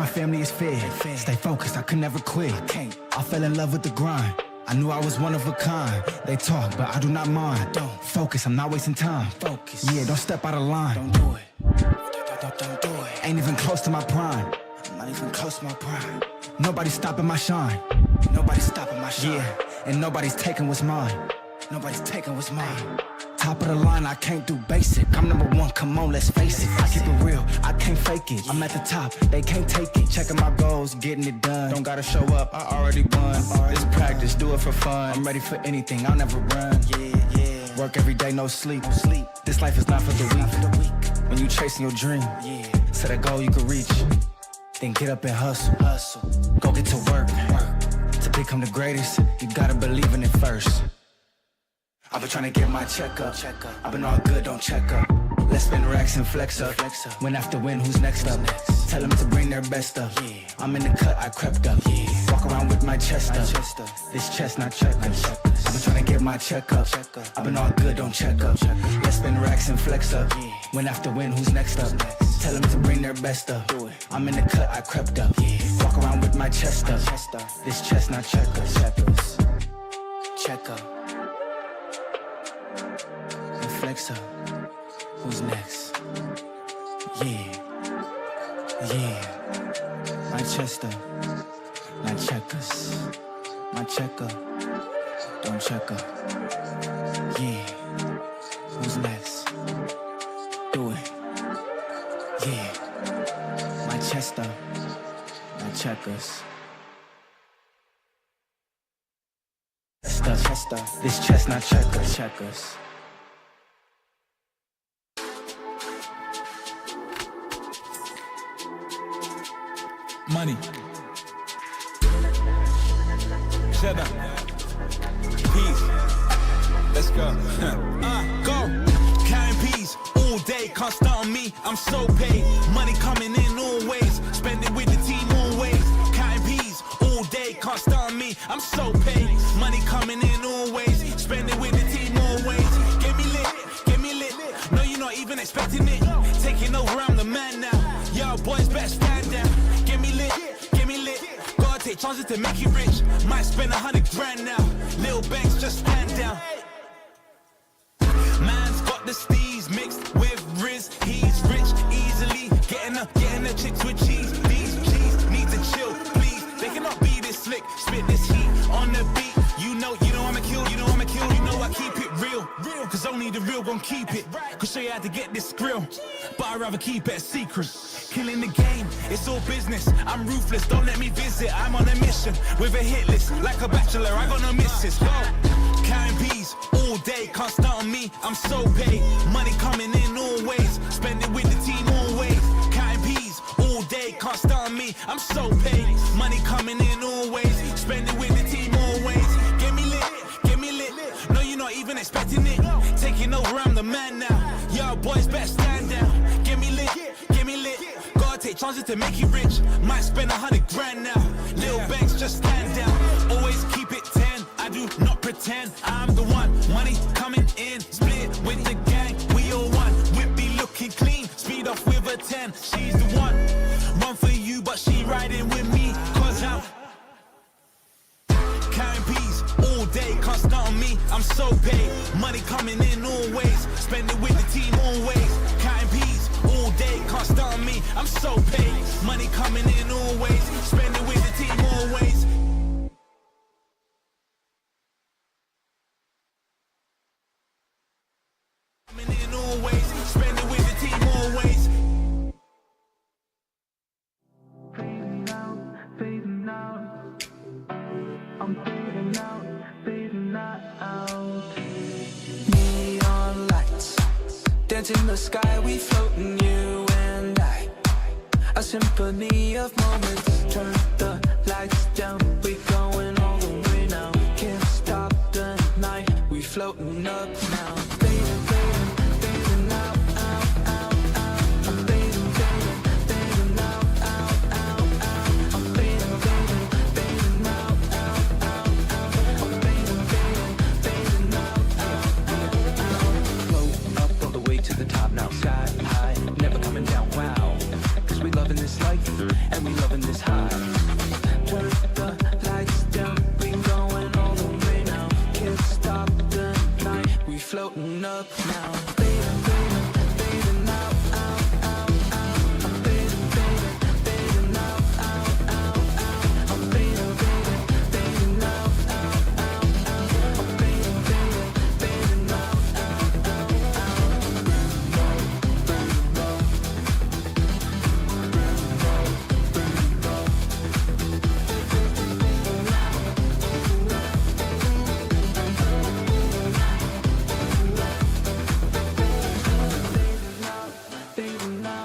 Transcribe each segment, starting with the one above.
my family is fed. Stay focused, I could never quit. I fell in love with the grind. I knew I was one of a kind. They talk, but I do not mind. Focus, I'm not wasting time. Focus. Yeah, don't step out of line. Don't do it. Don't do it. Ain't even close to my prime. I'm not even close to my prime. Nobody's stopping my shine. Nobody's stopping my shine. Yeah, and nobody's taking what's mine. Nobody's taking what's mine. Top of the line, I can't do basic. I'm number one, come on, let's face it. I keep it real, I can't fake it. I'm at the top, they can't take it. Checking my goals, getting it done. Don't gotta show up, I already won. This practice, do it for fun. I'm ready for anything, I'll never run. Work every day, no sleep. This life is not for the weak. When you chasing your dream, set a goal you can reach. Then get up and hustle. Go get to work. To become the greatest, you gotta believe in it first. I've been trying to get my check up. I've been all good, don't check up. Let's spin racks and flex up. Win after win, who's next up? Tell them to bring their best up. I'm in the cut, I crept up. Walk around with my chest up. This chest not checkers. I've been trying to get my check up. I've been all good, don't check up. Let's spin racks and flex up. Win after win, who's next up? Tell them to bring their best up. I'm in the cut, I crept up. Walk around with my chest up. This chest not checkers. Check up. Flex up. Who's next? Yeah. My chest up. My checkers. My checker. Don't check up. Yeah. Who's next? Do it. Yeah. My chest up. My checkers. Chest up. This chest not checkers. Money. Cheddar. Peace. Let's go. Go. Counting peas all day, can't start on me. I'm so paid. Money coming in always. Spend it with the team always. Counting peas all day, can't start on me. I'm so paid. Money coming in always. Spend it with the team always. Get me lit. No, you're not even expecting it. Taking over, I'm the man now. Y'all boys better stand down. Get me lit. Gotta take chances to make you rich. Might spend 100 grand now. Little banks just stand down. Man's got the steez mixed with Riz. He's rich easily. Getting the chicks with cheese. These cheese need to chill, please. They cannot be this slick. Spit this heat on the beat. You know I'ma kill. You know I keep it real. Cause only the real gon' keep it. Could show you how to get this grill, but I'd rather keep it a secret. Killing the game, it's all business. I'm ruthless, don't let me visit. I'm on a mission with a hit list. Like a bachelor, I got no misses. Go. Counting peas all day, can't start on me. I'm so paid. Money coming in always. Spend it with the team always. Counting peas all day, can't start on me. I'm so paid. Money coming in always. Spend it with the team always. Get me lit. No, you're not even expecting it. Taking over, I'm the man now. Y'all boys better stand down. Get me lit. Gotta take chances to make you rich. Might spend 100 grand now. Little banks just stand down. Always keep it 10. I do not pretend I'm the one. Money coming in, split with the gang. We all one. Whip be looking clean. Speed off with a 10. She's the one. Run for you, but she riding with me. Cause I'm counting peas all day, can't start on me. I'm so paid. Money coming in always. Spend it with the team always. Counting peas all day, can't start on me. I'm so paid. Money coming in always. Spend it with the team always. Coming in always. Spend it with the team always. Fading out. I'm fading out. Neon lights dancing the sky, we floating, you and I. A symphony of moments. Turn the lights down, we going all the way now. Can't stop the night, we floating up now. Fading out, out, out, out. I'm fading out, out, out, out. I'm fading out, out, out, out. I'm fading out, out, out, out. Float up all the way to the top now. Sky high, never coming down, wow. Cause we loving this life, and we love in this high. Turn the lights down, we going all the way now. Can't stop the night, we floating up now. Fading, fading, fading out, out, out, out. I'm fading, fading, fading out, out, out, out. I'm fading, fading, fading out, out, out, out. I'm fading, fading, fading out, out, out, fading out.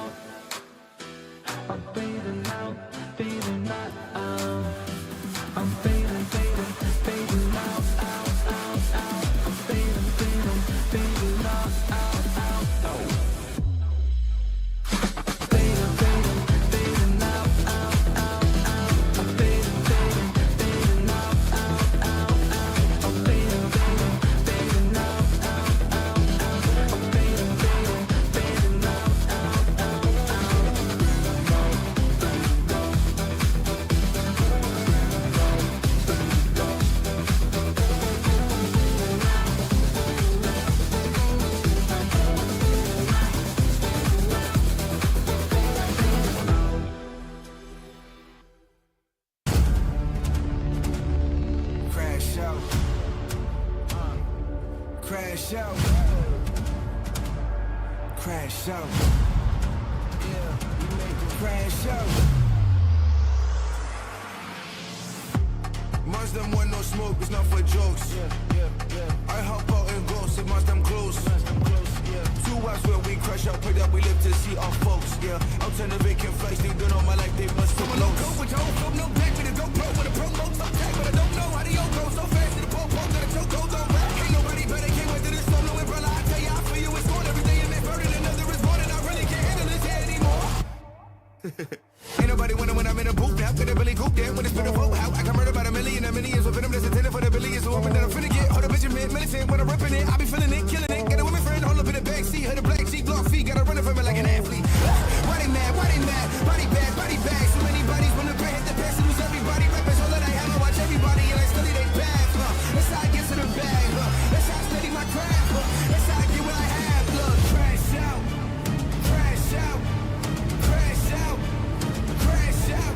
I'm fading out, fading out. I'm fading, fading, fading out, out, out, out. I'm fading, fading, fading out, out, out, out. Fading, fading, fading out, out, out, out. I'm fading, fading, fading out, out, out, out. I'm fading, fading, fading out, out, out, out. I'm fading, fading, fading out, out, out, out. Crash out. Crash out. Crash out. Yeah, we make it crash out. Must them want no smoke, it's not for jokes. I hop out and go, so must them close. 2 hours where we crash out, pray that we live to see our folks. I'll turn the vacant flights, they don't know my life, they must come along. Go with your own no back with a GoPro, with a promo, so tag, but I don't know how the old go so fast to the popo, got a choke, goes on back. Ain't nobody better, can't wait to this solo umbrella. I tell you, I feel you, it's on every day, and it's burning, another is born, and I really can't handle this here anymore. Ain't nobody winning when I'm in a booth now. Could have really cooped in when it's been a vote out. I got murdered by the million and millions. So them that's intended for the billions. So hoping that I'm finna get. Hold a Benjamin militant when I'm ripping it. I be feeling it, killing it. Got a woman friend, hold up in the backseat. Her the black sheep, block feet. Gotta run it for me like an athlete. Why they mad? Why they mad? Body bad, body bad. So many bodies when the bread hit the best. Lose everybody. Rappers all that I have. I watch everybody and I study they path. That's how I get to the bag. That's how I study my craft. That's how I get what I have. Look, crash out. Crash out. Crash out. Crash out,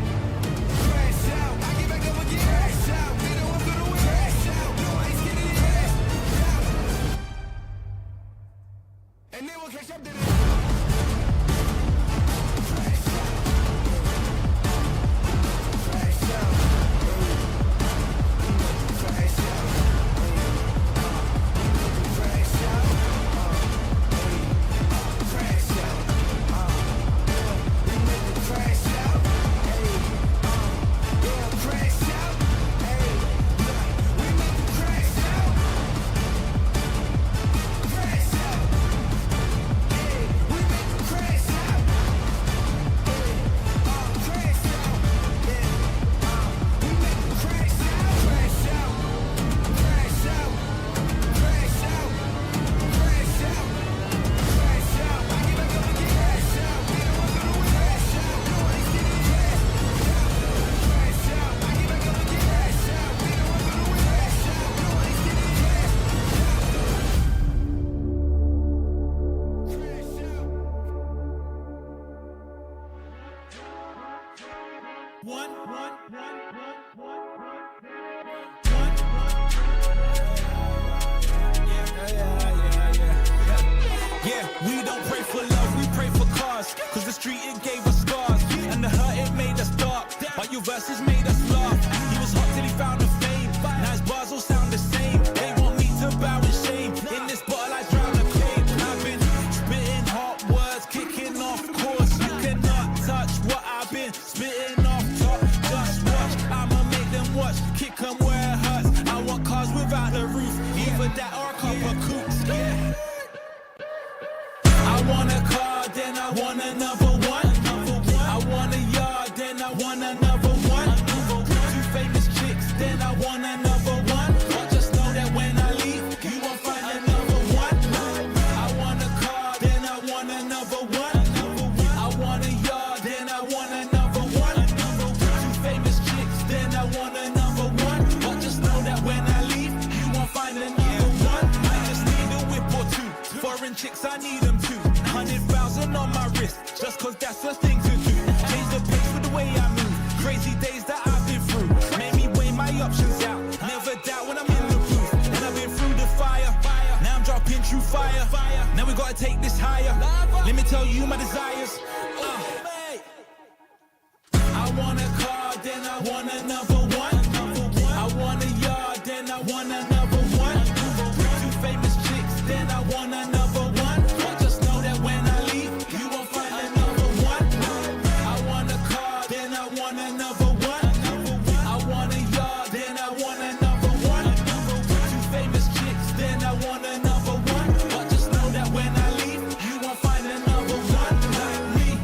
crash out. I get back up again. Crash out. They know I'm gonna win. Crash out. No, I ain't getting it. Crash out. And then we'll catch up to this. Crash out. Crash out. Crash out. Crash out. Crash out. We make it crash out. Crash out, hey, we make it crash out. Crash out, hey, we make it crash out. Hey, crash out, yeah, we make it crash out. Crash out, crash out, crash out, crash out, crash out. I get back up again. Crash out, we know I'm gonna win. Crash out, no one is getting it. Crash out, I get back up again. Crash out, we know I'm gonna win. Crash out, no one is getting it. Crash out. Yeah, we don't pray for love, we pray for cars. Cause the street, it gave us scars. And the hurt, it made us dark. But your verses made us laugh. He was hot till he found a fame. Now his bars all sound the same. They want me to bow in shame. In this bottle, I drown the pain. I've been spitting hot words, kicking off course. You cannot touch what I've been spitting off top. Just watch, I'ma make them watch. Kick them where it hurts. I want cars without the roof. Either that or a couple coops. Yeah. I want a car, then I want another one. I want a yard, then I want another one. 2 famous chicks, then I want another one. But just know that when I leave, you won't find another one. I want a car, then I want another one. I want a yard, then I want another one. show you my desires. I want a car, then I want another one. I want a yard, then I want another one. 2 famous chicks, then I want another one. But just know that when I leave, you won't find another one. I want a car, then I want another one. I want a yard, then I want another one. 2 famous chicks, then I want another one. But just know that when I leave, you won't find another one like me.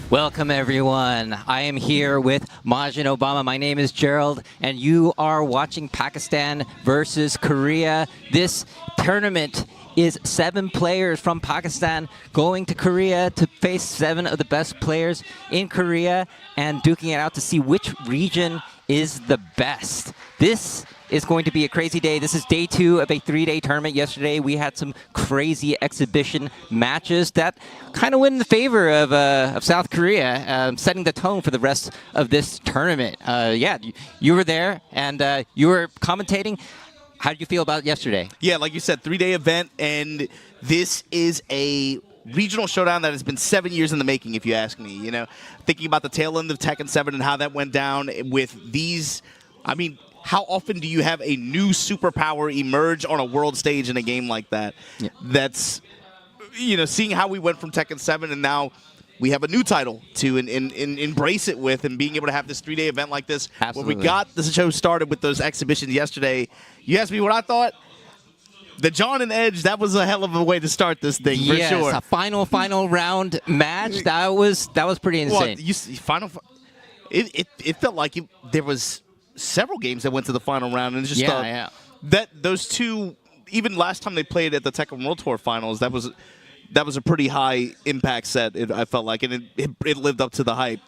Welcome, everyone. I am here with Majin Obama. My name is Gerald, and you are watching Pakistan versus Korea. This tournament is 7 players from Pakistan going to Korea to face 7 of the best players in Korea and duking it out to see which region is the best. This is going to be a crazy day. This is day 2 of a 3-day tournament. Yesterday, we had some crazy exhibition matches that kind of went in the favor of South Korea, setting the tone for the rest of this tournament. Yeah, you were there, and you were commentating. How did you feel about yesterday? Yeah, like you said, 3-day event, and this is a regional showdown that has been 7 years in the making, if you ask me. You know, thinking about the tail end of Tekken 7 and how that went down with these, I mean, how often do you have a new superpower emerge on a world stage in a game like that? Yeah. That's, you know, seeing how we went from Tekken 7 and now we have a new title to embrace it with, and being able to have this 3-day event like this. Absolutely. When we got the show started with those exhibitions yesterday, you asked me what I thought? The John and Edge, that was a hell of a way to start this thing, for sure. Yes, a final round match. That was pretty insane. Well, it felt like there was several games that went to the final round, and it's just that those two, even last time they played at the Tekken World Tour Finals, that was a pretty high impact set. I felt like, and it lived up to the hype.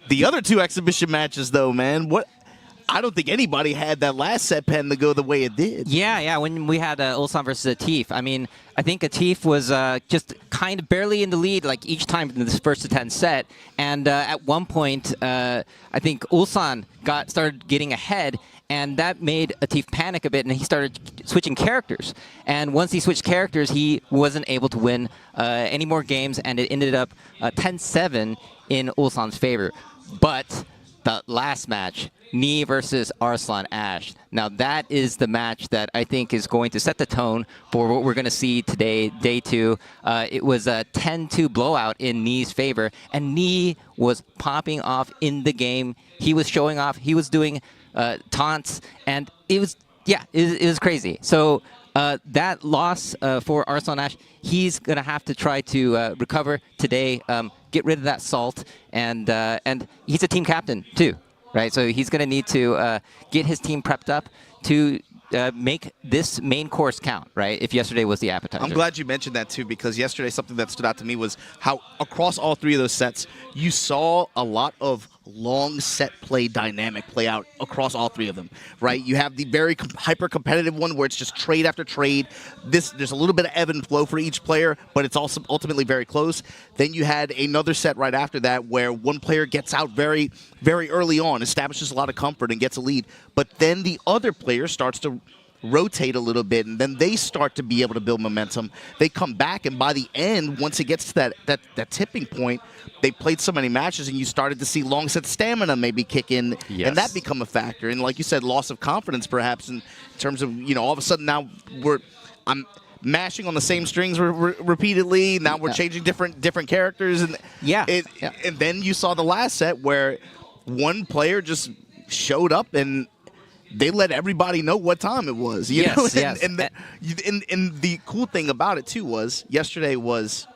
The other 2 exhibition matches, though, man, I don't think anybody had that last set pen to go the way it did. Yeah. When we had Ulsan versus Atif, I mean, I think Atif was just kind of barely in the lead, like each time in this first to 10 set. And at one point, I think Ulsan started getting ahead, and that made Atif panic a bit, and he started switching characters. And once he switched characters, he wasn't able to win any more games, and it ended up 10-7 in Ulsan's favor. But the last match, Knee versus Arslan Ash. Now that is the match that I think is going to set the tone for what we're going to see today, day 2. It was a 10-2 blowout in Knee's favor, and Knee was popping off in the game. He was showing off. He was doing taunts, and it was crazy. So that loss for Arslan Ash, he's going to have to try to recover today, get rid of that salt, and he's a team captain too, right? So he's going to need to get his team prepped up to make this main course count, right? If yesterday was the appetizer. I'm glad you mentioned that too, because yesterday something that stood out to me was how across all 3 of those sets, you saw a lot of long set play dynamic play out across all three of them, right? You have the very hyper-competitive one where it's just trade after trade. There's a little bit of ebb and flow for each player, but it's also ultimately very close. Then you had another set right after that where one player gets out very, very early on, establishes a lot of comfort and gets a lead, but then the other player starts to rotate a little bit, and then they start to be able to build momentum. They come back, and by the end, once it gets to that tipping point, they played so many matches, and you started to see long set stamina maybe kick in, and that become a factor. And like you said, loss of confidence perhaps in terms of, all of a sudden now I'm mashing on the same strings repeatedly. Now we're changing different characters, and and then you saw the last set where one player just showed up and they let everybody know what time it was. You know? And the cool thing about it, too, was yesterday was,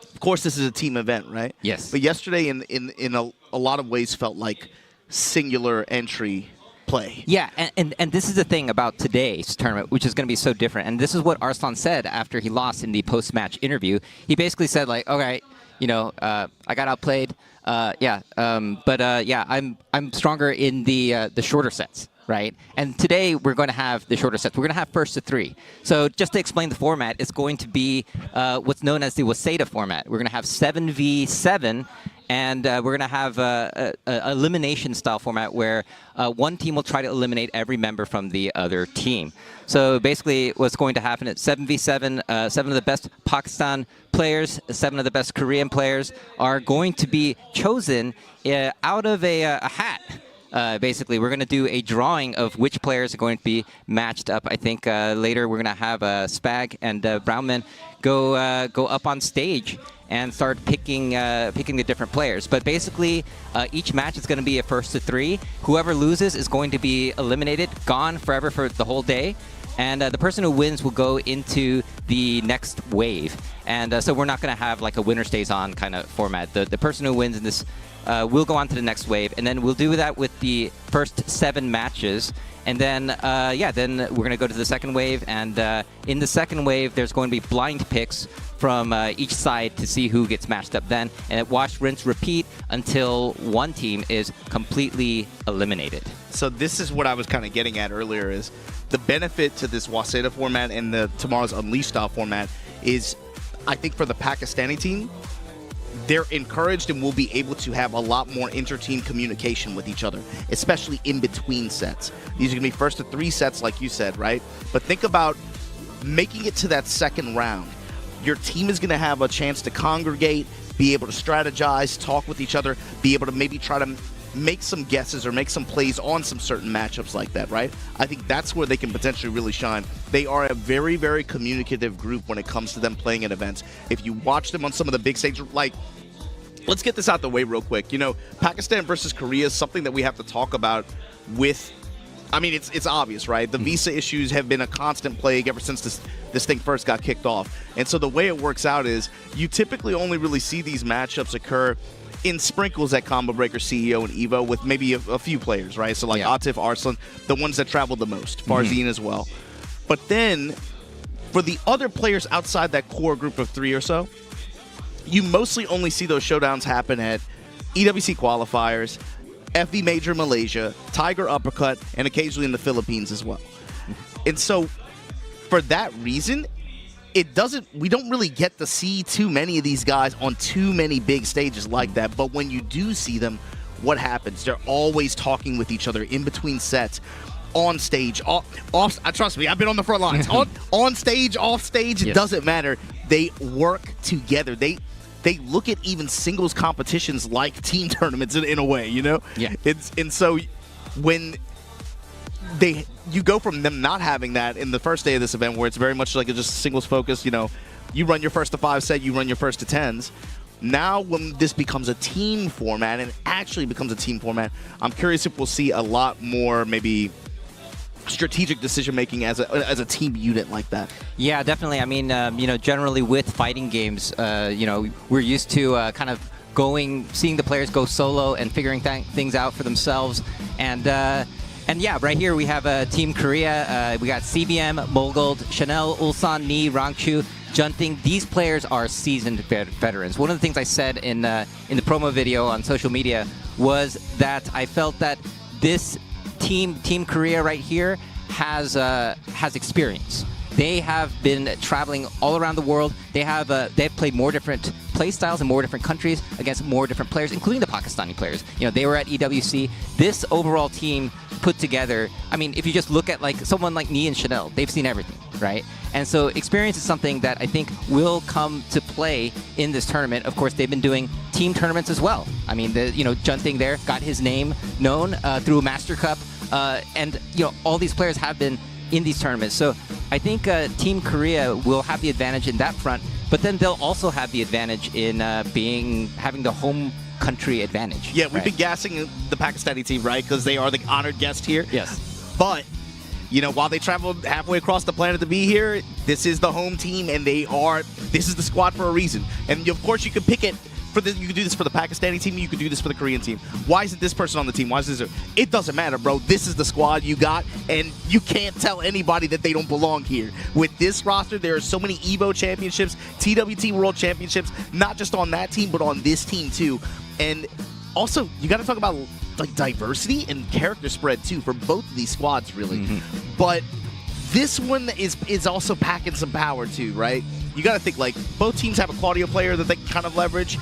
of course, this is a team event, right? Yes. But yesterday, in a lot of ways, felt like singular entry play. Yeah, and this is the thing about today's tournament, which is going to be so different. And this is what Arslan said after he lost in the post-match interview. He basically said, like, all right, I got outplayed. I'm stronger in the shorter sets, right? And today we're going to have the shorter sets. We're going to have first to three. So just to explain the format, it's going to be what's known as the Waseda format. We're going to have 7v7, and we're going to have a elimination style format where one team will try to eliminate every member from the other team. So basically what's going to happen is 7v7, 7 of the best Pakistan players, 7 of the best Korean players are going to be chosen out of a hat. Basically, we're going to do a drawing of which players are going to be matched up. I think later we're going to have Spag and Brownman go up on stage and start picking the different players. But basically, each match is going to be a first to three. Whoever loses is going to be eliminated, gone forever for the whole day. And the person who wins will go into the next wave. And so we're not going to have like a winner stays on kind of format. The person who wins in this will go on to the next wave. And then we'll do that with the first 7 matches. And then, then we're going to go to the second wave. And in the second wave, there's going to be blind picks from each side to see who gets matched up then. And it wash, rinse, repeat until one team is completely eliminated. So this is what I was kind of getting at earlier is the benefit to this Waseda format and the tomorrow's Unleashed style format is, I think for the Pakistani team, they're encouraged and will be able to have a lot more inter-team communication with each other, especially in between sets. These are going to be first to 3 sets, like you said, right? But think about making it to that second round. Your team is going to have a chance to congregate, be able to strategize, talk with each other, be able to maybe try to make some guesses or make some plays on some certain matchups like that, right? I think that's where they can potentially really shine. They are a very, very communicative group when it comes to them playing at events. If you watch them on some of the big stages, like, let's get this out the way real quick. Pakistan versus Korea is something that we have to talk about with, I mean, it's obvious, right? The visa issues have been a constant plague ever since this thing first got kicked off. And so the way it works out is you typically only really see these matchups occur in sprinkles at Combo Breaker, CEO, and Evo with maybe a few players, right? So like Atif, Arslan, the ones that traveled the most, Farzine as well. But then for the other players outside that core group of 3 or so, you mostly only see those showdowns happen at EWC qualifiers, FV Major Malaysia, Tiger Uppercut, and occasionally in the Philippines as well. And so for that reason, we don't really get to see too many of these guys on too many big stages like that. But when you do see them, what happens? They're always talking with each other in between sets, on stage, off. Trust me, I've been on the front lines. on stage, off stage, it doesn't matter. They work together. They look at even singles competitions like team tournaments in a way, Yeah. And so when you go from them not having that in the first day of this event where it's very much like just singles focus, you run your first to 5 set, you run your first to 10s. Now when this becomes a team format and actually becomes a team format, I'm curious if we'll see a lot more maybe strategic decision-making as a team unit like that. Yeah, definitely. I mean, generally with fighting games, we're used to kind of seeing the players go solo and figuring things out for themselves. And yeah, right here we have Team Korea. We got CBM, Molgold, Chanel, Ulsan, Ni, Rangchu, Junting. These players are seasoned veterans. One of the things I said in the promo video on social media was that I felt that this Team Korea right here has experience. They have been traveling all around the world. They've played more different play styles in more different countries against more different players, including the Pakistani players. You know, they were at EWC. This overall team put together, I mean, if you just look at like someone like Nee and Chanel, they've seen everything, right? And so experience is something that I think will come to play in this tournament. Of course, they've been doing team tournaments as well. I mean, Junting there got his name known through Master Cup, and all these players have been in these tournaments. So I think Team Korea will have the advantage in that front, but then they'll also have the advantage in having the home country advantage. Yeah, we've been gassing the Pakistani team, right? Because they are the honored guest here. Yes. But, while they traveled halfway across the planet to be here, this is the home team, and this is the squad for a reason. And of course, you can pick it. You could do this for the Pakistani team. You could do this for the Korean team. Why isn't this person on the team? Why is this? It doesn't matter, bro. This is the squad you got, and you can't tell anybody that they don't belong here. With this roster, there are so many EVO championships, TWT World Championships, not just on that team, but on this team too. And also, you got to talk about like diversity and character spread too for both of these squads, really. Mm-hmm. But this one is also packing some power too, right? You got to think like both teams have a Claudio player that they can kind of leverage.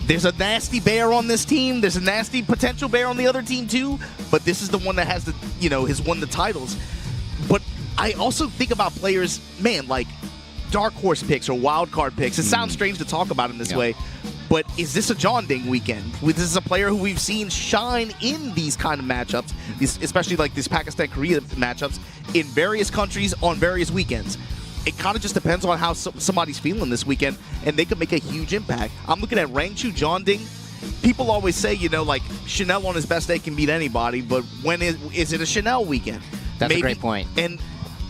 There's a nasty bear on this team. There's a nasty potential bear on the other team too. But this is the one that has has won the titles. But I also think about players, man, like dark horse picks or wild card picks. It sounds strange to talk about him this way, but is this a John Ding weekend? This is a player who we've seen shine in these kind of matchups, especially like these Pakistan-Korea matchups in various countries on various weekends. It kind of just depends on how somebody's feeling this weekend, and they could make a huge impact. I'm looking at Rangchu, John Ding. People always say, like Chanel on his best day can beat anybody, but when is it a Chanel weekend? That's a great point.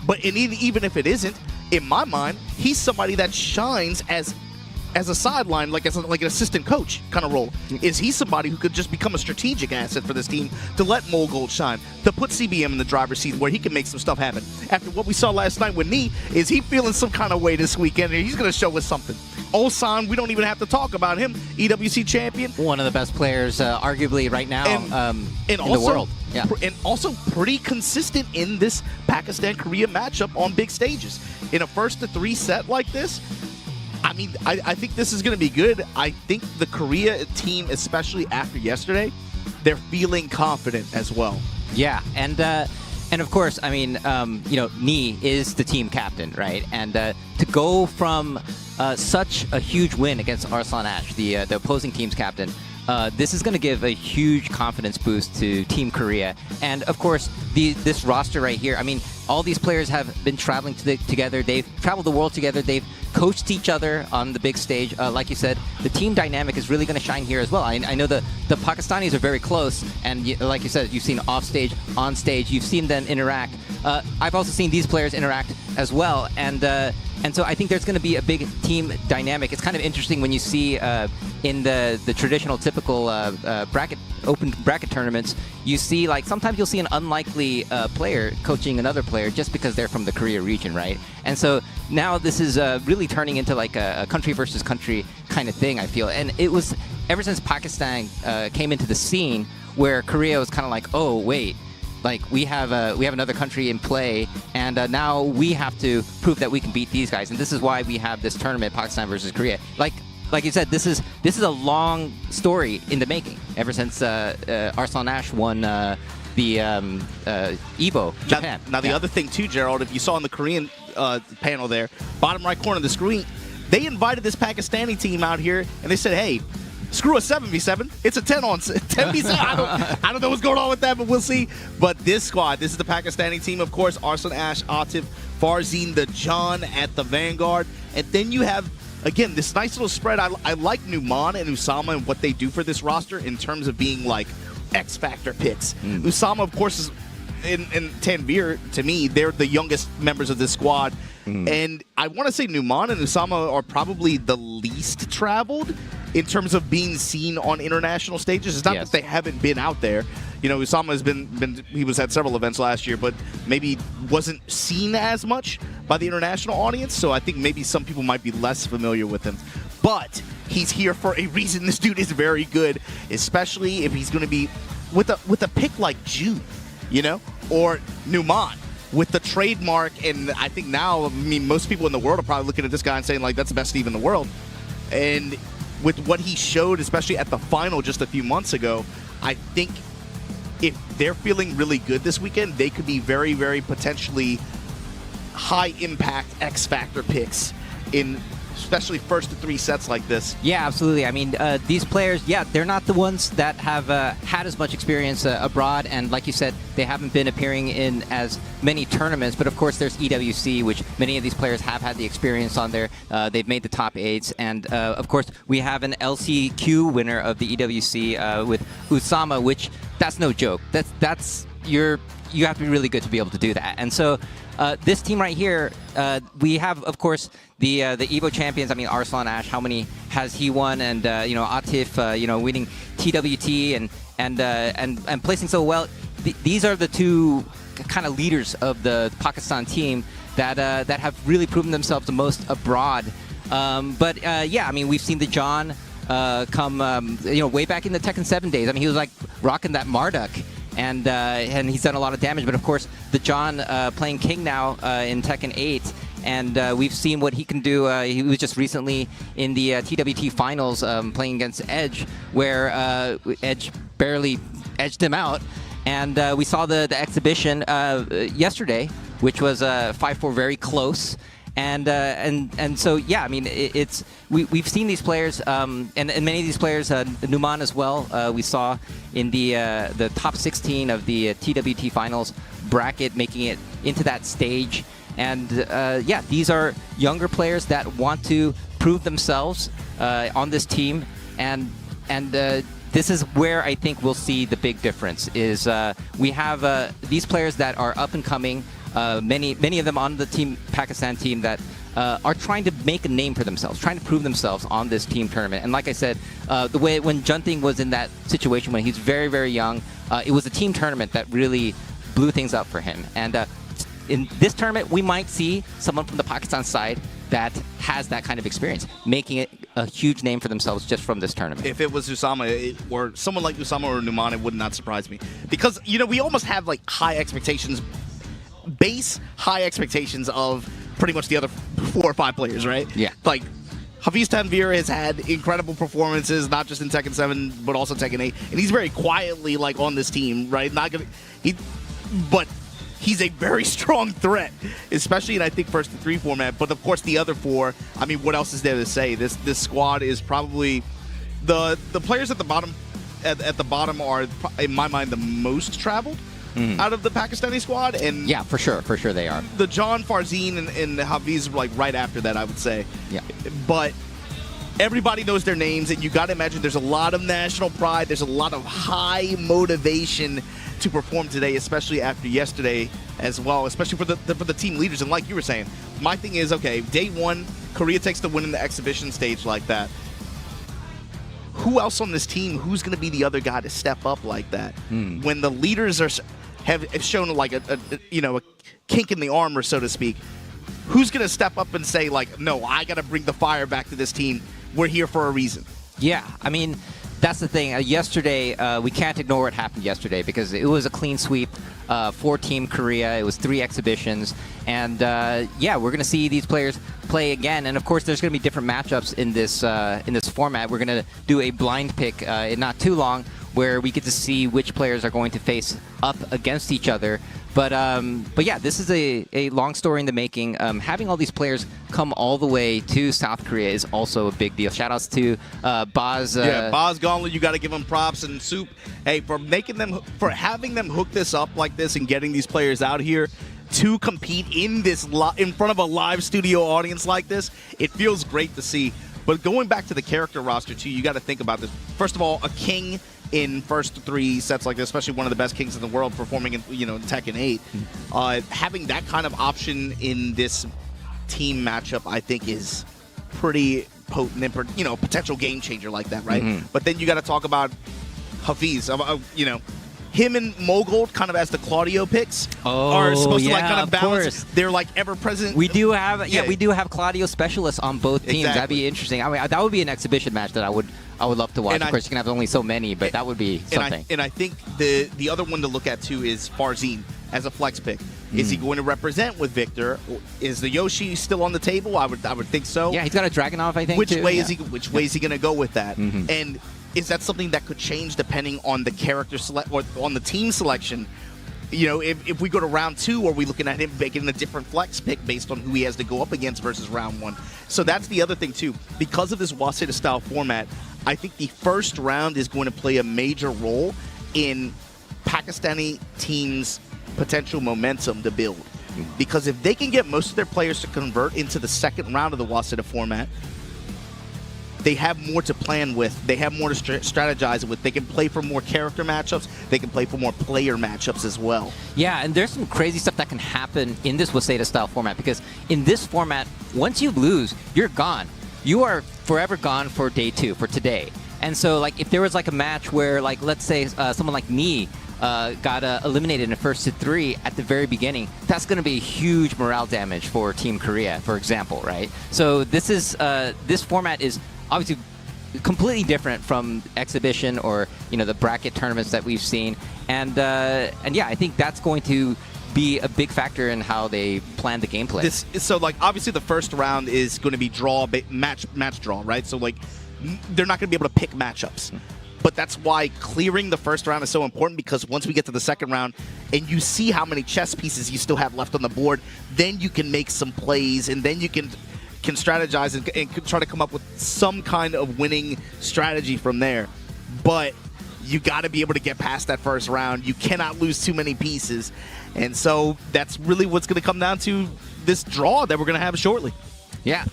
But even if it isn't, in my mind, he's somebody that shines as a sideline, like an assistant coach kind of role. Is he somebody who could just become a strategic asset for this team to let Molgold shine, to put CBM in the driver's seat where he can make some stuff happen? After what we saw last night with Nee, is he feeling some kind of way this weekend? And he's going to show us something. Ulsan, we don't even have to talk about him. EWC champion. One of the best players, arguably, right now in the world. Yeah. And also pretty consistent in this Pakistan-Korea matchup on big stages. In a 1-3 set like this, I mean, I think this is going to be good. I think the Korea team, especially after yesterday, they're feeling confident as well. Yeah, and of course, I mean, Nee is the team captain, right? And to go from such a huge win against Arslan Ash, the opposing team's captain, this is going to give a huge confidence boost to Team Korea. And of course, this roster right here, I mean, all these players have been traveling together. They've traveled the world together. They've coached each other on the big stage. Like you said, the team dynamic is really going to shine here as well. I know the Pakistanis are very close, and like you said, you've seen off stage, on stage. You've seen them interact. I've also seen these players interact as well, and so I think there's going to be a big team dynamic. It's kind of interesting when you see in the traditional, typical open bracket tournaments, you see like sometimes you'll see an unlikely player coaching another player just because they're from the Korea region, right? And so now this is really turning into like a country versus country kind of thing, I feel. And it was ever since Pakistan came into the scene where Korea was kind of like, oh wait, like we have another country in play, and now we have to prove that we can beat these guys. And this is why we have this tournament, Pakistan versus Korea. Like you said, this is a long story in the making. Ever since Arslan Ash won the EVO Japan. Now the other thing too, Gerald, if you saw in the Korean panel there, bottom right corner of the screen, they invited this Pakistani team out here, and they said, hey, screw a 7v7. It's a 10v7. I don't know what's going on with that, but we'll see. But this squad, this is the Pakistani team, of course. Arslan Ash, Atif, Farzin, the John at the Vanguard. And then you have, again, this nice little spread. I like Numan and Usama and what they do for this roster in terms of being like X-Factor picks. Usama, of course, is in Tanvir, to me, they're the youngest members of this squad. And I want to say Numan and Usama are probably the least traveled in terms of being seen on international stages. It's not that they haven't been out there. You know, Usama has been he was at several events last year, but maybe wasn't seen as much by the international audience. So I think maybe some people might be less familiar with him. But he's here for a reason. This dude is very good, especially if he's going to be with a pick like Jude, or Numan. With the trademark, and I think now, most people in the world are probably looking at this guy and saying, like, that's the best Steve in the world. And with what he showed, especially at the final just a few months ago, I think if they're feeling really good this weekend, they could be very, very potentially high-impact X-Factor picks in especially first to 3 sets like this. Yeah, absolutely. I mean, these players, they're not the ones that have had as much experience abroad, and like you said, they haven't been appearing in as many tournaments, but of course there's EWC, which many of these players have had the experience on there. They've made the top 8s, and of course we have an LCQ winner of the EWC with Usama, which that's no joke. You have to be really good to be able to do that. And so this team right here, we have, of course, the Evo champions. I mean, Arslan Ash, how many has he won? And Atif, winning TWT and placing so well. These are the two kind of leaders of the Pakistan team that have really proven themselves the most abroad. I mean, we've seen the John come, way back in the Tekken 7 days. I mean, he was like rocking that Marduk. And he's done a lot of damage. But of course, the John playing King now in Tekken 8, and we've seen what he can do. He was just recently in the TWT finals playing against Edge, where Edge barely edged him out. And we saw the exhibition yesterday, which was 5-4, very close. And so I mean we've seen these players and many of these players, Numan as well. We saw in the top 16 of the TWT finals bracket, making it into that stage. And these are younger players that want to prove themselves on this team, and this is where I think we'll see the big difference. Is we have these players that are up and coming. Many of them on the team Pakistan team that are trying to make a name for themselves, trying to prove themselves on this team tournament. And like I said, the way when Junting was in that situation when he's very, very young, it was a team tournament that really blew things up for him. And in this tournament, we might see someone from the Pakistan side that has that kind of experience, making it a huge name for themselves just from this tournament. If it was Usama or someone like Usama or Numan, it would not surprise me. Because, we almost have like high expectations of pretty much the other 4 or 5 players, right? Yeah. Like, Hafiz Tanvir has had incredible performances, not just in Tekken 7, but also Tekken 8. And he's very quietly, like, on this team, right? But he's a very strong threat, especially in, I think, first to 3 format. But, of course, the other 4, I mean, what else is there to say? This squad is probably the players at the bottom are, in my mind, the most traveled. Out of the Pakistani squad, and yeah, for sure they are. The John, Farzeen, and Hafiz like right after that, I would say. Yeah, but everybody knows their names, and you got to imagine there's a lot of national pride. There's a lot of high motivation to perform today, especially after yesterday as well. Especially for the team leaders, and like you were saying, my thing is okay. Day 1, Korea takes the win in the exhibition stage like that. Who else on this team? Who's going to be the other guy to step up like that when the leaders have shown like a kink in the armor, so to speak? Who's going to step up and say, like, no, I got to bring the fire back to this team. We're here for a reason. Yeah, I mean, that's the thing. Yesterday, we can't ignore what happened yesterday because it was a clean sweep for Team Korea. It was 3 exhibitions. And, we're going to see these players play again. And, of course, there's going to be different matchups in this format. We're going to do a blind pick in not too long where we get to see which players are going to face up against each other. But yeah, this is a long story in the making. Having all these players come all the way to South Korea is also a big deal. Shoutouts to Boz. Boz Gauntlet, you got to give them props, and Soop, hey, for having them hook this up like this and getting these players out here to compete in front of a live studio audience like this. It feels great to see. But going back to the character roster too, you got to think about this. First of all, a king in first 3 sets like this, especially one of the best kings in the world performing in Tekken 8, having that kind of option in this team matchup, I think, is pretty potent and potential game changer like that, right? But then you got to talk about Hafiz. him and Mogul, kind of as the Claudio picks, Oh, are supposed to like yeah, kind of of balance. course. They're like ever present. We do have Yeah. we do have Claudio specialists on both teams. That'd Exactly. be interesting. I mean, that would be an exhibition match that I would love to watch. And of course, you can have only so many, but that would be something. And I think the other one to look at too is Farzine as a flex pick. Is he going to represent with Victor? Is the Yoshi still on the table? I would think so. Yeah, he's got a Dragunov, I think. Which too. way Yeah. is he? Which way is he going to go with that? Mhm. And is that something that could change depending on the character select or on the team selection? You know, if we go to round 2, are we looking at him making a different flex pick based on who he has to go up against versus round 1? So that's the other thing too. Because of this Waseda style format, I think the first round is going to play a major role in Pakistani teams' potential momentum to build. Because if they can get most of their players to convert into the second round of the Waseda format, they have more to plan with. They have more to strategize with. They can play for more character matchups. They can play for more player matchups as well. Yeah, and there's some crazy stuff that can happen in this Waseda style format because in this format, once you lose, you're gone. You are forever gone for day 2, for today. And so, like, if there was like a match where, like, let's say someone like me got eliminated in the first to 3 at the very beginning, that's going to be huge morale damage for Team Korea, for example, right? So this is this format is obviously completely different from exhibition or the bracket tournaments that we've seen, and yeah, I think that's going to be a big factor in how they plan the gameplay. So like obviously the first round is going to be match draw, right? So like they're not going to be able to pick matchups. But that's why clearing the first round is so important, because once we get to the second round and you see how many chess pieces you still have left on the board, then you can make some plays and then you can strategize and try to come up with some kind of winning strategy from there. But you got to be able to get past that first round. You cannot lose too many pieces. And so that's really what's going to come down to this draw that we're going to have shortly. Yeah.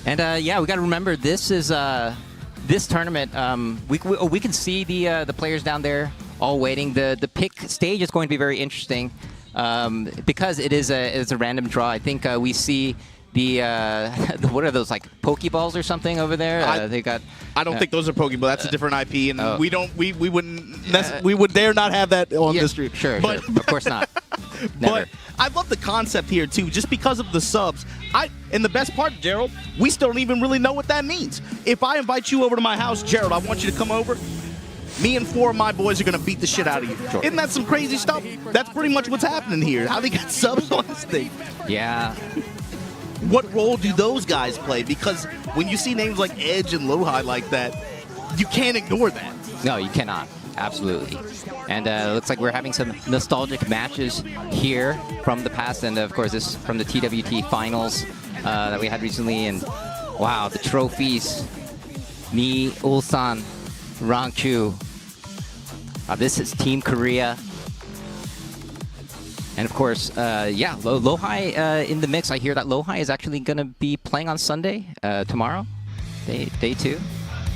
And yeah, we got to remember this is this tournament. We can see the players down there all waiting. The pick stage is going to be very interesting because it's a random draw. I think we see the what are those, like Pokeballs or something over there? They got. I don't think those are Pokeball. That's a different IP, and we would dare not have that on the stream. Sure, but of course not. Never. But I love the concept here too, just because of the subs. And the best part, Gerald, we still don't even really know what that means. If I invite you over to my house, Gerald, I want you to come over. Me and 4 of my boys are going to beat the shit out of you. Sure. Isn't that some crazy stuff? That's pretty much what's happening here. How they got subs on this thing. Yeah. What role do those guys play? Because when you see names like Edge and Lohai like that, you can't ignore that. No, you cannot. Absolutely. And it looks like we're having some nostalgic matches here from the past, and of course this from the TWT finals that we had recently. And wow, the trophies. Ni, Ulsan, Rangchu. This is Team Korea. And of course, yeah, Lohai in the mix. I hear that Lohai is actually going to be playing on Sunday, tomorrow, day 2,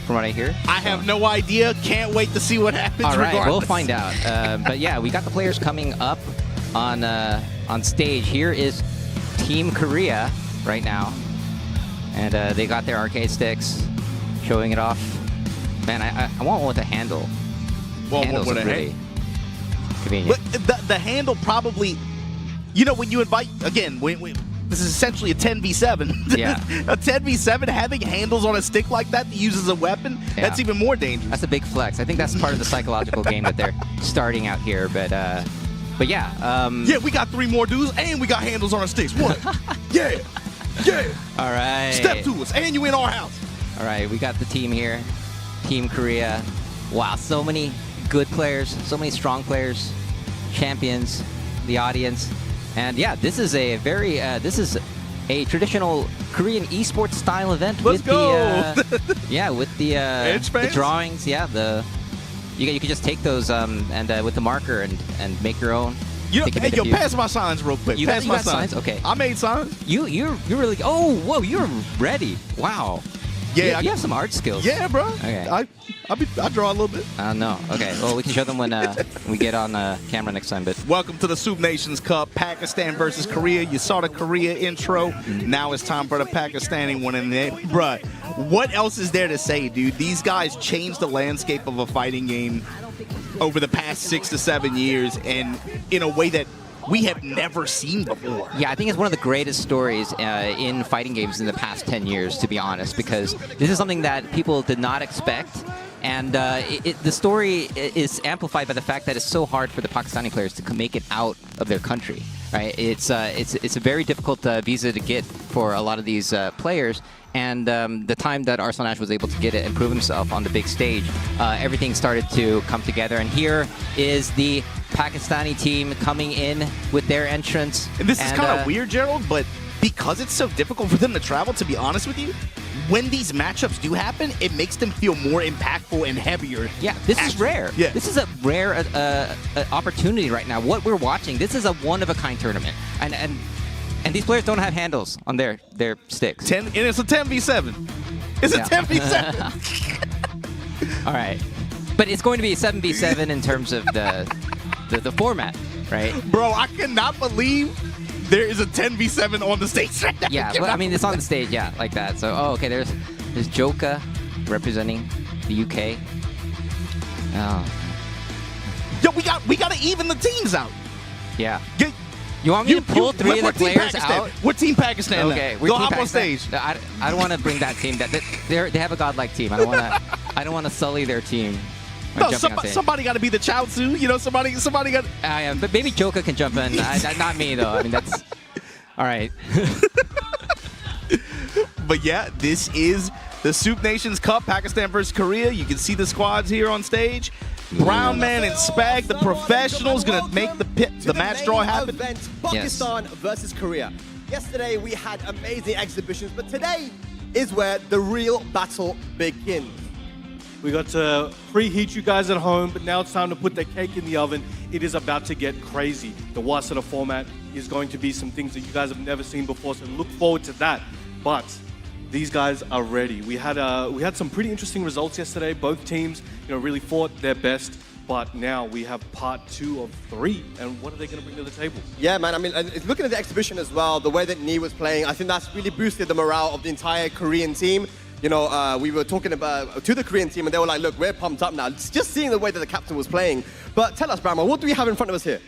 from what I hear. I have no idea. Can't wait to see what happens. All right, regardless. we'll find out. But yeah, we got the players coming up on stage. Here is Team Korea right now, and they got their arcade sticks, showing it off. Man, I want one with a handle. Well, Handles what are would really convenient. But the handle probably, when you invite, again, this is essentially a 10v7. Yeah. A 10v7, having handles on a stick like that to use as a weapon, that's even more dangerous. That's a big flex. I think that's part of the psychological game that they're starting out here. But yeah. Yeah, we got 3 more dudes, and we got handles on our sticks. What? Yeah. Yeah. All right. Step to us, and you in our house. All right, we got the team here. Team Korea. Wow, so many good players, so many strong players, champions, the audience. And yeah, this is a very this is a traditional Korean esports style event. Let's with go. With the drawings. Yeah, you can just take those and with the marker and make your own. Pass my signs real quick. You pass got my signs. Okay. I made signs. You're really. Oh, whoa! You're ready. Wow. Yeah, you have some art skills. Yeah, bro. Okay. I draw a little bit. No. Okay. Well, we can show them when we get on camera next time. But welcome to the Soop Nations Cup, Pakistan versus Korea. You saw the Korea intro. Now it's time for the Pakistani one. And bruh, what else is there to say, dude? These guys changed the landscape of a fighting game over the past 6 to 7 years, and in a way that we have never seen before. Yeah, I think it's one of the greatest stories in fighting games in the past 10 years, to be honest, because this is something that people did not expect. And the story is amplified by the fact that it's so hard for the Pakistani players to make it out of their country. Right? It's a very difficult visa to get for a lot of these players. And the time that Arslan Ash was able to get it and prove himself on the big stage, everything started to come together. And here is the Pakistani team coming in with their entrance. And this is kind of weird, Gerald, but because it's so difficult for them to travel, to be honest with you, when these matchups do happen, it makes them feel more impactful and heavier. Yeah, this is rare. Yeah. This is a rare opportunity right now. What we're watching, this is a one-of-a-kind tournament. And these players don't have handles on their sticks. And it's a 10v7. It's a 10v7. All right. But it's going to be a 7v7 in terms of the format, right? Bro, I cannot believe there is a 10v7 on the stage right now. Yeah, but I mean, it's on the stage, yeah, like that. So, okay, there's Joka representing the UK. Oh. Yo, we gotta even the teams out. Yeah. You want me to pull three of the players out? We're Team Pakistan. Okay, now. we're Go Team hop on Pakistan. stage. No, I don't want to bring that team. They have a godlike team. I don't want to sully their team. No, somebody got to be the Chaozu. You know, somebody got. I am, but maybe Joka can jump in. Not me though. I mean, that's all right. But yeah, this is the Soop Nations Cup, Pakistan versus Korea. You can see the squads here on stage. Brown Man and Spag, the professionals, gonna make the match draw happen. Event, Pakistan versus Korea. Yesterday we had amazing exhibitions, but today is where the real battle begins. We got to preheat you guys at home, but now it's time to put the cake in the oven. It is about to get crazy. The Waseda format is going to be some things that you guys have never seen before, so look forward to that. But these guys are ready. We had some pretty interesting results yesterday. Both teams, really fought their best. But now we have part 2 of 3, and what are they going to bring to the table? Yeah, man. I mean, looking at the exhibition as well, the way that Nee was playing, I think that's really boosted the morale of the entire Korean team. We were talking about to the Korean team, and they were like, "Look, we're pumped up now." It's just seeing the way that the captain was playing. But tell us, Brahma, what do we have in front of us here?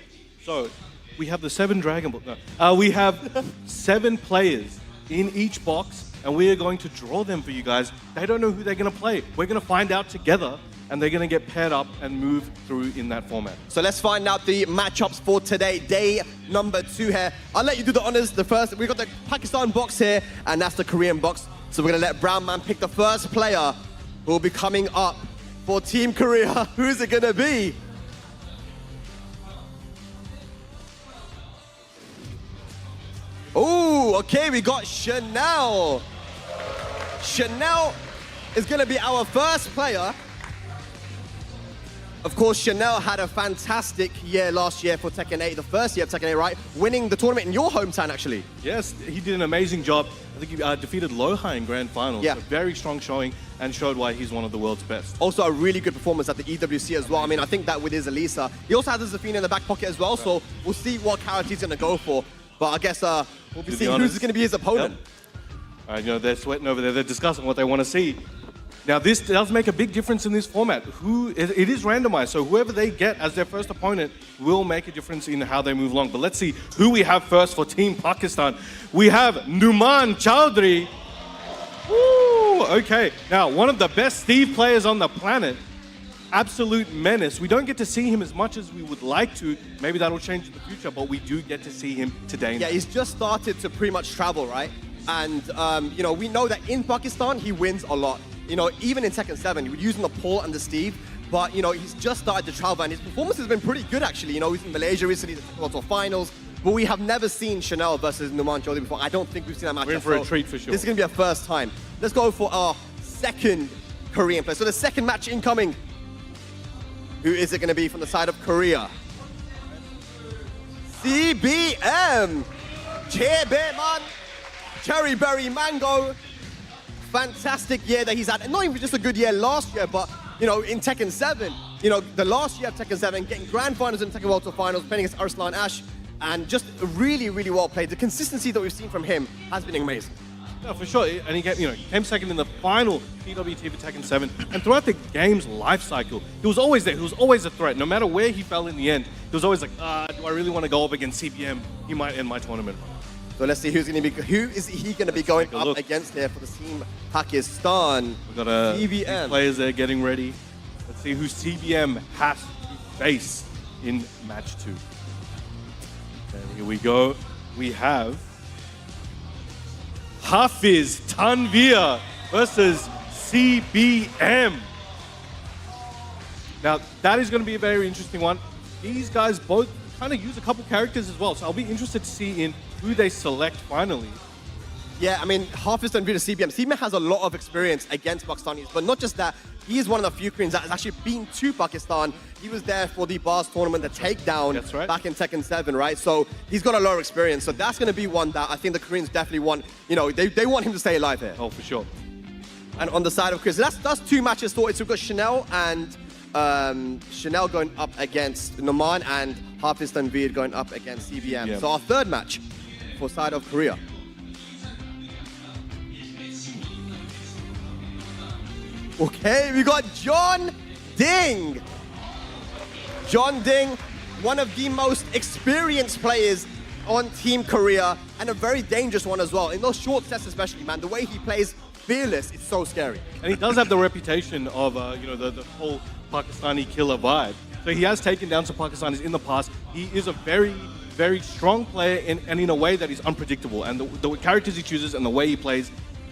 So we have the 7 Dragon Ball. No. We have 7 players in each box, and we are going to draw them for you guys. They don't know who they're going to play. We're going to find out together, and they're going to get paired up and move through in that format. So let's find out the matchups for today, day number 2 here. I'll let you do the honors. The first, we've got the Pakistan box here, and that's the Korean box. So we're going to let Brown Man pick the first player who will be coming up for Team Korea. Who's it going to be? Oh, okay, we got Chanel. Chanel is going to be our first player. Of course, Chanel had a fantastic year last year for Tekken 8, the first year of Tekken 8, right? Winning the tournament in your hometown, actually. Yes, he did an amazing job. I think he defeated Loha in Grand Finals. Yeah. A very strong showing and showed why he's one of the world's best. Also a really good performance at the EWC as well. I mean, I think that with his Elisa. He also has a Zafina in the back pocket as well, so we'll see what character he's going to go for. But I guess we'll be seeing who's going to be his opponent. Yep. They're sweating over there. They're discussing what they want to see. Now, this does make a big difference in this format. It is randomized, so whoever they get as their first opponent will make a difference in how they move along. But let's see who we have first for Team Pakistan. We have Numan Chowdhury. Woo! Okay, now one of the best Steve players on the planet. Absolute menace. We don't get to see him as much as we would like to. Maybe that'll change in the future, but we do get to see him today. Yeah, he's just started to pretty much travel, right? And, we know that in Pakistan, he wins a lot. Even in Tekken 7, he was using the Paul and the Steve, but, he's just started to travel, and his performance has been pretty good, actually. He's in Malaysia recently, the Tekken finals, but we have never seen Chanel versus Numan Chowdhury before. I don't think we've seen that match. We're in for a treat for sure. This is going to be our first time. Let's go for our second Korean player. So the second match incoming. Who is it going to be from the side of Korea? CBM! Chebeman! Cherry Berry Mango. Fantastic year that he's had. And not even just a good year last year, but, in Tekken 7, the last year of Tekken 7, getting grand finals in Tekken World Tour finals, playing against Arslan Ash, and just really, really well played. The consistency that we've seen from him has been amazing. No, for sure. And he came second in the final PWT for Tekken 7. And throughout the game's life cycle, he was always there. He was always a threat. No matter where he fell in the end, he was always like, do I really want to go up against CBM? He might end my tournament. So let's see who is he going to be going up against here for the Team Pakistan? We've got a few CBM. players there getting ready. Let's see who CBM has to face in match 2. And here we go. We have Hafiz Tanvir versus CBM. Now, that is going to be a very interesting one. These guys both kind of use a couple characters as well, so I'll be interested to see in who they select finally. Yeah, I mean, Hafiz Tanvir to CBM. CBM has a lot of experience against Pakistanis, but not just that. He is one of the few Koreans that has actually been to Pakistan. He was there for the Bars tournament, the takedown back in Tekken 7, right? So he's got a lot of experience. So that's going to be one that I think the Koreans definitely want. They want him to stay alive here. Oh, for sure. And on the side of Chris, that's 2 matches sorted. So we've got Chanel and Chanel going up against Noman and Hafiz Tanvir going up against CBM. So our 3rd match for side of Korea. Okay, we got John Ding. John Ding, one of the most experienced players on Team Korea, and a very dangerous one as well. In those short sets especially, man, the way he plays fearless, it's so scary. And he does have the reputation of, the whole Pakistani killer vibe. So he has taken down some Pakistanis in the past. He is a very, very strong player and in a way that is unpredictable. And the characters he chooses and the way he plays,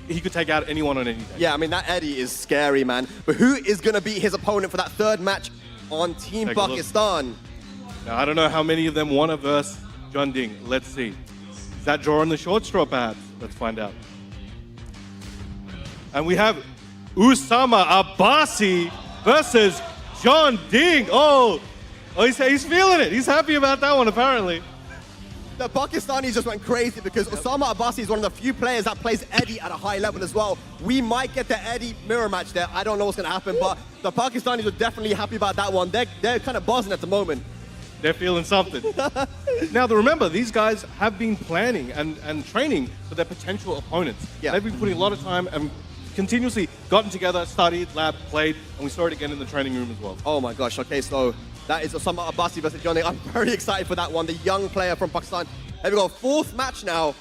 he could take out anyone on any day. Yeah, I mean, that Eddie is scary, man. But who is going to be his opponent for that 3rd match on Team Pakistan? Now, I don't know how many of them want to verse John Ding. Let's see. Is that drawing the short straw, perhaps? Let's find out. And we have Usama Abbasi versus John Ding. Oh, he's feeling it. He's happy about that one, apparently. The Pakistanis just went crazy because Osama Abbasi is one of the few players that plays Eddie at a high level as well. We might get the Eddie mirror match there. I don't know what's going to happen, but the Pakistanis are definitely happy about that one. They're kind of buzzing at the moment. They're feeling something. Now, remember, these guys have been planning and training for their potential opponents. Yeah. They've been putting a lot of time and continuously gotten together, studied, lab, played, and we saw it again in the training room as well. Oh my gosh, okay, so that is Osama Abbasi versus John Ding. I'm very excited for that one, the young player from Pakistan. Here we go, 4th match now.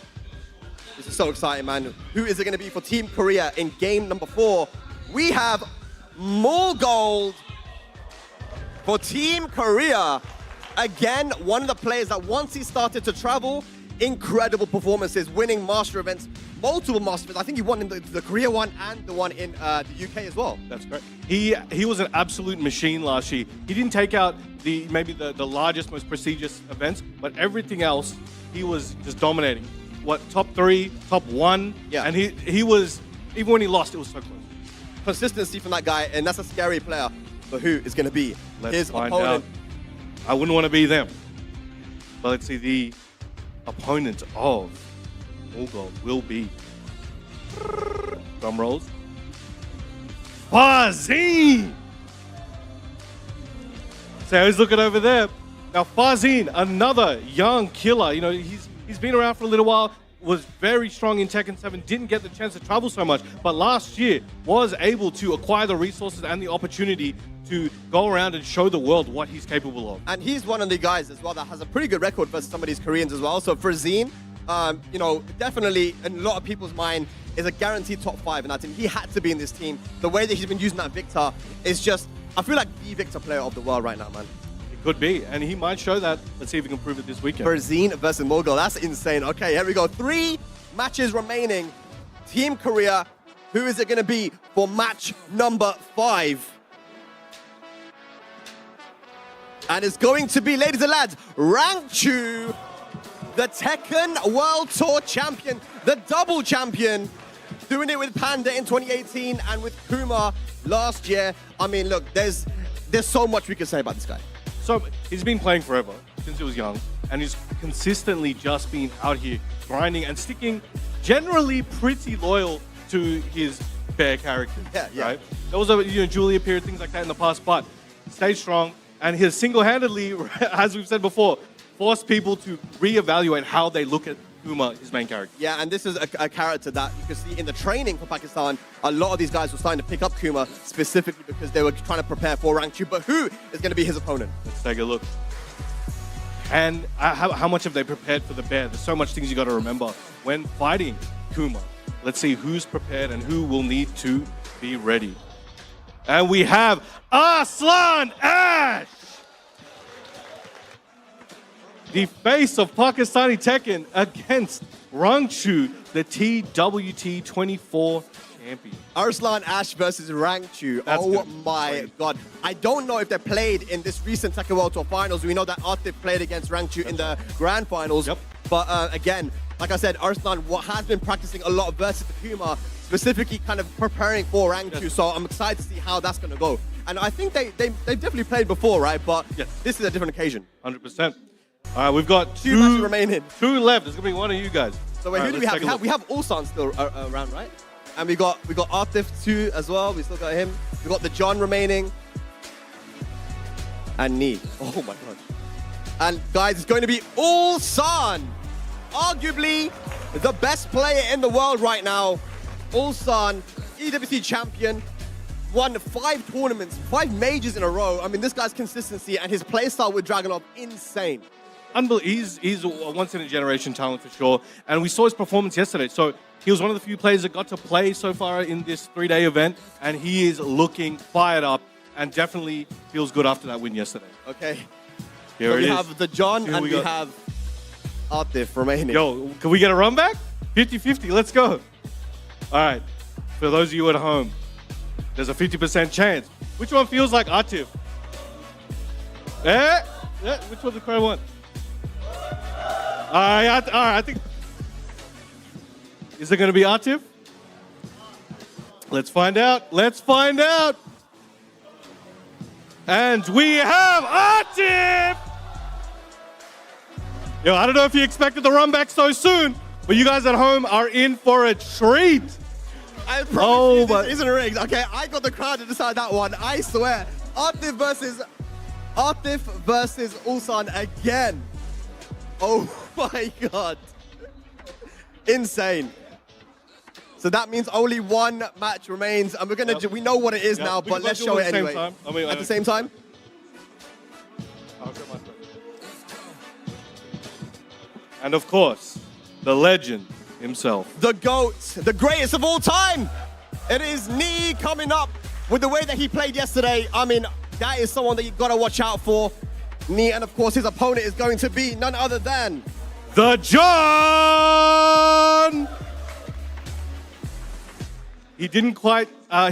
This is so exciting, man. Who is it going to be for Team Korea in game number 4? We have Morgold for Team Korea. Again, one of the players that once he started to travel, incredible performances, winning master events, multiple master events. I think he won in the Korea one and the one in the UK as well. That's correct. He was an absolute machine last year. He didn't take out maybe the largest, most prestigious events, but everything else, he was just dominating. Top 3, top 1, yeah. And he was, even when he lost, it was so close. Consistency from that guy, and that's a scary player. But who is going to be his opponent? Out. I wouldn't want to be them. But let's see, the opponent of Morgold will be, drum rolls, Fazine! So he's looking over there. Now Fazine, another young killer. He's been around for a little while, was very strong in Tekken 7, didn't get the chance to travel so much, but last year was able to acquire the resources and the opportunity to go around and show the world what he's capable of. And he's one of the guys as well that has a pretty good record versus some of these Koreans as well. So Fazine, definitely in a lot of people's mind is a guaranteed top 5 in that team. He had to be in this team. The way that he's been using that Victor is just, I feel like the Victor player of the world right now, man. It could be, and he might show that. Let's see if he can prove it this weekend. Fazine versus Morgold, that's insane. Okay, here we go. 3 matches remaining. Team Korea, who is it going to be for match number 5? And it's going to be, ladies and lads, Rangchu, the Tekken World Tour champion, the double champion, doing it with Panda in 2018 and with Kuma last year. I mean, look, there's so much we can say about this guy. So he's been playing forever, since he was young, and he's consistently just been out here grinding and sticking generally pretty loyal to his bear character. Yeah. Right? There was a Julia period, things like that in the past, but stayed strong. And he has single-handedly, as we've said before, forced people to reevaluate how they look at Kuma his main character. Yeah, and this is a character that you can see in the training for Pakistan. A lot of these guys were starting to pick up Kuma specifically because they were trying to prepare for rank 2. But who is going to be his opponent? Let's take a look. And how much have they prepared for the bear? There's so much things you got to remember when fighting Kuma. Let's see who's prepared and who will need to be ready. And we have Arslan Ash, the face of Pakistani Tekken, against Rangchu, the TWT 24 champion. Arslan Ash versus Rangchu. Oh my god. I don't know if they played in this recent Tekken World Tour finals. We know that Atif played against Rangchu in the grand finals. Yep. But again, like I said, Arslan has been practicing a lot versus Kuma, specifically kind of preparing for Rangchu. Yes. So I'm excited to see how that's going to go. And I think they've definitely played before, right? But yes, this is a different occasion. 100%. All right, we've got Two matches remaining. 2 left. It's going to be one of you guys. So wait, All who right, do we let's take a have? look. We have Ulsan still around, right? And we got Atif too as well. We still got him. We got the John remaining. And Nee. Oh my god. And guys, it's going to be Ulsan. Arguably the best player in the world right now. Ulsan, EWC champion. Won 5 tournaments, 5 majors in a row. I mean, this guy's consistency and his playstyle with Dragunov, insane. He's a once-in-a-generation talent for sure. And we saw his performance yesterday. So he was one of the few players that got to play so far in this 3-day event. And he is looking fired up and definitely feels good after that win yesterday. Okay. Here So it we is. have the John and we have Atif remaining. Yo, can we get a run back? 50-50, let's go. All right, for those of you at home, there's a 50% chance. Which one feels like Atif? Yeah, which one's the correct one? All right, I think. Is it going to be Atif? Let's find out. Let's find out. And we have Atif! Yo, I don't know if you expected the run back so soon, but you guys at home are in for a treat. I promise you this isn't rigged. Okay, I got the crowd to decide that one. I swear. Atif versus Ulsan again. Oh my god. Insane. So that means only one match remains, and we know what it is now, but let's show it anyway. At the same time? And of course, the legend himself. The GOAT, the greatest of all time. It is Nee coming up with the way that he played yesterday. I mean, that is someone that you've got to watch out for. Nee, and of course, his opponent is going to be none other than the John! He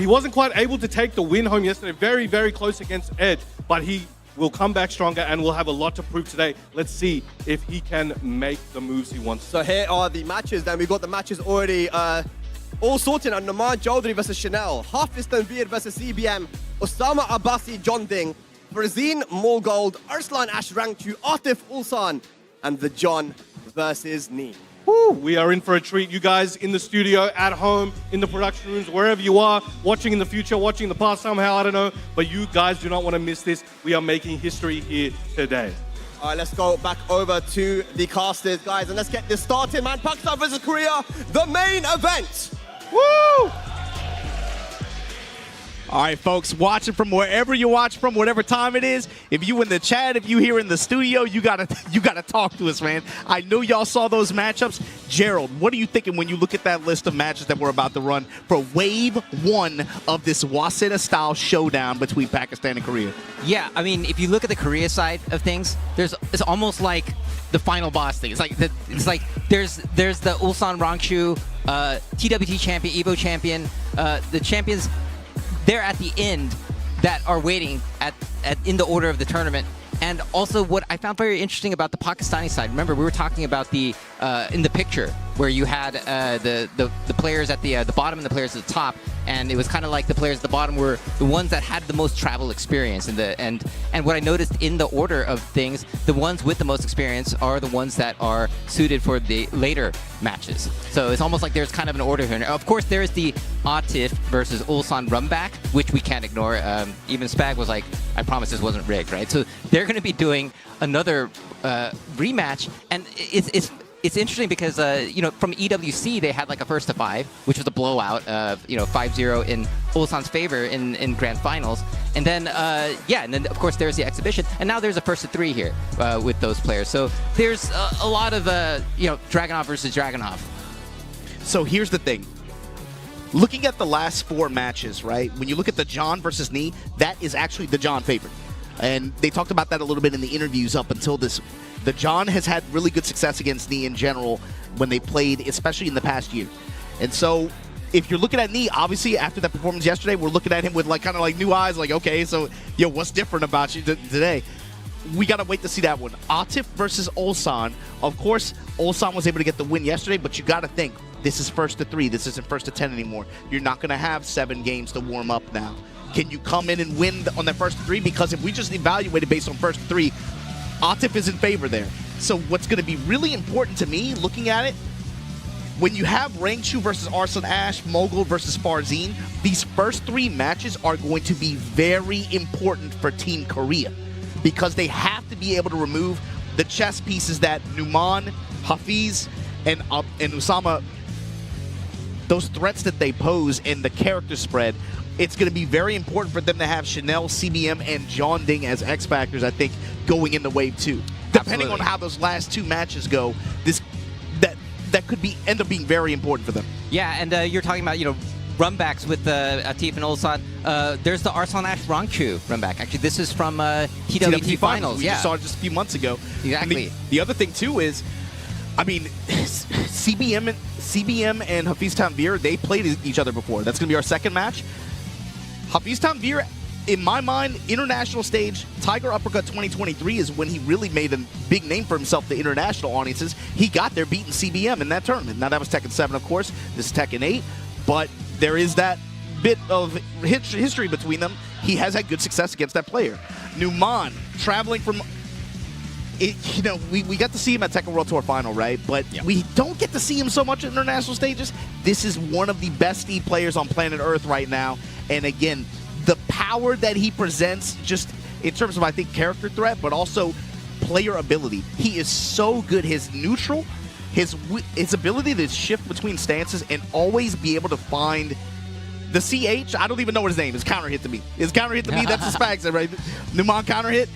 wasn't quite able to take the win home yesterday. Very, very close against Edge, but he will come back stronger and will have a lot to prove today. Let's see if he can make the moves he wants. So here are the matches. Then we've got the matches already all sorted. And Naman Chaudhary versus Chanel, Hafiz Tanveer versus CBM, Osama Abbasi John Ding, Farzeen Molgold, Arslan Ash Rangchu, Atif Ulsan, and the John versus Nee. Woo, we are in for a treat. You guys in the studio, at home, in the production rooms, wherever you are, watching in the future, watching in the past somehow, I don't know. But you guys do not want to miss this. We are making history here today. All right, let's go back over to the casters, guys, and let's get this started, man. Pakistan versus Korea, the main event. Woo! All right, folks, watching from wherever you watch from, whatever time it is. If you in the chat, if you here in the studio, you gotta talk to us, man. I know y'all saw those matchups. Gerald, what are you thinking when you look at that list of matches that we're about to run for Wave 1 of this Waseda-style showdown between Pakistan and Korea? Yeah, I mean, if you look at the Korea side of things, it's almost like the final boss thing. It's like there's the Ulsan Rangchu, TWT champion, Evo champion, the champions. They're at the end that are waiting in the order of the tournament. And also what I found very interesting about the Pakistani side, remember we were talking about the in the picture where you had the players at the bottom and the players at the top, and it was kind of like the players at the bottom were the ones that had the most travel experience. And what I noticed in the order of things, the ones with the most experience are the ones that are suited for the later matches. So it's almost like there's kind of an order here. Of course, there is the Atif versus Ulsan run back, which we can't ignore. Even Spag was like, I promise this wasn't rigged, right? So they're going to be doing another rematch, and it's it's interesting because from EWC they had like a first to 5, which was a blowout of 5-0 in Ulsan's favor in grand finals, and then and then of course there's the exhibition, and now there's a first to 3 here with those players. So there's a lot of Dragunov versus Dragunov. So here's the thing. Looking at the last 4 matches, right? When you look at the John versus Knee, that is actually the John favorite. And they talked about that a little bit in the interviews up until this. The John has had really good success against Knee in general when they played, especially in the past year. And so if you're looking at Knee, obviously after that performance yesterday, we're looking at him with kind of new eyes, like, okay, so what's different about you today? We got to wait to see that one. Atif versus Ulsan. Of course, Ulsan was able to get the win yesterday, but you got to think, this is first to 3. This isn't first to 10 anymore. You're not going to have 7 games to warm up now. Can you come in and win on that first to 3? Because if we just evaluate it based on first to 3, Atif is in favor there. So what's going to be really important to me, looking at it, when you have Rangchu versus Arslan Ash, Mogul versus Farzin, these first 3 matches are going to be very important for Team Korea because they have to be able to remove the chess pieces that Numan, Hafiz, and Usama, those threats that they pose in the character spread. It's going to be very important for them to have Chanel, CBM, and John Ding as X Factors, I think, going in the Wave 2. Depending on how those last 2 matches go, that could end up being very important for them. Yeah, and you're talking about, runbacks with Atif and Ulsan. There's the Arslan Ash Rangchu runback. Actually, this is from TWT Finals. We just saw it just a few months ago. Exactly. And the other thing, too, is, CBM and Hafiz Tanvir, they played each other before. That's going to be our second match. Hafiz Tanvir, in my mind, international stage, Tiger Uppercut 2023 is when he really made a big name for himself to international audiences. He got there beating CBM in that tournament. Now, that was Tekken 7, of course. This is Tekken 8. But there is that bit of history between them. He has had good success against that player. Numan, traveling from... we got to see him at Tekken World Tour Final, right? But we don't get to see him so much at international stages. This is one of the best players on planet Earth right now. And again, the power that he presents, just in terms of, I think, character threat, but also player ability. He is so good. His neutral, his ability to shift between stances and always be able to find the CH. I don't even know what his name is. Counter hit to me. His counter hit to me. That's the Spags, right? Numan counter hit.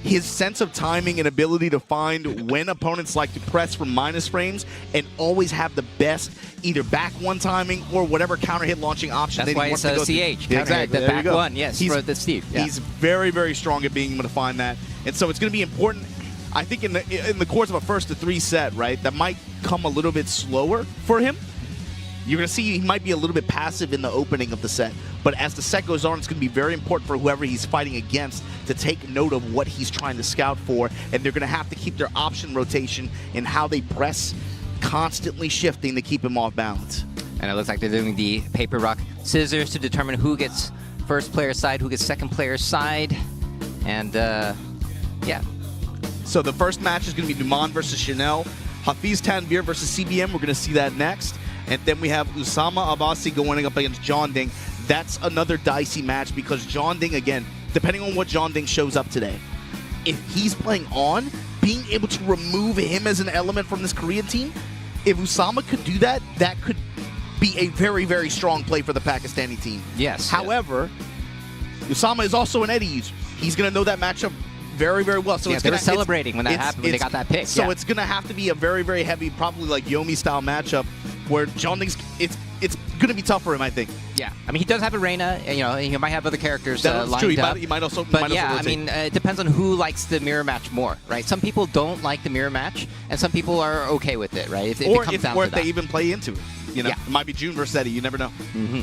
His sense of timing and ability to find when opponents like to press from minus frames and always have the best either back one timing or whatever counter hit launching option. That's that why he wants it's to go CH. through. Exactly. The back one, yes, for the Steve. Yeah. He's very, very strong at being able to find that. And so it's going to be important, I think, in the course of a first to 3 set, right, that might come a little bit slower for him. You're going to see he might be a little bit passive in the opening of the set. But as the set goes on, it's going to be very important for whoever he's fighting against to take note of what he's trying to scout for. And they're going to have to keep their option rotation and how they press constantly shifting to keep him off balance. And it looks like they're doing the paper, rock, scissors to determine who gets first player side, who gets second player side. And, yeah. So the first match is going to be Numan versus Chanel. Hafiz Tanvir versus CBM. We're going to see that next. And then we have Usama Abbasi going up against John Ding. That's another dicey match because John Ding, again, depending on what John Ding shows up today, if he's playing on, being able to remove him as an element from this Korean team, if Usama could do that, that could be a very, very strong play for the Pakistani team. Yes. However, Usama is also an Eddie user. He's going to know that matchup very, very well. So yeah, it's they were gonna, celebrating when that happened, when they got that pick. So it's going to have to be a very, very heavy, probably like Yomi-style matchup where John Ding's, it's going to be tough for him, I think. Yeah, I mean, he does have a Reina, he might have other characters That's lined true. up. He might also But yeah, rotate. I mean, it depends on who likes the mirror match more, right? Some people don't like the mirror match, and some people are okay with it, right? If it comes down to if they even play into it. It might be June versus Eddie. You never know. Mm-hmm.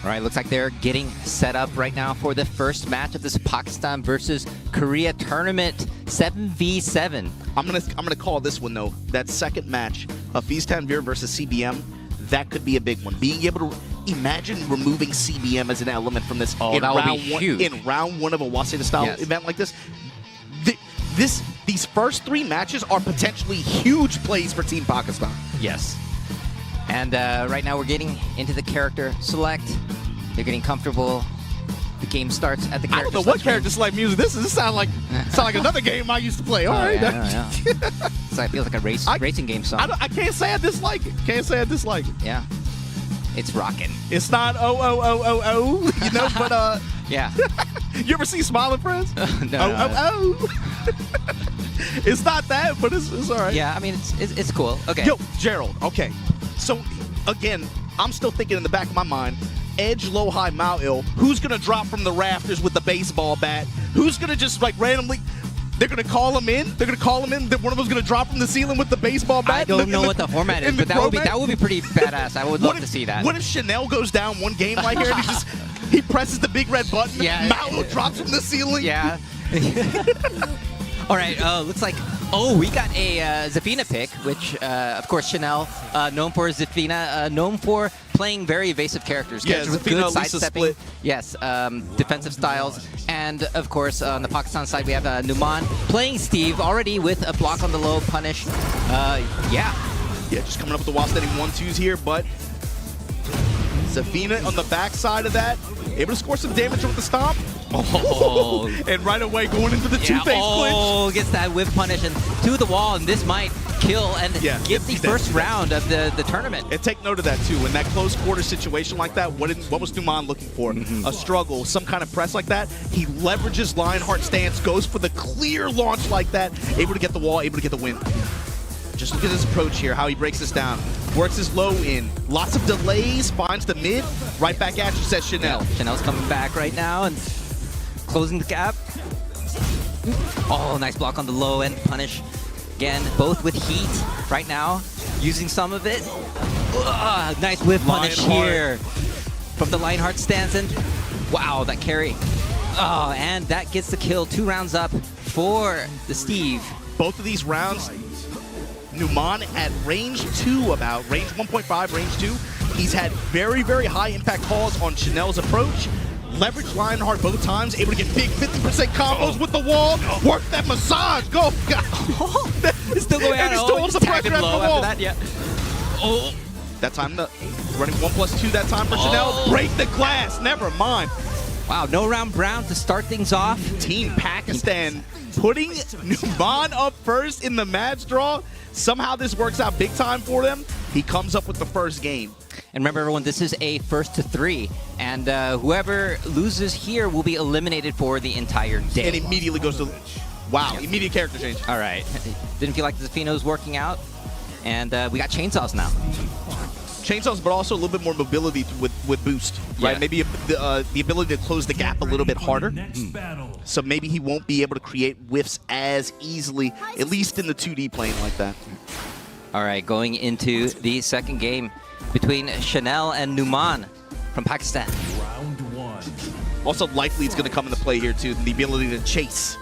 All right, looks like they're getting set up right now for the first match of this Pakistan versus Korea tournament, 7v7. I'm gonna call this one though. That second match, Hafiz Tanvir versus CBM, that could be a big one. Being able to imagine removing CBM as an element from this that would be huge. In round one of a Waseda style event like this. These first 3 matches are potentially huge plays for Team Pakistan. Yes. And right now we're getting into the character select. They're getting comfortable. The game starts at the character. I don't know what character select music this is. This sounds like another game I used to play. All right. Yeah. So it feels like a racing game song. I can't say I dislike it. Can't say I dislike it. Yeah. It's rocking. It's not you know, but Yeah. you ever see Smiling Friends? No. It's not that, but it's all right. Yeah, I mean, it's cool. Okay. Yo, Gerald, okay. So, again, I'm still thinking in the back of my mind, edge, low, high, Mao-Il. Who's going to drop from the rafters with the baseball bat? Who's going to just, like, randomly... They're going to call him in? They're going to call him in? That one of them's going to drop from the ceiling with the baseball bat? I don't know what the format is, but that would be pretty badass. I would love to see that. What if Chanel goes down one game right here and he presses the big red button, Yeah. Mao drops from the ceiling? Yeah. All right, looks like, we got a Zafina pick, which, of course, Chanel, known for Zafina, known for playing very evasive characters. Yeah, Characters with Zafina, good Lisa sidestepping. split. Yes, defensive styles. And, of course, on the Pakistan side, we have Numan playing Steve, already with a block on the low punish. Yeah, just coming up with the Waseda 1-2s here, but Zafina on the backside of that, able to score some damage with the stomp. Oh. And right away going into the two-phase clinch. Gets that whip punish and to the wall, and this might kill and get the first round of the tournament. And take note of that too. In that close quarter situation like that, what was Numan looking for? A struggle, some kind of press like that. He leverages Lionheart stance, goes for the clear launch like that, able to get the wall, able to get the win. Just look at his approach here, how he breaks this down. Works his low in. Lots of delays, finds the mid. Right back at you, says Chanel. Yeah, Chanel's coming back right now and closing the gap. Oh, nice block on the low end punish. Again, both with heat right now, using some of it. Nice whip punish here from the Lionheart stance. And wow, that carry. Oh, and that gets the kill. 2 rounds up for the Steve. Both of these rounds, Numan at range 2 about, range 1.5, range 2. He's had very, very high impact calls on Chanel's approach. Leverage Lionheart both times, able to get big 50% combos with the wall. Work that massage, go. It's still going and on. he still holds the pressure at the wall. That, yeah. Oh. That time, running 1+2 that time for Chanel. Break the glass, never mind. Wow, no round brown to start things off. Team Pakistan putting Numan up first in the match draw. Somehow this works out big time for them. He comes up with the first game. And remember, everyone, this is a 1st to 3, and whoever loses here will be eliminated for the entire day. And immediately goes to, wow, immediate character change. All right. Didn't feel like the Zafina was working out, and we got chainsaws now. Chainsaws, but also a little bit more mobility with boost, right? Yeah. Maybe the ability to close the gap a little bit harder. So maybe he won't be able to create whiffs as easily, at least in the 2D plane like that. All right, going into the second game between Chanel and Numan from Pakistan. Also, life lead's going to come into play here too, the ability to chase.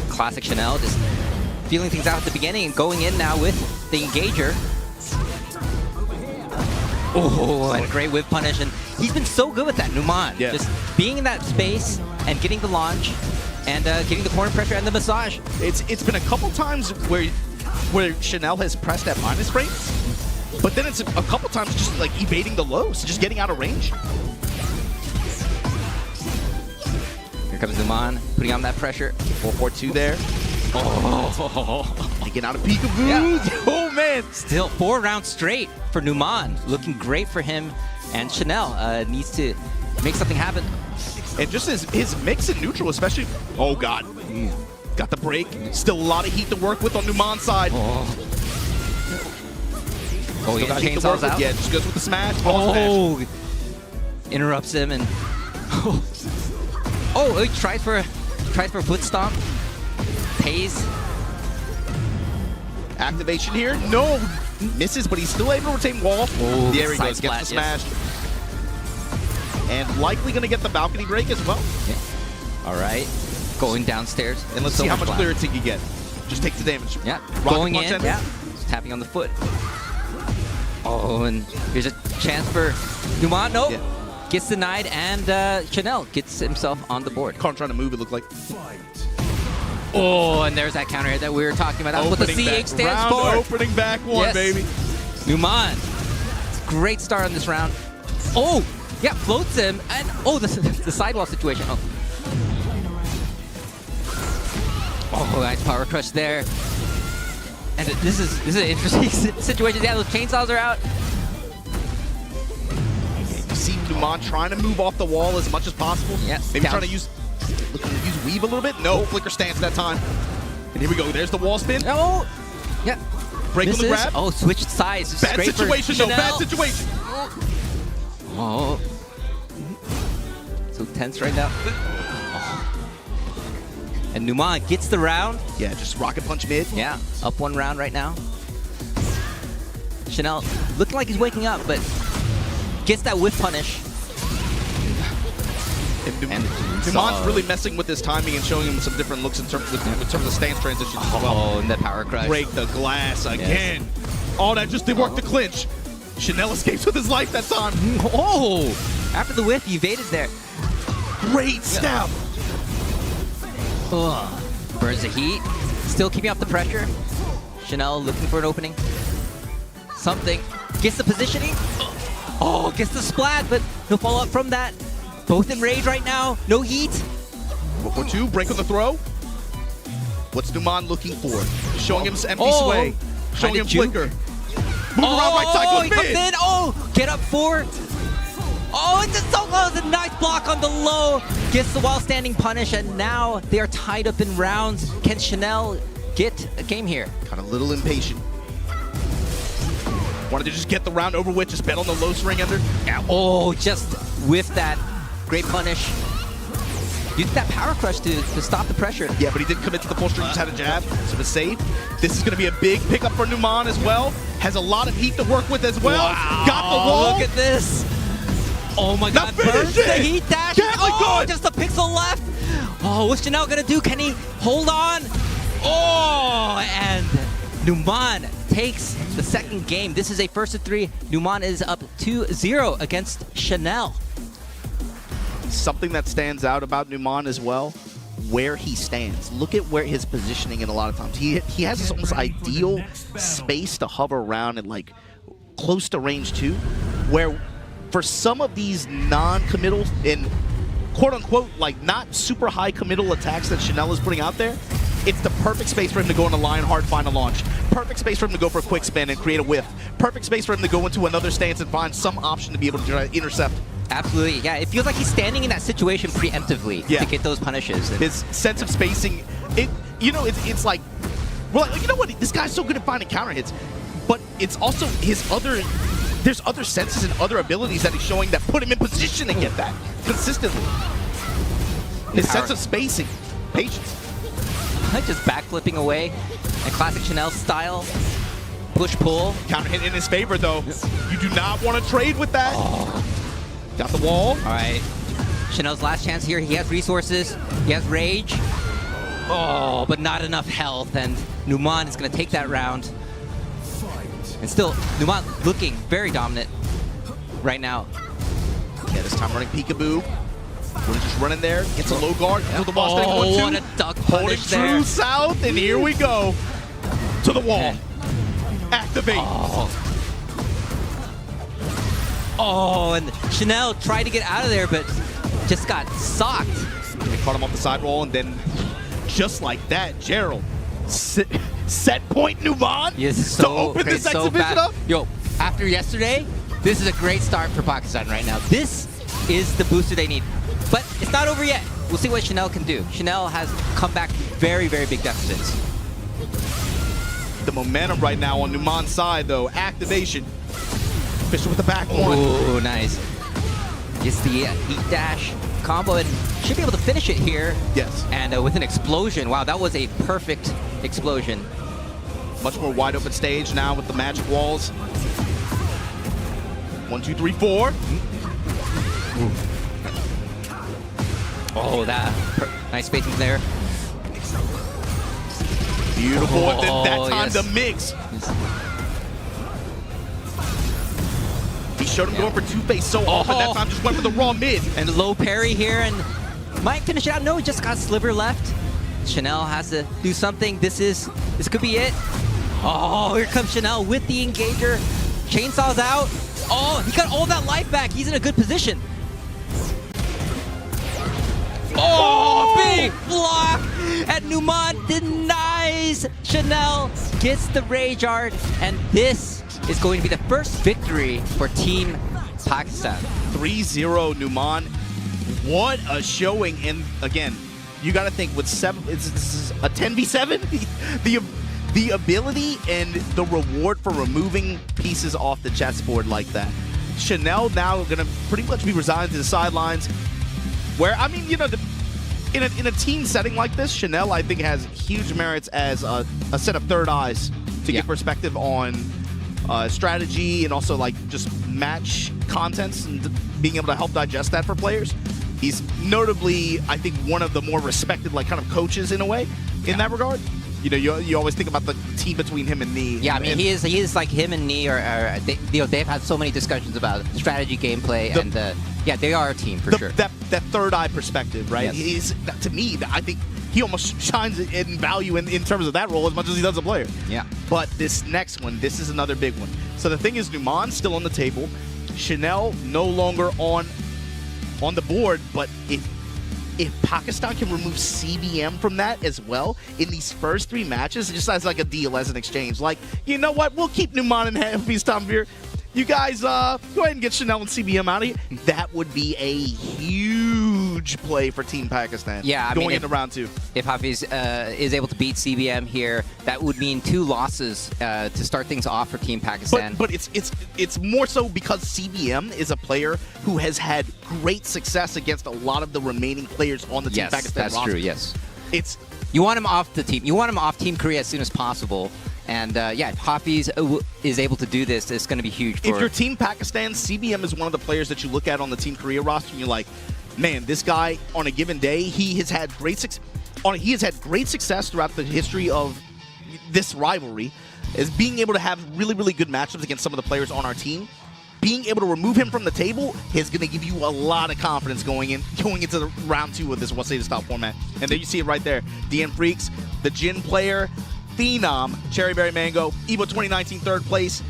Classic Chanel, just feeling things out at the beginning and going in now with the engager. Oh, and a great whip punish, and he's been so good with that, Numan. Yeah. Just being in that space and getting the launch and getting the corner pressure and the massage. It's been a couple times where Chanel has pressed at minus frames, but then it's a couple times just like evading the lows, just getting out of range. Here comes Numan, putting on that pressure. 4-4-2 there. Oh, Taking out a peekaboo. Yeah. Oh, man. Still 4 rounds straight for Numan. Looking great for him. And Chanel needs to make something happen. And just his mix in neutral, especially. Oh, God. Got the break. Still a lot of heat to work with on Numan's side. Oh, he got heat to chainsaws work with. out. Yeah, just goes with the smash. Oh, interrupts him and. Oh, he tries for a foot stomp. Pays. Activation here. No. Misses, but he's still able to retain wall. Oh, there he side goes. Gets the splat, smash. And likely going to get the balcony break as well. Yeah. All right. Going downstairs. And let's So see how much flat. clearance he can get. Just take the damage. Yeah. Rocket Going punch in. ender. Yeah. Just tapping on the foot. Oh, and here's a chance for Numan. Nope. Yeah. Gets denied, and Chanel gets himself on the board. Karn trying to move, it looked like. Oh, and there's that counter hit that we were talking about. That's what the CH stands round for. Opening back one, Yes. baby. Numan. Great start on this round. Oh, yeah, floats him. And oh, the sidewall situation. Oh, nice power crush there. And this is an interesting situation. Yeah, those chainsaws are out. You see Numan trying to move off the wall as much as possible. Yeah, Maybe trying to use weave a little bit. No, flicker stance that time. And here we go. There's the wall spin. Oh, yeah. Break on the grab. Oh, switched sides. Bad Straight for situation, though. Bad Chanel. situation. Oh. So tense right now. Oh. And Numan gets the round. Yeah, just rocket punch mid. Yeah, up one round right now. Chanel looking like he's waking up, but gets that whiff punish. And Numan's really messing with his timing and showing him some different looks in terms of stance transitions as well. Oh, and that power crush. Break the glass again. Oh, that just didn't work the clinch. Chanel escapes with his life that time. Oh, after the whiff, he evaded there. Great step. Burns the heat. Still keeping up the pressure. Chanel looking for an opening. Something. Gets the positioning. Oh, gets the splat, but no follow up from that. Both in rage right now. No heat. 4-4-2, break on the throw. What's Numan looking for? Showing him some empty Oh, sway. Showing him juke. flicker. Move around right side, goes he comes mid. in. Oh, get up four. Oh, it's just so close. A nice block on the low. Gets the while standing punish, and now they are tied up in rounds. Can Chanel get a game here? Got a little impatient. Wanted to just get the round over with, just bet on the low swing ender. Yeah. Oh, just with that great punish. Used that power crush to stop the pressure. Yeah, but he didn't commit to the full string, just had a jab, so it's safe. This is going to be a big pickup for Numan as well. Has a lot of heat to work with as well. Wow. Got the wall. Look at this. Oh my Now God, finish burns the it. heat dash. Can't let Oh, go. just a pixel left. Oh, what's Chanel gonna do? Can he hold on? Oh, and Numan takes the second game. This is a first of three. Numan is up 2-0 against Chanel. Something that stands out about Numan as well, where he stands. Look at where his positioning in a lot of times. He has this almost ideal space to hover around and like close to range 2, where for some of these non-committal and quote-unquote like not super high committal attacks that Chanel is putting out there, it's the perfect space for him to go in a line hard final launch. Perfect space for him to go for a quick spin and create a whiff. Perfect space for him to go into another stance and find some option to be able to try to intercept. Absolutely, yeah. It feels like he's standing in that situation preemptively Yeah. to get those punishes. His sense of spacing, it's like, well, you know what? This guy's so good at finding counter hits, but it's also there's other senses and other abilities that he's showing that put him in position to get that consistently. His sense of spacing, patience. Just backflipping away in classic Chanel style. Push-pull. Counter hit in his favor, though. You do not want to trade with that. Got the wall. All right. Chanel's last chance here. He has resources. He has rage. Oh, but not enough health. And Numan is going to take that round. And still, Numan looking very dominant right now. Yeah, this time running peekaboo. We're just running there. Gets a low guard. To the wall. Oh, Standing 1-2. what a duck Holding punish true there. south, and here we go. To the wall. Activate. Oh, and Chanel tried to get out of there, but just got socked. They caught him off the side wall, and then just like that, Gerald set point Numan Yes, to open this exhibition up. Yo, after yesterday, this is a great start for Pakistan right now. This is the booster they need. But it's not over yet. We'll see what Chanel can do. Chanel has come back very, very big deficits. The momentum right now on Numan's side, though. Activation. Fisher with the back one. Ooh, nice. Gets the heat dash combo and should be able to finish it here. Yes. And with an explosion. Wow, that was a perfect explosion. Much more wide open stage now with the magic walls. 1, 2, 3, 4. Oh, that nice spacing there. Beautiful. And then that Oh, time yes. the mix. He showed him going for two-face so often. That time just went for the raw mid. And low parry here and might finish it out. No, just got sliver left. Chanel has to do something. This could be it. Oh, here comes Chanel with the engager. Chainsaw's out. Oh, he got all that life back. He's in a good position. Oh, big block! And Numan denies. Chanel gets the Rage Art, and this is going to be the first victory for Team Pakistan. 3-0 Numan. What a showing. And again, you got to think with this is a 10v7. The ability and the reward for removing pieces off the chessboard like that. Chanel now going to pretty much be resigned to the sidelines. Where, I mean, you know, in a team setting like this, Chanel, I think, has huge merits as a set of third eyes to get perspective on strategy and also, like, just match contents and being able to help digest that for players. He's notably, I think, one of the more respected, like, kind of coaches in a way in that regard. You know, you always think about the team between him and Nee. Yeah, I mean, he is like him and Nee they've had so many discussions about strategy, gameplay, and yeah, they are a team for sure. That third eye perspective, right? Yes. To me, I think he almost shines in value in terms of that role as much as he does a player. Yeah. But this next one, this is another big one. So the thing is, Numan's still on the table. Chanel no longer on the board, but if Pakistan can remove CBM from that as well in these first 3 matches, just as like a deal, as an exchange, like, you know what, we'll keep Numan and Hafiz Tanvir. You guys go ahead and get Chanel and CBM out of here. That would be a huge play for Team Pakistan. Yeah, I going mean, into round 2. If Hafiz is able to beat CBM here, that would mean 2 losses to start things off for Team Pakistan. But it's more so because CBM is a player who has had great success against a lot of the remaining players on the Team Pakistan roster. That's true, yes. You want him off the team. You want him off Team Korea as soon as possible. And yeah, if Hafiz is able to do this, it's going to be huge for... If you're Team Pakistan, CBM is one of the players that you look at on the Team Korea roster and you're like, man, this guy on a given day, he has had great success throughout the history of this rivalry, is being able to have really, really good matchups against some of the players on our team. Being able to remove him from the table is going to give you a lot of confidence going into the round 2 of this Waseda style format. And there you see it right there. DN Freaks, the Jin player, Phenom, Cherry Berry Mango, EVO 2019 third place,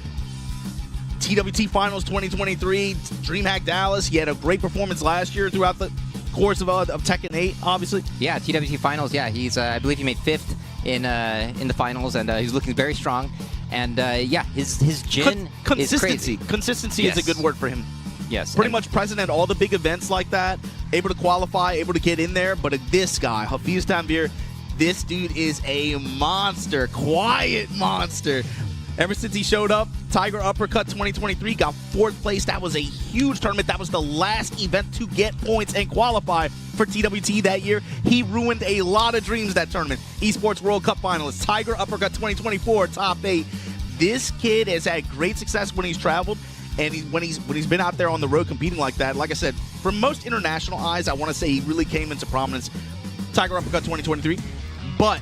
TWT Finals 2023, DreamHack Dallas. He had a great performance last year throughout the course of Tekken 8, obviously. Yeah, TWT Finals. Yeah, he's I believe he made 5th in the finals, and he's looking very strong. And yeah, his Jin is crazy. Consistency is a good word for him. Yes. Pretty much present at all the big events like that, able to qualify, able to get in there. But this guy, Hafiz Tanvir, this dude is a monster, quiet monster. Ever since he showed up, Tiger Uppercut 2023 got 4th place. That was a huge tournament. That was the last event to get points and qualify for TWT that year. He ruined a lot of dreams that tournament. Esports World Cup finalist, Tiger Uppercut 2024, top 8. This kid has had great success when he's traveled, and when he's been out there on the road competing like that. Like I said, for most international eyes, I want to say he really came into prominence, Tiger Uppercut 2023. But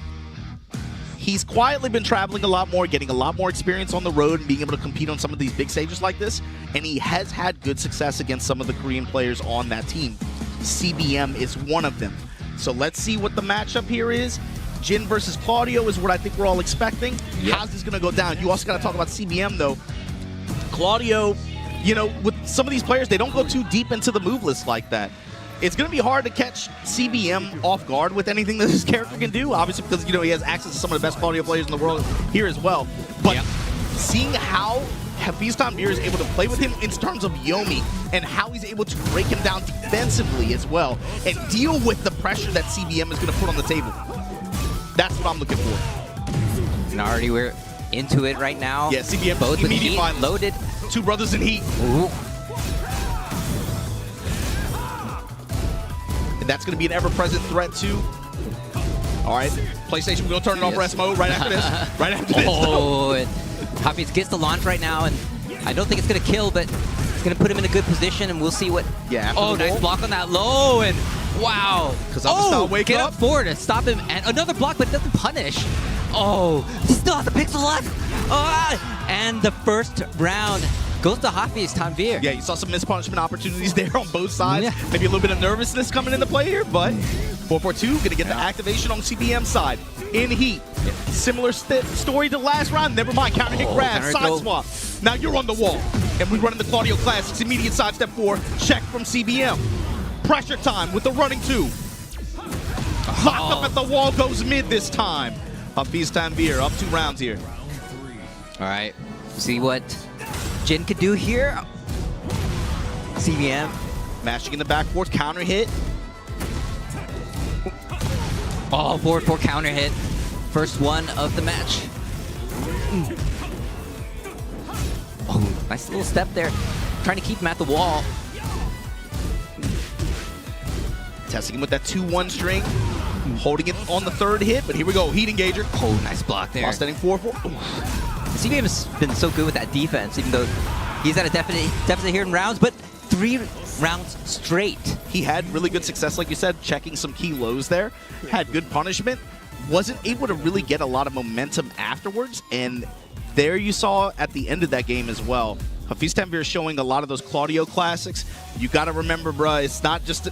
he's quietly been traveling a lot more, getting a lot more experience on the road and being able to compete on some of these big stages like this. And he has had good success against some of the Korean players on that team. CBM is one of them. So let's see what the matchup here is. Jin versus Claudio is what I think we're all expecting. Yep. How's this going to go down? You also got to talk about CBM, though. Claudio, you know, with some of these players, they don't go too deep into the move list like that. It's going to be hard to catch CBM off guard with anything that his character can do, obviously, because, you know, he has access to some of the best Claudio players in the world here as well. But seeing how Hafiz Tanvir is able to play with him in terms of Yomi and how he's able to break him down defensively as well and deal with the pressure that CBM is going to put on the table. That's what I'm looking for. And already we're into it right now. Yeah, CBM both with heat finals. loaded. 2 brothers in heat. Ooh. And that's going to be an ever-present threat too. All right, PlayStation, we're going to turn it off rest mode right after this. Right after this. Oh, Hafiz gets the launch right now, and I don't think it's going to kill, but it's going to put him in a good position, and we'll see what... Yeah, oh, nice block on that low, and wow. Wake get up. up forward to stop him, and another block, but it doesn't punish. Oh, he still has the pixel left. And the first round goes to Hafiz Tanvir. Yeah, you saw some mispunishment opportunities there on both sides. Yeah. Maybe a little bit of nervousness coming into play here, but 4-4-2 gonna get the activation on CBM's side. In heat. Yeah. Similar story to last round. Never mind, counter hit grab, side swap. Now you're on the wall. And we run in the Claudio Classics. Immediate sidestep 4. Check from CBM. Pressure time with the running 2. Locked up at the wall, goes mid this time. Hafiz Tanvir up 2 rounds here. All right, see what Jin could do here. CBM. Mashing in the back forth, counter hit. Oh, forward 4 counter hit. First one of the match. Oh, nice little step there. Trying to keep him at the wall. Testing him with that 2-1 string. Holding it on the 3rd hit, but here we go. Heat engager. Oh, nice block there. While standing 4-4. CBM has been so good with that defense, even though he's at a deficit here in rounds, but 3 rounds straight. He had really good success, like you said, checking some key lows there. Had good punishment. Wasn't able to really get a lot of momentum afterwards, and there you saw at the end of that game as well. Hafiz Tanvir showing a lot of those Claudio classics. You got to remember, bruh, it's not just...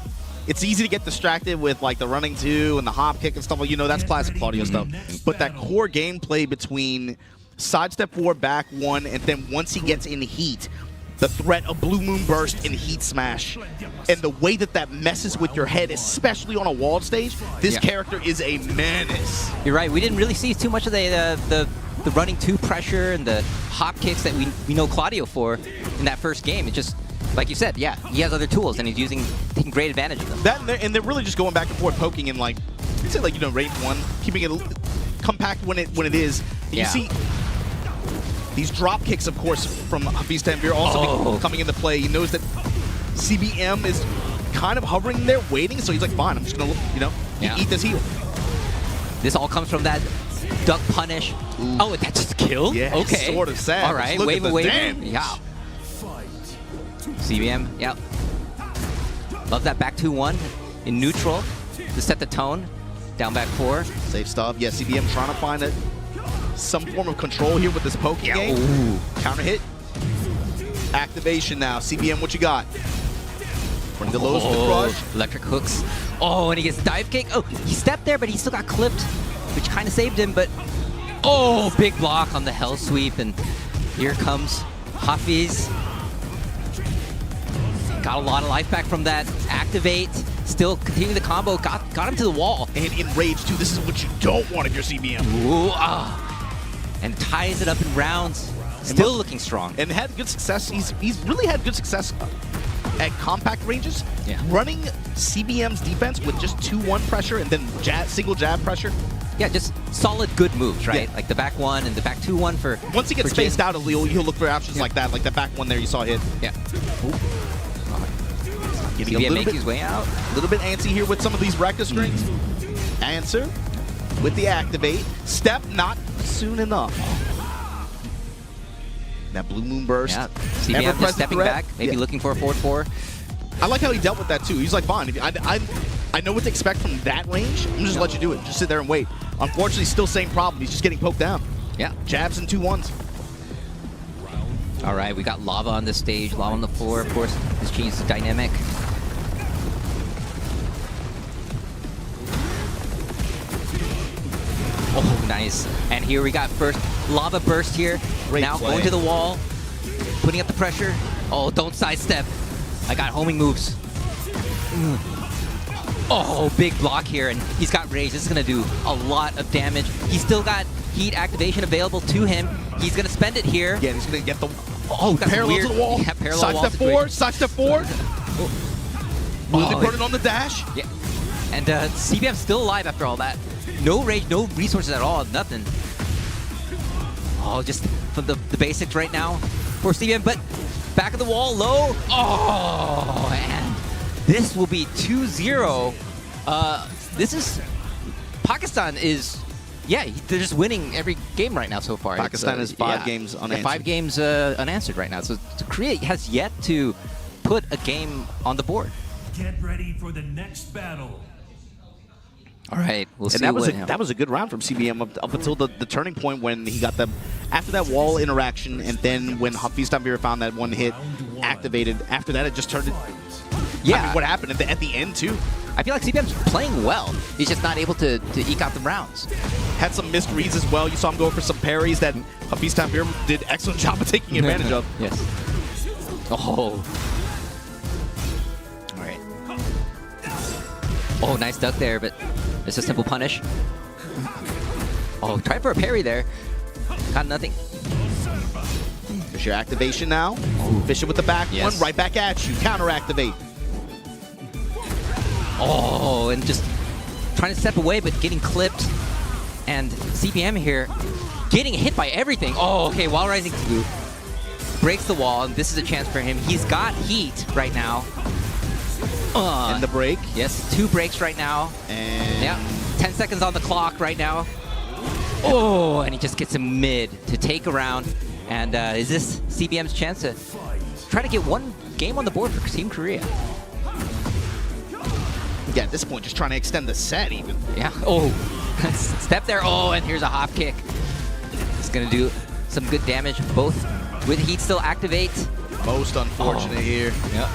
It's easy to get distracted with like the running 2 and the hop kick and stuff. You know, that's classic Claudio stuff. But that core gameplay between sidestep 4, back 1, and then once he gets in heat, the threat of Blue Moon Burst and Heat Smash, and the way that that messes with your head, especially on a walled stage, this character is a menace. You're right. We didn't really see too much of the running 2 pressure and the hop kicks that we know Claudio for in that first game. It just, like you said, yeah, he has other tools and he's taking great advantage of them. That and they're really just going back and forth, poking in like, I'd say like, you know, range 1, keeping it compact when it is. And you see these drop kicks, of course, from Hafiz Tanvir also coming into play. He knows that CBM is kind of hovering there, waiting, so he's like, fine, I'm just gonna, you know, eat this heel. This all comes from that duck punish. Ooh. Oh, that just killed? Yeah, okay. Sort of sad. All right, wave. Yeah. CBM, yeah. Love that back 2-1 in neutral to set the tone. Down back 4. Safe stuff. Yeah, CBM trying to find some form of control here with this poking game. Ooh. Counter hit. Activation now. CBM, what you got? Bring the lows with the crush. Electric hooks. Oh, and he gets dive kick. Oh, he stepped there, but he still got clipped, which kind of saved him, but big block on the hell sweep, and here comes Hafiz. Got a lot of life back from that. Activate. Still continuing the combo. Got him to the wall. And in rage, too. This is what you don't want if you're CBM. Ooh, and ties it up in rounds. Still looking strong. And had good success. He's really had good success at compact ranges. Yeah. Running CBM's defense with just 2-1 pressure and then single jab pressure. Yeah, just solid good moves, right? Yeah. Like the back 1 and the back 2-1 for... Once he gets spaced out, he'll look for options like that. Like the back 1 there you saw hit. Yeah. Getting CBM making his way out. A little bit antsy here with some of these Rekka strings. Answer with the activate. Step not soon enough. That Blue Moon Burst. Yeah, CBM just stepping back, maybe looking for a 4-4. I like how he dealt with that too. He's like, fine, I know what to expect from that range. I'm just gonna let you do it. Just sit there and wait. Unfortunately, still same problem. He's just getting poked down. Yeah. Jabs and 2-1s. All right, we got Lava on the stage, Lava on the floor. Of course, this changes the dynamic. Oh, nice. And here we got first Lava Burst here. Great now play. going to the wall, putting up the pressure. Oh, don't sidestep. I got homing moves. Oh, big block here, and he's got rage. This is going to do a lot of damage. He's still got heat activation available to him. He's going to spend it here. Yeah, he's going to get the parallel to the wall. Yeah, parallel side wall step 4, side step 4. Really burning on the dash. Yeah. And CBM's still alive after all that. No rage, no resources at all, nothing. Oh, just for the basics right now for CBM, but back of the wall, low. Oh, and this will be 2-0. This is, Pakistan is, yeah, they're just winning every game right now so far. Pakistan is 5 games unanswered. 5 games unanswered right now. So Korea has yet to put a game on the board. Get ready for the next battle. All right, we'll see. And that was a good round from CBM up until the turning point when he got them after that wall interaction, and then when Hafiz Tanvir found that 1 hit activated. After that, it just turned it. Yeah. I mean, what happened at the end too? I feel like CBM's playing well. He's just not able to eke out the rounds. Had some missed reads as well. You saw him go for some parries that Hafiz Tanvir did an excellent job of taking advantage of. Yes. Oh. All right. Oh, nice duck there, but It's a simple punish. Oh, try for a parry there. Got nothing. There's your activation now. Fishing with the back one, right back at you. Counter activate. Oh, and just trying to step away, but getting clipped. And CBM here getting hit by everything. Oh, okay, wall rising to boot. Breaks the wall, and this is a chance for him. He's got heat right now. And the break. Yes, 2 breaks right now. And yeah, 10 seconds on the clock right now. Oh, and he just gets him mid to take a round. And is this CBM's chance to try to get 1 game on the board for Team Korea? Yeah, at this point, just trying to extend the set even. Yeah. Oh, step there. Oh, and here's a hop kick. It's going to do some good damage, both with heat still activate. Most unfortunate here. Yep.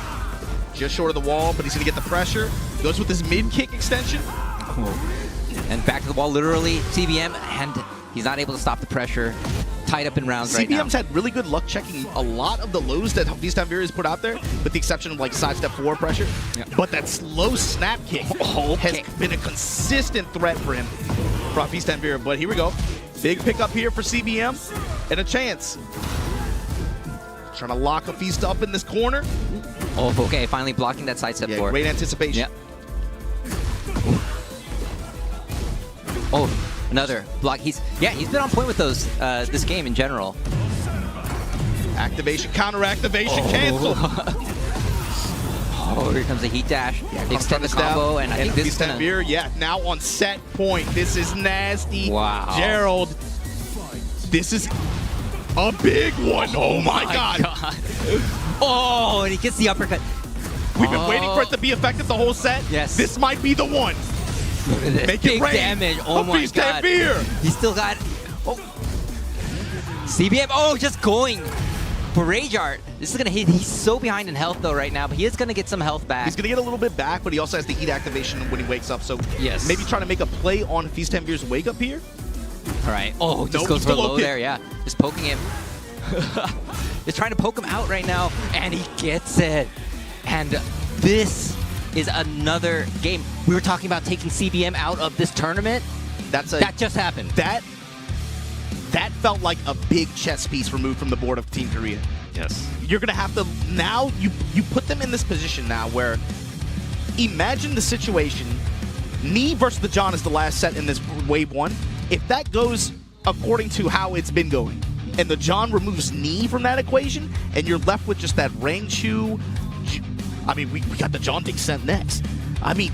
Just short of the wall, but he's going to get the pressure. Goes with his mid-kick extension. And back to the wall, literally, CBM, and he's not able to stop the pressure. Tied up in rounds right now. CBM's had really good luck checking a lot of the lows that Vista has put out there, with the exception of like sidestep forward pressure. Yep. But that slow snap kick has been a consistent threat for him from Vista. But here we go. Big pickup here for CBM and a chance. Trying to lock a Vista up in this corner. Oh, okay, finally blocking that sidestep forward. Great anticipation. Yep. Oh, another block. He's been on point with those this game in general. Activation, counter activation, cancel. Oh, here comes the heat dash. They extend the combo, and I think this is gonna... Yeah, now on set point. This is nasty. Wow. Gerald, this is a big one. Oh my God. Oh, and he gets the uppercut. We've been waiting for it to be effective the whole set. Yes. This might be the one. Make Big it rain. damage. Oh my God. He still got... Oh. CBM, oh, just going for Rage Art. This is going to hit. He's so behind in health, though, right now, but he is going to get some health back. He's going to get a little bit back, but he also has the heat activation when he wakes up, so yes. Maybe trying to make a play on Feast 10 Beer's wake up here. All right. Oh, just goes for low there, yeah. Just poking him. Just trying to poke him out right now, and he gets it. And this is another game. We were talking about taking CBM out of this tournament. That just happened. That felt like a big chess piece removed from the board of Team Korea. Yes. You're gonna have to now. You put them in this position now where, imagine the situation. Knee versus the John is the last set in this wave 1. If that goes according to how it's been going, and the John removes Knee from that equation, and you're left with just that Rangchu. I mean, we got the John sent next. I mean,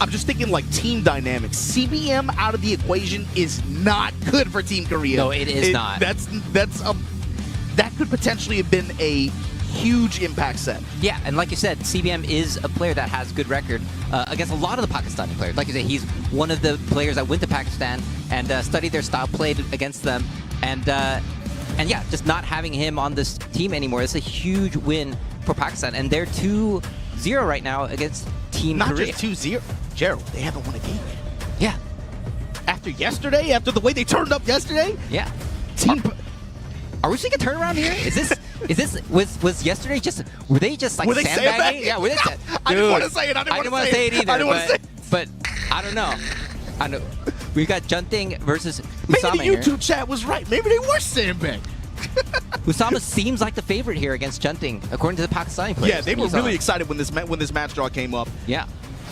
I'm just thinking like team dynamics. CBM out of the equation is not good for Team Korea. No, it is not. That could potentially have been a huge impact set. Yeah, and like you said, CBM is a player that has good record against a lot of the Pakistani players. Like you said, he's one of the players that went to Pakistan and studied their style, played against them, and yeah, just not having him on this team anymore, it's a huge win for Pakistan, and they're 2-0 right now against Team Korea. Not just 2-0. Gerald, they haven't won a game yet. Yeah. After yesterday, after the way they turned up yesterday? Yeah. Are we seeing a turnaround here? Was yesterday just, were they just like sandbagging? Yeah, were they? I didn't want to say it. I didn't want to say it either. I didn't want to say it. But I don't know. I know. We got Junting versus Usama. Maybe the YouTube chat was right. Maybe they were sandbagging. Usama seems like the favorite here against Junting, according to the Pakistani players. Yeah, they were really excited when this match draw came up. Yeah.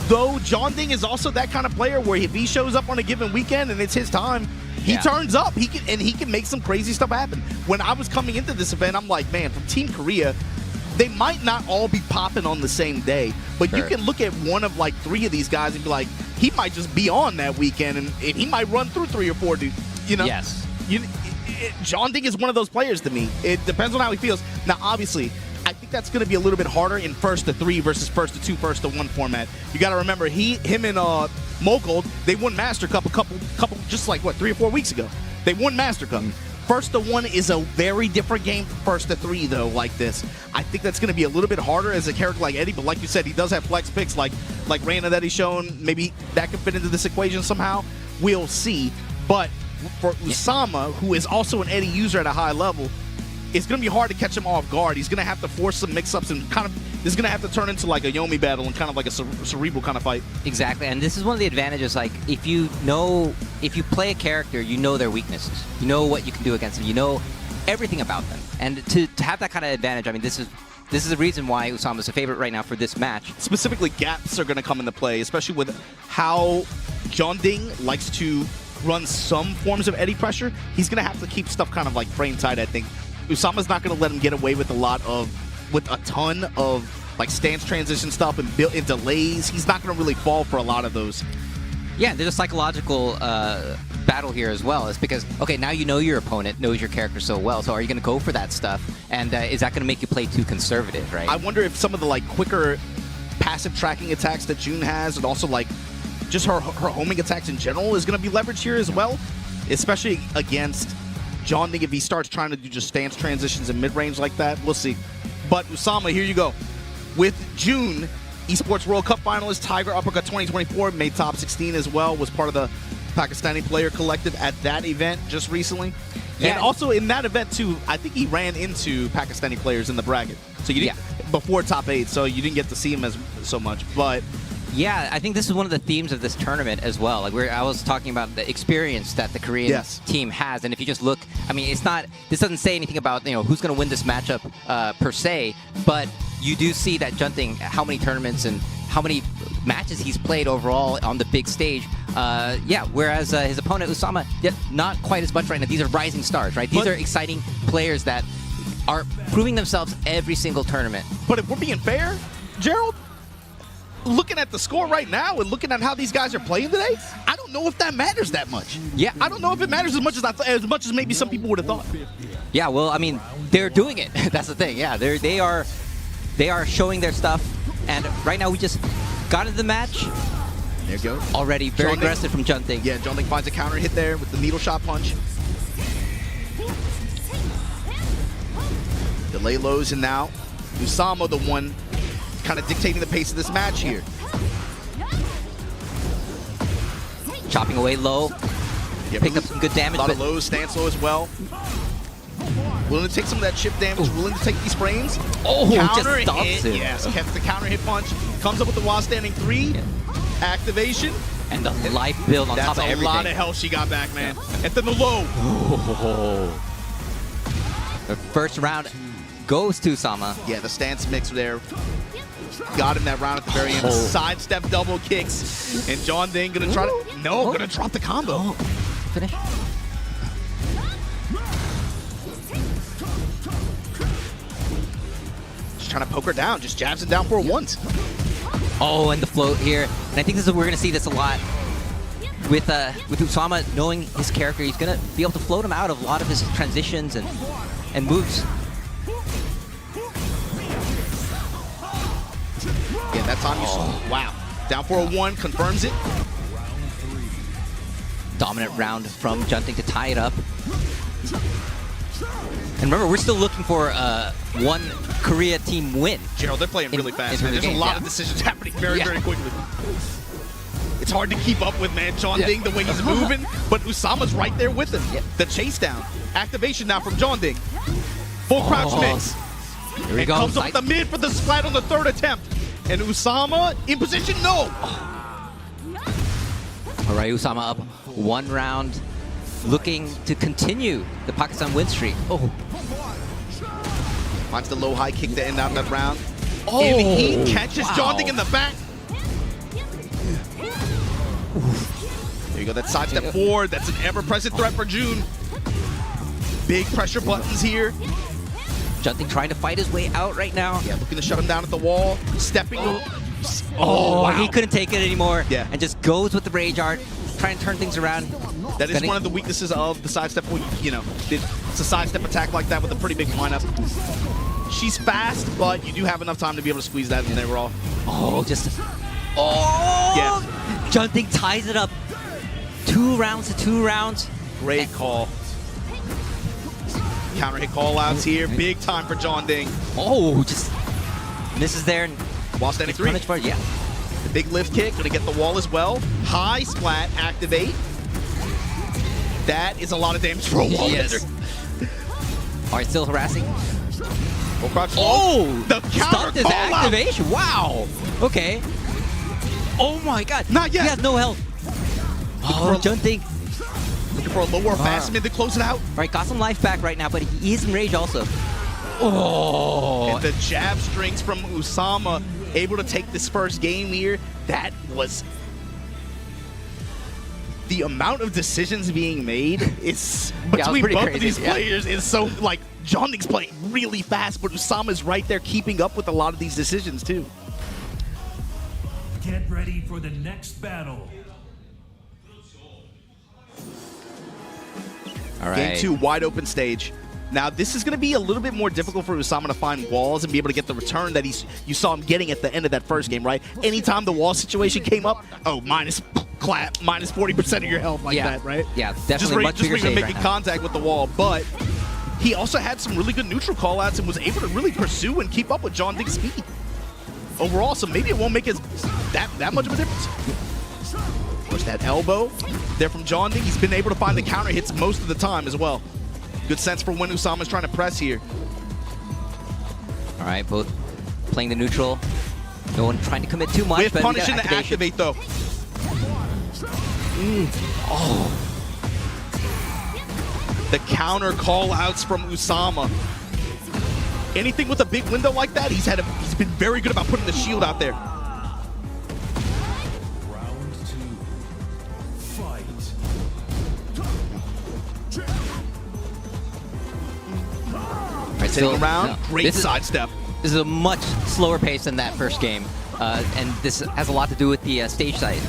Though John Ding is also that kind of player where if he shows up on a given weekend and it's his time, he turns up. He can make some crazy stuff happen. When I was coming into this event, I'm like, man, from Team Korea, they might not all be popping on the same day, but you can look at one of like 3 of these guys and be like, he might just be on that weekend, and he might run through 3 or 4 dudes. You know? Yes. John Ding is one of those players to me. It depends on how he feels. Now, obviously, I think that's going to be a little bit harder in first to 3 versus first to 2, first to 1 format. You got to remember, him and Mogold, they won Master Cup a couple, just like what, 3 or 4 weeks ago. They won Master Cup. First to 1 is a very different game from first to 3 though. Like this, I think that's going to be a little bit harder as a character like Eddie. But like you said, he does have flex picks like Reina that he's shown. Maybe that could fit into this equation somehow. We'll see. But for Usama, who is also an Eddie user at a high level, it's going to be hard to catch him off guard. He's going to have to force some mix-ups and kind of, this is going to have to turn into like a Yomi battle and kind of like a cerebral kind of fight. Exactly, and this is one of the advantages, like, if you play a character, you know their weaknesses. You know what you can do against them. You know everything about them. And to have that kind of advantage, I mean, this is the reason why Usama's a favorite right now for this match. Specifically, gaps are going to come into play, especially with how Jeonding likes to run some forms of eddy pressure. He's going to have to keep stuff kind of like frame tight, I think. Usama's not going to let him get away with a ton of like stance transition stuff and built-in delays. He's not going to really fall for a lot of those. Yeah, there's a psychological battle here as well. It's because, okay, now you know your opponent knows your character so well, so are you going to go for that stuff? And is that going to make you play too conservative, right? I wonder if some of the like quicker passive tracking attacks that June has, and also like just her homing attacks in general, is going to be leveraged here as well, especially against Jeonding if he starts trying to do just stance transitions in mid-range like that. We'll see. But Usama, here you go. With June, Esports World Cup finalist, Tiger Uppercut 2024, made top 16 as well, was part of the Pakistani player collective at that event just recently. Yeah. And also in that event too, I think he ran into Pakistani players in the bracket. So you didn't, before top 8, so you didn't get to see him so much. But yeah, I think this is one of the themes of this tournament as well. Like I was talking about the experience that the Korean team has, and if you just look, I mean, this doesn't say anything about who's going to win this matchup per se, but you do see that Jeonding, how many tournaments and how many matches he's played overall on the big stage. Whereas his opponent Usama, not quite as much right now. These are rising stars, right? These are exciting players that are proving themselves every single tournament. But if we're being fair, Gerald, looking at the score right now and looking at how these guys are playing today, I don't know if that matters that much. Yeah, I don't know if it matters as much as maybe some people would have thought. Yeah, well, I mean, they're doing it. That's the thing. Yeah, they are showing their stuff, and right now we just got into the match. There you go. Already very aggressive from Jeonding. Yeah, Jeonding finds a counter hit there with the needle shot punch. Delay lows, and now Usama, the one kind of dictating the pace of this match here. Chopping away low. Yeah, picked up some good damage. A lot of lows, stance low as well. Willing to take some of that chip damage, willing to take these frames. Oh, counter just stops hit. him. Yes, kept the counter hit punch. Comes up with the while standing 3. Activation. And the life build on top of everything. That's a lot of health she got back, man. And then the low. The first round goes to Usama. Yeah, the stance mix there. Got him that round at the very end. Sidestep double kicks. And Jeonding gonna try to... No, gonna drop the combo. Finish. Just trying to poke her down. Just jabs it down for a once. Oh, and the float here. And I think we're going to see this a lot with Usama knowing his character. He's going to be able to float him out of a lot of his transitions and moves. Yeah, that time you saw. Wow. Down for a 1, confirms it. Dominant round from Jeonding to tie it up. And remember, we're still looking for one Korea team win. Gerald, they're playing really fast, man. There's a lot of decisions happening very quickly. It's hard to keep up with, man. Jeonding, the way he's moving, but Usama's right there with him. The chase down. Activation now from Jeonding. Full crouch mix. Here we go. Comes up the mid for the splat on the 3rd attempt. And Usama in position, no. All right, Usama up 1 round, looking to continue the Pakistan win streak. Finds the low high kick to end out that round. And he catches Jeonding in the back. There you go, that sidestep forward. That's an ever-present threat for June. Big pressure buttons here. Jeonding trying to fight his way out right now. Yeah, looking to shut him down at the wall. Stepping. Wow. He couldn't take it anymore. Yeah. And just goes with the rage art, trying to turn things around. That is one of the weaknesses of the sidestep. It's a sidestep attack like that with a pretty big lineup. She's fast, but you do have enough time to be able to squeeze that in there. We're all. Yeah. Jeonding ties it up. 2 rounds to 2 rounds. Great call. Counter hit call outs here. Big time for Jeonding. Just misses there. While standing 3. Yeah. The big lift kick, gonna get the wall as well. High splat, activate. That is a lot of damage for a wall. Yes. All right, still harassing. Full crouch low. Oh! The counter Stopped his call out. activation. Wow. Okay. Oh my God. Not yet. He has no health. Oh, Junting. Looking for a lower fast mid to close it out. All right, got some life back right now, but he is in rage also. Oh. And the jab strings from Usama able to take this first game here. That was... The amount of decisions being made is between both crazy, of these players is so, like, Jonding's playing really fast, but Usama's right there keeping up with a lot of these decisions too. Get ready for the next battle. All right. Game 2, wide open stage. Now, this is going to be a little bit more difficult for Usama to find walls and be able to get the return that you saw him getting at the end of that first game, right? Anytime the wall situation came up, minus clap, minus 40% of your health like that, right? Yeah, definitely much bigger stage making contact with the wall, but he also had some really good neutral callouts and was able to really pursue and keep up with Jonding's speed overall, so maybe it won't make that much of a difference. Push that elbow there from Jonding. He's been able to find the counter hits most of the time as well. Good sense for when Usama's trying to press here. All right, both playing the neutral. No one trying to commit too much. With punishing to activate though. Oh. The counter call outs from Usama. Anything with a big window like that, he's been very good about putting the shield out there. Round 2. Fight. Right, Sitting around, great sidestep. This is a much slower pace than that first game, and this has a lot to do with the stage size.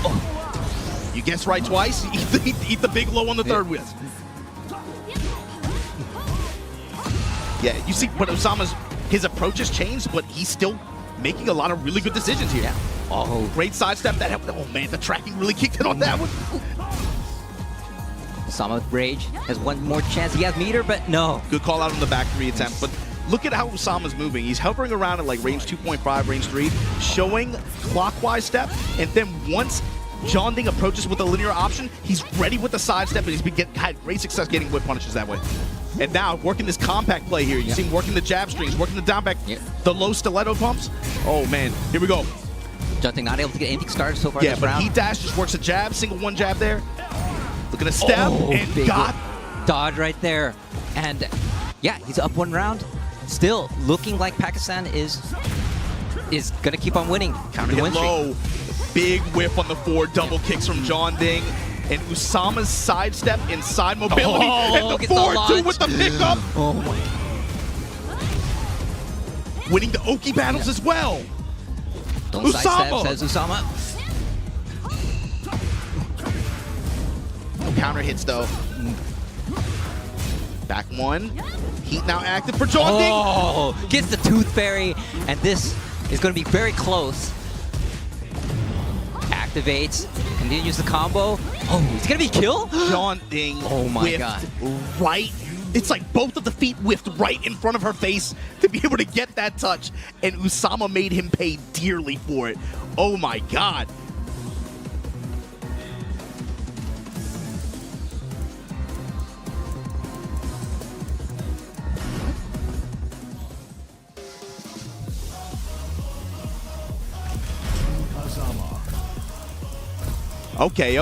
Oh. You guess right twice, eat the big low on the third whiff. Yeah, you see, but his approach has changed, but he's still making a lot of really good decisions here. Yeah. Oh, great sidestep that helped. Oh man, the tracking really kicked in on that one. Usama with rage has one more chance. He has meter, but no. Good call out on the back 3 attempt, but look at how Usama's moving. He's hovering around at like range 2.5, range 3, showing clockwise step, and then once Jonding approaches with a linear option, he's ready with the side step, and he's had great success getting whip punishes that way. And now working this compact play here. You see him working the jab strings, working the down back, the low stiletto pumps. Oh man, here we go. Jonding not able to get anything started so far this round. He dash just works a jab, single one jab there. Looking to step and got dodge right there. And yeah, he's up 1 round. Still looking like Pakistan is gonna keep on winning. Counter hit low. Big whip on the 4 double kicks from Jonding. And Usama's sidestep and side mobility. And the 4-2 with the pickup. Oh my. Winning the Oki battles as well. Don't sidestep, says Usama. No counter hits though. Back 1. Heat now active for Jonding. Oh, gets the Tooth Fairy, and this is going to be very close. Activates, continues the combo. Oh, he's going to be killed? Jonding God. Right. It's like both of the feet whiffed right in front of her face to be able to get that touch, and Usama made him pay dearly for it. Oh my God. Okay.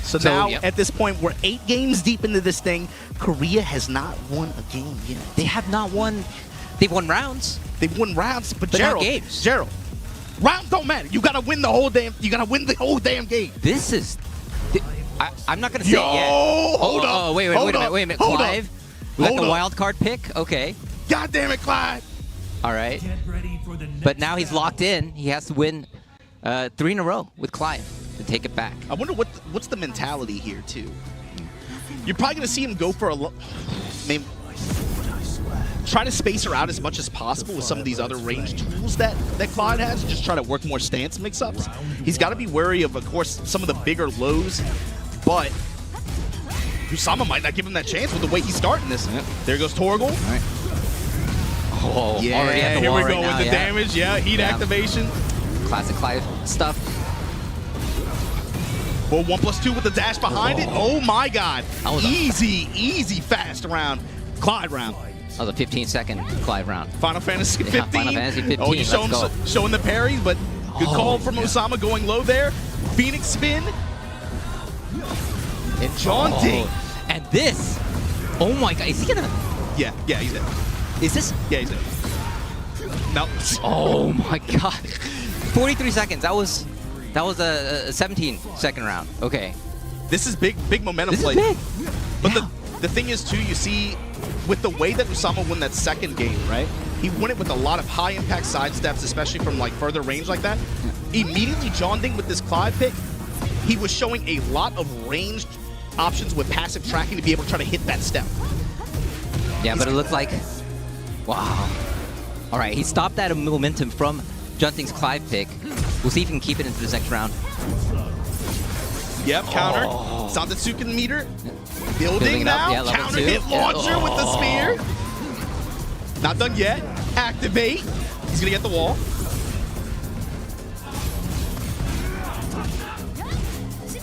So now, at this point, we're 8 games deep into this thing. Korea has not won a game yet. They have not won. They've won rounds. They've won rounds, but not games. Gerald, rounds don't matter. You gotta win the whole damn. You gotta win the whole damn game. This is. I'm not gonna say it yet. Hold up. Oh, wait a minute. Clive, we got the wild card pick. Okay. God damn it, Clive. All right. Get ready for the next But now he's battle. locked in. He has to win 3 in a row with Clive to take it back. I wonder what's the mentality here too. You're probably gonna see him go for maybe try to space her out as much as possible with some of these other range tools that Clyde has. Just try to work more stance mix-ups. He's got to be wary of course, some of the bigger lows, but Usama might not give him that chance with the way he's starting this. Yep. There goes Torgal. All right. Oh, yeah, already at the here wall we go right now, with the damage. Yeah, heat activation. Classic Clive stuff. Well, 1+2 with the dash behind it. Oh my God. That was Easy, fast round. Clyde round. That was a 15-second Clyde round. Final Fantasy 15. Yeah, Final Fantasy 15. Oh, you Let's showing the parries, but good call from Osama going low there. Phoenix spin. And John Ding. And this. Oh my God. Is he gonna? Yeah, he's dead. Is this? Yeah, he's dead. No. Oh my God. 43 seconds. That was a 17-second round. Okay. This is big momentum This play. is big. But Yeah. the thing is, too, you see, with the way that Usama won that second game, right? He won it with a lot of high-impact side steps, especially from like further range like that. Immediately, John Ding with this Clyde pick, he was showing a lot of ranged options with passive tracking to be able to try to hit that step. Yeah, but it looked like, wow. All right, he stopped that momentum from Junting's Clyde pick. We'll see if he can keep it into this next round. Yep, counter. Santetsuken meter. Building it up. now. Yeah, level Counter 2. hit launcher with the spear. Not done yet. Activate. He's gonna get the wall.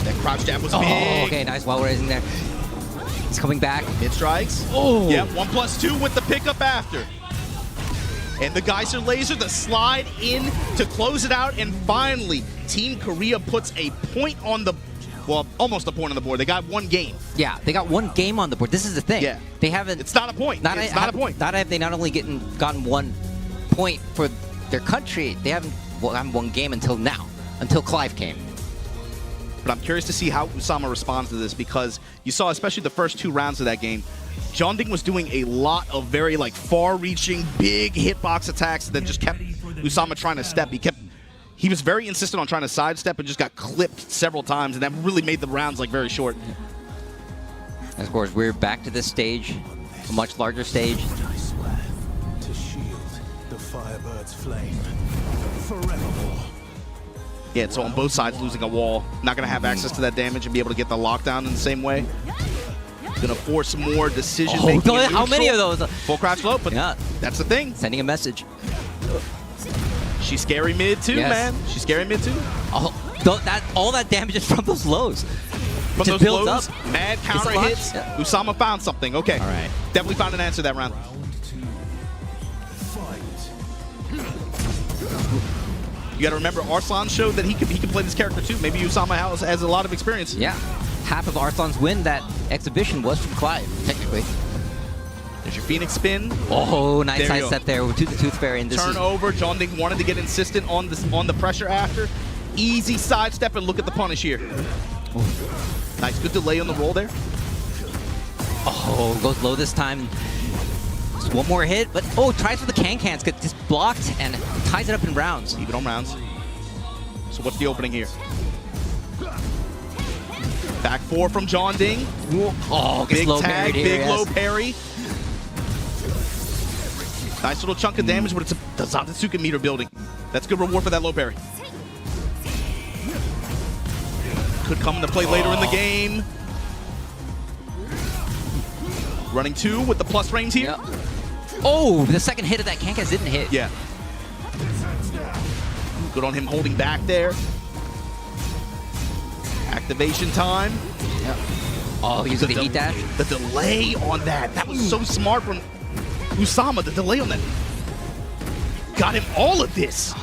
That crouch jab was big. Okay, nice wall raising there. He's coming back. Mid strikes. Oh. Yep, 1+2 with the pickup after. And the Geyser laser, the slide in to close it out. And finally, Team Korea puts a point on the, well, almost a point on the board. They got one game. Yeah, they got one game on the board. This is the thing. Yeah. They haven't. It's not a point. It's not a point. Not have they not only gotten 1 point for their country, they haven't gotten 1 game until now, until Clive came. But I'm curious to see how Usama responds to this, because you saw, especially the first 2 rounds of that game, John Ding was doing a lot of very like far-reaching, big hitbox attacks that just kept Usama trying to step. He was very insistent on trying to sidestep and just got clipped several times, and that really made the rounds like very short. And of course, we're back to this stage, a much larger stage. I swear to shield the Firebird's flame forevermore. Yeah, so on both sides losing a wall, not going to have access to that damage and be able to get the lockdown in the same way. Going to force more decision making. How many of those? Full crouch low, but Yeah. that's the thing. Sending a message. She's scary mid too, Yes. man. She's scary mid too. Oh, all that damage is from those lows. From Just those builds lows, up. mad It's counter a lot. hits. Yeah. Usama found something. Okay. All right. Definitely found an answer that round. Round 2. Fight. You got to remember, Arslan showed that he can play this character too. Maybe Usama has a lot of experience. Yeah. Half of Arslan's win that exhibition was from Clive, technically. There's your Phoenix spin. Oh, nice There you side go. step there with the Tooth Fairy. And this is Turnover. John Ding wanted to get insistent on the pressure after. Easy sidestep, and look at the punish here. Nice, good delay on the roll there. oh, goes low this time. Just one more hit, but tries for the can-cans, gets just blocked and ties it up in rounds. Even on rounds. So what's the opening here? Back 4 from John Ding. Oh, gets Big low tag, parried here, big yes. low parry. Nice little chunk of damage, but it's the Zantetsuken meter building. That's good reward for that low parry. Could come into play later in the game. Running 2 with the plus range here. Yep. Oh, the second hit of that can-cans didn't hit. Yeah. Good on him holding back there. Activation time. Yep. Oh, using the heat dash. The delay on that was so smart from Usama. The delay on that got him all of this.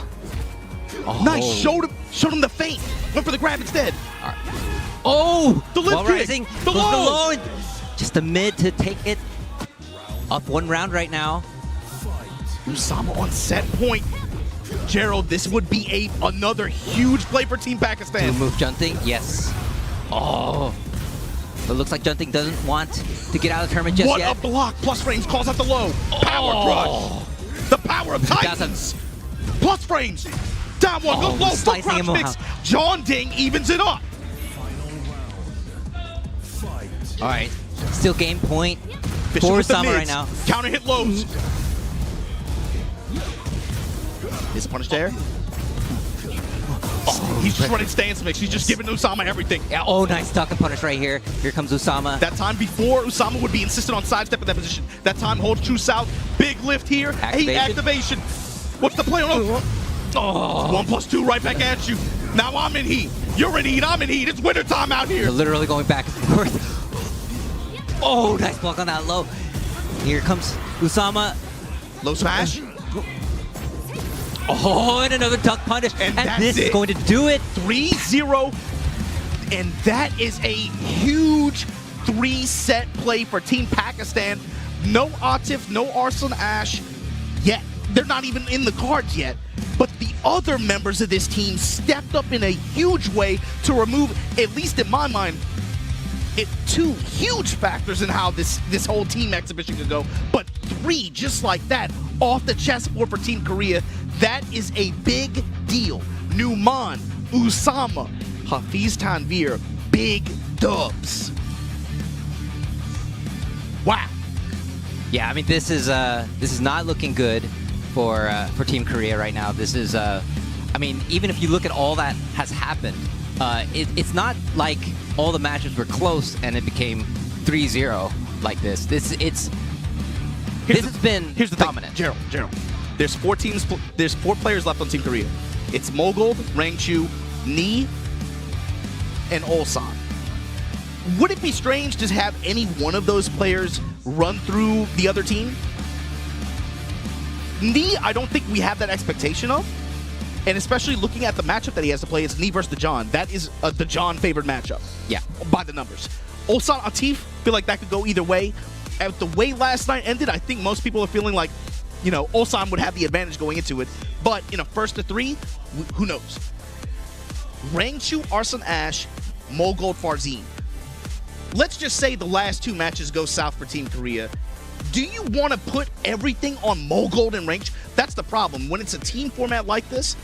Oh. Nice, showed him the feint. Went for the grab instead. Oh, The lift while kick. rising, The goes low. and just the mid to take it. Up 1 round right now. Usama on set point. Gerald, this would be another huge play for Team Pakistan. Move Junting, yes. Oh, but it looks like Junting doesn't want to get out of the tournament just What yet. a block. Plus frames calls out the low. Power crush. The power of Titans. Plus frames. Down 1, goes low. Full slicing crouch him mix. out. John Ding evens it up. All right, still game point Fishing for with the Usama right mids. now. Counter hit lows. Is punish there? Oh, he's just running stance mix. He's just giving Usama everything. Yeah, oh, nice duck and punish right here. Here comes Usama. That time before, Usama would be insistent on sidestep in that position. That time holds true south. Big lift here. Activation. Activation. What's the play on? Oh, 1+2 right back at you. Now I'm in heat. You're in heat, I'm in heat. It's wintertime out here. They're literally going back and forth. Oh, nice block on that low. Here comes Usama. Low smash. Oh, and another duck punish. And And that's this is it. going to do it. 3-0. And that is a huge 3-set play for Team Pakistan. No Atif, no Arslan Ash yet. They're not even in the cards yet. But the other members of this team stepped up in a huge way to remove, at least in my mind, two huge factors in how this whole team exhibition could go. But 3 just like that off the chessboard for Team Korea. That is a big deal. Numan, Usama, Hafiz Tanvir, big dubs. Wow. Yeah, I mean this is not looking good for Team Korea right now. This is I mean, even if you look at all that has happened, it's not like all the matches were close and it became 3-0 like this. This has been dominant. Gerald. There's 4 teams. There's 4 players left on Team Korea. It's Mogold, Rangchu, Ni, and Ulsan. Would it be strange to have any one of those players run through the other team? Ni, I don't think we have that expectation of. And especially looking at the matchup that he has to play, it's Ni versus Dejan. That is a Dejan favored matchup. Yeah. By the numbers. Ulsan Atif, feel like that could go either way. At the way last night ended, I think most people are feeling like, you know, Ulsan would have the advantage going into it. But in a 1st to 3, who knows? Rangchu, Arslan Ash, Mogold, Farzin. Let's just say the last 2 matches go south for Team Korea. Do you want to put everything on Mogold and Rangchu? That's the problem. When it's a team format like this,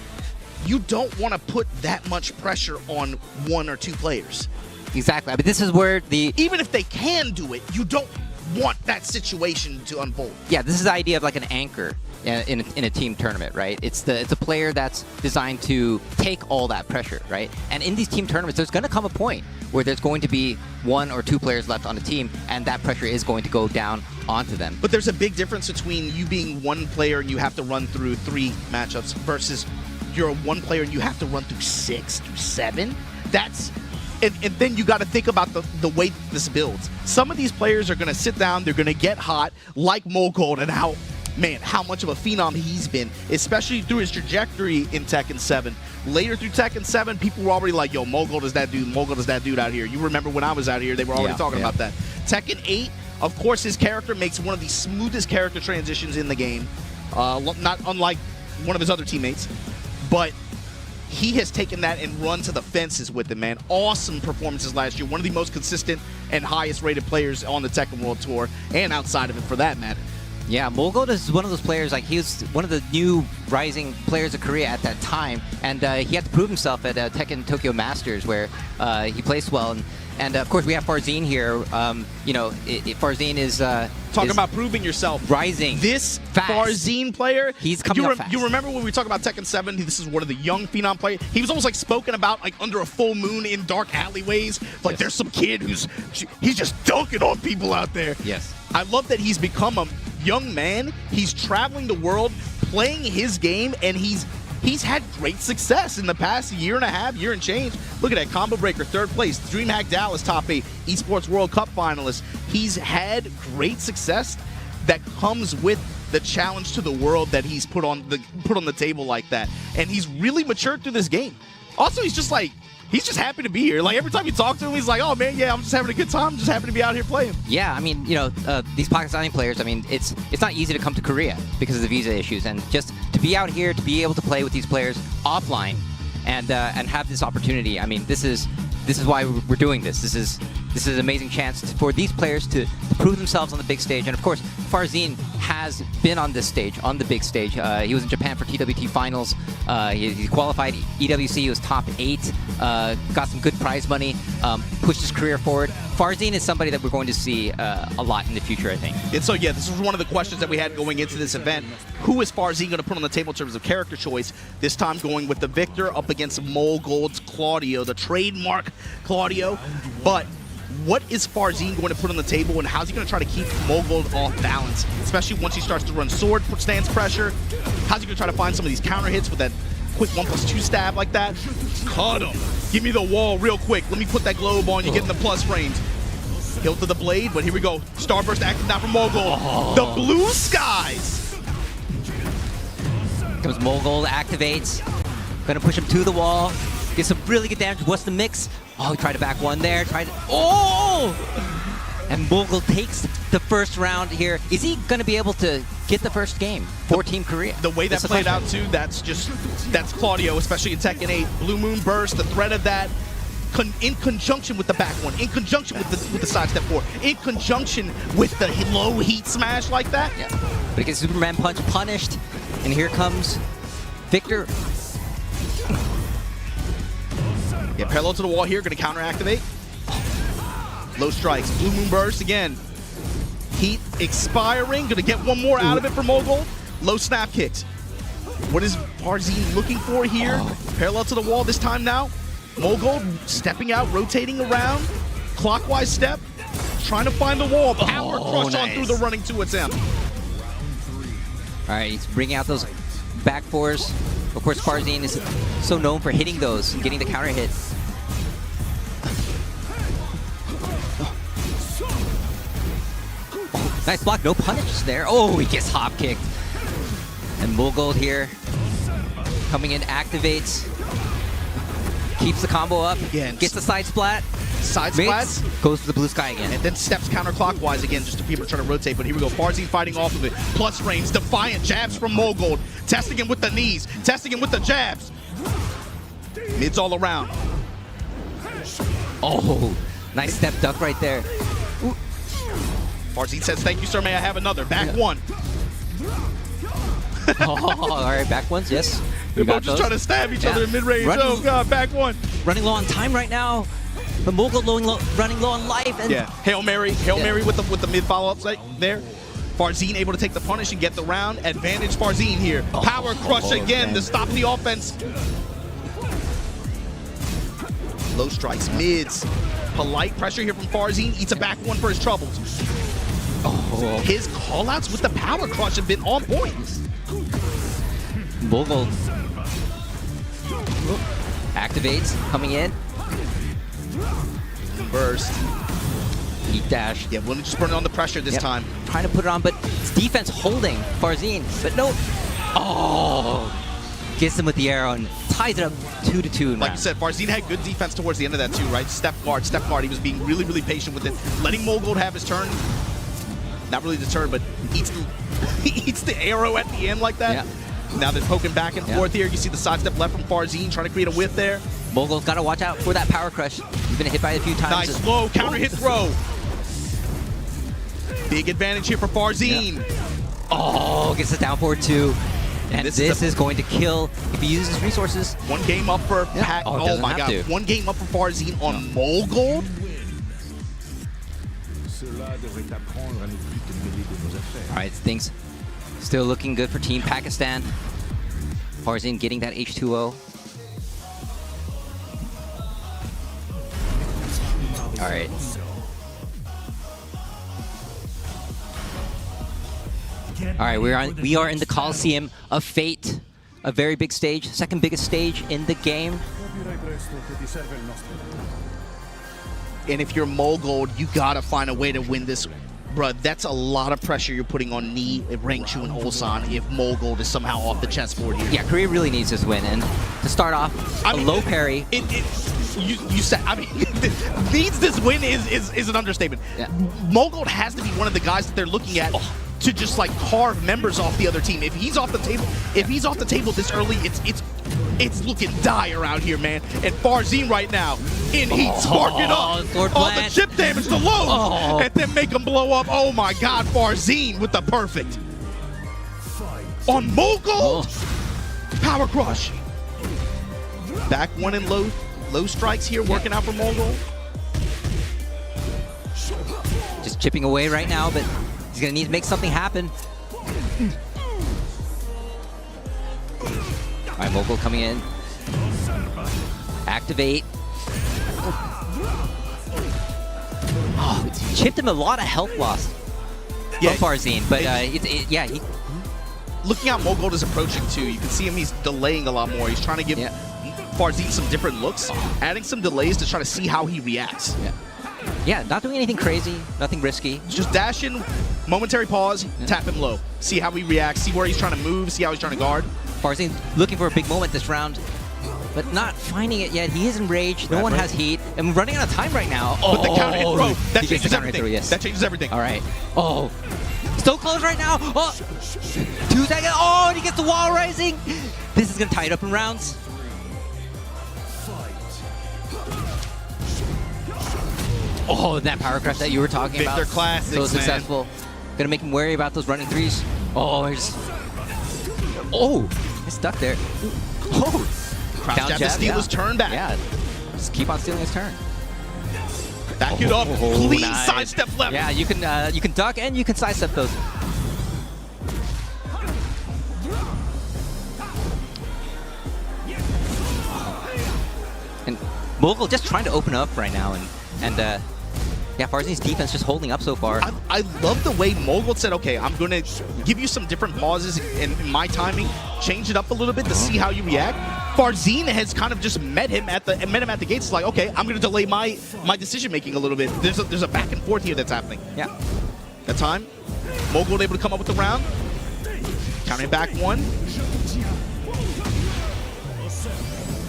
you don't want to put that much pressure on 1 or 2 players. Exactly. I mean, this is where even if they can do it, you don't want that situation to unfold. Yeah, this is the idea of like an anchor in a team tournament, right? It's a player that's designed to take all that pressure, right? And in these team tournaments, there's going to come a point where there's going to be 1 or 2 players left on a team, and that pressure is going to go down onto them. But there's a big difference between you being 1 player and you have to run through 3 matchups versus you're a 1 player and you have to run through 6 through 7. That's and then you got to think about the way this builds. Some of these players are going to sit down, they're going to get hot, like Mogold, and how much of a phenom he's been, especially through his trajectory in Tekken 7. Later through Tekken 7, people were already like, yo, Mogold is that dude, Mogold is that dude out here. You remember when I was out here, they were already talking about that. Tekken 8, of course, his character makes one of the smoothest character transitions in the game, not unlike one of his other teammates, but he has taken that and run to the fences with it, man. Awesome performances last year. One of the most consistent and highest rated players on the Tekken World Tour, and outside of it for that matter. Yeah, Mogold is one of those players, like he was one of the new rising players of Korea at that time, and he had to prove himself at Tekken Tokyo Masters where he placed well. And of course, we have Farzin here. You know, Farzin is talking about proving yourself. Rising. This fast. Farzin player, he's coming up fast. You remember when we talked about Tekken 7? This is one of the young phenom players. He was almost like spoken about like under a full moon in dark alleyways. Like there's some kid he's just dunking on people out there. Yes. I love that he's become a young man. He's traveling the world, playing his game, and he's had great success in the past year and a half, year and change. Look at that, Combo Breaker, 3rd place, DreamHack Dallas, top 8, Esports World Cup finalist. He's had great success that comes with the challenge to the world that he's put on the table like that. And he's really matured through this game. Also, he's just happy to be here. Like every time you talk to him, he's like, "Oh man, yeah, I'm just having a good time. I'm just happy to be out here playing." Yeah, I mean, you know, these Pakistani players. I mean, it's not easy to come to Korea because of the visa issues, and just to be out here, to be able to play with these players offline, and have this opportunity. I mean, this is why we're doing this. This is an amazing chance for these players to prove themselves on the big stage. And of course, Farzin has been on this stage, on the big stage. He was in Japan for TWT finals. He qualified EWC. He was top 8. Got some good prize money. Pushed his career forward. Farzin is somebody that we're going to see a lot in the future, I think. And so, yeah, this was one of the questions that we had going into this event. Who is Farzin going to put on the table in terms of character choice? This time going with the Victor up against Mogold's Claudio, the trademark Claudio. But what is Farzin going to put on the table, and how's he going to try to keep Mogold off balance, especially once he starts to run sword stance pressure? How's he going to try to find some of these counter hits with that quick 1+2 stab like that? Cut him. Give me the wall real quick. Let me put that globe on you, getting the plus frames. Hilt to the blade, but here we go. Starburst active now from Mogul. The blue skies. Comes Mogul, activates. Gonna push him to the wall. Get some really good damage. What's the mix? Oh, he tried to back one there. Oh! And Mogul takes the first round here. Is he gonna be able to get the first game for Team Korea? The way that played out too, that's Claudio, especially in Tekken 8. Blue Moon Burst, the threat of that, in conjunction with the back one, in conjunction with the sidestep 4, in conjunction with the low heat smash like that. Yeah. But he gets Superman Punch punished, and here comes Victor. Yeah, parallel to the wall here, gonna counter activate. Low strikes, Blue Moon Burst again. Heat expiring, gonna get one more out of it for Mogul. Low snap kicks. What is Farzin looking for here? Parallel to the wall this time now. Mogul stepping out, rotating around. Clockwise step, trying to find the wall. Power crush on through the running to attempt. All right, he's bringing out those back fours. Of course, Farzin is so known for hitting those and getting the counter hit. Nice block, no punish there. Oh, he gets hop kicked. And Mogul here, coming in, activates, keeps the combo up, Again. gets the side splat, Side makes, splats. goes to the blue sky again. And then steps counterclockwise again, just to people trying to rotate. But here we go, Farzin fighting off of it. Plus frames, defiant jabs from Mogul. Testing him with the knees, testing him with the jabs. Mids all around. Oh, nice step duck right there. Farzin says, thank you, sir, may I have another? Back one. Oh, all right, back ones, yes. They're We got both just those. trying to stab each other in mid-range. Running- Oh, God, back one. Running low on time right now. But Mogul running low on life. And Yeah, Hail Mary with the mid follow-up there. Farzin able to take the punish and get the round. Advantage Farzin here. Power crush again to stop the offense. Low strikes, mids. Polite pressure here from Farzin. Eats a back one for his troubles. Oh, His callouts with the power crush have been on point. Mogul activates, coming in. Burst. Heat dash. Yeah, willing to just burn it on the pressure this Yep. time. Trying to put it on, but it's defense holding Farzin. But no. Oh, gets him with the arrow and ties it up 2-2. Like you said, Farzin had good defense towards the end of that too, right? Step guard. He was being really, really patient with it. Letting Mogul have his turn. Not really the turn, but he eats the arrow at the end like that. Yeah. Now they're poking back and forth here. You see the sidestep left from Farzin, trying to create a whiff there. Mogul's got to watch out for that power crush. He's been hit by it a few times. Nice low counter hit throw. Big advantage here for Farzin. Yeah. Oh, gets the down forward too. And this this is is going to kill if he uses his resources. One game up for Yeah. Pac. Oh, it Oh doesn't my have God. to. One game up for Farzin on Mogul. Cela devrait apprendre à ne plus te mêler de nos affaires. All right, things still looking good for Team Pakistan. Farzin getting that H2O. All right. All right, we are in the Coliseum of Fate, a very big stage, second biggest stage in the game. And if you're Mogul, you gotta find a way to win this. Bruh, that's a lot of pressure you're putting on Ni, Rangchu, and Ulsan if Mogul is somehow off the chessboard here. Yeah, Korea really needs this win, and to start off, a low parry. You said, I mean, needs this win is an understatement. Yeah. Mogul has to be one of the guys that they're looking at to just like carve members off the other team. If he's off the table, this early, it's looking dire out here, man. And Farzin right now in heat, spark it up. Sword Oh, the plant. chip damage to low, Oh. and then make him blow up. Oh my God, Farzin with the perfect on Mogul. Power crush. Back one and low strikes here, working out for Mogul. Just chipping away right now, but he's gonna need to make something happen. All right, Mogul coming in. Activate. Oh, chipped him a lot of health loss Yeah, from Farzin, but yeah, looking how Mogul is approaching too, you can see him, he's delaying a lot more. He's trying to give Farzine some different looks, adding some delays to try to see how he reacts. Yeah, not doing anything crazy, nothing risky. Just dash in, momentary pause, tap him low. See how he reacts, see where he's trying to move, see how he's trying to guard. Farzine looking for a big moment this round, but not finding it yet. He is enraged, no one has heat, and we're running out of time right now. But the counter hit throw, that he gets changes the counter hit everything. throw, yes. That changes everything. All right. Oh, still close right now. Oh, 2 seconds. Oh, and he gets the wall rising. This is gonna tie it up in rounds. Oh, that power crush that you were talking about. Victor Classics, So man. successful. Gonna make him wary about those running threes. Oh, he's stuck there. Oh, Crouch jab to steal his turn back. Yeah, just keep on stealing his turn. Back it up, clean nice. sidestep left. Yeah, you can duck and you can sidestep those. And Mogul just trying to open up right now, and yeah, Farzine's defense just holding up so far. I love the way Mogul said, okay, I'm going to give you some different pauses in my timing, change it up a little bit to see how you react. Farzine has kind of just met him at the gates. It's like, okay, I'm going to delay my decision making a little bit. There's a back and forth here that's happening. Yeah. That time, Mogul able to come up with the round. Counting back one.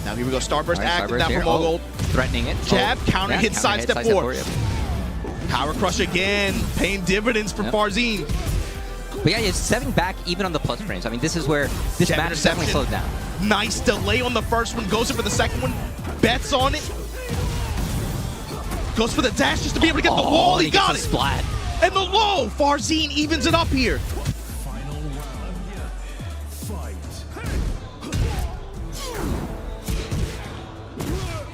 Now here we go, Starburst active now for Mogul. Threatening it. Jab, counter hit, sidestep forward. Yep. Power crush again, paying dividends for Farzine. But yeah, it's stepping back even on the plus frames. I mean, this is where this Jab match is definitely slowed down. Nice delay on the first one, goes in for the second one, bets on it. Goes for the dash just to be able to get the wall, he got it. Splat. And the low, Farzine evens it up here.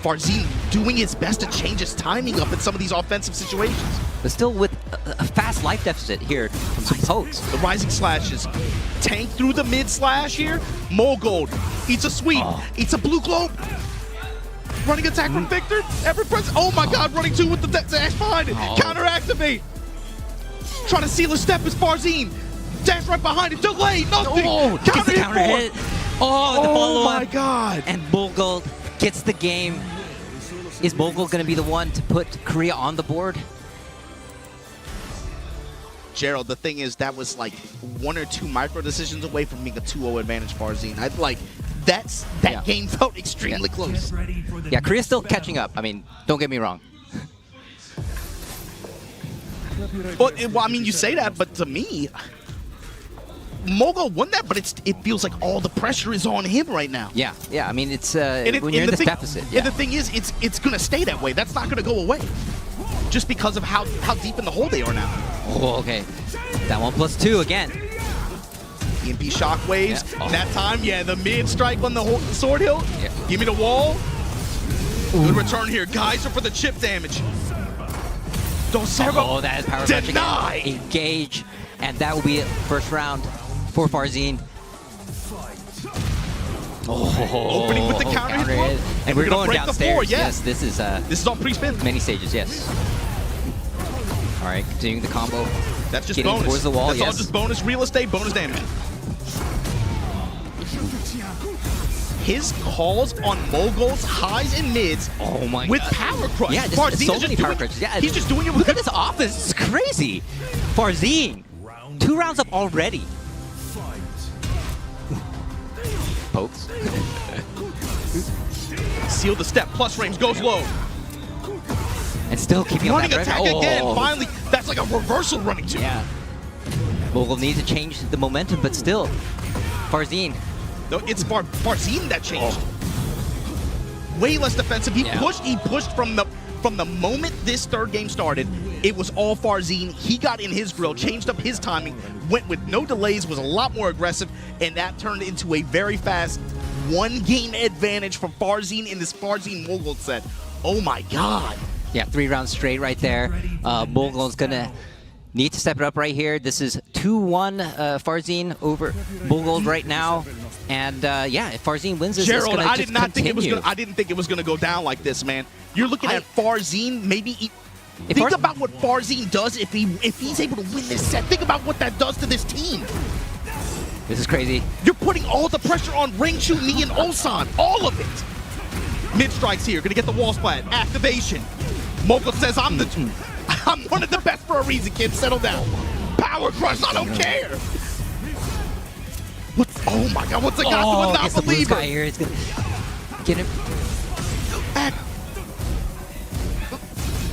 Farzine doing his best to change his timing up in some of these offensive situations. But still with a fast life deficit here from some pokes. The rising slashes. Tank through the mid slash here. Mogul eats a sweep, eats a blue globe. Running attack from Victor. Oh my god, running two with the dash behind it. Counter activate. Trying to seal a step is Farzine. Dash right behind it. Delay, nothing. Counter hit. Oh, the follow-up. Oh my god. And Mogul gets the game. Is Mogul going to be the one to put Korea on the board? Gerald, the thing is, that was like 1 or 2 micro decisions away from being a 2-0 advantage Farzine. I'd like, that game felt extremely close. Yeah, Korea's still catching up. I mean, don't get me wrong. Well, I mean, you say that, but to me, Mogul won that, but it feels like all the pressure is on him right now. Yeah, I mean, it's when you're in this deficit. Yeah. And the thing is, it's going to stay that way. That's not going to go away. Just because of how deep in the hole they are now. Oh, okay. That 1+2 again. EMP shockwaves. Yeah. That time, the mid strike on the sword hill. Yeah. Give me the wall. Good return here. Geyser for the chip damage. Don't servo. That is power deny. Again. Engage. And that will be it. First round for Farzine. Opening with the counter hit. And we're going break downstairs. The floor, yes, this is on pre-spin. Many stages, yes. All right, continuing the combo. That's just getting bonus. Towards the wall, That's all just bonus real estate, bonus damage. His calls on Mogul's highs and mids with power crush. Yeah, so many power crushes. Yeah, he's just doing it with Look at this offense. It's crazy. Farzine, 2 rounds up already. Pokes. Seal the step, plus range goes low. And still keeping running on that attack again. Finally, that's like a reversal running to. Yeah. Mogul needs to change the momentum, but still, Farzine. No, it's Farzine that changed. Way less defensive. He pushed from the moment this third game started. It was all Farzine. He got in his grill, changed up his timing, went with no delays, was a lot more aggressive, and that turned into a very fast 1-game advantage for Farzine in this Farzine Mogul set. Oh my god. Yeah, 3 rounds straight right there. Mogul's gonna need to step it up right here. This is 2-1 Farzine over Mogul right now. And if Farzine wins this, Gerald, it's gonna I did not think it was continue. I didn't think it was gonna go down like this, man. You're looking at Farzine maybe. Think about what Farzine does if he's able to win this set. Think about what that does to this team. This is crazy. You're putting all the pressure on Ringchu, me, and Ulsan. All of it. Mid strikes here, gonna get the wall splat. Activation. Mogul says I'm one of the best for a reason, kid. Settle down. Power crush, I don't care. Oh my god, what's a guy who would not believe guy it? here. It's gonna get him.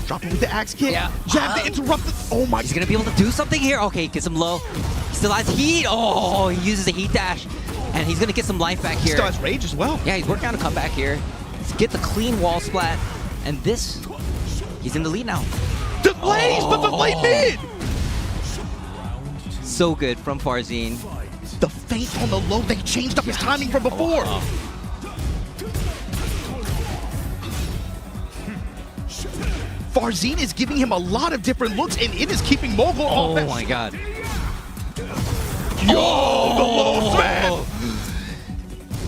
Drop it with the axe kick. Yeah. Jab to interrupt the. Oh my. He's gonna be able to do something here. Okay, gets him low. He still has heat. Oh, he uses a heat dash, and he's gonna get some life back here. Still has rage as well. Yeah, he's working on a comeback here. Let's get the clean wall splat, and this, he's in the lead now. Delays, the delay mid. So good from Farzin. The feint on the low, they changed up his timing from before. Farzin is giving him a lot of different looks, and it is keeping Mogul off. Oh my god. Yo, the low smash.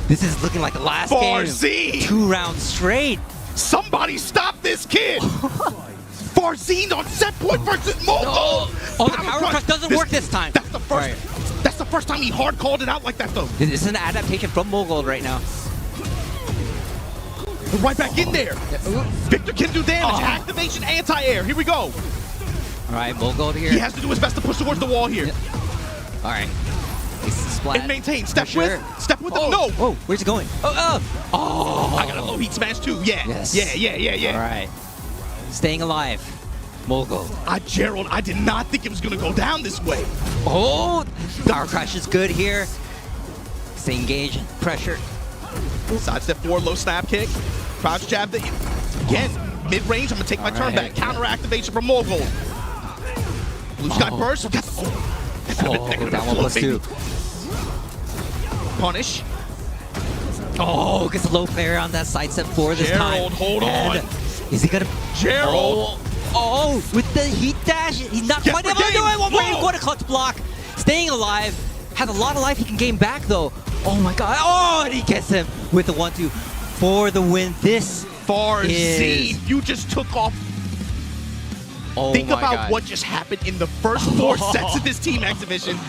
This is looking like the last Farzin. game. 2 rounds straight. Somebody stop this kid. Farzin on set point versus Mogul. Oh, the power crush doesn't work this time. That's the first. Right. That's the first time he hard called it out like that, though. This is an adaptation from Mogul right now. We're right back in there. Victor can do damage. Activation, anti-air. Here we go. All right, Mogul here. He has to do his best to push towards the wall here. All right. Splat. And maintain. Step Pressure. Step with him. No. Oh, where's it going? Oh. I got a low heat smash too. Yeah. Yes. Yeah. All right. Staying alive. Mogul. Gerald, I did not think it was going to go down this way. Oh, power crash is good here. Stay engaged. Pressure. Side step forward, low snap kick. Crouch jab. Again, mid-range. I'm going to take my turn back. Counter activation from Mogul. Blue sky burst. Down 1+2. Punish. Oh, gets a low parry on that side step 4 this time. Gerald, hold on. Is he gonna? Gerald. Oh, with the heat dash, he's not Yes, quite able to do it. One more, going to clutch block. Staying alive. Has a lot of life he can gain back though. Oh my god. Oh, and he gets him with the 1-2 for the win. This Farzin, you just took off. Oh Think my about god. what just happened in the first 4 sets of this team exhibition.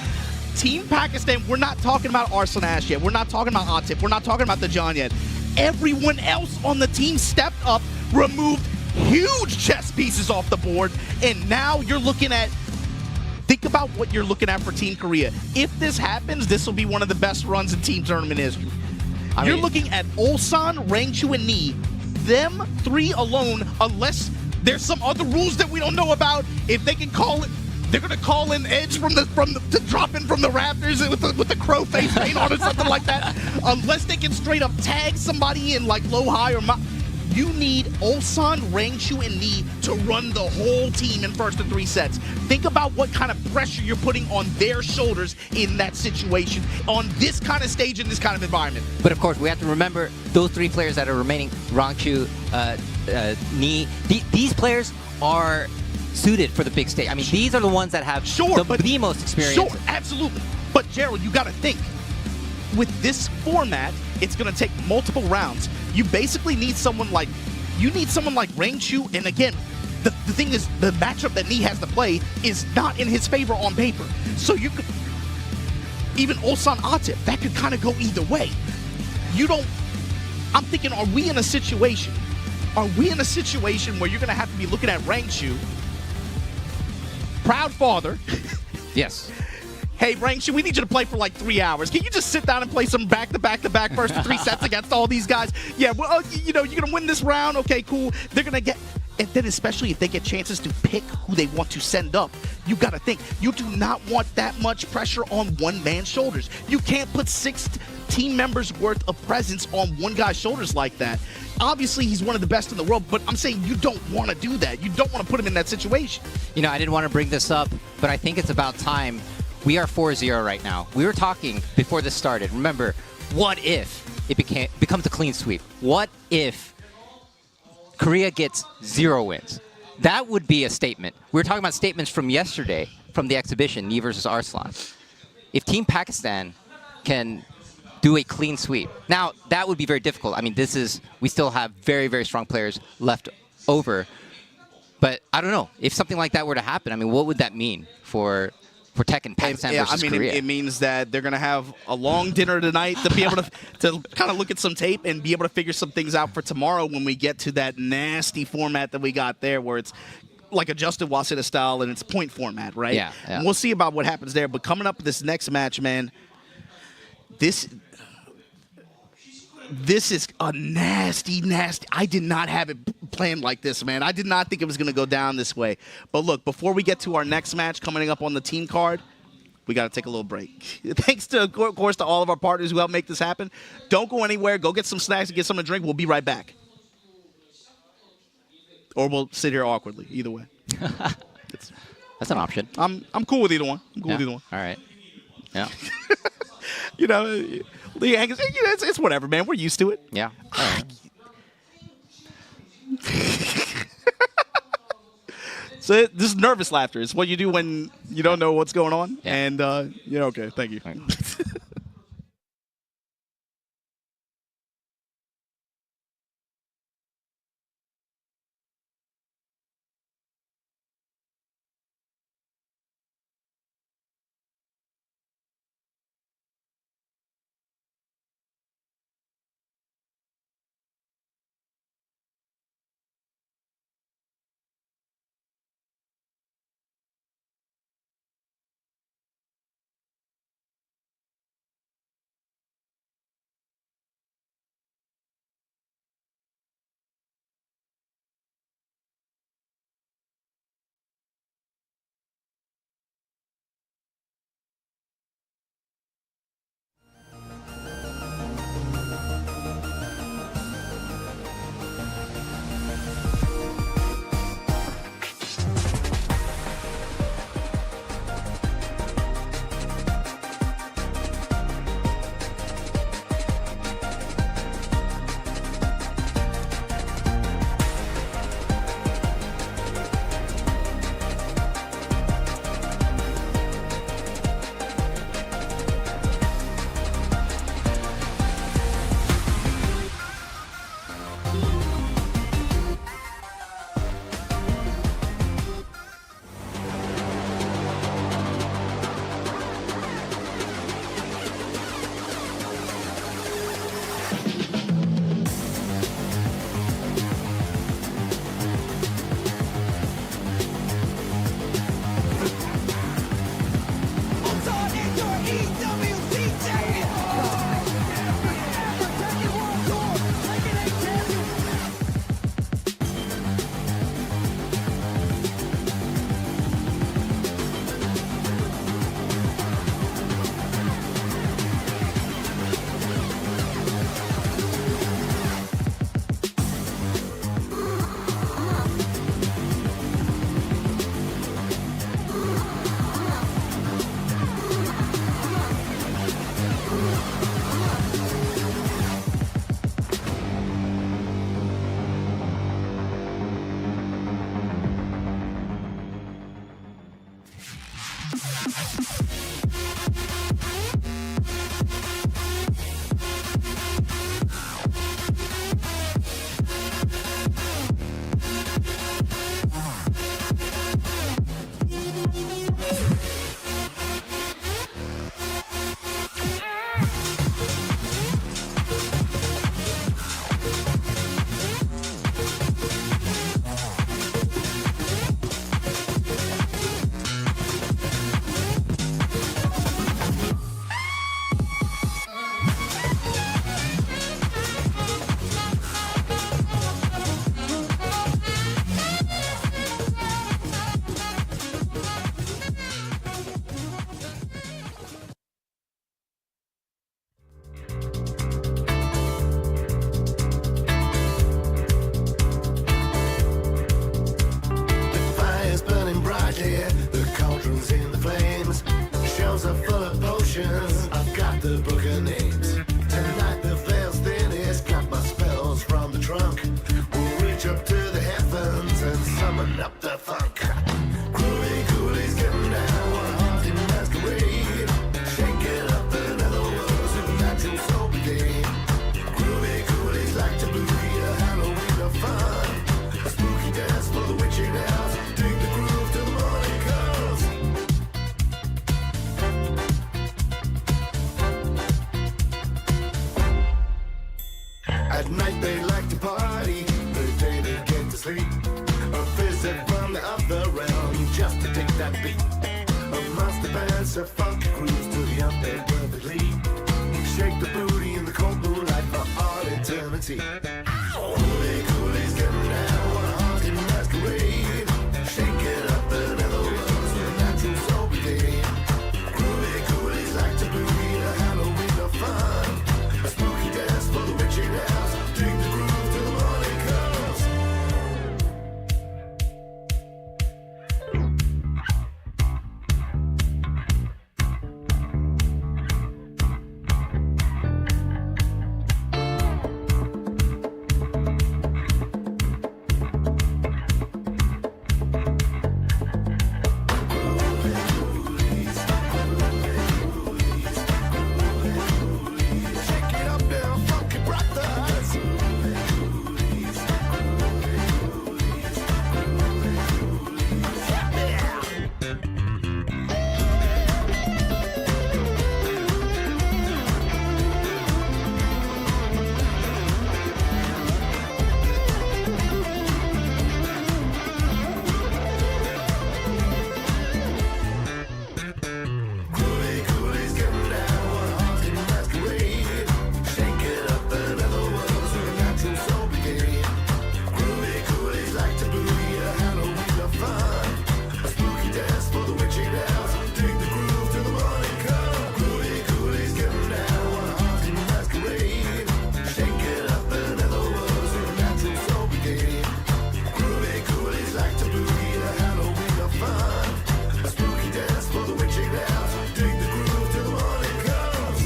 Team Pakistan, we're not talking about Arslan Ash yet. We're not talking about Atif. We're not talking about the John yet. Everyone else on the team stepped up, removed huge chess pieces off the board, and now you're looking at, think about what you're looking at for Team Korea. If this happens, this will be one of the best runs in team tournament history. You're looking at Ulsan, Rangchu, and Ni. Them 3 alone, unless there's some other rules that we don't know about, if they can call it, they're gonna call in Edge to drop in from the Raptors with the crow face paint on or something like that. Unless they can straight up tag somebody in like low, high, or you need Ulsan, Rangchu, and Ni to run the whole team in first of 3 sets. Think about what kind of pressure you're putting on their shoulders in that situation, on this kind of stage, in this kind of environment. But of course, we have to remember those 3 players that are remaining, Rangchu, Ni. These players are suited for the big stage. I mean, these are the ones that have the most experience. Sure, absolutely. But Gerald, you got to think, with this format, it's going to take multiple rounds. You basically need someone like, Rangchu, and again, the thing is, the matchup that Ni has to play is not in his favor on paper. So you could, even Ulsan Atif, that could kind of go either way. I'm thinking, are we in a situation where you're going to have to be looking at Rangchu, proud father. Yes. Hey, Rangchu, we need you to play for like 3 hours. Can you just sit down and play some back-to-back-to-back first 3 sets against all these guys? Yeah, well, you're going to win this round. Okay, cool. They're going to get... And then especially if they get chances to pick who they want to send up, you got to think, you do not want that much pressure on one man's shoulders. You can't put 6 team members worth of presence on one guy's shoulders like that. Obviously, he's one of the best in the world, but I'm saying you don't want to do that. You don't want to put him in that situation. You know, I didn't want to bring this up, but I think it's about time. We are 4-0 right now. We were talking before this started. Remember, what if it becomes a clean sweep? What if Korea gets 0 wins? That would be a statement. We were talking about statements from yesterday, from the exhibition, Ni versus Arslan. If Team Pakistan can do a clean sweep, now that would be very difficult. I mean, we still have very, very strong players left over. But I don't know, if something like that were to happen, I mean, what would that mean for for Tekken Pakistan versus Korea. It means that they're going to have a long dinner tonight to be able to kind of look at some tape and be able to figure some things out for tomorrow when we get to that nasty format that we got there where it's like adjusted Waseda style and it's point format, right? Yeah. And we'll see about what happens there. But coming up with this next match, man, this is a nasty. I did not have it planned like this, man. I did not think it was going to go down this way. But look, before we get to our next match coming up on the team card, we got to take a little break. Thanks, of course, to all of our partners who helped make this happen. Don't go anywhere. Go get some snacks and get something to drink. We'll be right back. Or we'll sit here awkwardly. Either way. That's an option. I'm cool with either one. I'm cool with either one. All right. Yeah. You know, it's whatever, man. We're used to it. Yeah. All right. So this is nervous laughter. It's what you do when you don't know what's going on. Yeah. And, okay, thank you. that beat. A monster band set funky grooves to the undead perfectly. Shake the booty in the cold moonlight for all eternity. Holy coolies getting down, one heart in masquerade. Shake it up the netherworlds with natural soul brigade. Groovy coolies like to boogie the Halloween of fun. A spooky dance for the witching house. Dig the groove till the morning comes. Shake it up now, funky brothers. Groovy coolies getting down, one heart in masquerade. Shake it up the netherworlds with a natural soul brigade. Groovy coolies like to boogie a Halloween of fun. A spooky dance for the witching house. Dig the groove till the morning comes. Groovy coolies getting down, one heart in masquerade. Shake it up the netherworlds with a natural soul brigade. Groovy coolies like to boogie a Halloween of fun. A spooky dance for the witching house. Dig the groove till the morning comes.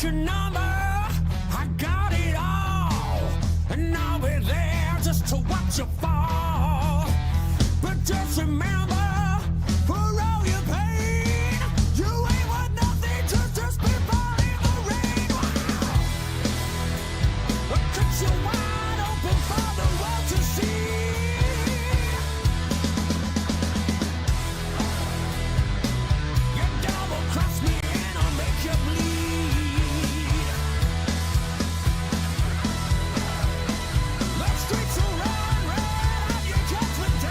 got your number, I got it all, and I'll be there just to watch you fall. But just remember, for all your pain, you ain't worth nothing to just be born in the rain. What cuts you wide open for the world to see? You double cross me and I'll make you bleed. The streets will run red on your judgment day.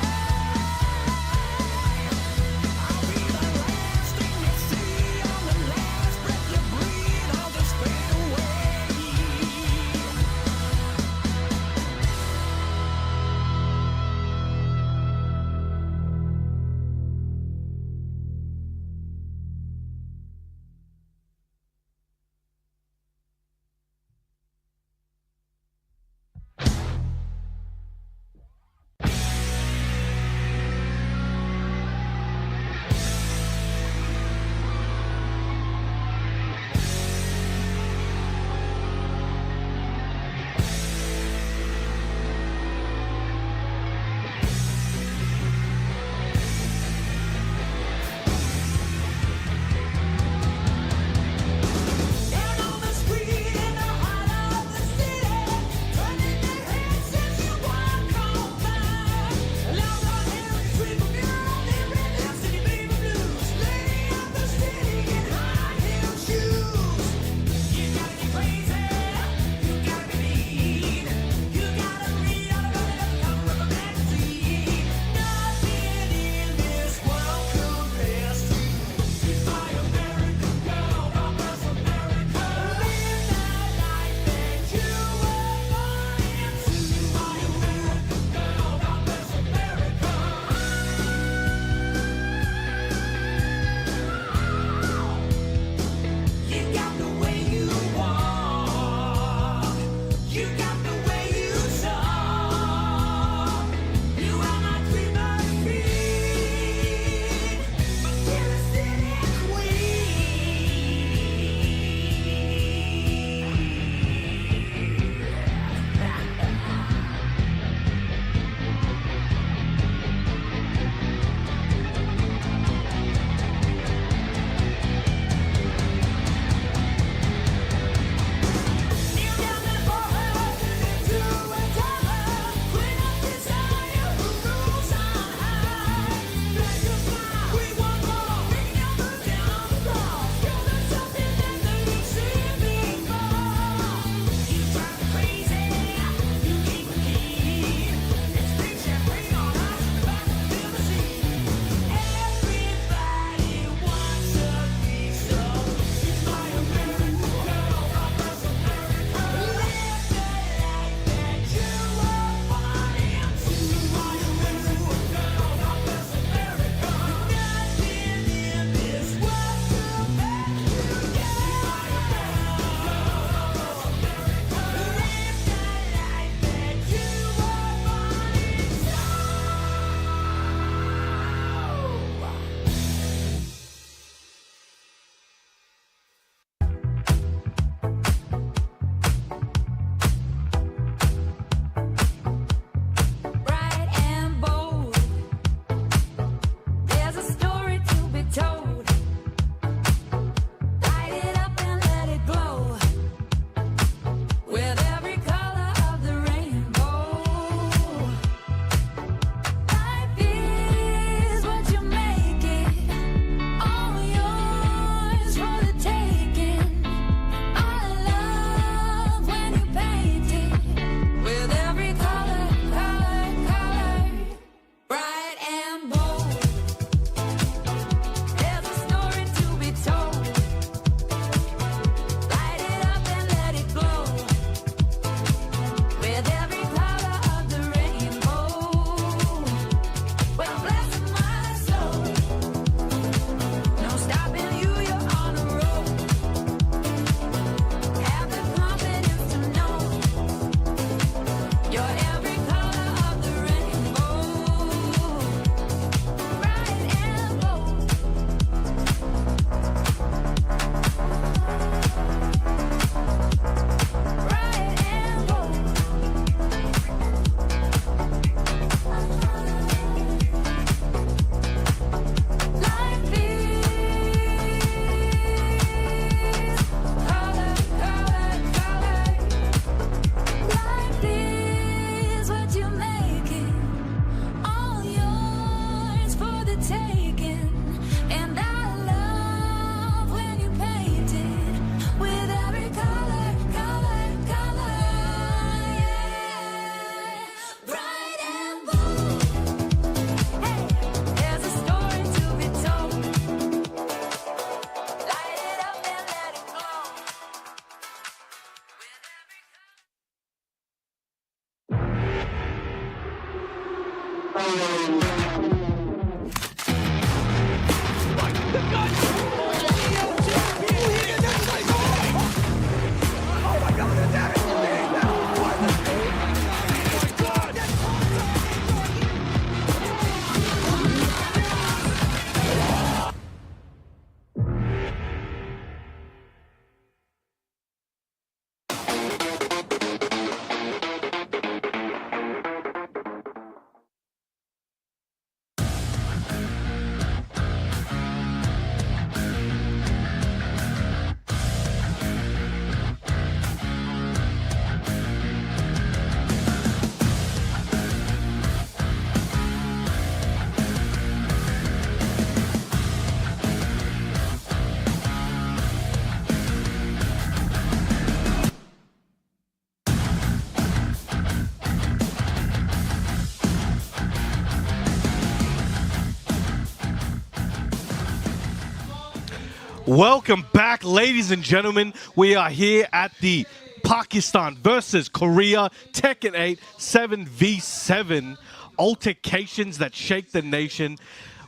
Welcome back, ladies and gentlemen. We are here at the Pakistan versus Korea Tekken 8 7v7 altercations that shake the nation.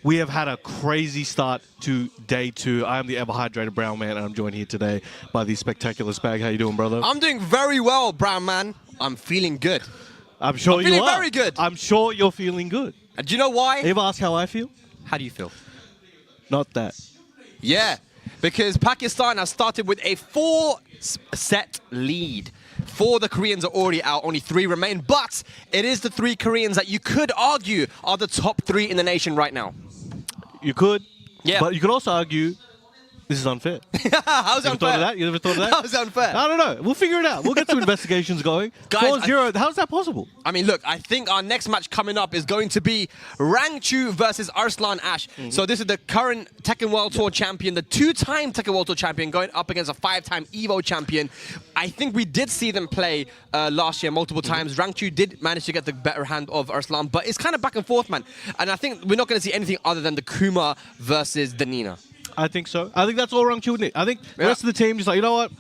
We have had a crazy start to day 2. I am the ever-hydrated Brown Man, and I'm joined here today by the spectacular Spag. How you doing, brother? I'm doing very well, Brown Man. I'm feeling good. I'm sure I'm you feeling are. very good. I'm sure you're feeling good. And do you know why? Ever ask how I feel? How do you feel? Not that. Yeah, because Pakistan has started with a 4-set lead. 4 of the Koreans are already out, only 3 remain, but it is the 3 Koreans that you could argue are the top 3 in the nation right now. You could. Yeah. But you could also argue this is unfair. How's You ever thought of that? You ever thought of that? How's unfair? I don't know. We'll figure it out. We'll get some investigations going. Guys, 4-0. How's that possible? I mean, look, I think our next match coming up is going to be Rangchu versus Arslan Ash. So this is the current Tekken World Tour champion, the 2-time Tekken World Tour champion, going up against a 5-time EVO champion. I think we did see them play last year multiple times. Rangchu did manage to get the better hand of Arslan, but it's kind of back and forth, man. And I think we're not going to see anything other than the Kuma versus the Nina. I think so. I think that's all Rangchu would need. I think the rest of the team is like, you know what?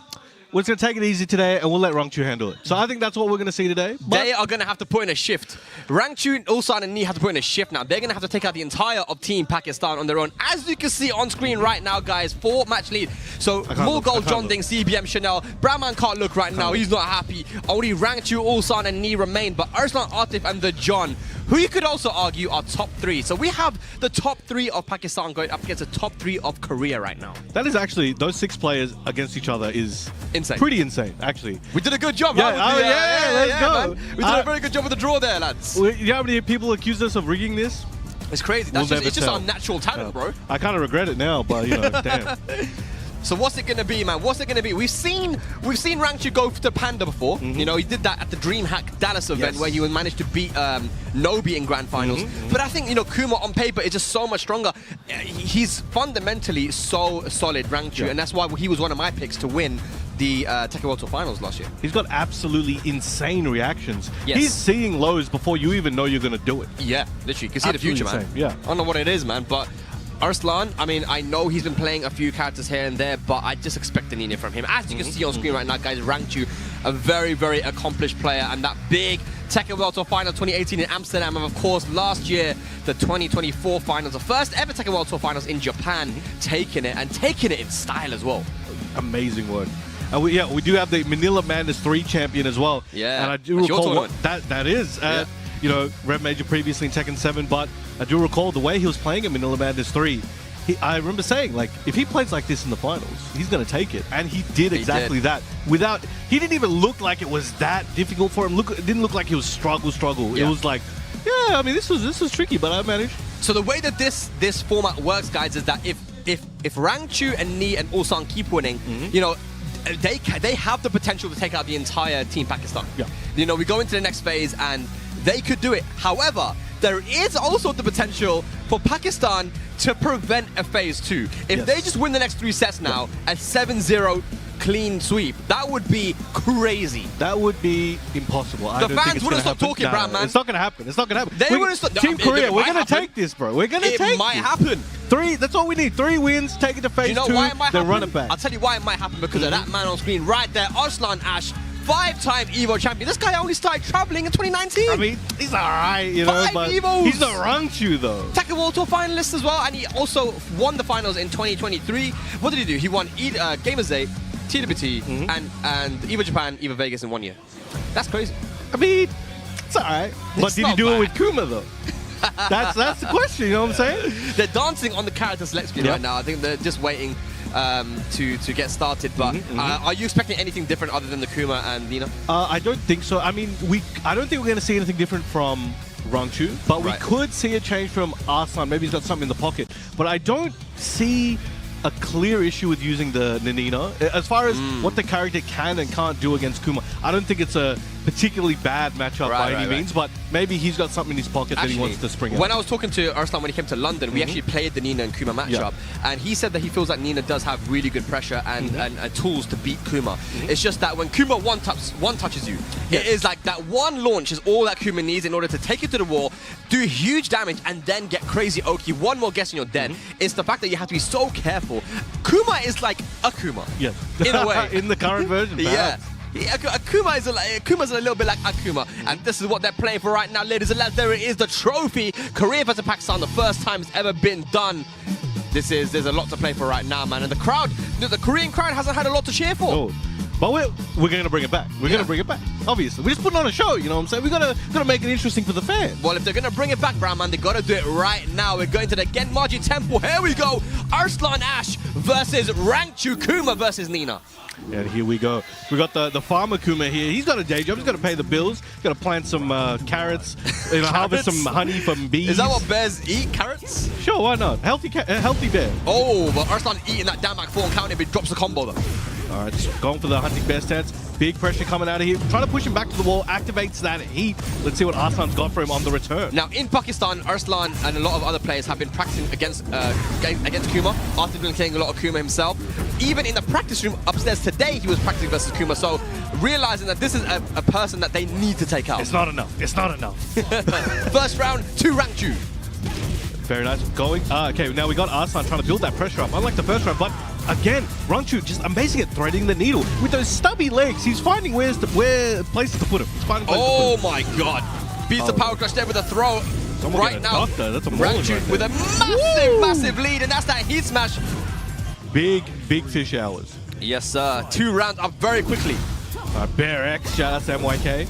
We're just going to take it easy today, and we'll let Rangchu handle it. So I think that's what we're going to see today. But They are going to have to put in a shift. Rangchu, Ulsan, and Ni have to put in a shift now. They're going to have to take out the entire of Team Pakistan on their own. As you can see on screen right now, guys, 4-match lead. So Mughal, John Ding, CBM, Chanel. Brownman can't look right now. He's not happy. Only Rangchu, Ulsan, and Ni remain. But Arslan, Atif, and the John, who you could also argue are top 3. So we have the top 3 of Pakistan going up against the top 3 of Korea right now. that is actually, those 6 players against each other is Insane. pretty insane, actually. We did a good job, Yeah, huh? let's go. Man. We did a very good job with the draw there, lads. You know how many people accuse us of rigging this? It's crazy. We'll It's just never our tell. natural talent, bro. I kind of regret it now, but, you know, damn. So what's it gonna be, man? What's it gonna be? We've seen Rangchu go to Panda before. You know, he did that at the DreamHack Dallas event where he managed to beat Nobi in grand finals. But I think, you know, Kuma on paper is just so much stronger. He's fundamentally so solid, Rangchu, and that's why he was one of my picks to win the Tekken World Tour Finals last year. He's got absolutely insane reactions. Yes. He's seeing lows before you even know you're going to do it. Yeah, literally. You can see the future, man. Absolutely insane, yeah. I don't know what it is, man, but Arslan, I mean, I know he's been playing a few characters here and there, but I just expect the Nina from him. As you can see on screen right now, guys, Rangchu, a very, very accomplished player, and that big Tekken World Tour Final 2018 in Amsterdam, and of course, last year, the 2024 Finals, the first ever Tekken World Tour Finals in Japan, taking it in style as well. Amazing work. And we do have the Manila Madness 3 champion as well. Yeah, and I do that's your recall tournament. that is. You know, Rev Major previously in Tekken 7, but I do recall the way he was playing in Manila Madness 3. I remember saying, like, if he plays like this in the finals, he's going to take it. And he did exactly that. He didn't even look like it was that difficult for him. It didn't look like he was struggle. Yeah. It was like, yeah, I mean, this was tricky, but I managed. So the way that this format works, guys, is that if Rangchu and Ni and Ulsan keep winning, you know, they have the potential to take out the entire Team Pakistan. Yeah. You know, we go into the next phase and they could do it. However, there is also the potential for Pakistan to prevent a phase 2. If they just win the next 3 sets now, a 7-0 clean sweep, that would be crazy. That would be impossible. I The don't fans think it's wouldn't gonna stop talking, happen. Brown man. It's not going to happen. It's not going to happen. They wouldn't stop. Team Korea, we're going to take this, bro. We're going to take It might this. happen. 3, that's all we need. 3 wins, take it to phase Do you know 2, why it might then happen? run it back. I'll tell you why it might happen, because of that man on screen right there, Arslan Ash, 5-time EVO champion. This guy only started traveling in 2019. I mean, he's all right, you know, 5 but Evos. he's not Rangchu, though. Tekken World Tour finalist as well, and he also won the finals in 2023. What did he do? He won Gamers 8, TWT, and EVO Japan, EVO Vegas in 1 year. That's crazy. I mean, it's all right. But It's did he not do bad. it with Kuma, though? That's the question, you know what I'm saying? They're dancing on the character select screen Yeah. right now. I think they're just waiting to get started. But are you expecting anything different other than the Kuma and Nina? I don't think so. I mean, I don't think we're going to see anything different from Rangchu, but we could see a change from Arslan. Maybe he's got something in the pocket. But I don't see a clear issue with using the Nina. As far as what the character can and can't do against Kuma, I don't think it's a particularly bad matchup by any means, but maybe he's got something in his pocket that he wants to spring out. When I was talking to Arslan when he came to London, we actually played the Nina and Kuma matchup, and he said that he feels like Nina does have really good pressure and tools to beat Kuma. It's just that when Kuma one touches you, it is like that one launch is all that Kuma needs in order to take you to the wall, do huge damage, and then get crazy Oki. One more guess and you're dead. It's the fact that you have to be so careful. Kuma is like a Kuma. Yeah. In a way. In the current version, perhaps. Yeah, Akuma's a little bit like Akuma, and this is what they're playing for right now, ladies and lads. There it is, the trophy. Korea versus Pakistan, the first time it's ever been done. There's a lot to play for right now, man. And the Korean crowd hasn't had a lot to cheer for. Oh. But we're going to bring it back. We're going to bring it back. Obviously, we're just putting on a show. You know what I'm saying? We got to make it interesting for the fans. Well, if they're going to bring it back, Brown Man, they got to do it right now. We're going to the Genmaji Temple. Here we go. Arslan Ash versus Rangchu Kuma versus Nina. And here we go. We got the farmer Kuma here. He's got a day job. He's got to pay the bills. He's got to plant some carrots. Harvest some honey from bees. Is that what bears eat? Carrots? Sure, why not? Healthy bear. Oh, but Arslan eating that down back 4 and counting if he drops the combo though. All right, just going for the hunting bear stance. Big pressure coming out of here. Trying to push him back to the wall. Activates that heat. Let's see what Arslan's got for him on the return. Now, in Pakistan, Arslan and a lot of other players have been practicing against Kuma. Arthur's been playing a lot of Kuma himself. Even in the practice room upstairs today, he was practicing versus Kuma. So, realizing that this is a person that they need to take out. It's not enough. It's not enough. First round, 2 Rangchu. Very nice. Going. Okay, now we got Arslan trying to build that pressure up. Unlike the first round, but again, Rangchu just amazing at threading the needle. With those stubby legs, he's finding places to put him. He's finding places to put him. My God. Beats the power crush there with a throw. Someone right now, that's a Rangchu right with a massive lead, and that's that heat smash. Big fish hours. Yes, sir. 2 rounds up very quickly. Bear X, shout out to MYK.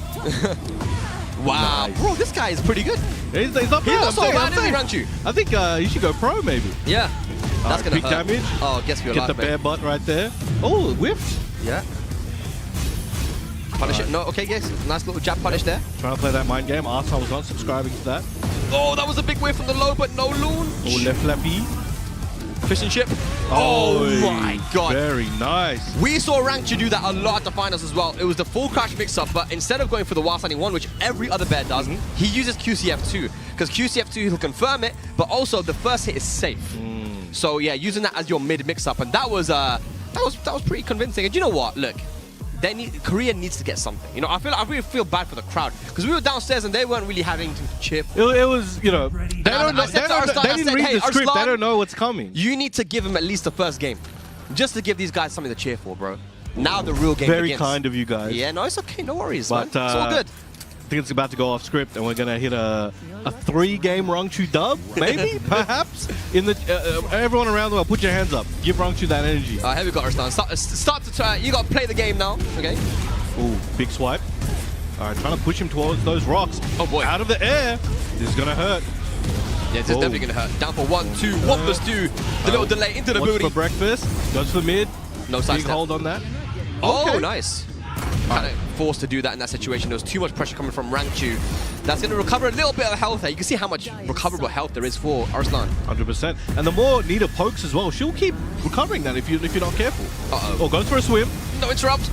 Wow. Nice. Bro, this guy is pretty good. He's not bad. He's not so bad, is he, Rangchu? I think you should go pro, maybe. Yeah. That's gonna big hurt. damage. Oh, guess we're Get the bear butt right there. Oh, whiffed. Yeah. Punish it. No, okay, yes. Nice little jab punish there. Trying to play that mind game. Arslan was not subscribing to that. Oh, that was a big whiff from the low, but no launch. Oh, left flappy. Fish and chip. Oh my God. Very nice. We saw Rangchu do that a lot at the finals as well. It was the full crash mix-up, but instead of going for the while standing 1, which every other bear does, he uses QCF2. Because QCF2, he'll confirm it, but also the first hit is safe. So yeah, using that as your mid mix-up, and that was pretty convincing. And you know what? Look, Korea needs to get something. You know, I really feel bad for the crowd because we were downstairs and they weren't really having anything to cheer for. It was, you know, they didn't read the script. They don't know what's coming. You need to give them at least the first game, just to give these guys something to cheer for, bro. Now the real game begins. Very kind of you guys. Yeah, no, it's okay. No worries, but, man. It's all good. I think it's about to go off script, and we're gonna hit a 3-game Rangchu dub, maybe, perhaps. In the everyone around the world, put your hands up. Give Rangchu that energy. Here we go, Arslan. Start to try. You got to play the game now. Okay. Ooh, big swipe. All right, trying to push him towards those rocks. Oh boy. Out of the air. This is gonna hurt. Yeah, this is definitely gonna hurt. Down for 1, 2. Wampus 2. The little delay into the booty. For breakfast. Goes for mid. No side big step. hold on that. Oh, Okay. nice. Kind of forced to do that in that situation. There was too much pressure coming from Rangchu. That's going to recover a little bit of health there. You can see how much recoverable health there is for Arslan. 100%. And the more Nina pokes as well, she'll keep recovering that if you're not careful. Oh, goes for a swim. No interrupt.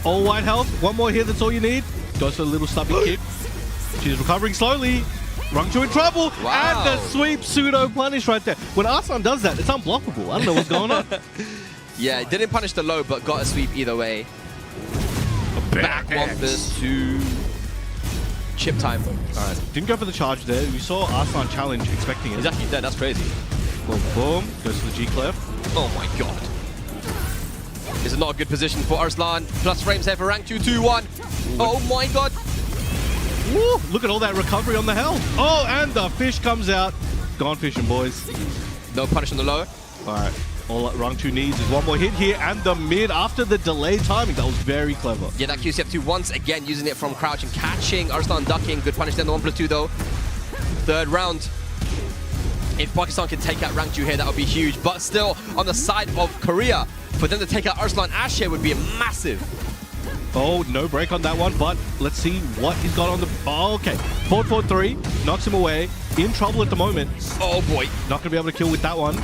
All white health. One more hit, that's all you need. Goes for a little stubby kick. She's recovering slowly. Rangchu in trouble. Wow. And the sweep pseudo punish right there. When Arslan does that, it's unblockable. I don't know what's going on. Yeah, didn't punish the low, but got a sweep either way. Back Wampus to chip time. Alright, didn't go for the charge there. We saw Arslan challenge, expecting it. He's actually dead, that's crazy. Boom, boom. Goes for the G-clef. Oh my God. This is not a good position for Arslan. Plus frames here for Rangchu 2-1. Oh my God. Woo, look at all that recovery on the health. Oh, and the fish comes out. Gone fishing, boys. No punish on the low. Alright. All that Rangchu needs is one more hit here and the mid after the delayed timing. That was very clever. Yeah, that QCF2 once again using it from crouch and catching. Arslan ducking. Good punish there in the 1+2 though. 3rd round. If Pakistan can take out Rangchu here, that would be huge. But still, on the side of Korea, for them to take out Arslan Ash here would be massive. Oh, no break on that one, but let's see what he's got on the... Oh, okay. 4-4-3, knocks him away. In trouble at the moment. Oh boy. Not going to be able to kill with that one.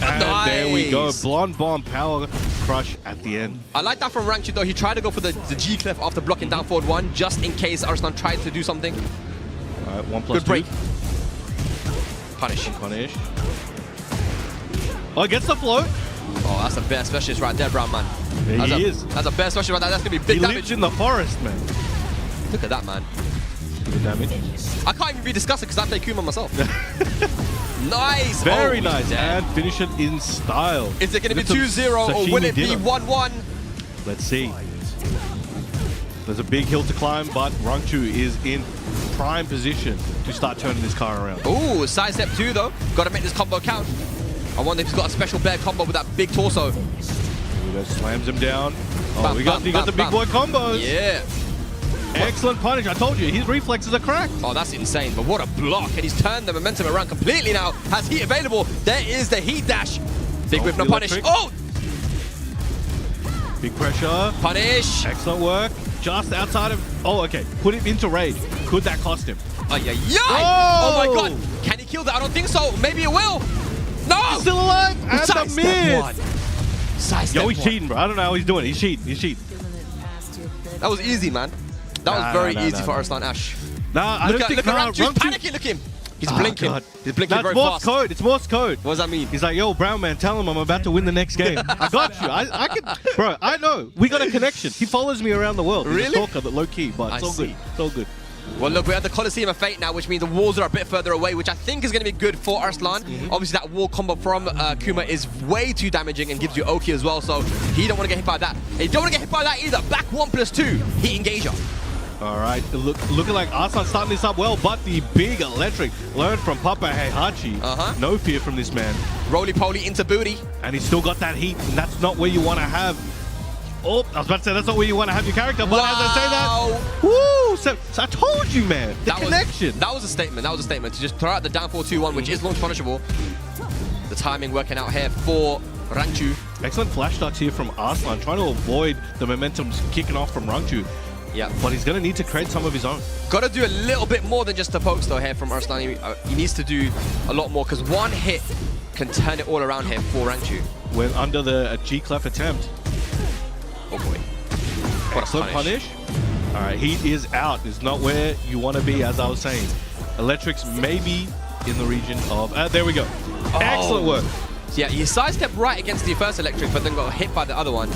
And nice. there we go. Blonde Bomb power crush at the end. I like that from Rangchu though. He tried to go for the G cliff after blocking down forward 1, just in case Arslan tried to do something. All right, 1+2. Good break. Punish. Punish. Oh, gets the float. Oh, that's a bear specialist right there, Brown man. There he is. That's a bear specialist right there. That's gonna be big He damage. lives in the forest, man. Look at that, man. Good damage. I can't even be disgusted because I play Kuma myself. Nice. Very Oh, nice. damn. And finish it in style. Is it going to be Some 2-0 or will sashimi it be dinner. 1-1? Let's see. There's a big hill to climb, but Rangchu is in prime position to start turning this car around. Ooh, side step 2 though. Got to make this combo count. I wonder if he's got a special bear combo with that big torso. Here we go, slams him down. Oh, Bam, we got bam, the big bam. boy combos. Yeah. Excellent punish. I told you, his reflexes are cracked. Oh, that's insane. But what a block. And he's turned the momentum around completely now. Has heat available. There is the heat dash. Big whip, no the punish. electric. Oh! Big pressure. Punish. Excellent work. Just outside of... Oh, okay. Put him into rage. Could that cost him? Oh, yeah, yeah. Oh! Oh, my God. Can he kill that? I don't think so. Maybe it will. No! He's still alive. And Side the step mid. 1. Side step Yo, he's 1. cheating, bro. I don't know how he's doing it. He's cheating. He's cheating. That was easy, man. That was very easy for Arslan Ash. Nah, I Look don't at think... Rangchu's panicking. Look at him. He's blinking. God. He's blinking That's very Morse fast. code. It's Morse code. What does that mean? He's like, yo, Brown man, tell him I'm about to win the next game. I got you. I can, bro. I know. We got a connection. He follows me around the world. He's Really? a stalker, but low key. But it's I all see. good. It's all good. Well, look, we're at the Colosseum of Fate now, which means the walls are a bit further away, which I think is going to be good for Arslan. Obviously, that wall combo from Kuma is way too damaging and gives you Oki as well, so he don't want to get hit by that. And you don't want to get hit by that either. Back 1+2, heat engager. All right, looking like Arslan starting this up well, but the big electric learned from Papa Heihachi. No fear from this man. Roly-poly into booty. And he's still got that heat, and that's not where you want to have. Oh, I was about to say that's not where you want to have your character, but as I say that, woo! So I told you, man, the connection. That was a statement. That was a statement to just throw out the down 4-2-1, which is launch punishable. The timing working out here for Rangchu. Excellent flash ducks here from Arslan, trying to avoid the momentum kicking off from Rangchu. Yeah. But he's going to need to create some of his own. Got to do a little bit more than just the pokes though here from Arslan. He needs to do a lot more because one hit can turn it all around here for Rangchu. When under the G-clef attempt. Oh boy. What a Excellent punish. All right, heat is out. It's not where you want to be, as I was saying. Electrics maybe in the region of... there we go. Oh. Excellent work. Yeah, he sidestepped right against the first electric, but then got hit by the other one.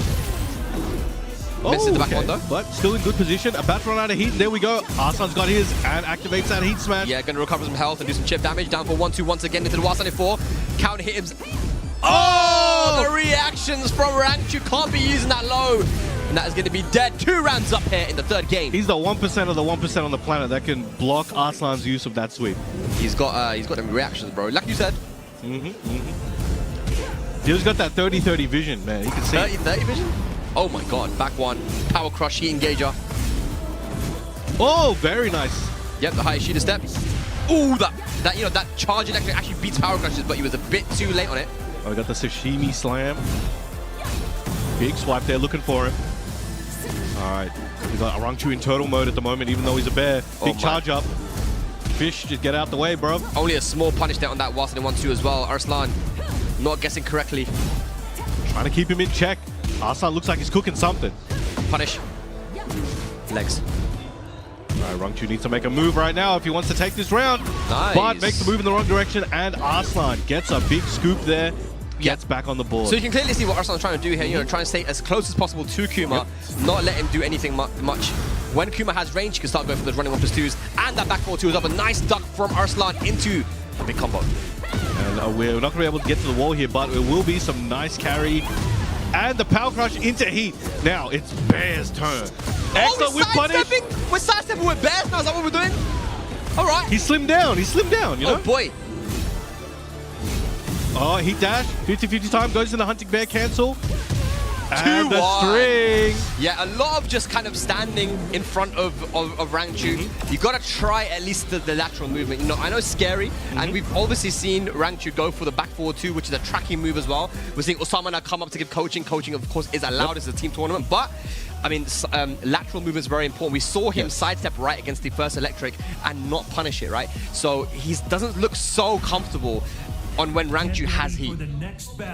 Misses the back one though. But still in good position. About to run out of heat. There we go. Arslan's got his and activates that heat smash. Yeah, going to recover some health and do some chip damage. Down for 1-2 once again into the Waseda 4. Counter hit him. Oh! The reactions from Rangchu can't be using that low. And that is going to be dead. 2 rounds up here in the third game. He's the 1% of the 1% on the planet that can block Arslan's use of that sweep. He's got them reactions, bro. Like you said. He's got that 30-30 vision, man. He can see. 30 vision? Oh my god. Back one. Power crush, heat engager. Oh, very nice. Yep, the high shooter step. Ooh, that charge electric actually beats power crushes, but he was a bit too late on it. Oh, we got the sashimi slam. Big swipe there, looking for him. All right, we got Rangchu in turtle mode at the moment, even though he's a bear. Big charge up. Fish, just get out the way, bro. Only a small punish there on that Waseda 1-2 as well. Arslan not guessing correctly. Trying to keep him in check. Arslan looks like he's cooking something. Punish. Legs. All right, Rangchu needs to make a move right now if he wants to take this round. Nice. But makes the move in the wrong direction, and Arslan gets a big scoop there. Gets back on the board. So you can clearly see what Arslan's trying to do here. You know, trying to stay as close as possible to Kuma, not let him do anything much. When Kuma has range, he can start going for those running 1+2s, and that back 4-2 is up. A nice duck from Arslan into a big combo. And we're not going to be able to get to the wall here, but it will be some nice carry. And the power crush into heat. Now it's Bear's turn. Excellent whip punish. We're sidestepping with Bears now. Is that what we're doing? All right. He slimmed down. He slimmed down, you know? Oh boy. Oh, heat dash. 50-50 time. Goes in the hunting bear cancel. And the 2-1. string. Yeah, a lot of just kind of standing in front of Rangchu. You got to try at least the lateral movement. You know, I know it's scary, and we've obviously seen Rangchu go for the back forward 2, which is a tracking move as well. We're seeing Osama now come up to give coaching. Coaching, of course, is allowed as a team tournament, but I mean, lateral movement is very important. We saw him sidestep right against the first electric and not punish it, right? So he doesn't look so comfortable on when Rangchu has heat.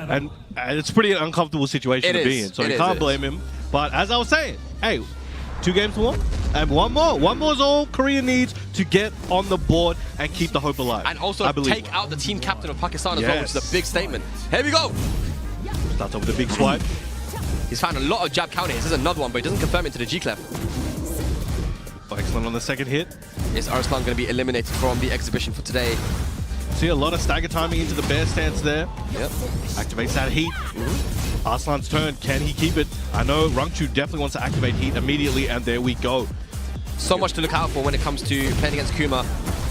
And it's a pretty uncomfortable situation to be in, so you can't blame him. But as I was saying, hey, 2 games to 1, and one more. One more is all Korea needs to get on the board and keep the hope alive. And also take out the team captain of Pakistan as well, which is a big statement. Here we go. Starts off with a big swipe. He's found a lot of jab counter hits. There's another one, but he doesn't confirm it to the G-Clef. Excellent on the second hit. Is Arslan going to be eliminated from the exhibition for today? See a lot of stagger timing into the bear stance there. Yep. Activates that heat. Arslan's turn. Can he keep it? I know Rangchu definitely wants to activate heat immediately, and there we go. So much to look out for when it comes to playing against Kuma.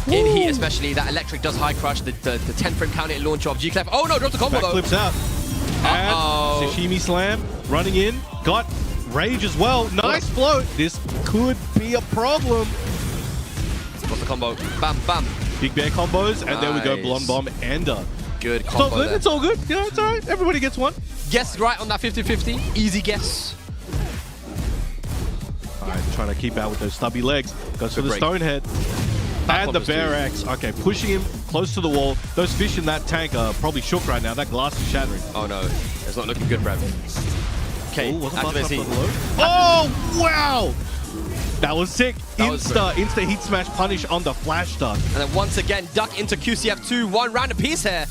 In heat especially, that electric does high crush, the 10 frame counter hit launch of G-Clef. Oh no, dropped the combo Back though. flips out. And Sashimi Slam running in. Got Rage as well. Nice float. This could be a problem. What's the combo? Bam, bam. Big bear combos, and there we go. Blonde Bomb Ender. Good It's combo all good. there. It's all good. Yeah, it's all right. Everybody gets one. Guessed right on that 50-50. Easy guess. All right, trying to keep out with those stubby legs. Goes for the break. Stonehead. And the Bear X. Okay, pushing him close to the wall. Those fish in that tank are probably shook right now. That glass is shattering. Oh no, it's not looking good, Brad. Okay, activate heat. Oh, wow! That was sick. That was Insta heat smash punish on the flash duck. And then once again, duck into QCF2. 1 round apiece here.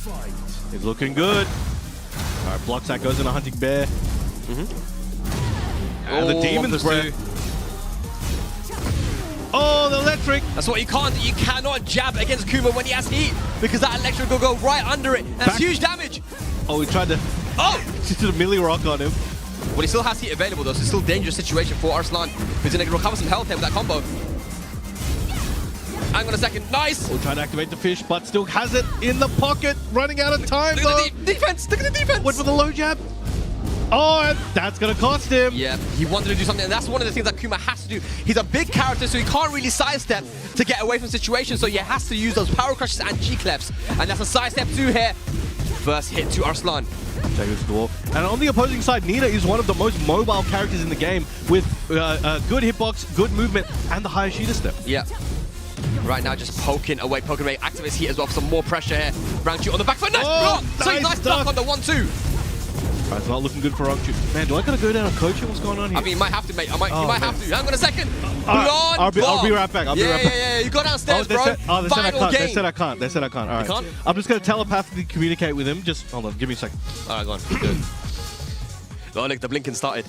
It's looking good. All right, blocks that goes in a hunting bear. And the Demon's Breath. Oh, the electric. That's what you can't do. You cannot jab against Kuma when he has heat, because that electric will go right under it. That's huge damage. Oh, he tried to... Oh! Just did a melee rock on him. Well, he still has heat available though, so it's still a dangerous situation for Arslan, who's going to recover some health here with that combo. Hang on a second. Nice! We'll try to activate the fish, but still has it in the pocket. Running out of time, Look at the defense! Look at the defense! Went for the low jab. Oh, and that's going to cost him. Yeah, he wanted to do something, and that's one of the things that Kuma has to do. He's a big character, so he can't really sidestep to get away from situations, so he has to use those power crushes and G-Clefs. And that's a sidestep 2 here. First hit to Arslan. Take it to the wall. And on the opposing side, Nina is one of the most mobile characters in the game with good hitbox, good movement, and the high shooter step. Yeah. Right now, just poking away. Activates heat as well for some more pressure here. Rangchu on the back foot. Nice block! So nice duck on the 1-2. Right, it's not looking good for Rangchu. Man, do I gotta go down and coach him? What's going on here? I mean, you might have to, mate. You might have to. Hang on a second. I'll be right back. Yeah. You go downstairs, they bro. said I can't. Game. They said I can't. All right. You can't? I'm just gonna telepathically communicate with him. Just hold on. Give me a second. All right, go on. Good. Oh, look, the blinking started.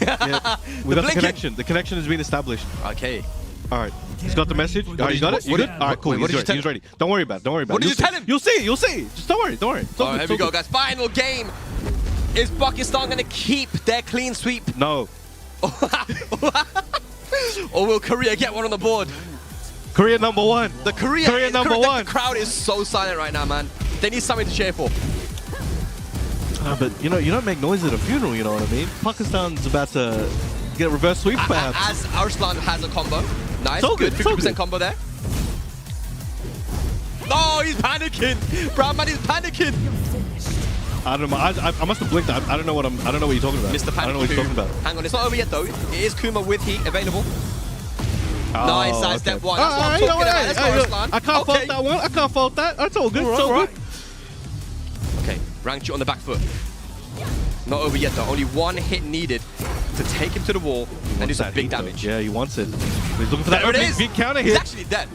Yeah, we got the connection. The connection has been established. Okay. All right. He's got the message. All right, you got it? You good? All right, cool. He's ready. Don't worry about it. What did you tell him? You'll see. Just don't worry. All right, here we go, guys. Final game. Is Pakistan going to keep their clean sweep? No. Or will Korea get one on the board? Korea number 1. The Korea number 1. The crowd is so silent right now, man. They need something to cheer for. But you don't make noise at a funeral, you know what I mean? Pakistan's about to get a reverse sweep, perhaps. As Arslan has a combo. Nice, so good. 50% good. combo there. Oh, he's panicking. Brown man is panicking. I don't know. I must have blinked. I don't know what you're talking about. Mr. Panic I don't know what you're talking about. Hang on, it's not over yet though. It is Kuma with heat available. Oh, nice, okay. step 1. That's what I'm talking about. Let's go, Arslan. I can't fault that one. I can't fault that. That's all good. It's all good. Okay, Rangchu on the back foot. Not over yet though. Only 1 hit needed to take him to the wall and do some big damage. Yeah, he wants it. He's looking for there that big counter hit. He's actually dead.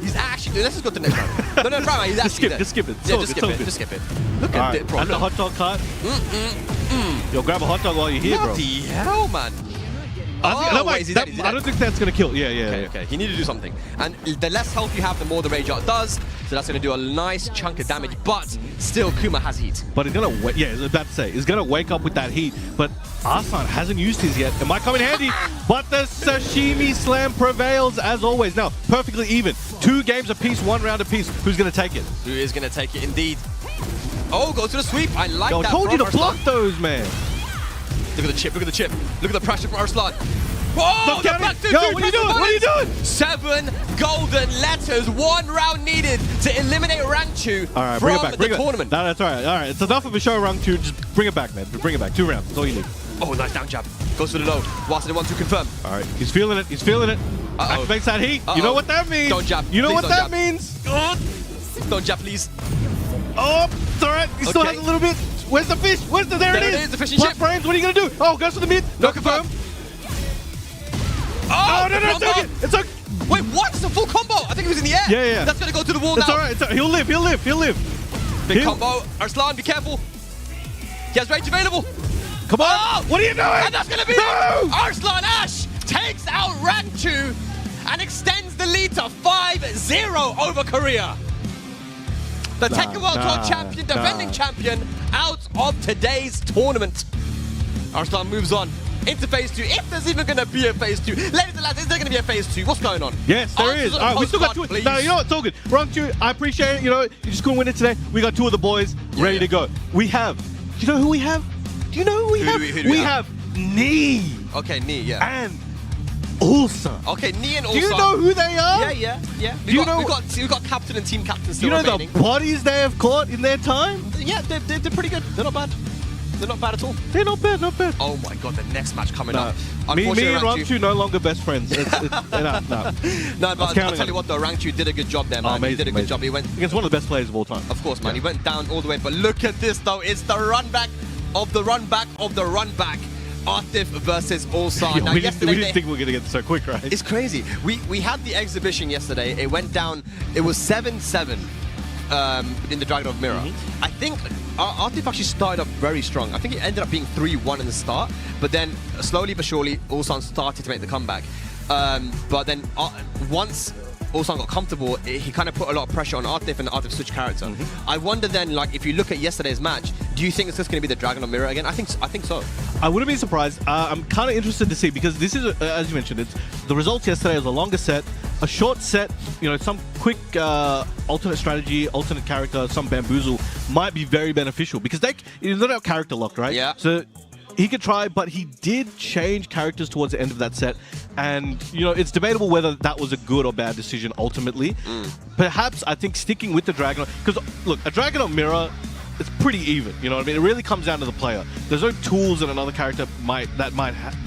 Let's just go to the next round. No, Brown, he's actually dead. Just skip it. Yeah, just skip it. Look at it, bro. And the hot dog cart. Yo, grab a hot dog while you're here, bro. What the hell, man? Is he dead? I don't think that's going to kill. Yeah. Okay. He needed to do something. And the less health you have, the more the Rage Art does. So that's going to do a nice chunk of damage. But still, Kuma has heat. But he's going to wake. Yeah, I was about to say. He's going to wake up with that heat. But Arslan hasn't used his yet. It might come in handy. But the Sashimi Slam prevails as always. Now, perfectly even. 2 games apiece, 1 round apiece. Who's going to take it? Who is going to take it indeed? Oh, go to the sweep. I like that. I told you to block those, man. Look at the chip. Look at the pressure from Arslan. Whoa! The back two, what are you doing? 7 golden letters. 1 round needed to eliminate Rangchu from the tournament. No, that's all right. All right, it's enough of a show, Rangchu. Just bring it back, man. Bring it back. 2 rounds. That's all you need. Oh, nice down jab. Goes to the low. Waseda 1-2 confirm. All right, he's feeling it. Activates that heat. You know what that means. Don't jab. You know Please what that means. Don't jab, please. Oh! It's all right. He still Okay. has a little bit. Where's the fish? There it is. The fishing Plus chip. frames. What are you gonna do? Oh, goes for the mid. No No confirm. Oh, No, the it's combo. okay. It's okay. Wait, what? It's a full combo. I think he was in the air. Yeah. That's gonna go to the wall It's now. all right. It's all right. He'll live. He'll live. He'll live. Big He'll- combo. Arslan, be careful. He has rage available. Come on. Oh! What are you doing? And that's gonna be No! it. Arslan Ash takes out rank 2 and extends the lead to 5-0 over Korea. The Tekken World Tour champion, defending champion, out of today's tournament. Arslan moves on into phase 2. If there's even going to be a phase 2. Ladies and lads, is there going to be a phase 2? What's going on? Yes, there Answers is. on All the right, we still got postcard, two. please. No, you know what? It's all good. Round 2, I appreciate it. You know, you just couldn't win it today. We got 2 of the boys ready to go. We have. Do you know who we have? Do you know who we have? who do we have? Nee Okay, Knee, yeah. and Ulsan. Okay, Knee and Do you Ulsan. know who they are? Yeah. Do you know- we got captain and team captain Do still you know remaining. the bodies they have caught in their time? Yeah, they're pretty good. They're not bad. They're not bad at all. They're not bad, not bad. Oh my god, the next match coming No. up. Me Unfortunately, and Rank Ramchu no longer best friends. No. No, but I'll counting tell you on what, though, Rank 2 did a good job there, man. amazing, He did a good amazing. job. He went, Against one of the best players of all time. of course, man. He went down all the way. But look at this, though. It's the run back of the run back of the run back. Artif versus Ulsan. Yeah, Now, we yesterday didn't think we were going to get this so quick, right? it's crazy. We had the exhibition yesterday. It went down. It was 7-7 in the Dragon of Mirror. I think Artif actually started off very strong. I think it ended up being 3-1 in the start, but then slowly but surely Ulsan started to make the comeback. But then once Ulsan got comfortable, he kind of put a lot of pressure on Artif and Artif switched character. I wonder then, like, if you look at yesterday's match, do you think it's just going to be the Dragon of Mirror again? I think so. I wouldn't be surprised. I'm kind of interested to see because this is, as you mentioned, it's the results yesterday was a longer set, a short set. You know, some quick alternate strategy, alternate character, some bamboozle might be very beneficial because they're not character locked, right? Yeah. So he could try, but he did change characters towards the end of that set, and you know it's debatable whether that was a good or bad decision ultimately. Perhaps I think sticking with the Dragon, because look, a Dragon of Mirror, it's pretty even. You know what I mean? It really comes down to the player. There's no tools that another character might have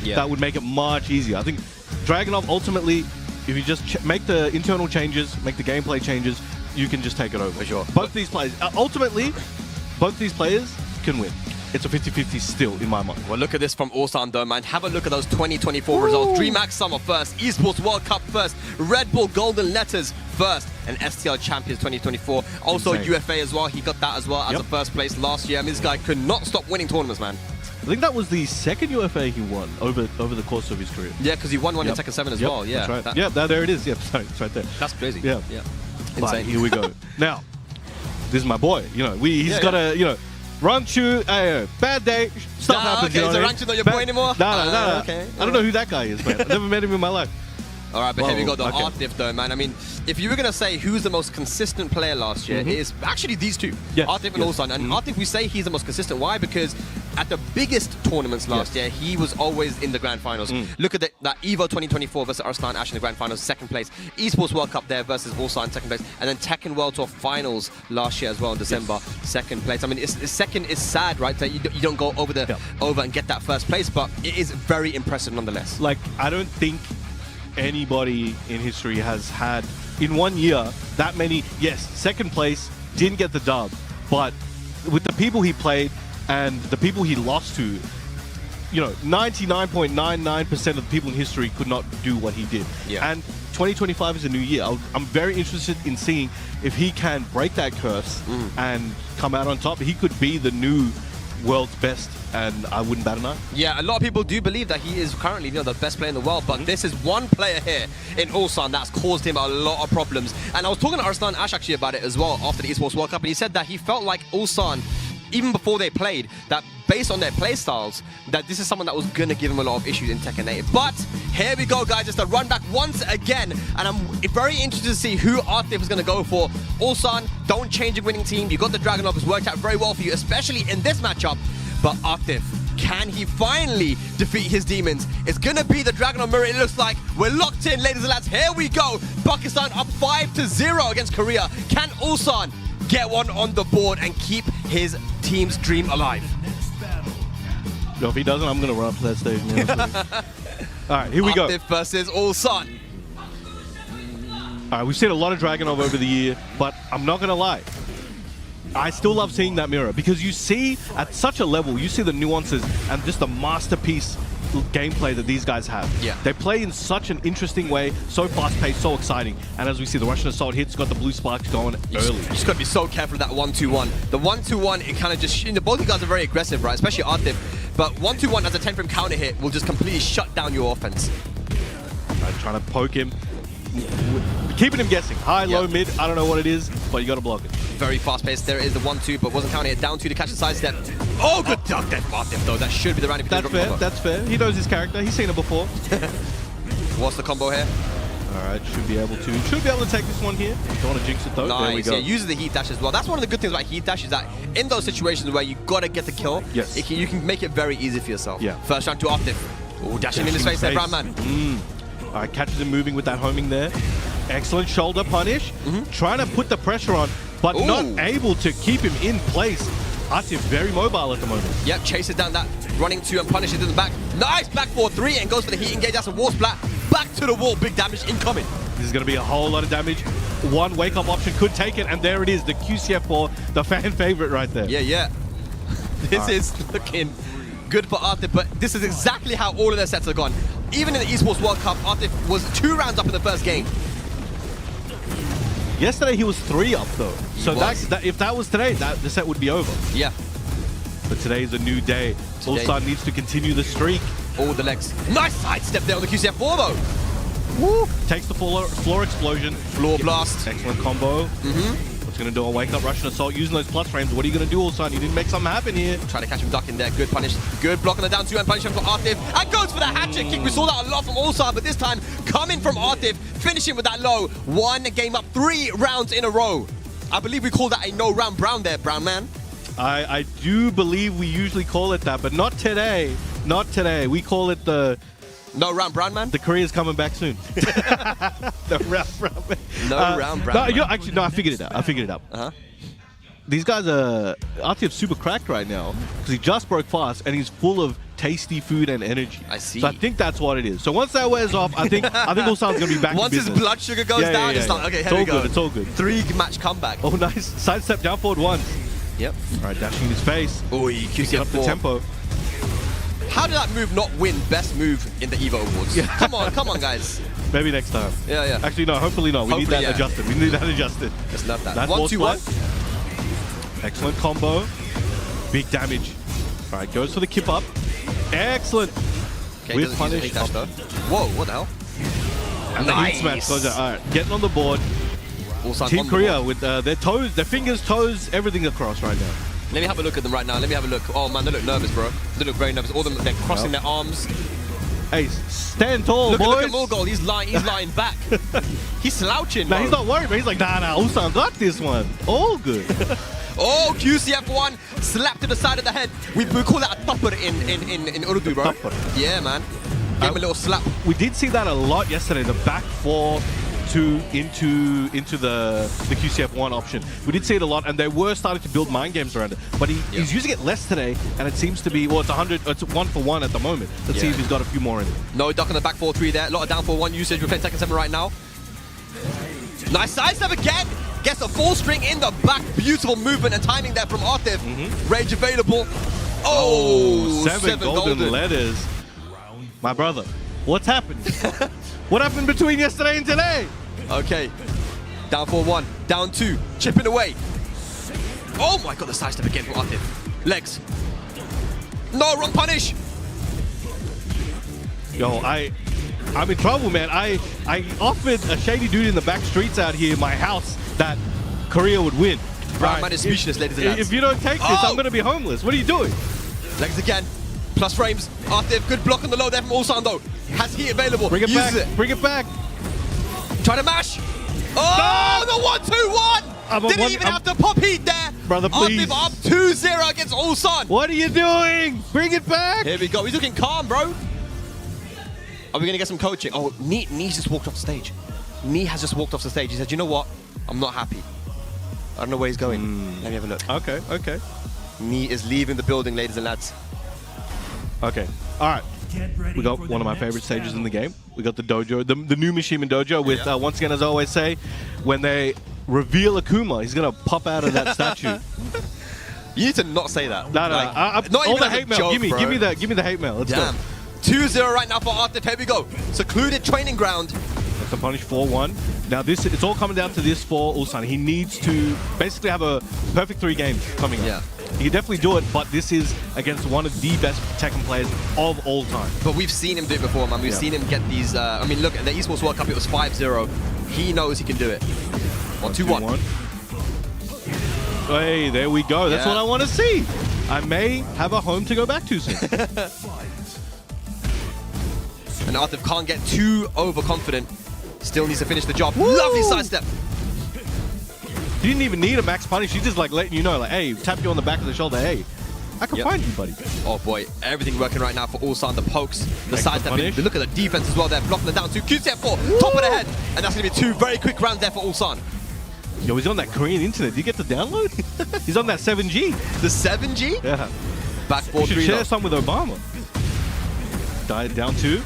that would make it much easier. I think Dragonov ultimately, if you just make the internal changes, make the gameplay changes, you can just take it over. For sure. Both these players, ultimately, both these players can win. It's a 50-50 still in my mind. Well, look at this from Ulsan, though, man. Have a look at those 2024 results. DreamHack Summer first, Esports World Cup first, Red Bull Golden Letters first, and STL Champions 2024. Also Insane. UFA as well. He got that as well as a first place last year. I mean, this guy could not stop winning tournaments, man. I think that was the second UFA he won over the course of his career. Yeah, because he won one in Tekken 7 as well. Yeah, that's right. There it is. Yeah, sorry, it's right there. That's crazy. Yeah. But Insane. here we go. Now, this is my boy. You know, he's got a, you know, Rangchu, bad day, stuff happens. Okay, you know so what I mean? Rangchu's not your boy anymore? No. Okay. I don't know who that guy is, man. I've never met him in my life. All right, but here we go, the okay. Artif, though, man. I mean, if you were going to say who's the most consistent player last year, it's actually these two, Yes, Artif and Ulsan. And Artif, we say he's the most consistent. Why? Because at the biggest tournaments last year, he was always in the grand finals. Look at that Evo 2024 versus Arslan Ash in the grand finals, second place. Esports World Cup there versus Ulsan, second place. And then Tekken World Tour finals last year as well in December, second place. I mean, second is sad, right? That you don't go over and get that first place, but it is very impressive nonetheless. Like, I don't think anybody in history has had in 1 year that many. Yes, second place, didn't get the dub, but with the people he played and the people he lost to, you know, 99.99% of the people in history could not do what he did. Yeah. And 2025 is a new year. I'm very interested in seeing if he can break that curse and come out on top. He could be the new world's best, and I wouldn't bat an eye. Yeah, a lot of people do believe that he is currently, you know, the best player in the world, but this is one player here in Ulsan that's caused him a lot of problems. And I was talking to Arslan Ash actually about it as well after the Esports World Cup, and he said that he felt like Ulsan, even before they played, that based on their play styles, that this is someone that was going to give him a lot of issues in Tekken 8. But here we go, guys. It's the run back once again, and I'm very interested to see who Artif is going to go for. Ulsan, don't change your winning team. You got the Dragon Up. It's worked out very well for you, especially in this matchup. But Artif, can he finally defeat his demons? It's going to be the Dragon of Mirror, it looks like. We're locked in, ladies and lads. Here we go. Pakistan up 5-0 against Korea. Can Ulsan get one on the board and keep his team's dream alive? Yo, if he doesn't, I'm going to run up to that stage. All right, here we go. Artif versus Ulsan. All right, we've seen a lot of Dragonov over the year, but I'm not going to lie. I still love seeing that mirror because you see at such a level, you see the nuances and just the masterpiece gameplay that these guys have. Yeah. They play in such an interesting way, so fast-paced, so exciting. And as we see, the Russian Assault hits, got the blue sparks going early. You just got to be so careful with that 1-2-1. The 1-2-1, it kind of just, both of you guys are very aggressive, right? Especially Artif. But 1-2-1 as a 10-frame counter hit will just completely shut down your offense. Trying to poke him. Keeping him guessing. High, low, mid, I don't know what it is, but you got to block it. Very fast-paced. There is the 1-2, but wasn't counting it. Down 2 to catch the sidestep. Oh, good duck there, Artif, though. That should be the round. That's fair, that's fair. He knows his character. He's seen it before. What's the combo here? All right, should be able to take this one here. Don't want to jinx it though. Nice. There we go. Yeah, uses the heat dash as well. That's one of the good things about heat dash is that in those situations where you gotta get the kill, yes, you can make it very easy for yourself. Yeah. First round to Artif. Oh, dashing in his face there, Brown Man. All right, catches him moving with that homing there. Excellent shoulder punish. Trying to put the pressure on, but not able to keep him in place. Artif very mobile at the moment. Yep, chases down that running 2 and punishes in the back. Nice, back 4-3 and goes for the heat engage. That's a wall splat. Back to the wall, big damage incoming. This is going to be a whole lot of damage. One wake-up option could take it, and there it is, the QCF4, the fan favorite right there. Yeah. This is looking good for Artif, but this is exactly how all of their sets have gone. Even in the Esports World Cup, Artif was 2 rounds up in the first game. Yesterday he was 3 up though, so if that was today, the set would be over. Yeah. But today is a new day. Ulsan needs to continue the streak. All the legs. Nice sidestep there on the QCF4 though. Woo! Takes the floor explosion. Floor blast. Excellent combo. What's going to do a wake up Russian Assault using those plus frames? What are you going to do, Ulsan? You didn't make something happen here. Trying to catch him ducking there. Good punish. Good block on the down 2 and punish him for Artif. And goes for the hat-trick kick. We saw that a lot from Ulsan, but this time coming from Artif, finishing with that low. 1 game up, 3 rounds in a row. I believe we call that a no-round Brown there, Brown Man. I do believe we usually call it that, but not today. Not today. We call it the... No round Brown Man? The career's coming back soon. No round Brown Man. No round Brown Man. Actually, no, I figured it out. These guys are... Artif's super cracked right now because he just broke fast and he's full of tasty food and energy. I see. So I think that's what it is. So once that wears off, I think Ulsan's going to be back Once in his business. blood sugar goes down, it's like, okay, here we go. It's all good. 3-match comeback. Oh, nice. Sidestep down forward 1. Yep. All right, dashing in his face. Oh, he QCF up the tempo. How did that move not win best move in the EVO Awards? Yeah. Come on, guys. Maybe next time. Yeah. Actually, no, hopefully not. We need that adjusted. We need that adjusted. Just love that. That's 1-2-1. Excellent combo. Big damage. All right, goes for the kip up. Excellent. Okay, with punish. Dash, though. Whoa, what the hell? And the heat smash goes out. All right, getting on the board. Ulsan Team Korea with their toes, their fingers, toes, everything across right now. Let me have a look at them right now. Let me have a look. Oh man, they look nervous, bro. They look very nervous. All of them, they're crossing their arms. Hey, stand tall, look, boys. Look at Mulgol. He's lying back. He's slouching, bro. Nah, he's not worried, man. He's like, nah, Ulsan got this one. All good. Oh, QCF1 slapped to the side of the head. We call that a topper in Urdu, bro. Yeah, man. Gave him a little slap. We did see that a lot yesterday. The back 4 into the QCF1 option. We did see it a lot, and they were starting to build mind games around it. But he's using it less today, and it seems to be, well, it's 1-for-1 at the moment. Let's see if he's got a few more in it. No duck on the back 4-3 there. A lot of down 4-1 usage. We're playing Tekken 7 right now. Nice sidestep again. Gets a full string in the back. Beautiful movement and timing there from Artif. Rage available. Oh, 7 golden letters. My brother, what's happened? What happened between yesterday and today? Okay. Down 4-1. Down 2. Chipping away. Oh my god, the sidestep again from Artif. Legs. No, wrong punish. Yo, I'm in trouble, man. I offered a shady dude in the back streets out here my house that Korea would win. Brown Man is speechless, ladies and gents. If you don't take this, I'm going to be homeless. What are you doing? Legs again. Plus frames. Artif, good block on the low there from Ulsan though. Has heat available. Bring it Uses back. Bring it back. Try to mash. Oh, the 1-2-1. Didn't even have to pop heat there. Brother, please. Artif up 2-0 against Ulsan. What are you doing? Bring it back. Here we go. He's looking calm, bro. Are we going to get some coaching? Oh, Nee's just walked off the stage. Nee has just walked off the stage. He said, you know what? I'm not happy. I don't know where he's going. Let me have a look. Okay. Nee is leaving the building, ladies and lads. Okay. All right. We got one of my favorite stages in the game. We got the dojo, the new Mishima dojo with, once again, as I always say, when they reveal Akuma. He's gonna pop out of that statue. You need to not say that. No, no, Like, no. not All even the as a hate mail. joke, Give me bro. the hate mail. Let's Damn. go. 2-0 right now for Arthur. Here we go. Secluded training ground. That's a punish 4-1. Now it's all coming down to this for Ulsan. He needs to basically have a perfect 3 games coming up. Yeah. He can definitely do it, but this is against one of the best Tekken players of all time. But we've seen him do it before, man. We've seen him get these. I mean, look, at the Esports World Cup, it was 5-0. He knows he can do it. Or 2-1. Hey, there we go. That's Yeah. what I want to see. I may have a home to go back to soon. And Arthur can't get too overconfident. Still needs to finish the job. Lovely sidestep. He didn't even need a max punish. He's just like letting you know, like, hey, tap you on the back of the shoulder. Hey, I can find you, buddy. Oh boy, everything working right now for Ulsan. The pokes, the sidestep. punish. Look at the defense as well there, blocking the down two. QCF4, top of the head. And that's going to be 2 very quick rounds there for Ulsan. Yo, he's on that Korean internet. Did you get the download? He's on that 7G. The 7G? Yeah. Back You 4-3 should share though. some with Obama. Died down 2.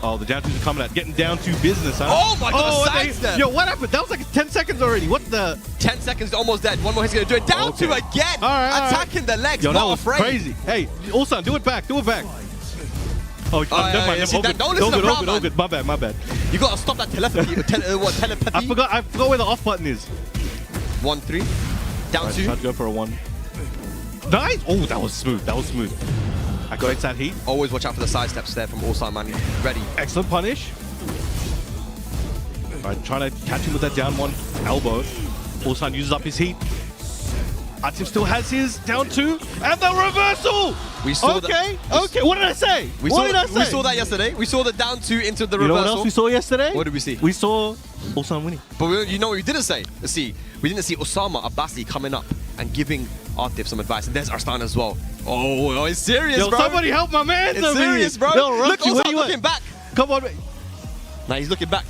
Oh, the down 2s are coming out. Getting down to business, huh? Oh my god, what sidestep. Yo, what happened? That was like 10 seconds already. What the? 10 seconds, almost dead. One more, he's going to do it. Down 2 again. All right, Attacking the legs, Yo, that not was afraid. crazy. Hey, Ulsan, do it back. Do it back. Oh, never mind. see, All good. don't listen to Brown, All man. good. My bad. My bad. You got to stop that telepathy. Telepathy? I forgot where the off button is. 1-3. Down Right, 2. tried to go for a 1. Nice. Oh, that was smooth. That was smooth. Activates that heat. Always watch out for the side steps there from Ulsan, man. Ready. Excellent punish. All right, trying to catch him with that down 1 elbow. Ulsan uses up his heat. Atif still has his down 2, and the reversal. We saw okay. What did I say? We saw that yesterday. We saw the down 2 into the You know reversal. what else we saw yesterday? What did we see? We saw Ulsan winning. But you know what we didn't say? Let's see. We didn't see Osama Abbasi coming up and giving Atif some advice. And there's Arslan as well. Oh, it's serious, Yo, bro. somebody help my man. It's serious, bro. They'll rock Look, you. Where Osama you at? looking back. Come on. Now he's looking back.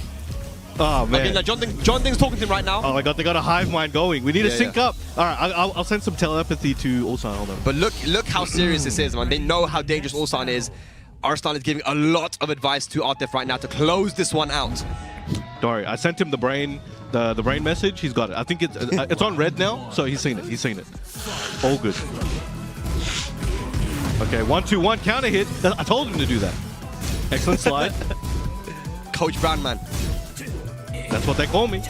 Oh, man. I mean, John Ding's talking to him right now. Oh my god, they got a hive mind going. We need to Yeah, sync up. All right, I'll send some telepathy to Ulsan. Hold on. But look how serious this is, man. They know how dangerous Ulsan is. Arslan is giving a lot of advice to Atif right now to close this one out. Don't worry, I sent him the brain message. He's got it. I think it's on red now, so he's seen it. He's seen it. All good. Okay, 1-2-1 counter hit. I told him to do that. Excellent slide. Coach Brown, man. That's what they call me.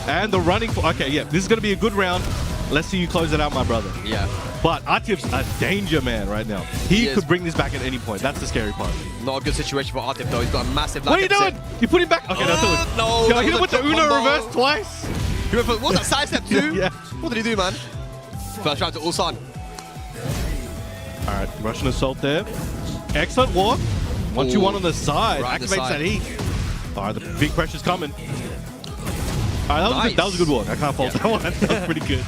And the running for. Okay, yeah, this is gonna be a good round. Let's see you close it out, my brother. Yeah. But Atif's a danger man right now. He is. could bring this back at any point. That's the scary part. Not a good situation for Atif, though. He's got a massive What are you lack doing? of You put him back. Okay, that's it. no, Yo, that hit was him a with the top Uno combo. reverse twice. You remember, what was that sidestep too? Yeah. What did he do, man? First round to Ulsan. All right, Russian assault there. Excellent walk. 1-2-1 on the side. Right on the Activates side. that heat. All right, the big pressure's coming. All right, that was a good walk. I can't fault that one. That was pretty good.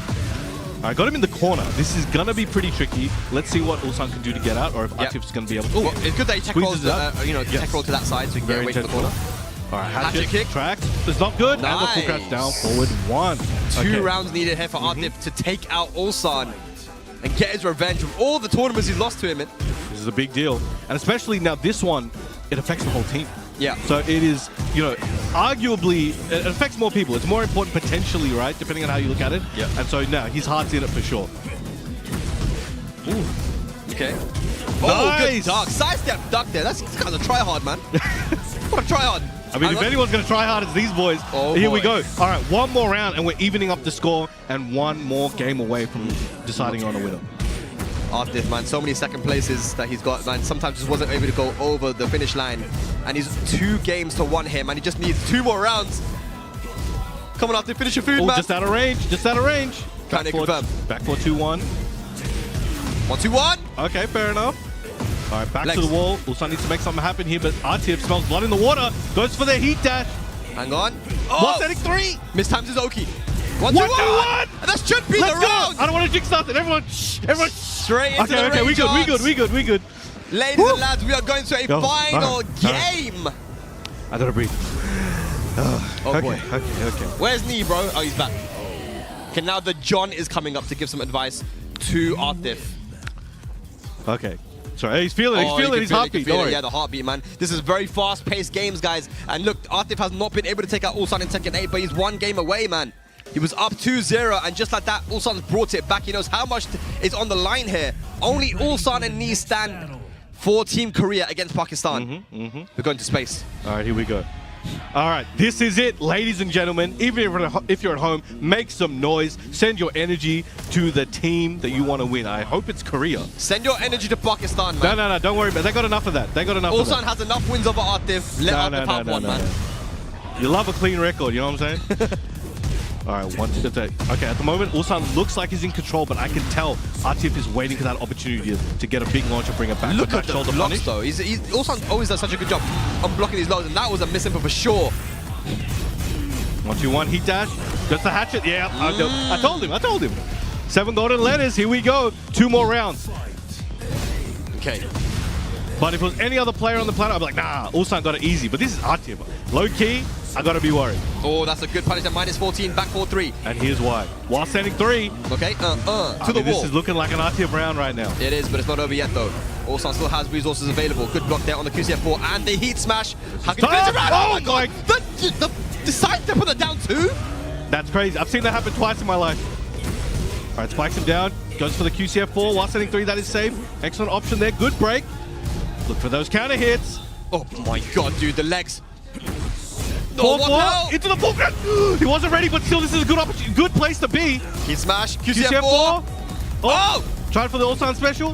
All right, got him in the corner. This is gonna be pretty tricky. Let's see what Ulsan can do to get out, or if Atif's gonna be able to. Well, it's good that he tech rolls, Squeezes it up. tech roll to that side so he can get Very away from the corner. All right, Hatchet hatchet kick. tracks. It's not good. And the full crouch Nice. down forward 1. Two rounds needed here for Atif to take out Ulsan and get his revenge from all the tournaments he's lost to him in. This is a big deal, and especially now this one, it affects the whole team. Yeah. So it is, arguably, it affects more people. It's more important potentially, right? Depending on how you look at it. Yeah. And so now his heart's in it for sure. Ooh. Okay. Oh, good Nice. duck. Sidestep duck there. That's kind of a try-hard, man. What a try-hard. I mean, if anyone's going to try hard, it's these boys. Oh, Here we boy. go. All right, one more round, and we're evening up the score, and one more game away from deciding on a winner. Atif, man, so many second places that he's got, man. Sometimes just wasn't able to go over the finish line. And he's 2 games to 1 here, man. He just needs 2 more rounds. Come on, Atif, finish your food, Oh, man. just out of range. Just out of range. Can it confirm? Back for 2-1. 1-2-1. Okay, fair enough. All right, back Legs. to the wall. Ulsan needs to make something happen here, but Atif smells blood in the water. Goes for the heat dash. Hang on. What's setting 3? Mistimes his Oki. 1-2-1. 1-2-1. And that should be Let's the go. round. I don't want to jinx nothing. Everyone, everyone. Straight into the Okay, we rage good, we arms. good, we good, we good. Ladies and lads, we are going to a Go. final All right. game. I gotta breathe. Oh okay, boy. okay. Where's Nee, bro? Oh, he's back. Okay, now the John is coming up to give some advice to Atif. Okay. Sorry, he's feeling it. He's feeling his heartbeat. Don't worry. Yeah, the heartbeat, man. This is very fast-paced games, guys. And look, Atif has not been able to take out Ulsan in Tekken 8, but he's 1 game away, man. He was up 2-0, and just like that, Ulsan brought it back. He knows how much is on the line here. Only Ulsan and Knee stand for Team Korea against Pakistan. We're going to space. All right, here we go. All right, this is it, ladies and gentlemen. Even if you're at home, make some noise. Send your energy to the team that you want to win. I hope it's Korea. Send your energy to Pakistan, man. No, don't worry about it. They got enough of that. They got enough of that. Ulsan has enough wins over Atif. Let Atif have one, man. You love a clean record, you know what I'm saying? All right, okay, at the moment, Ulsan looks like he's in control, but I can tell Atif is waiting for that opportunity to get a big launch and bring it back. Look at the blocks, though. Ulsan always does such a good job on blocking these lows, and that was a miss for sure. 1-2-1, heat dash. Gets the hatchet. Yeah, I told him. 7 golden letters. Here we go. 2 more rounds. Okay. But if it was any other player on the planet, I'd be like, nah, Ulsan got it easy. But this is Atif. Low key, I gotta be worried. Oh, that's a good punish at -14, back 4-3. And here's why. While standing 3. Okay, to the wall. This is looking like an Atif round right now. It is, but it's not over yet, though. Ulsan still has resources available. Good block there on the QCF4 and the heat smash. How can you finish around? Oh my god! The side step on the down 2? That's crazy. I've seen that happen twice in my life. All right, spikes him down. Goes for the QCF4 while standing 3. That is safe. Excellent option there. Good break. Look for those counter hits. Oh my god, dude, the legs. Oh, what into the full grab. He wasn't ready, but still, this is a good opportunity, good place to be. Heat smash, QCF4. Oh! Tried for the Ulsan special.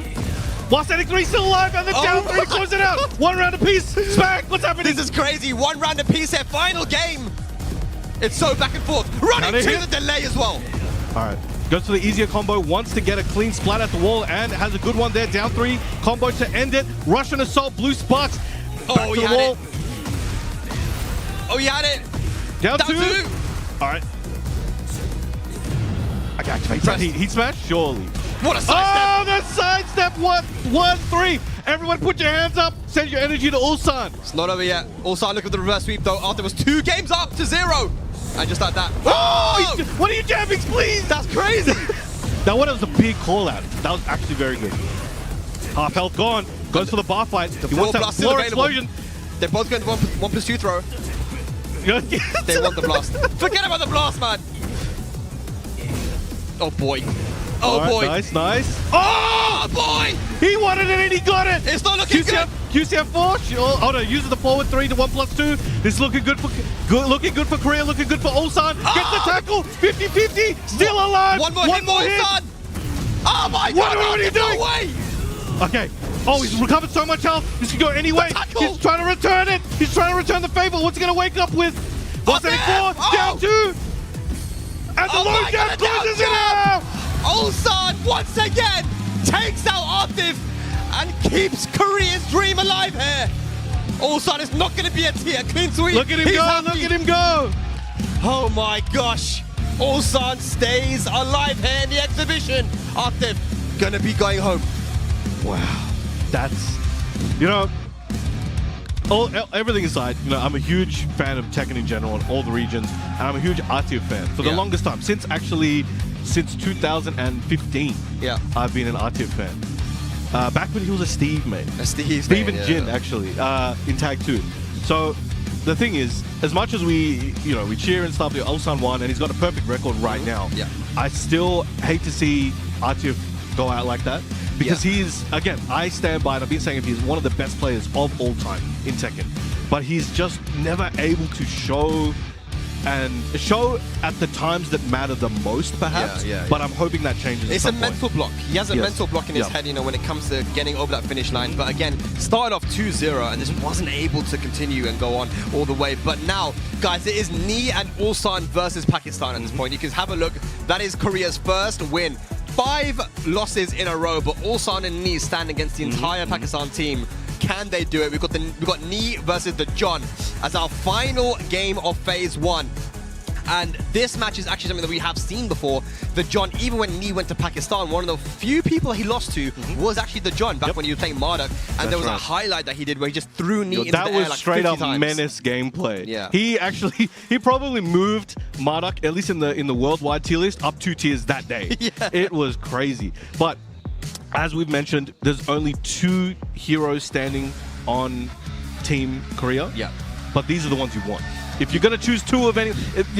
While standing 3 still alive, and the down 3 close it out. 1 round apiece. Smack. What's happening? This is crazy. 1 round apiece here. Final game. It's so back and forth. Running to the delay as well. All right. Goes for the easier combo, wants to get a clean splat at the wall, and has a good one there. Down 3, combo to end it. Russian assault, blue sparks. Back to the wall. Oh, he had it. Down 2. All right. I can activate that heat smash, surely. What a sidestep. Oh, the sidestep. 1-3. Everyone put your hands up. Send your energy to Ulsan. It's not over yet. Ulsan look at the reverse sweep, though, after it was 2 games up to 0. And just like that. Oh! What are you jamming, please? That's crazy. That one was a big call out. That was actually very good. Half health gone. Goes for the bar fight. He wants that floor explosion. They're both going to 1+2 throw. They want the blast. Forget about the blast, man. Oh boy. Oh boy. Nice, nice. Oh boy! He wanted it and he got it. It's not looking good. QCF4. Oh no, uses the forward 3 to 1+2. This is looking good for Korea. Looking good for Ulsan. Gets the tackle. 50-50. Still alive. One more hit. Ulsan. Oh my god! What are you doing? No way. Okay. Oh, he's recovered so much health. This could go any way. He's trying to return it. He's trying to return the favor. What's he going to wake up with? 174, down 2. And the low jab closes it out. Ulsan once again takes out Atif and keeps Korea's dream alive here. Ulsan is not going to be a clean sweep. Look at him go. Happy. Look at him go. Oh my gosh. Ulsan stays alive here in the exhibition. Atif going to be going home. Wow. That's, you know, everything aside, you know, I'm a huge fan of Tekken in general in all the regions, and I'm a huge Atif fan for the longest time. Since 2015, I've been an Atif fan. Back when he was a Steve, mate. Steve and Jin, actually, in Tag 2. So the thing is, as much as we cheer and stuff, Ulsan won, and he's got a perfect record right now. Yeah. I still hate to see Atif go out like that. Because he's, again, I stand by it. I've been saying he's one of the best players of all time in Tekken. But he's just never able to show at the times that matter the most, perhaps. But I'm hoping that changes. It's a mental block. He has a mental block in his head, you know, when it comes to getting over that finish line. But again, started off 2-0 and just wasn't able to continue and go on all the way. But now, guys, it is Knee and Ulsan versus Pakistan at this point. You can have a look. That is Korea's first win. 5 losses in a row, but Ulsan and Knee stand against the entire Pakistan team. Can they do it? We've got Knee versus the John as our final game of Phase 1. And this match is actually something that we have seen before. The John, even when Knee went to Pakistan, one of the few people he lost to was actually the John back when he was playing Marduk. And there was a highlight that he did where he just threw Knee into the air like 50 times. That was straight up menace gameplay. Yeah. He probably moved Marduk, at least in the worldwide tier list, up 2 tiers that day. It was crazy. But as we've mentioned, there's only 2 heroes standing on Team Korea. Yeah. But these are the ones you want. If you're going to choose two of any,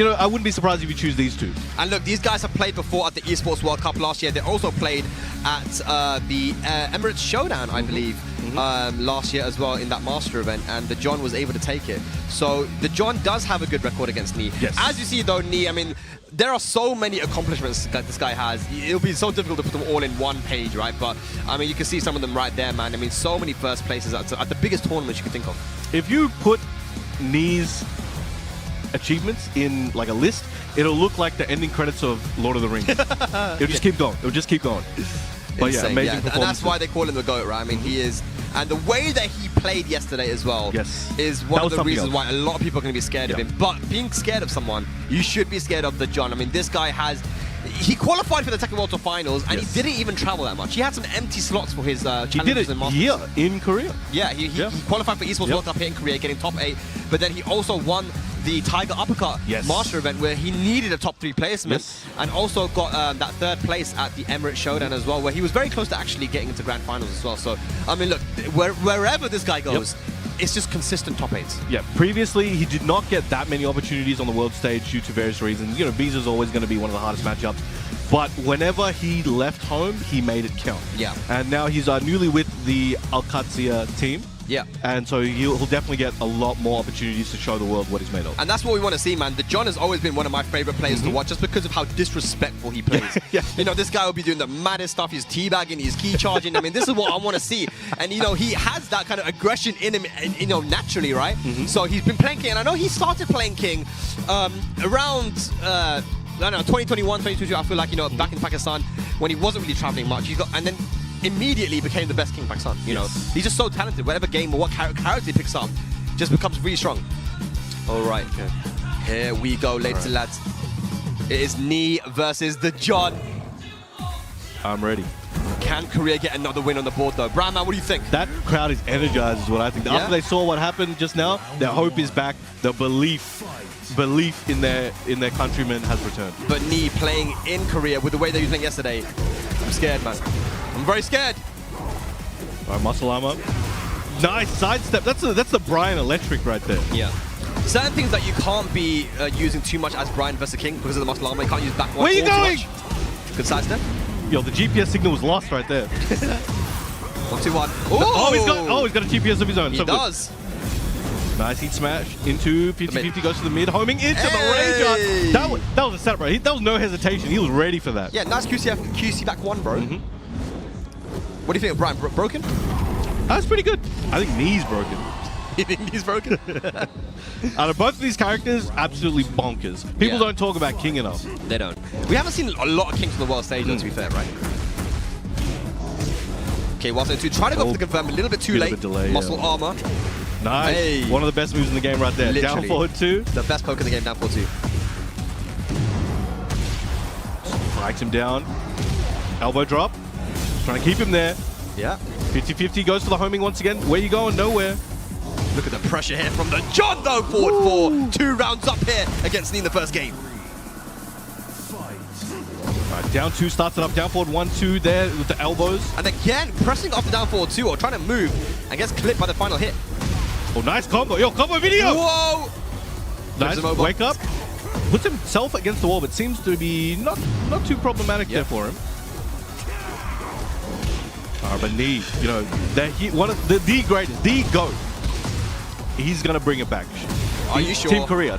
I wouldn't be surprised if you choose these two. And look, these guys have played before at the Esports World Cup last year. They also played at the Emirates Showdown, I believe, last year as well in that Master event, and the John was able to take it. So the John does have a good record against Knee. Yes. As you see though, Knee, I mean, there are so many accomplishments that this guy has. It'll be so difficult to put them all in one page, right? But I mean, you can see some of them right there, man. I mean, so many first places at the biggest tournaments you can think of. If you put Knee's achievements in like a list, it'll look like the ending credits of Lord of the Rings. It'll just keep going. It'll just keep going. But Insane, yeah, amazing and performance. that's why they call him the GOAT, right? I mean, he is. And the way that he played yesterday as well is one of the reasons why a lot of people are going to be scared of him. But being scared of someone, you should be scared of the John. I mean, this guy he qualified for the Tekken World Tour Finals, and he didn't even travel that much. He had some empty slots for his challenges and Masters. He did it here in Korea. Yeah, he qualified for Esports World Cup here in Korea, getting top 8. But then he also won the Tiger Uppercut Master event where he needed a top 3 placement, and also got that 3rd place at the Emirates Showdown as well, where he was very close to actually getting into Grand Finals as well. So, I mean, look, wherever this guy goes, it's just consistent top 8s. Yeah, previously he did not get that many opportunities on the world stage due to various reasons. Visa's always going to be one of the hardest matchups. But whenever he left home, he made it count. Yeah. And now he's newly with the Alcatia team. Yeah. And so he'll definitely get a lot more opportunities to show the world what he's made of. And that's what we want to see, man. The John has always been one of my favorite players to watch just because of how disrespectful he plays. This guy will be doing the maddest stuff. He's teabagging, he's key charging. I mean, this is what I want to see. And, he has that kind of aggression in him, naturally, right? So he's been playing King. And I know he started playing King around... I don't know, 2021, 2022, I feel like, back in Pakistan, when he wasn't really traveling much, and then immediately became the best King in Pakistan, He's just so talented. Whatever game or what character he picks up, just becomes really strong. All right. Here we go, ladies and lads. It is Knee versus the John. I'm ready. Can Korea get another win on the board, though? Brown Man, what do you think? That crowd is energized, is what I think. After they saw what happened just now, their hope is back. The belief in their countrymen has returned. But Knee playing in Korea with the way that he was playing yesterday, I'm scared, man. I'm very scared. All right, muscle armor. Nice sidestep. That's the Brian Electric right there. Yeah. Certain things that you can't be using too much as Brian versus King because of the muscle armor. You can't use back one. Where are you going? Good sidestep. Yo, the GPS signal was lost right there. 1, 2, 1. He's got a GPS of his own. He does. Nice heat smash into 50-50, goes to the mid, homing into the range. That was a setup, right? That was no hesitation. He was ready for that. Yeah, nice QC back 1, bro. What do you think, Brian? Broken? That's pretty good. I think Knee's broken. You think Knee's broken? Out of both of these characters, absolutely bonkers. People don't talk about King enough. They don't. We haven't seen a lot of Kings on the world stage, though, to be fair, right? Okay, Waseda 2 trying to go for the confirm, a little bit too late. Delay, muscle armor. Nice. Hey. One of the best moves in the game right there. Literally. Down forward 2. The best poke in the game, down forward 2. Strikes him down. Elbow drop. Trying to keep him there. Yeah. 50-50 goes for the homing once again. Where you going? Nowhere. Look at the pressure here from the John, though, forward 4. 2 rounds up here against Knee in the first game. All right, down 2, starts it up. Down forward 1-2 there with the elbows. And again, pressing off the down forward 2 or trying to move and gets clipped by the final hit. Oh, nice combo. Yo, combo video. Whoa. Nice. Wake up. Puts himself against the wall, but seems to be not too problematic there for him. But Knee, one of the greatest, the GOAT. He's gonna bring it back. Are you sure? Team Korea.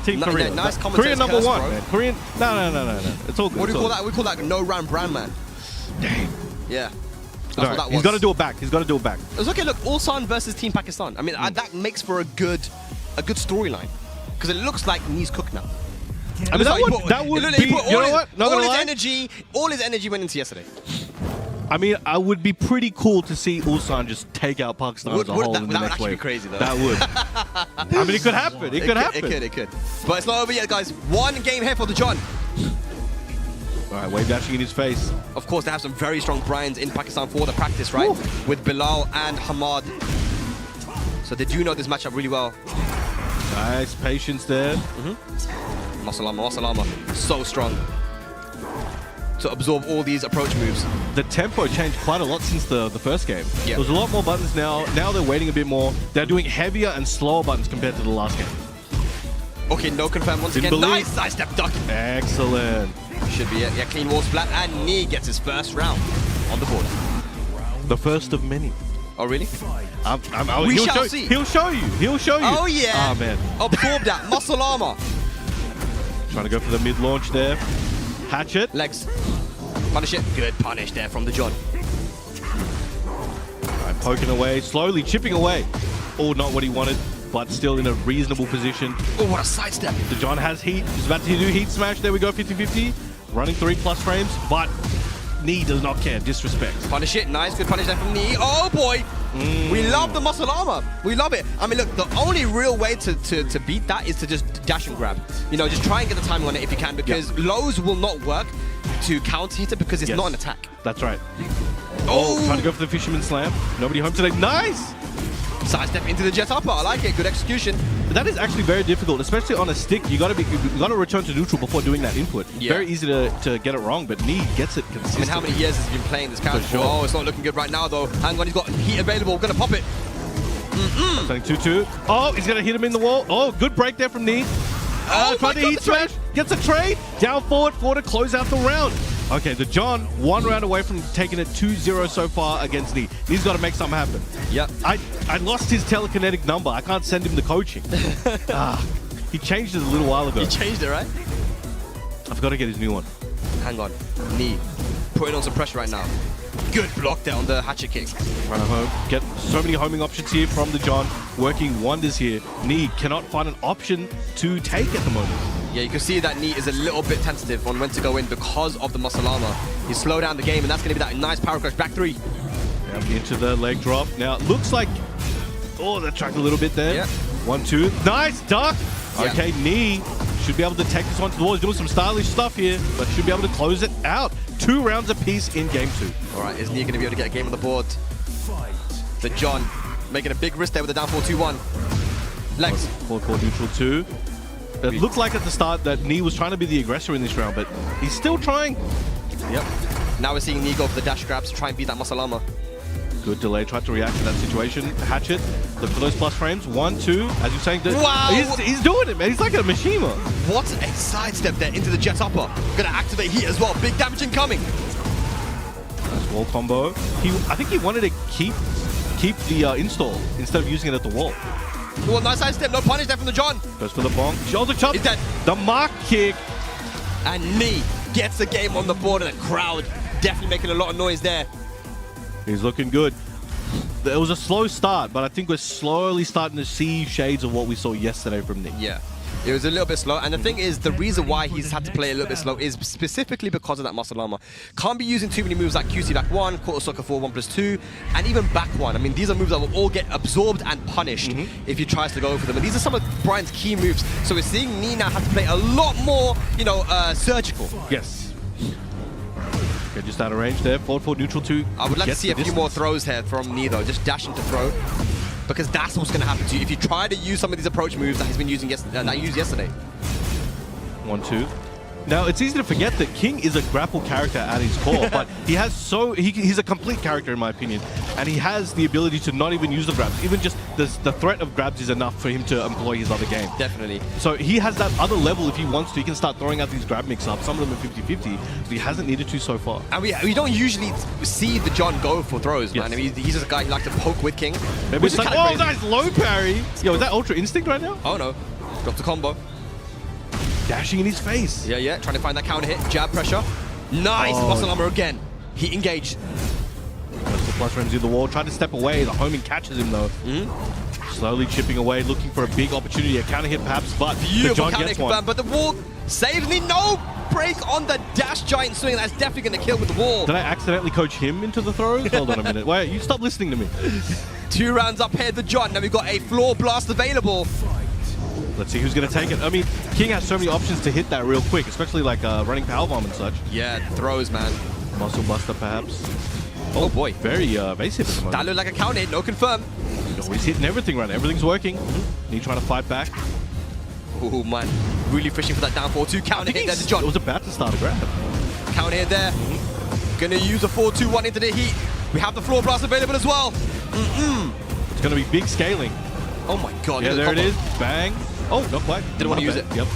Nice commentary. Korea number 1, man. Korean. No. It's all good. What do we call that? We call that no round brand, man. Damn. Yeah. That's what that was. He's got to do it back. It's okay. Look, Ulsan versus Team Pakistan. I mean, that makes for a good storyline because it looks like Knee's cooked now. I mean, that would be. You know what? All his energy went into yesterday. I mean, I would be pretty cool to see Ulsan just take out Pakistan as a whole in the next actually wave. Be crazy, though. That would. I mean, it could happen. It could. But it's not over yet, guys. 1 game here for the John. All right, wave dashing in his face. Of course, they have some very strong Brians in Pakistan for the practice, right? Ooh. With Bilal and Hamad. So they do know this matchup really well. Nice patience there. Muscle armor. So strong. To absorb all these approach moves. The tempo changed quite a lot since the first game. Yep. There's a lot more buttons now. Now they're waiting a bit more. They're doing heavier and slower buttons compared to the last game. Okay, no confirm once Didn't again. believe. Nice sidestep duck. Excellent. Should be it. Yeah, clean wall splat, and Knee gets his first round on the board. The first of many. Oh, really? We shall show, see. He'll show you. He'll show you. Oh, yeah. Oh, man. Absorb that. Muscle armor. Trying to go for the mid launch there. Hatchet. Legs. Punish it. Good punish there from the John. Right, poking away, slowly chipping away. Oh, not what he wanted, but still in a reasonable position. Oh, what a sidestep. The John has heat. He's about to do heat smash. There we go, 50-50. Running 3+ frames, but Knee does not care. Disrespect. Punish it. Nice. Good punish there from Knee. Oh, boy. We love the muscle armor. We love it. I mean, look, the only real way to beat that is to just dash and grab. You know, just try and get the timing on it if you can, because lows will not work to counter hit it because it's not an attack. That's right. Oh, trying to go for the Fisherman Slam. Nobody home today. Nice! Sidestep into the jet upper. I like it. Good execution. But that is actually very difficult, especially on a stick. You gotta return to neutral before doing that input. Yeah. Very easy to get it wrong, but Knee gets it consistently. I mean, how many years has he been playing this character for? sure. Oh, it's not looking good right now, though. Hang on, he's got heat available. Gonna pop it. Setting 2-2. Oh, he's gonna hit him in the wall. Oh, good break there from Knee. Oh, trying to heat smash. Gets a trade. Down forward to close out the round. Okay, the John, 1 round away from taking it 2-0 so far against Knee. He's got to make something happen. Yep. I lost his telekinetic number. I can't send him the coaching. He changed it a little while ago. He changed it, right? I've got to get his new one. Hang on. Knee. Putting on some pressure right now. Good block there on the hatchet kick. Run home. Get so many homing options here from the John. Working wonders here. Knee cannot find an option to take at the moment. Yeah, you can see that Knee is a little bit tentative on when to go in because of the muscle armor. He slowed down the game, and that's going to be that nice power crush. Back 3. Now into the leg drop. Now it looks like... Oh, that tracked a little bit there. Yeah. 1-2. Nice duck. Yeah. Okay, Knee should be able to take this one to the wall. He's doing some stylish stuff here, but should be able to close it out. 2 rounds apiece in game 2. All right, is Knee going to be able to get a game on the board? The John making a big risk there with the down 4-2-1. Legs. Forward neutral 2. It looked like at the start that Knee was trying to be the aggressor in this round, but he's still trying. Yep. Now we're seeing Knee go for the dash grabs to try and beat that muscle armor. Good delay, tried to react to that situation. Hatchet, look for those plus frames. 1, 2, as you're saying. Wow! He's doing it, man. He's like a machine. What a sidestep there into the jet upper. Gonna activate heat as well. Big damage incoming. Nice wall combo. I think he wanted to keep the install instead of using it at the wall. Well, nice sidestep. No punish there from the John. Goes for the bonk. Shoulder chop. He's dead. The mark kick. And Knee gets the game on the board, and the crowd definitely making a lot of noise there. He's looking good. It was a slow start, but I think we're slowly starting to see shades of what we saw yesterday from Nick. Yeah. It was a little bit slow, and the thing is, the reason why he's had to play a little bit slow is specifically because of that muscle armor. Can't be using too many moves like QC back 1, quarter soccer 4, 1+2, and even back 1. I mean, these are moves that will all get absorbed and punished if he tries to go for them. And these are some of Brian's key moves. So we're seeing Knee now have to play a lot more, surgical. Yes. Okay, just out of range there. Forward neutral 2. I would like to see a few more throws here from Knee, though. Just dashing to throw. Because that's what's going to happen to you if you try to use some of these approach moves that he's been using that he used yesterday. 1-2. Now, it's easy to forget that King is a grapple character at his core, but he's a complete character in my opinion, and he has the ability to not even use the grabs. Even just the threat of grabs is enough for him to employ his other game. Definitely. So he has that other level if he wants to. He can start throwing out these grab mix-ups. Some of them are 50-50, but he hasn't needed to so far. And we don't usually see the John go for throws, man. Yes. I mean, he's just a guy who likes to poke with King. Maybe it's like, oh, nice low parry. Yo, is that Ultra Instinct right now? Oh, no. Dropped the combo. Dashing in his face. Yeah. Trying to find that counter hit. Jab pressure. Nice. Muscle armor again. He engaged. Goes to plus frames in the wall. Tried to step away. The homing catches him, though. Slowly chipping away, looking for a big opportunity. A counter hit, perhaps, but the John gets one. But the wall saves me. No break on the dash giant swing. That's definitely going to kill with the wall. Did I accidentally coach him into the throws? Hold on a minute. Wait, you stop listening to me. 2 rounds up here, the John. Now we've got a floor blast available. Let's see who's going to take it. I mean, King has so many options to hit that real quick, especially like running power bomb and such. Yeah, throws, man. Muscle buster, perhaps. Oh boy. Very evasive at the moment. That looked like a counter hit. No confirm. No, he's hitting everything right now. Everything's working. And he's trying to fight back. Oh, man. Really fishing for that down 4-2 counter hit there to John. It was about to start a grab. Counter hit there. Gonna use a 4-2-1 into the heat. We have the floor blast available as well. It's going to be big scaling. Oh my god. Yeah, there it is. Bang. Oh, not quite. Didn't want to use it. Yep.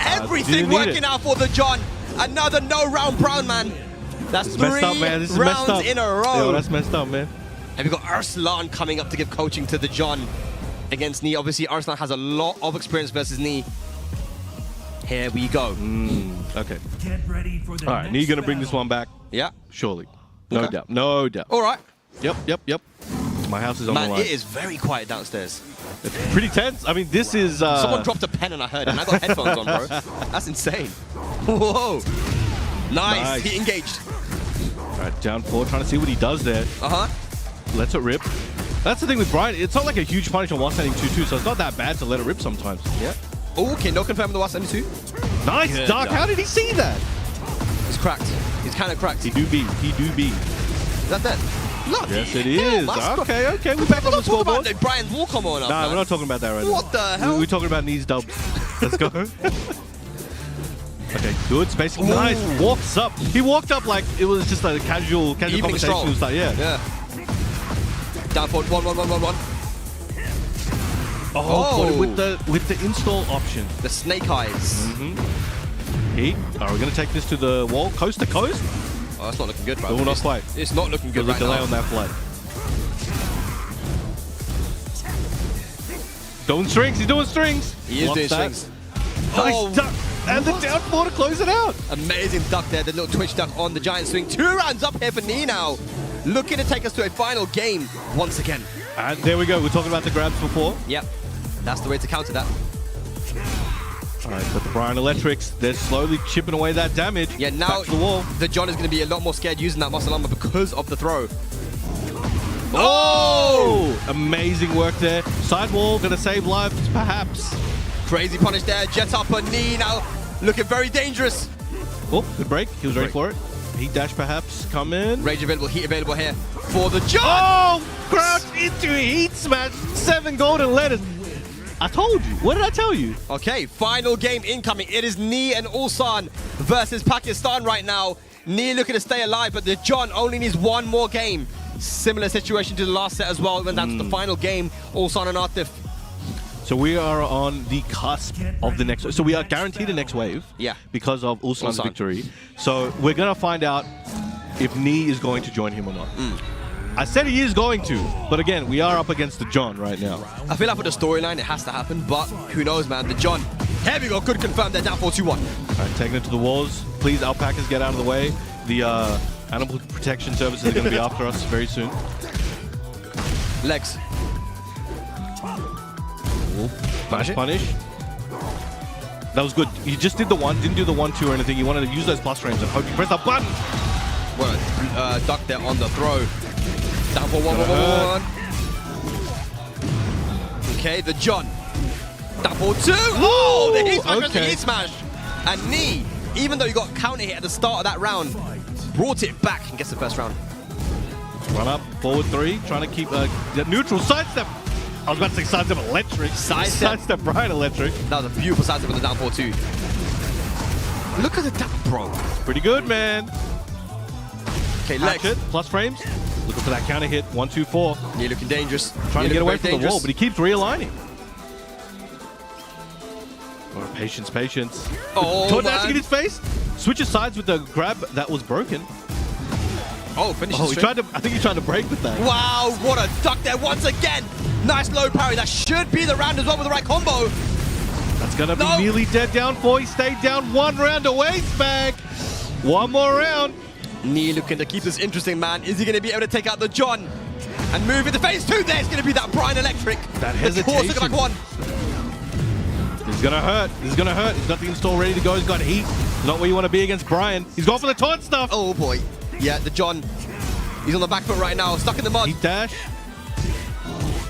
Everything didn't need working it. out for the John. Another no-round Brown, man. That's It's messed up, man. This is messed rounds up. in a row. Yo, that's messed up, man. And we've got Arslan coming up to give coaching to the John against Knee. Obviously, Arslan has a lot of experience versus Knee. Here we go. Okay. Get ready for the All right, Knee gonna bring this one back. Yeah. Surely. No Okay. doubt. No doubt. All right. Yep. My house is on Man, the line. it is very quiet downstairs. It's pretty tense. I mean, this is... Someone dropped a pen and I heard it, and I got headphones on, bro. That's insane. Whoa. Nice. He engaged. All right, down 4, trying to see what he does there. Lets it rip. That's the thing with Brian. It's not like a huge punish on one standing 2-2, so it's not that bad to let it rip sometimes. Yeah. Oh, okay, no confirm the 172. Nice, Good Dark. job. How did he see that? He's cracked. He's kind of cracked. He do be. Is that dead? Look. Yes, it is. Okay. We're back on the scoreboard. Brian's wall come on up. Nah, man. we're not talking about that right now. What the hell? We're talking about Knee's dubs. Let's go. Okay, good spacing. Nice. Walks up. He walked up like it was just a casual Evening conversation. stroll. Start. Yeah. Down forward. 1. Oh, with the install option. The snake eyes. Heat. All right, we're gonna take this to the wall, coast to coast. Oh, that's not looking good, bro. Oh, not quite. It's not looking good There's right a delay now. on that flight. Doing strings. He's doing strings. He is Blocks doing that. strings. Nice Oh, duck. And the down 4 to close it out. amazing duck there. The little twitch duck on the giant swing. 2 rounds up here for Knee now. Looking to take us to a final game once again. And there we go. We're talking about the grabs before. Yep. That's the way to counter that. All right, but the Brian Electrics, they're slowly chipping away that damage. Yeah, now Back to the wall. the John is going to be a lot more scared using that muscle armor because of the throw. Oh! Amazing work there. Sidewall gonna save lives, perhaps. Crazy punish there. Jet up on Knee now. Looking very dangerous. Oh, good break. He was ready for it. Heat dash, perhaps. Come in. Rage available, heat available here for the John. Oh! Crouch into a heat smash. 7 golden letters. I told you. What did I tell you? Okay, final game incoming. It is Knee and Ulsan versus Pakistan right now. Knee looking to stay alive, but the John only needs one more game. Similar situation to the last set as well. It went down to the final game. Ulsan and Atif. So we are on the cusp of the next. So we are guaranteed a next wave. Yeah. Because of Ulsan's Ulsan. victory. So we're gonna find out if Knee is going to join him or not. I said he is going to, but again, we are up against the John right now. I feel like with the storyline, it has to happen, but who knows, man. The John. Here we go. Good confirm. They're down 4-2-1. All right, taking it to the walls. Please, alpacas, get out of the way. The animal protection services are going to be after us very soon. Legs. Nice punish. That was good. You just did the one, didn't do the 1-2 or anything. You wanted to use those plus frames and hope you press the button. Well, duck there on the throw. Down for 1. Okay, the John. Down for 2. Oh, the heat smash versus the heat smash. And Knee, even though you got counter hit at the start of that round, brought it back and gets the first round. Run up, forward 3, trying to keep the neutral sidestep. I was about to say sidestep electric. Sidestep Brian Electric. That was a beautiful sidestep with the down 4-2. Look at the tap, bro. Pretty good, man. Okay, legs. Hatchet, plus frames. Looking for that counter hit. 1-2-4. Knee looking dangerous. Trying to Knee get away looking from the very wall, but he keeps realigning. Oh, patience. Oh, Taunt man. dashing in his face. Switches sides with the grab that was broken. Oh, finishes Oh, he straight. tried to. I think he tried to break with that. Wow, what a duck there once again. Nice low parry. That should be the round as well with the right combo. That's gonna be No. nearly dead. Down 4. He stayed down 1 round away. Spag. 1 more round. Knee looking to keep this interesting, man. Is he going to be able to take out the John and move into phase 2? There's going to be that Brian Electric. That The course hesitation. looking like 1. This is gonna hurt. This is gonna hurt. He's got the install ready to go. He's got heat. Not where you want to be against Brian. He's going for the taunt stuff. Oh boy. Yeah, the John. He's on the back foot right now, stuck in the mud. Heat dash.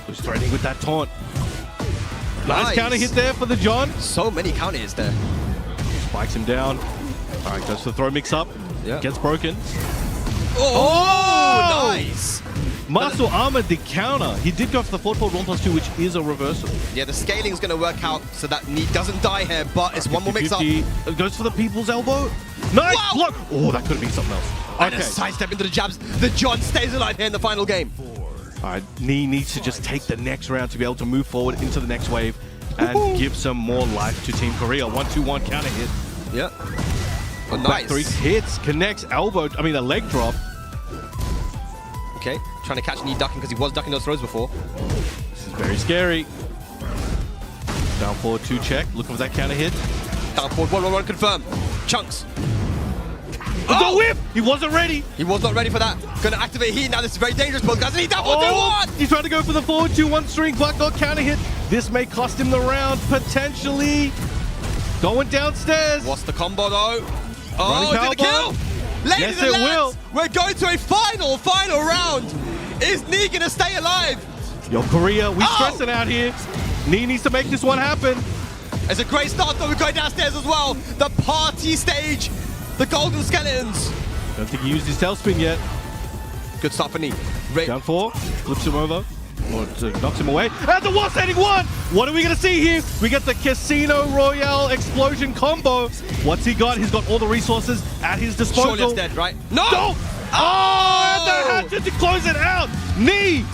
He's threatening with that taunt. Nice counter hit there for the John. So many counter hits there. Spikes him down. All right, goes for the throw mix up. Yeah. Gets broken. Oh, nice. Muscle armor the counter. He did go for the forward 1+2, which is a reversal. Yeah, the scaling's going to work out so that Knee doesn't die here, but it's one more mix up. 50. Goes for the people's elbow. Nice Wow. block. Oh, that could have been something else. And Okay. a sidestep into the jabs. The John stays alive here in the final game. All right, Knee needs to just take the next round to be able to move forward into the next wave. and give some more life to Team Korea. 1-2-1 counter hit. Yeah. Oh, Back nice. three hits, connects elbow, I mean a leg drop. Okay, trying to catch knee ducking because he was ducking those throws before. This is very scary. Down forward 2 check, looking for that counter hit. Down forward, 1-1-1 confirm. Chunks. The whip! He wasn't ready. He was not ready for that. Gonna activate heat now. This is very dangerous, both guys. And he double 2-1! He's trying to go for the forward 2-1 string, but got counter hit. This may cost him the round, potentially. Going downstairs. What's the combo though? Running Oh, did it power kill? Ladies Yes, and it lads, will. we're going to a final round. Is Nee gonna stay alive? Yo, Korea, we Oh! stressing out here. Nee needs to make this one happen. It's a great start though. We're going downstairs as well. The party stage. The Golden Skeletons. Don't think he used his tailspin yet. Good start for Nee. Down 4, flips him over, or knocks him away. And the wall setting 1! What are we gonna see here? We get the Casino Royale explosion combo. What's he got? He's got all the resources at his disposal. Surely that's dead, right? No! No! Oh! And the hatchet to close it out! Nee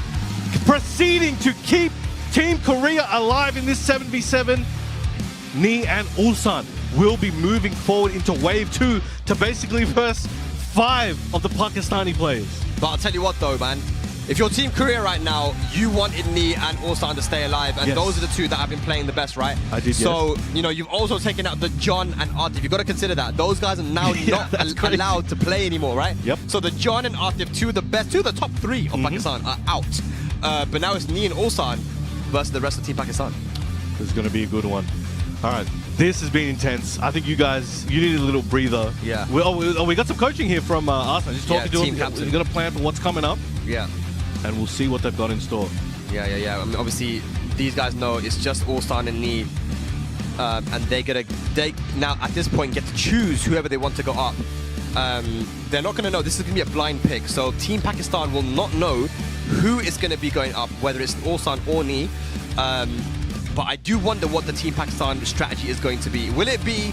proceeding to keep Team Korea alive in this 7v7. Nee and Ulsan will be moving forward into wave 2 to basically verse 5 of the Pakistani players. But I'll tell you what though, man. If you're Team Korea right now, you wanted Nee and Ulsan to stay alive, and Yes. those are the two that have been playing the best, right? I did, So, you know, you've also taken out the John and Atif. You've got to consider that. Those guys are now Yeah, not that's crazy. allowed to play anymore, right? Yep. So the John and Atif, two of the top 3 of Pakistan are out. But now it's Nee and Ulsan versus the rest of Team Pakistan. This is going to be a good one. All right, this has been intense. I think you guys, you needed a little breather. Yeah. We got some coaching here from Arslan. Just talking Yeah, to team him. captain. We're going to plan for what's coming up, Yeah. and we'll see what they've got in store. Yeah. I mean, obviously, these guys know it's just Ulsan and Nee, and they now at this point get to choose whoever they want to go up. They're not going to know. This is going to be a blind pick, so Team Pakistan will not know who is going to be going up, whether it's Ulsan or Nee. But I do wonder what the Team Pakistan strategy is going to be. Will it be,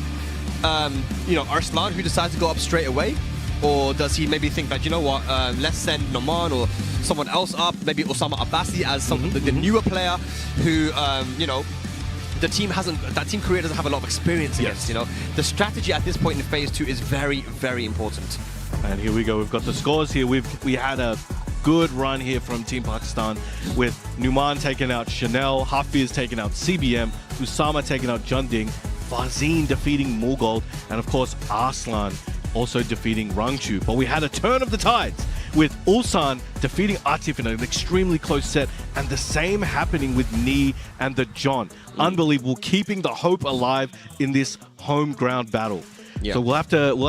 Arslan who decides to go up straight away? Or does he maybe think that, you know what, let's send Noman or someone else up, maybe Osama Abbasi as the newer player who, that Team Korea doesn't have a lot of experience against, you know? The strategy at this point in phase 2 is very, very important. And here we go. We've got the scores here. We had a good run here from Team Pakistan with Numan taking out Chanel, Hafiz taking out CBM, Usama taking out Junding, Fazeen defeating Mughal, and of course Arslan also defeating Rangchu. But we had a turn of the tides with Ulsan defeating Atif in an extremely close set, and the same happening with Nee and the John. Unbelievable, keeping the hope alive in this home ground battle. Yeah. So we'll have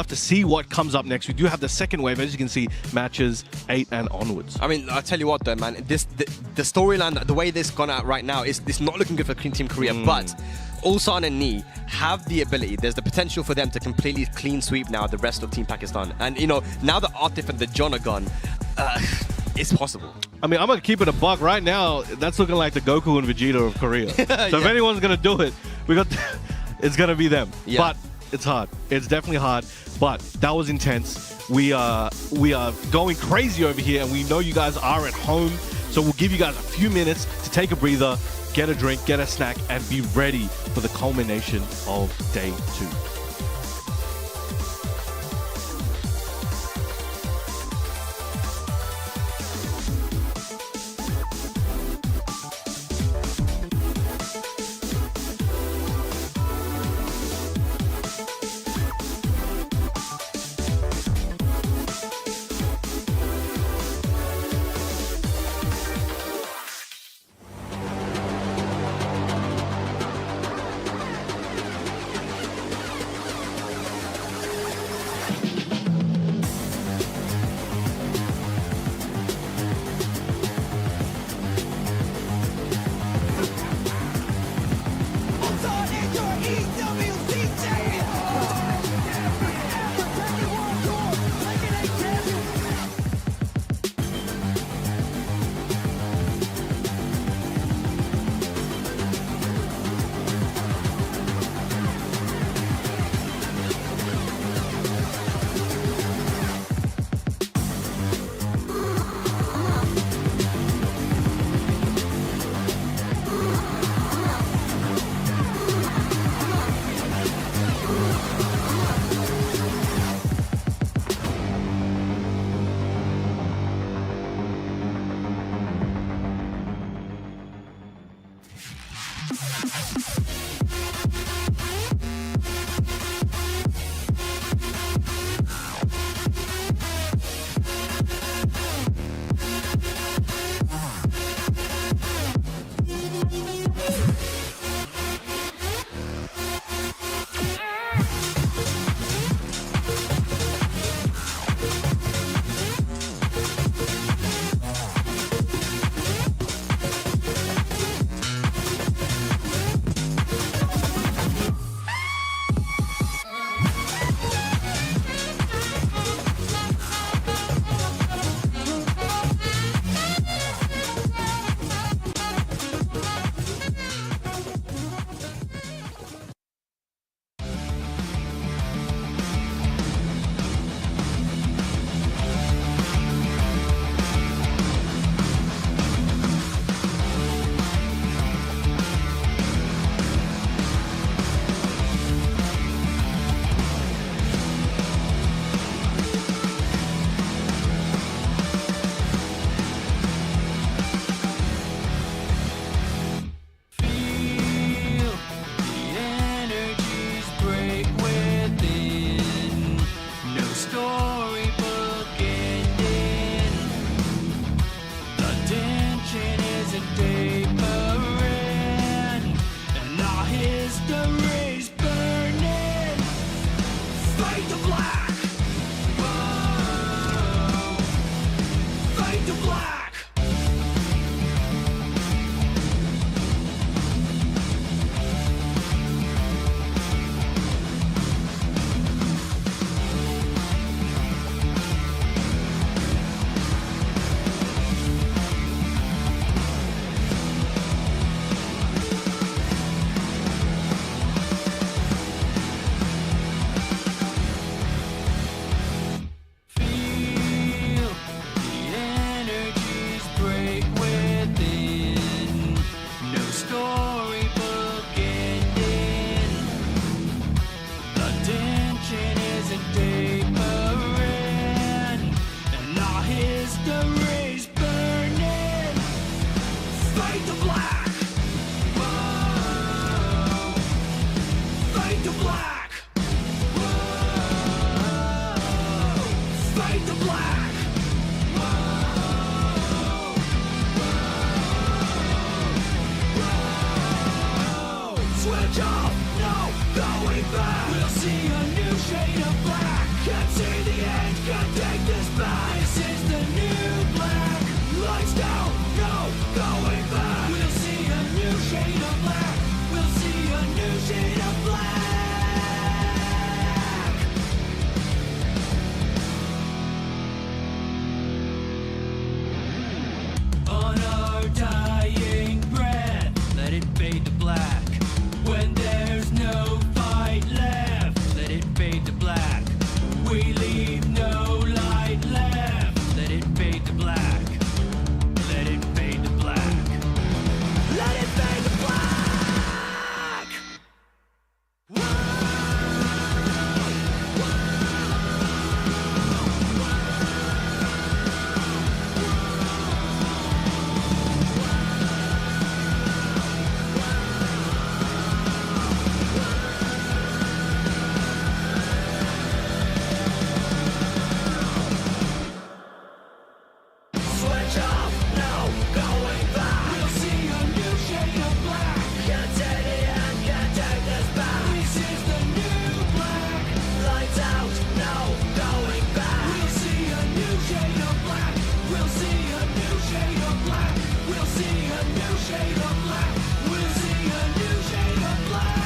to see what comes up next. We do have the second wave, as you can see, matches 8 and onwards. I mean, I'll tell you what though, man, the storyline, the way this gone out right now, it's not looking good for Team Korea, but Ulsan and Nee have the ability, there's the potential for them to completely clean sweep now the rest of Team Pakistan. And, you know, now that Atif and the John are gone, it's possible. I mean, I'm going to keep it a buck right now. That's looking like the Goku and Vegeta of Korea. So if anyone's going to do it, it's going to be them. Yeah. But it's hard. It's definitely hard. But that was intense. We are going crazy over here, and we know you guys are at home. So we'll give you guys a few minutes to take a breather, get a drink, get a snack, and be ready for the culmination of day 2. Switch off, no going back. We'll see a new shade of black. Can't see the end, can't take this back. This is the new black. Lights down, no going back. We'll see a new shade of black. We'll see a new shade of black. On our dying breath, let it fade to black. When there's no fight left, let it fade to black. We leave no light left, let it fade to black. Let it fade to black. Let it fade to black. Switch off, no going back. We'll see a new shade of black. Can't take the end, can't take this back. This is the new black. Lights out, no going back. We'll see a new shade of black. We'll see a new shade of black. We'll see a new shade of black. We'll see a new shade of black.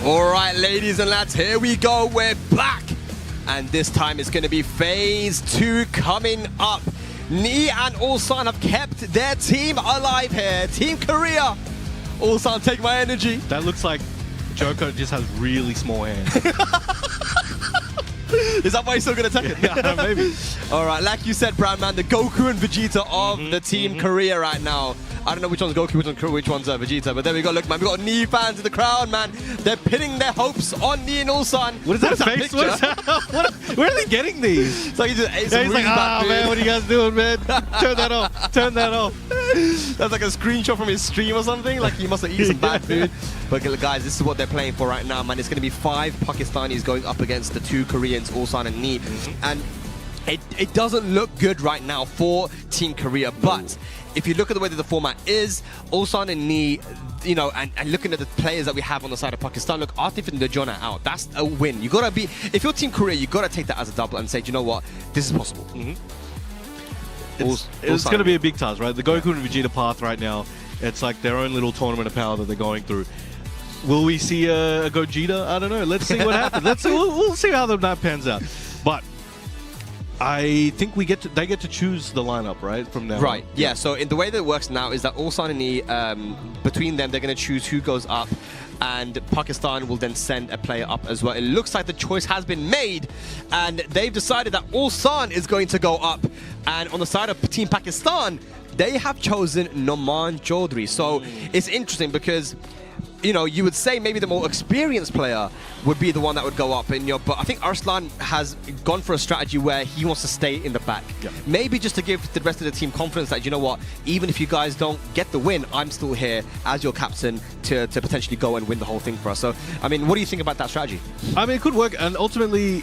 All right, ladies and lads, here we go. We're back. And this time it's going to be phase 2 coming up. Knee and Ulsan have kept their team alive here. Team Korea. Ulsan, take my energy. That looks like Joker just has really small hands. Is that why he's still going to Tekken? Yeah, maybe. All right, like you said, Brown Man, the Goku and Vegeta of the Team Korea right now. I don't know which one's Goku, which one's Vegeta, but there we go. Look, man, we got Knee fans in the crowd, man. They're pinning their hopes on Knee and Ulsan. What is that face? Where are they getting these? It's like he just ate Yeah, some he's really like, bad food. man, what are you guys doing, man? Turn that off. Turn that off. That's like a screenshot from his stream or something. Like he must have eaten some bad food. But guys, this is what they're playing for right now, man. It's going to be 5 Pakistanis going up against the 2 Koreans, Ulsan and Knee. And it doesn't look good right now for Team Korea. But if you look at the way that the format is, Ulsan and Knee, you know, and looking at the players that we have on the side of Pakistan, look, Atif and Dejona out. That's a win. You gotta be, if you're Team Korea, you gotta take that as a double and say, you know what, this is possible. It's going to be a big task, right? The Goku and Vegeta path right now, it's like their own little tournament of power that they're going through. Will we see a Gogeta? I don't know. Let's see what happens. We'll see how the night pans out. But I think they get to choose the lineup, right? From now Right, on. yeah. So in the way that it works now is that Ulsan and Knee, between them, they're going to choose who goes up, and Pakistan will then send a player up as well. It looks like the choice has been made, and they've decided that Ulsan is going to go up. And on the side of Team Pakistan, they have chosen Noman Chaudhry. So it's interesting because, you know, you would say maybe the more experienced player would be the one that would go up, but I think Arslan has gone for a strategy where he wants to stay in the back. Yeah. Maybe just to give the rest of the team confidence that, you know what, even if you guys don't get the win, I'm still here as your captain to potentially go and win the whole thing for us. So, I mean, what do you think about that strategy? I mean, it could work, and ultimately,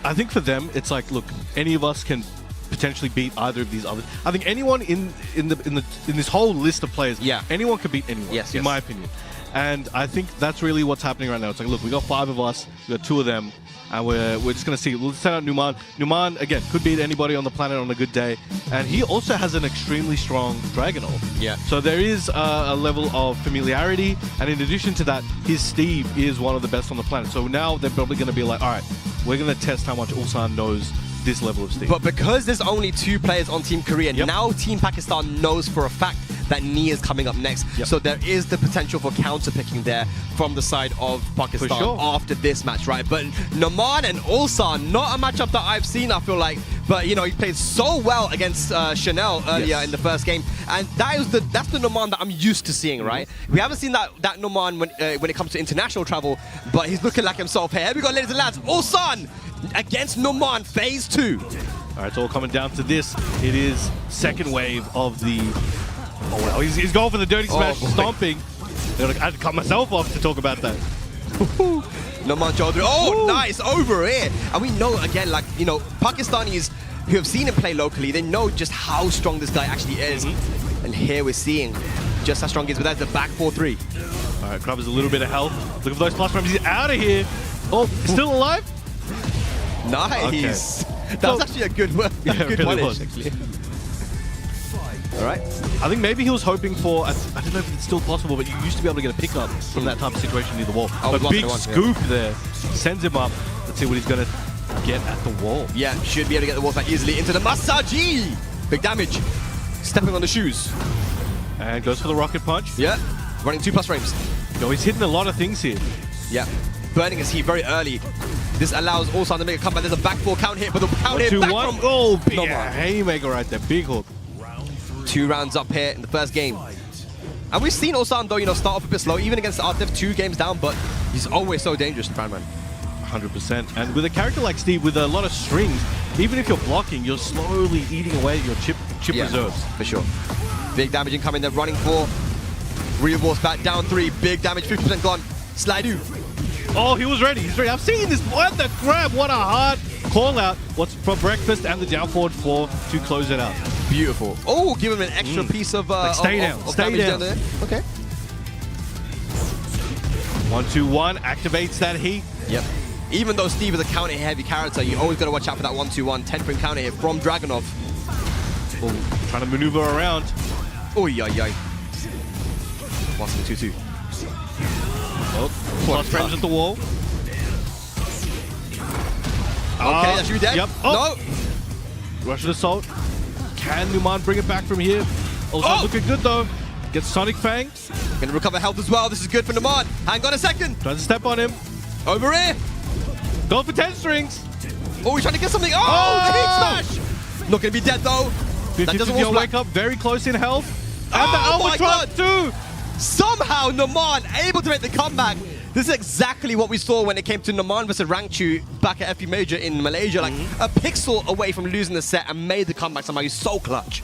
I think for them, it's like, look, any of us can potentially beat either of these others. I think anyone in this whole list of players, Yeah. anyone can beat anyone. Yes, in yes. my opinion. And I think that's really what's happening right now. It's like, look, we got 5 of us, we got 2 of them, and we're just going to see. We'll send out Numan. Numan, again, could beat anybody on the planet on a good day. And he also has an extremely strong Dragonol. Yeah. So there is a level of familiarity. And in addition to that, his Steve is one of the best on the planet. So now they're probably going to be like, all right, we're going to test how much Ulsan knows this level of Steve. But because there's only 2 players on Team Korea, now Team Pakistan knows for a fact that Ni is coming up next. So there is the potential for counter-picking there from the side of Pakistan after this match, right? But Numan and Ulsan, not a matchup that I've seen, I feel like. But, you know, he played so well against Chanel earlier in the first game. And that's the Numan that I'm used to seeing, right? We haven't seen that Numan when it comes to international travel, but he's looking like himself here. Here we go, ladies and lads. Ulsan against Numan, phase 2. All right, it's all coming down to this. It is second wave of the... Oh, well, he's going for the dirty smash, stomping. I had to cut myself off to talk about that. Numan Chaudhary. Oh, nice over here. And we know, again, like, you know, Pakistanis who have seen him play locally, they know just how strong this guy actually is. And here we're seeing just how strong he is, but that's the back 4-3. All right, Crab is a little bit of health. Looking for those plus frames. He's out of here. Oh, still alive? Nice. Okay. That was actually a good one. Yeah, it really was. Actually. All right. I think maybe he was hoping for, I don't know if it's still possible, but you used to be able to get a pickup from that type of situation near the wall. Oh, a big scoop there sends him up. Let's see what he's going to get at the wall. Yeah, should be able to get the wall back easily into the Masaji. Big damage. Stepping on the shoes. And goes for the rocket punch. Yeah, running 2+ frames. Yo, he's hitting a lot of things here. Yeah, burning his heat very early. This allows Ulsan to make a comeback. There's a back 4 count hit, but the count hit back from... Oh, big haymaker right there. Big hook. 2 rounds up here in the first game. And we've seen Ulsan, though, you know, start off a bit slow, even against Artif, 2 games down, but he's always so dangerous, man. 100%. And with a character like Steve, with a lot of strings, even if you're blocking, you're slowly eating away at your chip reserves. For sure. Big damage incoming. They're running for reinforced back, down 3. Big damage, 50% gone. Slidoo. Oh, he was ready. He's ready. I've seen this. What the crap? What a hard call out. What's from breakfast and the down forward 4 to close it out. Beautiful. Oh, give him an extra piece of like stay down. Stay down. There. Okay. 1-2-1 activates that heat. Yep. Even though Steve is a counter-heavy character, you always got to watch out for that 1-2-1 10-frame counter hit from Dragonov. Oh, trying to maneuver around. Oh, yay. 1-2-2. Oh, plus frames at the wall. Okay, that should be dead. Yep. Oh. No. Russian assault. Can Numan bring it back from here? Also looking good though. Gets Sonic Fang. Gonna recover health as well. This is good for Numan. Hang on a second. Tries to step on him. Over here. Go for 10 strings. Oh, he's trying to get something. Oh, the heat smash. Not gonna be dead though. That doesn't wake up very close in health. And the albatross too. Somehow Numan able to make the comeback. This is exactly what we saw when it came to Numan versus Rangchu back at FP Major in Malaysia. Like a pixel away from losing the set and made the comeback somehow. He's so clutch.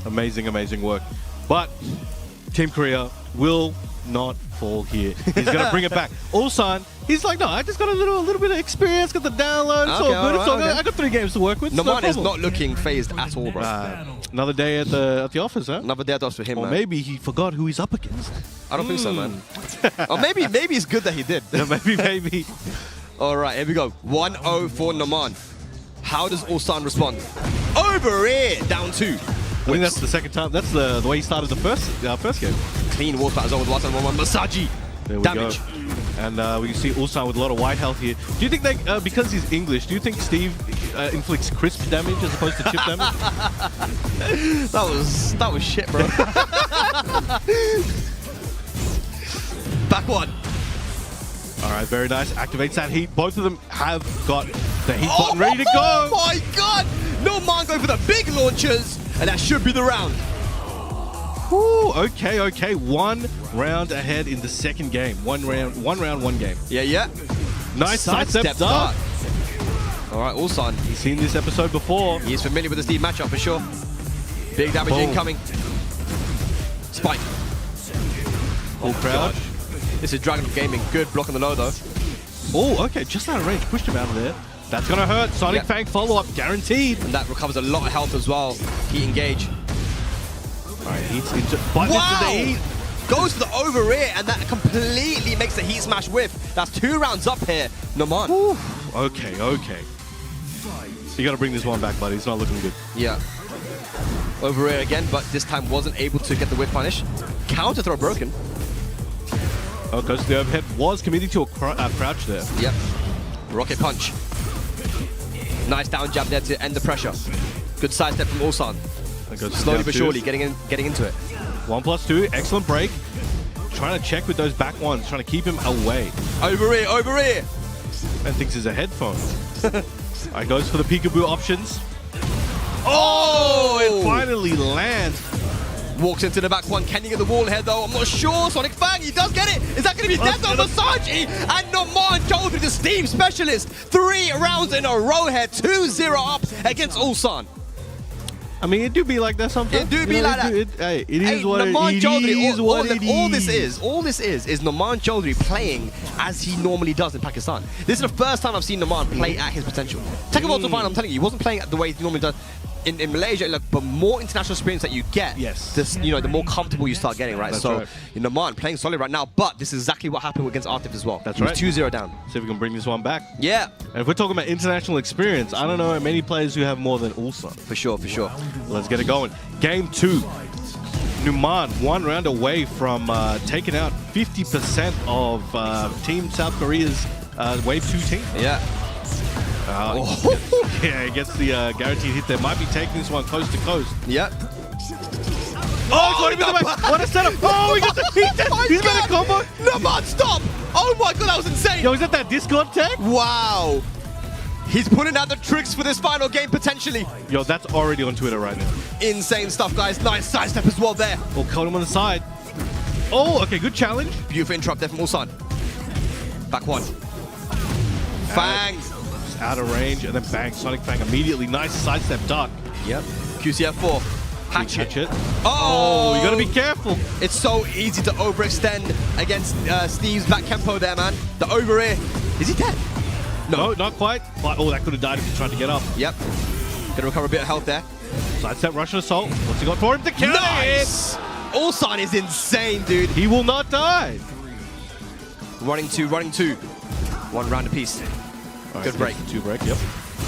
Amazing, amazing work. But Team Korea will not fall here. He's going to bring it back. Ulsan, he's like, no, I just got a little bit of experience, got the download, it's all good. It's all good. I got 3 games to work with. Numan is not looking phased at all, bro. Another day at the office, huh? Another day at the office for him, or man. maybe he forgot who he's up against. I don't think so, man. Or maybe it's good that he did. Yeah, maybe. All right, here we go. 1-0 for Numan. How does Ulsan respond? Over here, down 2. I think that's the second time. That's the way he started the first game. Clean wall spat as well with 1-1 Masaji. There we Damage. go. And we can see Ulsan with a lot of white health here. Do you think that, because he's English, do you think Steve inflicts crisp damage as opposed to chip damage? That was shit, bro. Back 1. All right, very nice. Activates that heat. Both of them have got the heat button ready to go. Oh my god! Numan going for the big launchers, and that should be the round. Ooh, okay. 1 round ahead in the second game. One round, one game. Yeah. Nice sidestep dart. All right, Ulsan. He's seen this episode before. He's familiar with the Steve matchup for sure. Big damage incoming. Spike. Full crowd. This is Dragon of Gaming. Good block on the low though. Oh, okay, just out of range. Pushed him out of there. That's gonna hurt. Sonic Fang follow-up, guaranteed. And that recovers a lot of health as well. Heat engage. All right, heat's into the heat. Goes for the over rear, and that completely makes the heat smash whiff. That's 2 rounds up here. Noman. Okay. You got to bring this one back, buddy. It's not looking good. Yeah. Over rear again, but this time wasn't able to get the whip punish. Counter throw broken. Oh, goes to the overhead. Was committing to a crouch there. Yep. Rocket punch. Nice down jab there to end the pressure. Good side step from Ulsan. Slowly but surely getting into it. 1+2. Excellent break. Trying to check with those back ones. Trying to keep him away. Over rear. Man thinks it's a headphone. Alright, goes for the peekaboo options. Oh! It finally lands. Walks into the back one. Can he get the wall here though? I'm not sure. Sonic Fang, he does get it. Is that going to be death on Masaji? And Noman Choudhury, the Steam specialist. 3 rounds in a row here. 2-0 up against Ulsan. I mean, it do be like that sometimes. It do be like that. It is what it is. All this is Noman Choudhury playing as he normally does in Pakistan. This is the first time I've seen Noman play at his potential. Tekken World Tour Final, I'm telling you, he wasn't playing the way he normally does. In Malaysia, look, but more international experience that you get, the more comfortable you start getting, right? That's so, right. Noman playing solid right now, but this is exactly what happened against Artif as well. That's He was right. 2-0 down. See if we can bring this one back. Yeah. And if we're talking about international experience, I don't know many players who have more than Ulsan. For sure. Let's get it going. Game 2. Numan, 1 round away from taking out 50% of Team South Korea's Wave 2 team. Yeah. Yeah, he gets the guaranteed hit there. Might be taking this one coast to coast. Yep. What a setup! Oh, he got the heat there! He's got a combo! Noman, stop! Oh my god, that was insane! Yo, is that Discord tag? Wow! He's putting out the tricks for this final game, potentially. Yo, that's already on Twitter right now. Insane stuff, guys. Nice sidestep as well there. We'll caught him on the side. Oh, okay, good challenge. Beautiful interrupt there from Ulsan. Back one. Fang! Out of range, and then bang, Sonic Fang immediately. Nice sidestep duck. Yep. QCF4. Hatchet. It. Oh! You gotta be careful. It's so easy to overextend against Steve's back tempo there, man. The over air. Is he dead? No, not quite. But, oh, that could have died if he tried to get up. Yep. Gonna recover a bit of health there. Sidestep Russian Assault. What's he got for him to kill Nice! Ulsan is insane, dude. He will not die. Running two. 1 round apiece. Right, Good break. 2 break, yep.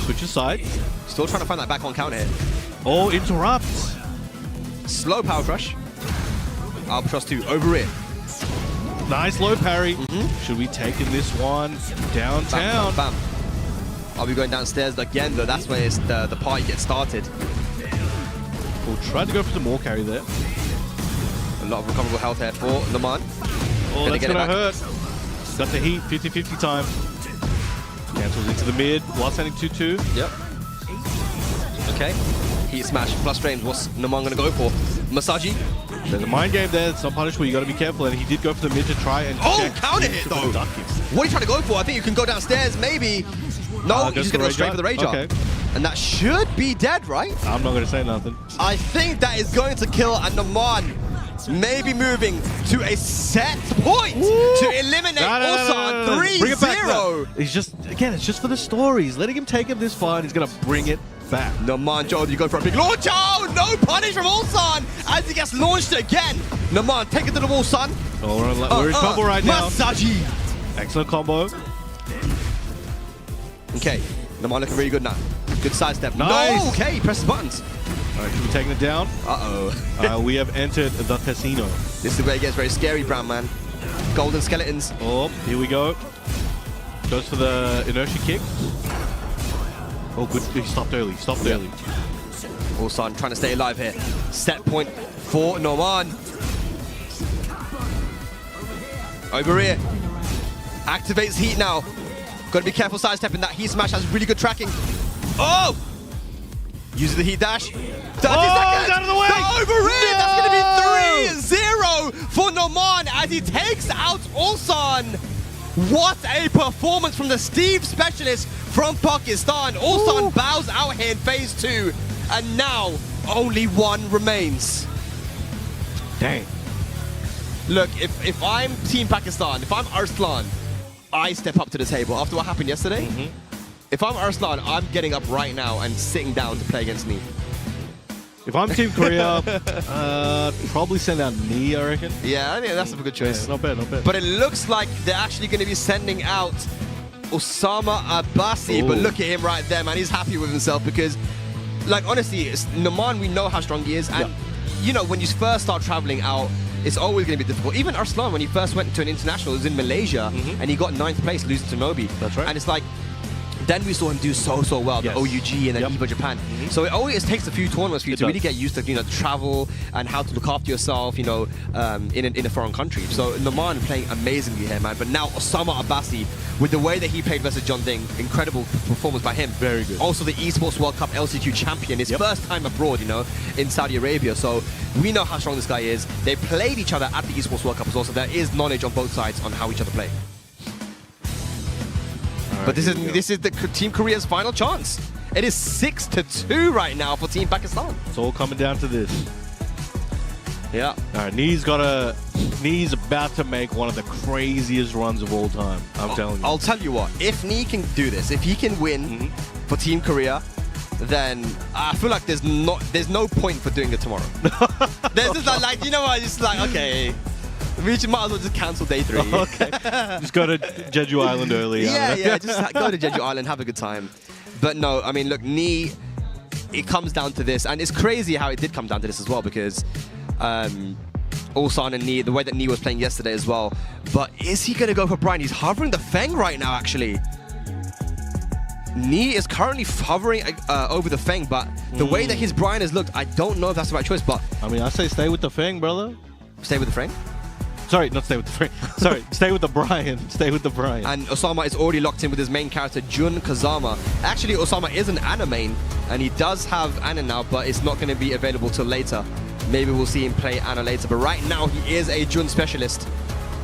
Switch aside. Still trying to find that back on counter here. Oh, interrupts. Slow power crush. Albatross 2, over it. Nice low parry. Should we take in this one downtown? Bam. Are we going downstairs again, though? That's where the party gets started. We'll try to go for some more carry there. A lot of recoverable health here for Noman. Oh, that's gonna hurt. Got the heat, 50-50 time. Cancels into the mid, while sending 2-2. Yep. Okay. Heat smash plus frames. What's Noman gonna go for? Masaji. There's a mind game there. It's not punishable. You got to be careful. And he did go for the mid to try and check. Counter hit though. Duck him. What are you trying to go for? I think you can go downstairs, maybe. No, he's just gonna go straight for the rage okay. up. And that should be dead, right? I'm not gonna say nothing. I think that is going to kill, and Noman maybe moving to a set point to eliminate Ulsan 3-0. Bring it back now. It's just, again, it's just for the stories. Letting him take him this far, and he's gonna bring it back. Noman Choudhury going for a big launch. Oh, no punish from Ulsan as he gets launched again. Noman, take it to the wall, son. Oh, we're in combo right now. Masaji. Excellent combo. Okay, Noman looking really good now. Good sidestep. Nice. No, okay, press the buttons. All right, should we taking it down? Uh-oh. We have entered the casino. This is where it gets very scary, Brown man. Golden skeletons. Oh, here we go. Goes for the inertia kick. Oh, good. He stopped early. Early. Ulsan trying to stay alive here. Set point for Noman. Over here. Activates heat now. Gotta be careful sidestepping. That heat smash has really good tracking. Oh! Uses the heat dash. 30 seconds! Out of the way! Over it! That's gonna be 3-0 for Noman as he takes out Ulsan. What a performance from the Steve specialist from Pakistan. Ulsan bows out here in phase 2, and now only 1 remains. Dang. Look, if I'm Team Pakistan, if I'm Arslan, I step up to the table after what happened yesterday. If I'm Arslan, I'm getting up right now and sitting down to play against me. If I'm Team Korea, probably send out Knee, I reckon. Yeah, I think that's a good choice. Yeah, not bad, not bad. But it looks like they're actually going to be sending out Osama Abbasi. Ooh. But look at him right there, man. He's happy with himself because, like, honestly, Naman, we know how strong he is. And, you know, when you first start traveling out, it's always going to be difficult. Even Arslan, when he first went to an international, it was in Malaysia, and he got 9th place, losing to Nobi. That's right. And it's like, then we saw him do so well, the OUG and then EVA Japan. So it always takes a few tournaments for you to really get used to, you know, travel and how to look after yourself, you know, in a foreign country. So Naman playing amazingly here, man. But now Osama Abbasi, with the way that he played versus John Ding, incredible performance by him. Very good. Also the Esports World Cup LCQ champion, his first time abroad, you know, in Saudi Arabia. So we know how strong this guy is. They played each other at the Esports World Cup as well, so there is knowledge on both sides on how each other play. But this is the Team Korea's final chance. It is 6-2 right now for Team Pakistan. It's all coming down to this. Yeah. All right, Knee's about to make one of the craziest runs of all time. I'm telling you. I'll tell you what. If Nee can do this, if he can win for Team Korea, then I feel like there's no point for doing it tomorrow. There's just like, you know what? It's like, okay. We might as well just cancel day 3. Okay. Just go to Jeju Island early. Yeah, just go to Jeju Island, have a good time. But no, I mean, look, Nee, it comes down to this. And it's crazy how it did come down to this as well, because Ulsan and Nee, the way that Nee was playing yesterday as well. But is he going to go for Brian? He's hovering the Feng right now, actually. Nee is currently hovering over the Feng, but the way that his Brian has looked, I don't know if that's the right choice, but... I mean, I say stay with the Feng, brother. Stay with the Feng? Sorry, not stay with the Feng. Sorry, stay with the Brian. Stay with the Brian. And Osama is already locked in with his main character, Jun Kazama. Actually, Osama is an Ana main, and he does have Ana now, but it's not going to be available till later. Maybe we'll see him play Ana later, but right now he is a Jun specialist.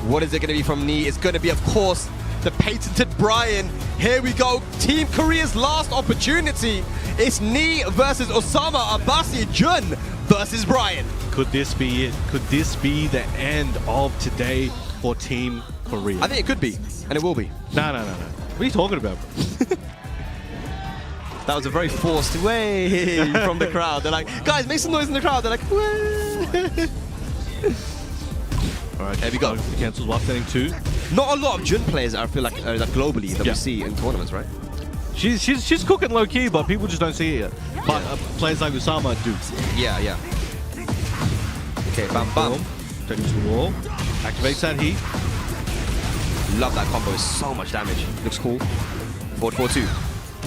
What is it going to be from Nee? It's going to be, of course, the patented Brian. Here we go. Team Korea's last opportunity. It's Nee versus Osama Abbasi. Jun versus Brian. Could this be it? Could this be the end of today for Team Korea? I think it could be, and it will be. No. What are you talking about, bro? That was a very forced way from the crowd. They're like, guys, make some noise in the crowd. They're like, way. All right, there we go. The cancels while standing 2. Not a lot of Jun players, I feel like, globally that we see in tournaments, right? She's cooking low key, but people just don't see it yet. But players like Usama do. Yeah. Okay, bam, bam. Take it to the wall. Activates that heat. Love that combo. It's so much damage. Looks cool. Forward 4-2.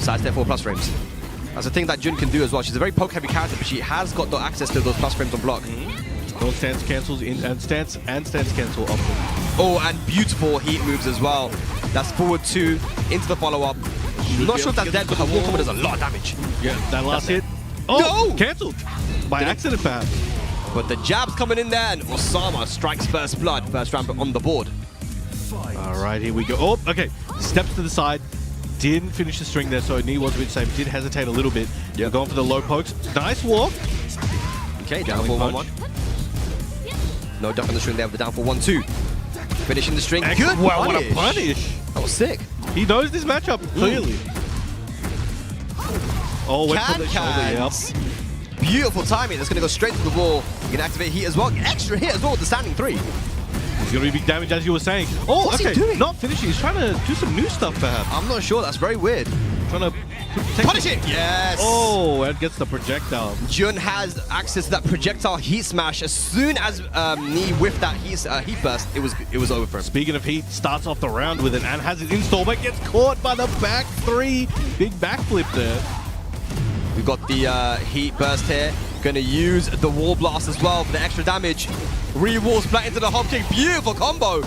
Side step 4 plus frames. That's the thing that Jun can do as well. She's a very poke heavy character, but she has got the access to those plus frames on block. No stance cancels in and stance cancel up. Oh, and beautiful heat moves as well. That's forward 2 into the follow up. Not sure if that's dead, but her wall combo does a lot of damage. Yeah, that last hit. Oh, no! Cancelled. By accident, perhaps. But the jab's coming in there, and Osama strikes first blood. First round on the board. All right, here we go. Oh, okay. Steps to the side. Didn't finish the string there, so Nee was a bit safe. Did hesitate a little bit. Yeah. Going for the low pokes. Nice walk. Okay, down for 1-1. No duck on the string there with the down for 1-2. Finishing the string. Good wow, punish. what a punish. That was sick. He knows this matchup, clearly. Oh, went for the shoulder, yep. Beautiful timing. That's going to go straight to the wall. You can activate heat as well. Extra hit as well with the standing 3. He's going to be big damage, as you were saying. Oh, What's okay. he doing? Not finishing. He's trying to do some new stuff, perhaps. I'm not sure. That's very weird. Trying to punish it. Yes. Oh, and gets the projectile. Jun has access to that projectile heat smash. As soon as Nee whiffed that heat burst, it was over for him. Speaking of heat, starts off the round with it and has it installed, but gets caught by the back 3. Big backflip there. We've got the heat burst here. Going to use the wall blast as well for the extra damage. Re-walls back into the hop kick. Beautiful combo.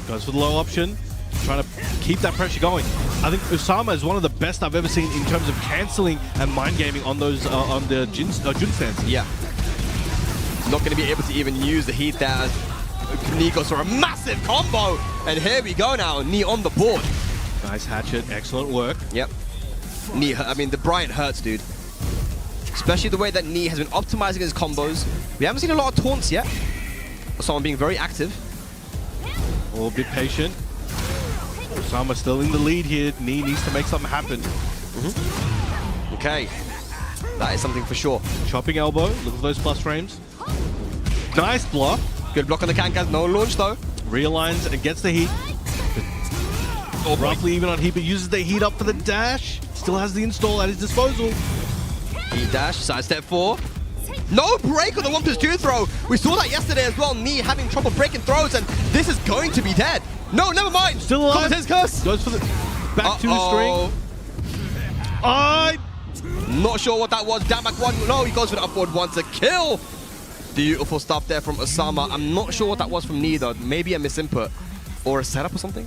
Goes for the low option. Trying to keep that pressure going. I think Usama is one of the best I've ever seen in terms of cancelling and mind gaming on those on the Jun stance. Yeah. Not going to be able to even use the heat there. Nee goes for a massive combo. And here we go now. Nee on the board. Nice hatchet. Excellent work. Yep. Nee, I mean, the Bryant hurts, dude. Especially the way that Nee has been optimizing his combos. We haven't seen a lot of taunts yet. Someone being very active. Oh, a bit patient. Osama still in the lead here. Nee needs to make something happen. Okay. That is something for sure. Chopping elbow. Look at those plus frames. Nice block. Good block on the can-cans. No launch though. Realigns and gets the heat. Oh, roughly even on heat, but uses the heat up for the dash. Still has the install at his disposal. Heat dash, sidestep 4. No break on the 1+2 throw. We saw that yesterday as well. Knee having trouble breaking throws, and this is going to be dead. No, never mind. Still alive. His curse. Goes for the back two string. Not sure what that was. Down back 1. No, he goes for the upward 1 to kill. Beautiful stuff there from Osama. I'm not sure what that was from Knee though. Maybe a misinput or a setup or something.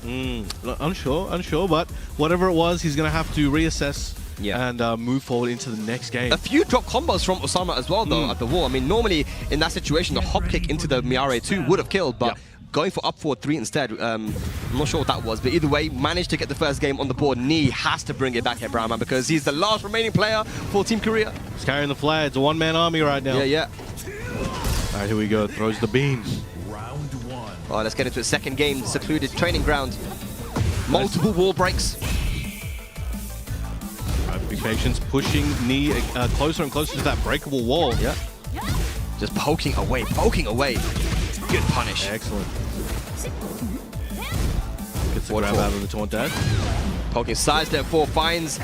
Unsure, but whatever it was, he's going to have to reassess and move forward into the next game. A few drop combos from Osama as well though at the wall. I mean, normally in that situation, the hop kick into the Miare 2 would have killed, but going for up forward 3 instead, I'm not sure what that was, but either way, managed to get the first game on the board. Knee has to bring it back here, Brownman, because he's the last remaining player for Team Korea. He's carrying the flag. It's a one-man army right now. Yeah. All right, here we go. Throws the beam. Round 1. Oh, let's get into a second game, secluded training ground. Multiple wall breaks. Big patience, pushing Knee closer and closer to that breakable wall. Yeah. Just poking away. Good punish. Excellent. Gets the grab out of the taunt dash. Poking sidestep 4, finds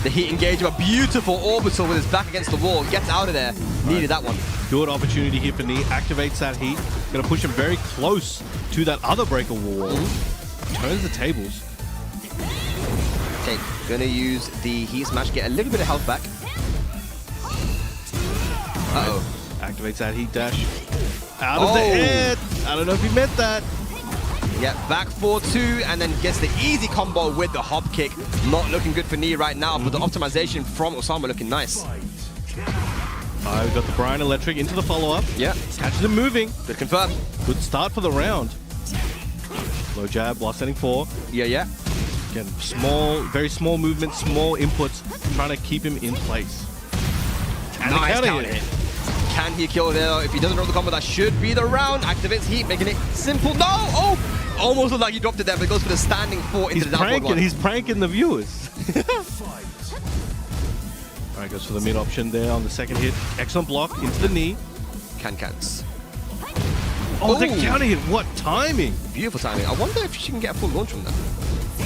the heat engagement. Beautiful orbital with his back against the wall. Gets out of there. Needed that one. Good opportunity here for Knee. Activates that heat. Gonna push him very close to that other breakable wall. Turns the tables. Okay, gonna use the heat smash, get a little bit of health back. Uh-oh. Activates that heat dash. Out of the head. I don't know if he meant that. Yeah, back 4-2, and then gets the easy combo with the hop kick. Not looking good for Knee right now, but the optimization from Osama looking nice. We've got the Brian Electric into the follow-up. Yeah. Catches him moving. Good confirm. Good start for the round. Low jab while setting 4. Yeah. Again, small, very small movements, small inputs, trying to keep him in place. And nice counter hit. Can he kill there? If he doesn't drop the combo, that should be the round. Activates heat, making it simple. No! Oh! Almost looked like he dropped it there, but he goes for the standing 4 into the downward 1. He's pranking the viewers. All right, goes for the mid option there on the second hit. Excellent block into the knee. Can-cans. Oh, the counter hit. What timing? Beautiful timing. I wonder if she can get a full launch from that.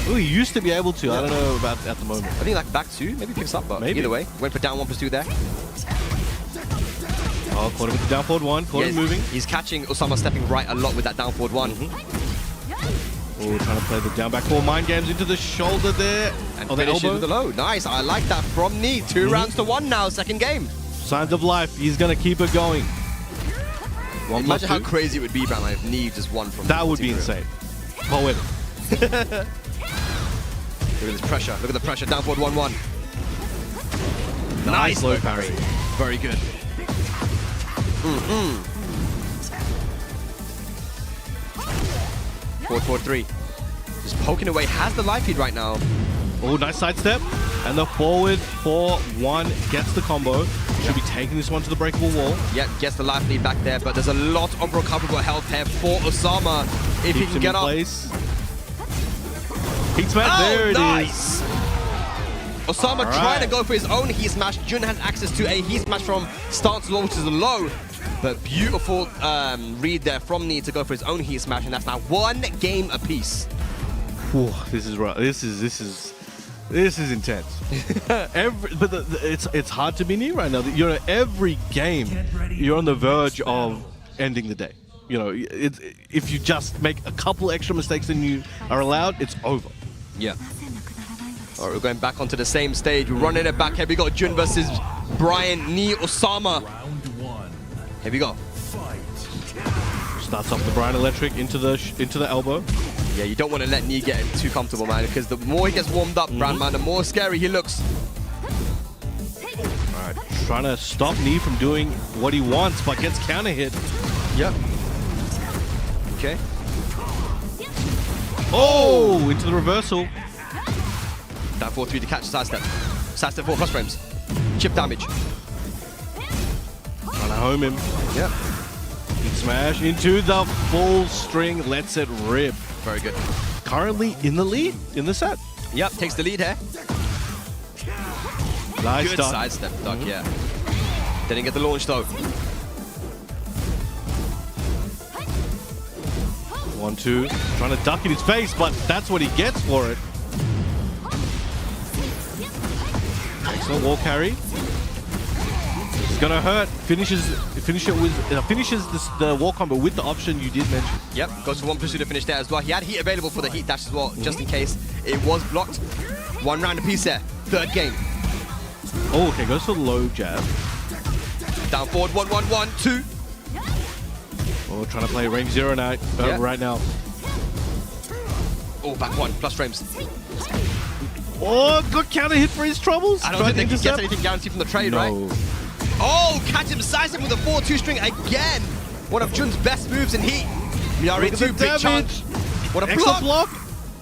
Oh, he used to be able to. I don't know about at the moment. I think like back 2, maybe picks up, but maybe. Either way, went for down 1+2 there. Oh, caught him with the down forward 1. Caught him moving. He's catching Osama stepping right a lot with that down forward 1. Oh, trying to play the down back 4 mind games into the shoulder there. And the finishes elbow. with the low. Nice. I like that from Knee. 2 rounds to 1 now. Second game. Signs of life. He's going to keep it going. Imagine how crazy it would be, Brownman, if Knee just won from that. Would be insane. Poetic. Look at this pressure. Look at the pressure. Down forward 1-1. Nice low parry. Very good. 4-4-3. Just poking away. Has the life feed right now. Oh, nice sidestep. And the forward 4-1 gets the combo. Should be taking this one to the breakable wall. Yep, gets the life lead back there, but there's a lot of recoverable health here for Osama if he can get up. Heat smash, there it is. Osama trying to go for his own heat smash. Jun has access to a heat smash from start to low, which is low. But beautiful read there from Knee to go for his own heat smash, and that's now 1 game apiece. Whew, this is right. This is intense. It's hard to be Knee right now. You're every game. You're on the verge of ending the day. You know, if you just make a couple extra mistakes than you are allowed, it's over. Yeah. All right, we're going back onto the same stage. We're running it back here. We got Jun versus Brian, Knee, Osama. Here we go. Starts off the Brian Electric into the elbow. Yeah, you don't want to let Knee get too comfortable, man, because the more he gets warmed up, Brownman, the more scary he looks. All right, trying to stop Knee from doing what he wants, but gets counter hit. Yep. Okay. Oh, into the reversal. Down 4-3 to catch sidestep. Sidestep 4 cross frames. Chip damage. Trying to home him. Yep. Big smash into the full string. Lets it rip. Very good. Currently in the lead in the set. Yep, takes the lead here. Nice Good duck. sidestep duck, yeah. Didn't get the launch though. 1-2. Trying to duck in his face, but that's what he gets for it. Excellent wall carry. It's gonna hurt. Finishes the wall combo with the option you did mention. Yep, goes for 1 pursuit to finish there as well. He had heat available for the heat dash as well, just in case it was blocked. 1 round apiece there. Third game. Oh, okay, goes for the low jab. Down forward, 1-1-1, 2. Oh, trying to play range 0 now, right now. Oh, back 1, plus frames. Oh, good counter hit for his troubles. I don't think they can get anything guaranteed from the trade, right? Oh, catch him, size him with a 4-2 string again. One of Jun's best moves in heat. Miari 2, big chunk. What a Excellent block.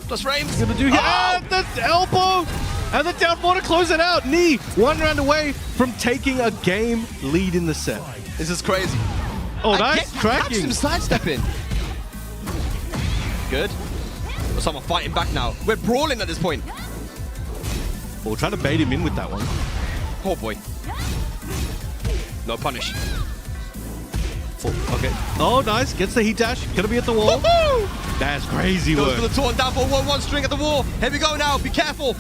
Plus frames. Gonna do here. And the elbow. And the down four to close it out. Knee 1 round away from taking a game lead in the set. This is crazy. Oh, nice tracking. Catch him sidestepping. Good. Osama fighting back now. We're brawling at this point. We'll try to bait him in with that one. Oh boy. No punish. Oh, okay. Oh, nice. Gets the heat dash. Gonna be at the wall. That's crazy Goes work. for the taunt down for 1-1 string at the wall. Here we go now. Be careful.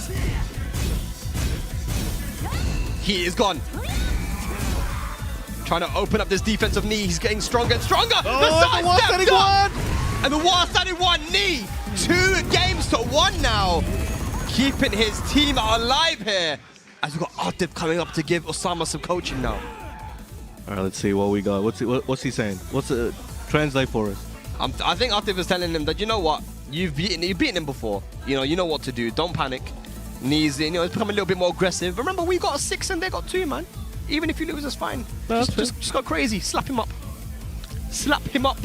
He is gone. Trying to open up this defensive knee. He's getting stronger and stronger. Oh, the one-standing one. And the one-standing one knee. 2 games to 1 now. Keeping his team alive here. As we've got Artif coming up to give Osama some coaching now. All right, let's see what we got. What's he saying? What's it? Translate for us. I think Artif is telling him that, you know what? You've beaten him before. You know what to do. Don't panic. Knees, it's become a little bit more aggressive. Remember, we got a 6 and they got 2, man. Even if you lose, it's fine. Just go crazy. Slap him up. Slap him up.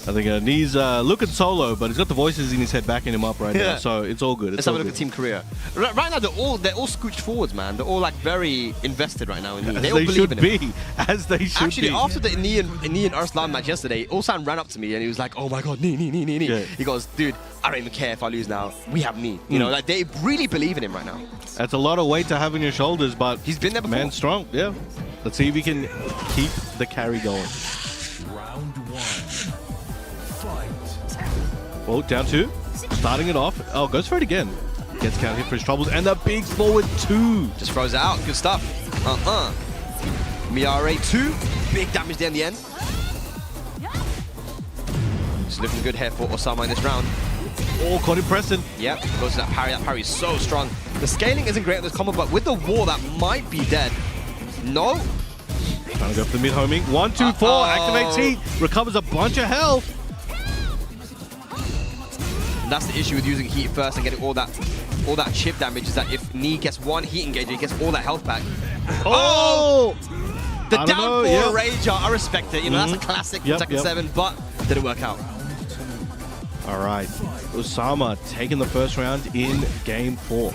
I think Knee's looking solo, but he's got the voices in his head backing him up right now, so it's all good. Let's have a look at Team Korea. Right now, they're all scooched forwards, man. They're all like very invested right now in Knee. They all believe in him. As they should Actually, be. after the Knee and Arslan match yesterday, Ulsan ran up to me and he was like, "Oh my God, Knee." Yeah. He goes, "Dude, I don't even care if I lose now. We have Knee." You know, like they really believe in him right now. That's a lot of weight to have on your shoulders, but he's been there before. Man, strong. Yeah. Let's see if he can keep the carry going. Round 1. Oh, down 2. Starting it off. Oh, goes for it again. Gets counter hit for his troubles. And the big forward 2. Just throws it out. Good stuff. Miare 2. Big damage there in the end. It's looking good here for Osama in this round. Oh, caught him pressing. Yep, goes to that parry. That parry is so strong. The scaling isn't great on this combo, but with the wall, that might be dead. No. Trying to go for the mid-homing. 1, 2, 4. Activates heat. Recovers a bunch of health. And that's the issue with using heat first and getting all that chip damage, is that if Knee gets 1 heat engage, he gets all that health back. Oh! The down 4 Rager, I respect it. That's a classic from Tekken 7, but didn't work out. All right. Osama taking the first round in game 4.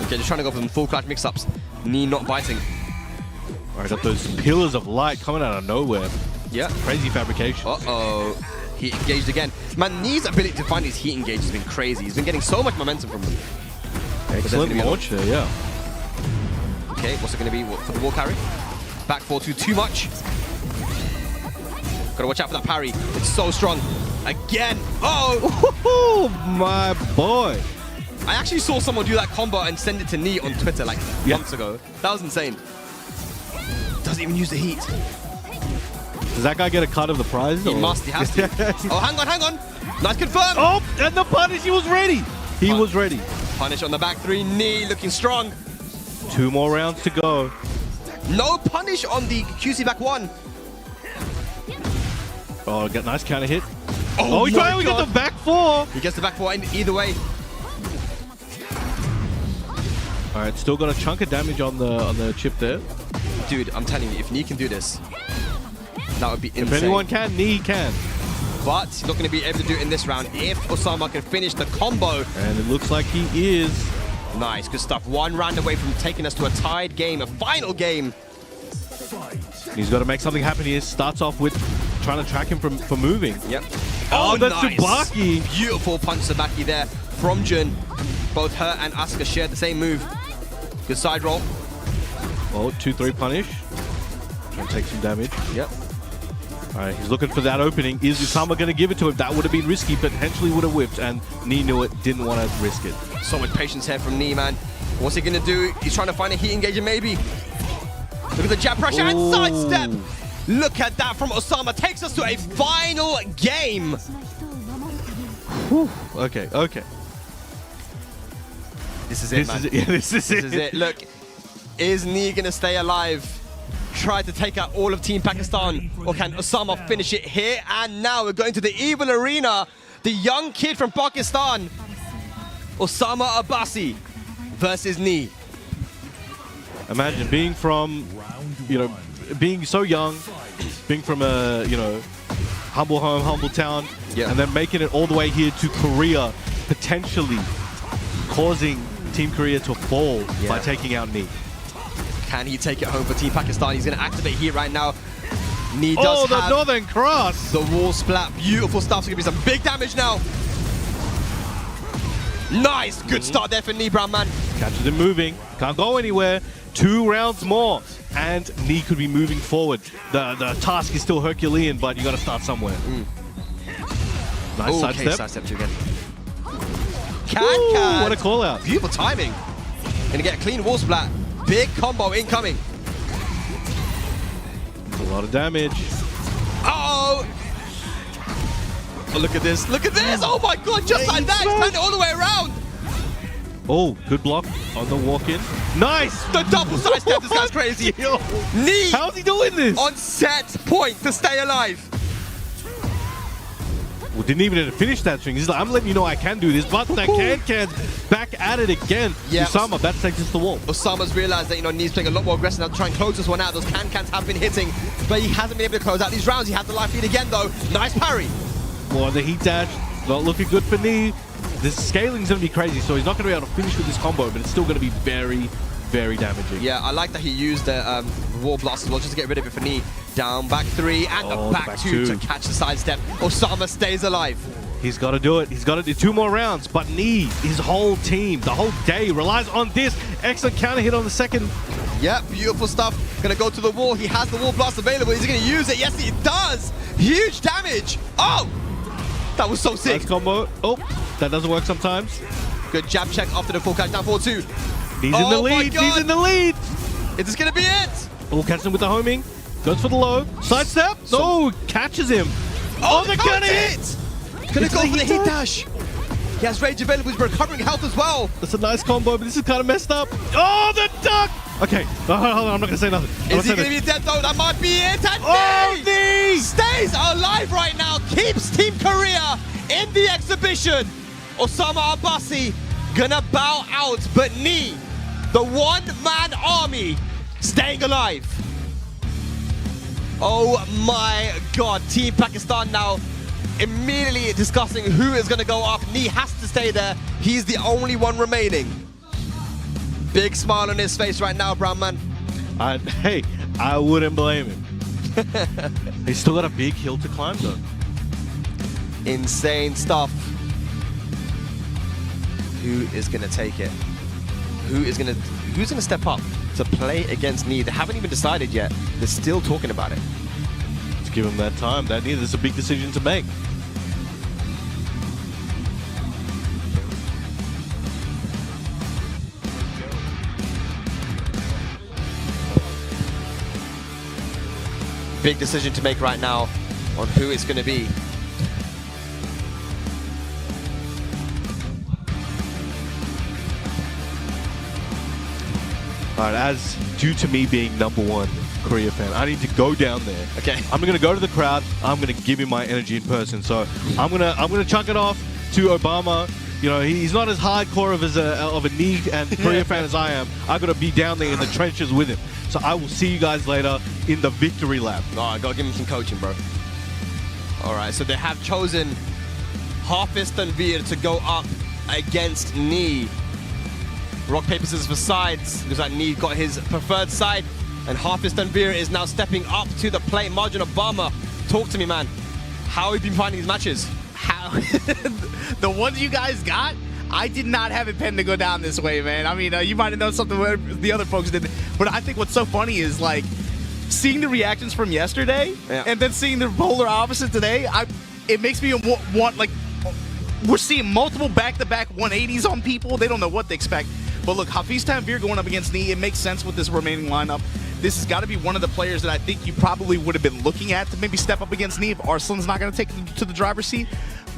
Okay, just trying to go for some full clutch mix-ups. Knee not biting. All right, got those pillars of light coming out of nowhere. Yeah. Crazy fabrication. Uh-oh. Heat engaged again. Man, Knee's ability to find his heat engage has been crazy. He's been getting so much momentum from them. Excellent launch there, yeah. Okay, what's it going to be for the wall carry? Back 4-2, too much. Gotta watch out for that parry. It's so strong. Again. Oh, my boy. I actually saw someone do that combo and send it to Knee on Twitter like months ago. That was insane. Doesn't even use the heat. Does that guy get a cut of the prize? He must. He has to. Oh, hang on. Nice confirm. Oh, and the punish. He was ready. He was ready. Punish on the back 3. Knee looking strong. 2 more rounds to go. No punish on the QC back 1. Oh, get nice counter hit. Oh, he finally got the back 4. He gets the back 4 either way. All right, still got a chunk of damage on the chip there. Dude, I'm telling you, if Knee can do this, that would be insane. If anyone can, Knee can. But he's not going to be able to do it in this round if Osama can finish the combo. And it looks like he is. Nice, good stuff. 1 round away from taking us to a tied game, a final game. He's got to make something happen here. Starts off with trying to track him for moving. Yep. Oh, that's nice. Tsubaki. Beautiful punch Tsubaki there from Jun. Both her and Asuka shared the same move. Good side roll. Oh, 2-3 punish. Trying to take some damage. Yep. All right, he's looking for that opening. Is Usama going to give it to him? That would have been risky, potentially would have whipped, and Nee knew it, didn't want to risk it. So much patience here from Nee, man. What's he going to do? He's trying to find a heat engager, maybe. Look at the jab pressure and sidestep. Look at that from Osama. Takes us to a final game. Whew. Okay, okay. This is it, man. This is This is it. Look, is Nee going to stay alive? Try to take out all of Team Pakistan, or can Osama finish it here and now? We're going to the Evil Arena. The young kid from Pakistan, Osama Abbasi, versus Nee. Imagine being from, being so young, being from a, humble home, humble town, and then making it all the way here to Korea, potentially causing Team Korea to fall by taking out Nee. Can he take it home for Team Pakistan? He's going to activate here right now. Nee does the have Northern Cross! the wall splat. Beautiful stuff. So going to be some big damage now. Nice. Good start there for Nee, Brown man. Catches him moving. Can't go anywhere. 2 rounds more. And Nee could be moving forward. The task is still Herculean, but you got to start somewhere. Nice sidestep. Sidestep too again. Ooh, what a call out. Beautiful timing. Going to get a clean wall splat. Big combo incoming. A lot of damage. Uh-oh. Oh, look at this. Look at this. Oh my god, just like that. He's turned it all the way around. Oh, good block on the walk-in. Nice! The double sidestep. This guy's crazy. Nee. How's he doing this? On set point to stay alive. Well, didn't even finish that string. He's like, I'm letting you know I can do this, but that can's back at it again. Yeah, Usama, that takes us to the wall. Osama's realized that, Nee's playing a lot more aggressive now to try and close this one out. Those cans have been hitting, but he hasn't been able to close out these rounds. He has the life lead again, though. Nice parry. Well, the heat dash, not looking good for Nee. The scaling's going to be crazy, so he's not going to be able to finish with this combo, but it's still going to be very, very damaging. Yeah, I like that he used the wall blast as well, just to get rid of it for Nee. Down, back 3, and the back 2 to catch the sidestep. Osama stays alive. He's got to do it. He's got to do 2 more rounds. But Nee, his whole team, the whole day relies on this. Excellent counter hit on the second. Yeah, beautiful stuff. Gonna go to the wall. He has the wall blast available. Is he gonna use it? Yes, he does. Huge damage. Oh, that was so sick. Nice combo. Oh, that doesn't work sometimes. Good jab check after the full catch down 4-2. He's in the lead. He's in the lead. Is this gonna be it? Oh, catches him with the homing. Goes for the low. Sidestep. No, catches him. Oh, the gun hit. Gonna go for the hit dash. He has rage available. He's recovering health as well. That's a nice combo, but this is kind of messed up. Oh, the duck. Okay, hold on. I'm not gonna say nothing. Is he gonna be dead though? That might be it. And Nee stays alive right now. Keeps Team Korea in the exhibition. Osama Abbasi gonna bow out, but Nee, the one-man army, staying alive. Oh my god, Team Pakistan now immediately discussing who is going to go up. Nee has to stay there. He's the only one remaining. Big smile on his face right now, Brown man. Hey, I wouldn't blame him. He's still got a big hill to climb though. Insane stuff. Who is going to take it? Who's going to step up to play against Nee? They haven't even decided yet. They're still talking about it. Let's give him that time. That Nee, there's a big decision to make. Big decision to make right now on who it's going to be. All right, as due to me being #1 Korea fan, I need to go down there. Okay. I'm gonna go to the crowd. I'm gonna give him my energy in person. So I'm gonna chuck it off to Obama. He's not as hardcore of a Nee and Korea fan as I am. I gotta be down there in the trenches with him. So I will see you guys later in the victory lap. All right, gotta give him some coaching, bro. All right, so they have chosen Hafiz Tanvir to go up against Nee. Rock, paper, scissors for sides. Looks like Nee got his preferred side. And Hafiz Tanvir is now stepping up to the plate. Margin Obama, talk to me, man. How have you been finding these matches? How? The ones you guys got? I did not have it penned to go down this way, man. I mean, you might have known something the other folks did, but I think what's so funny is like seeing the reactions from yesterday and then seeing the polar opposite today. It makes me want like we're seeing multiple back-to-back 180s on people. They don't know what they expect. But look, Hafiz Tanvir going up against Knee, it makes sense with this remaining lineup. This has got to be one of the players that I think you probably would have been looking at to maybe step up against Knee if Arslan's not going to take him to the driver's seat.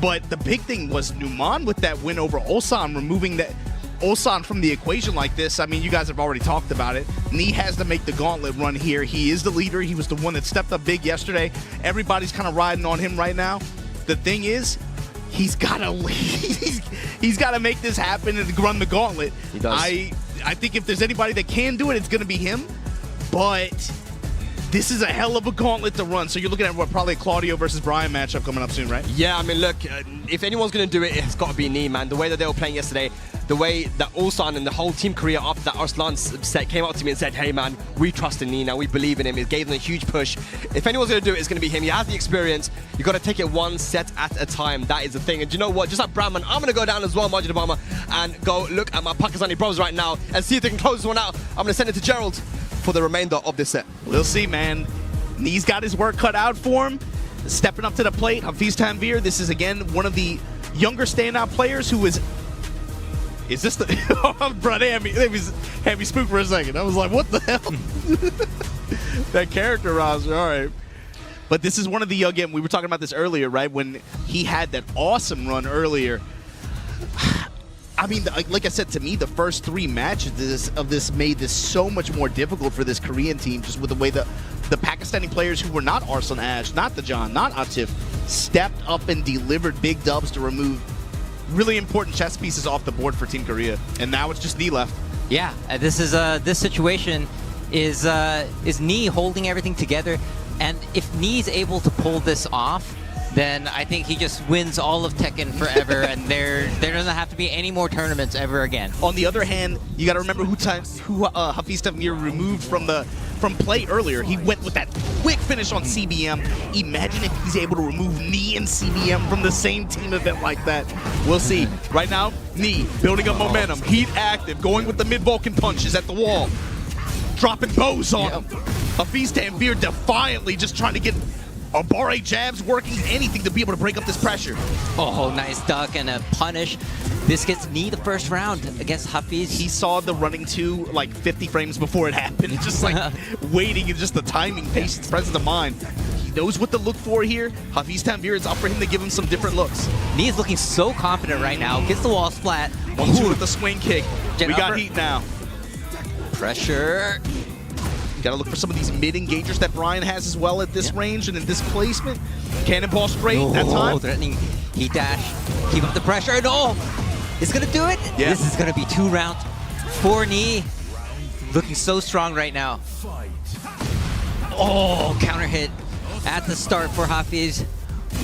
But the big thing was Numan with that win over Ulsan, removing that Ulsan from the equation like this. I mean, you guys have already talked about it. Knee has to make the gauntlet run here. He is the leader. He was the one that stepped up big yesterday. Everybody's kind of riding on him right now. The thing is, he's got to make this happen and run the gauntlet. He does. I think if there's anybody that can do it, it's going to be him. But this is a hell of a gauntlet to run. So you're looking at what, probably a Claudio versus Brian matchup coming up soon, right? Yeah, I mean, look, if anyone's going to do it, it's got to be Knee, man. The way that they were playing yesterday, the way that Ulsan and the whole team Korea after that Arslan set came up to me and said, hey, man, we trust in Knee now. We believe in him. It gave them a huge push. If anyone's going to do it, it's going to be him. He has the experience. You got to take it one set at a time. That is the thing. And you know what? Just like Bradman, I'm going to go down as well, Majid Obama, and go look at my Pakistani bros right now and see if they can close this one out. I'm going to send it to Gerald for the remainder of this set. We'll see, man. Knee's got his work cut out for him. Stepping up to the plate, Hafiz Tanvir. This is, again, one of the younger standout players who is this the... Oh, bro, they had me spooked for a second. I was like, what the hell? That character roster, all right. But this is one of the, again, we were talking about this earlier, right? When he had that awesome run earlier. I mean, like I said, to me, the first 3 matches of this made this so much more difficult for this Korean team, just with the way the Pakistani players who were not Arslan Ash, not the John, not Atif, stepped up and delivered big dubs to remove really important chess pieces off the board for Team Korea. And now it's just Knee left. Yeah, this is this situation is Knee holding everything together, and if Knee's able to pull this off, then I think he just wins all of Tekken forever, and there doesn't have to be any more tournaments ever again. On the other hand, you got to remember who Hafiz Tanvir removed from play earlier. He went with that quick finish on CBM. Imagine if he's able to remove Knee and CBM from the same team event like that. We'll see. Right now, Knee building up momentum, heat active, going with the mid-Vulcan punches at the wall, dropping bows on him. Hafiz Tanvir defiantly just trying to get Abare jabs working, anything to be able to break up this pressure. Oh, nice duck and a punish. This gets Knee the first round against Hafiz. He saw the running 2 like 50 frames before it happened. Just like waiting and just the timing, patience, presence of mind. He knows what to look for here. Hafiz Tanvir, it's up for him to give him some different looks. Knee is looking so confident right now. Gets the wall splat. 1-2 with the swing kick. We got heat now. Pressure. You gotta look for some of these mid-engagers that Brian has as well at this range and in this placement. Cannonball straight that time. Threatening heat dash. Keep up the pressure. No! It's gonna do it? Yeah. This is gonna be 2 rounds for Knee. Looking so strong right now. Oh, counter hit at the start for Hafiz.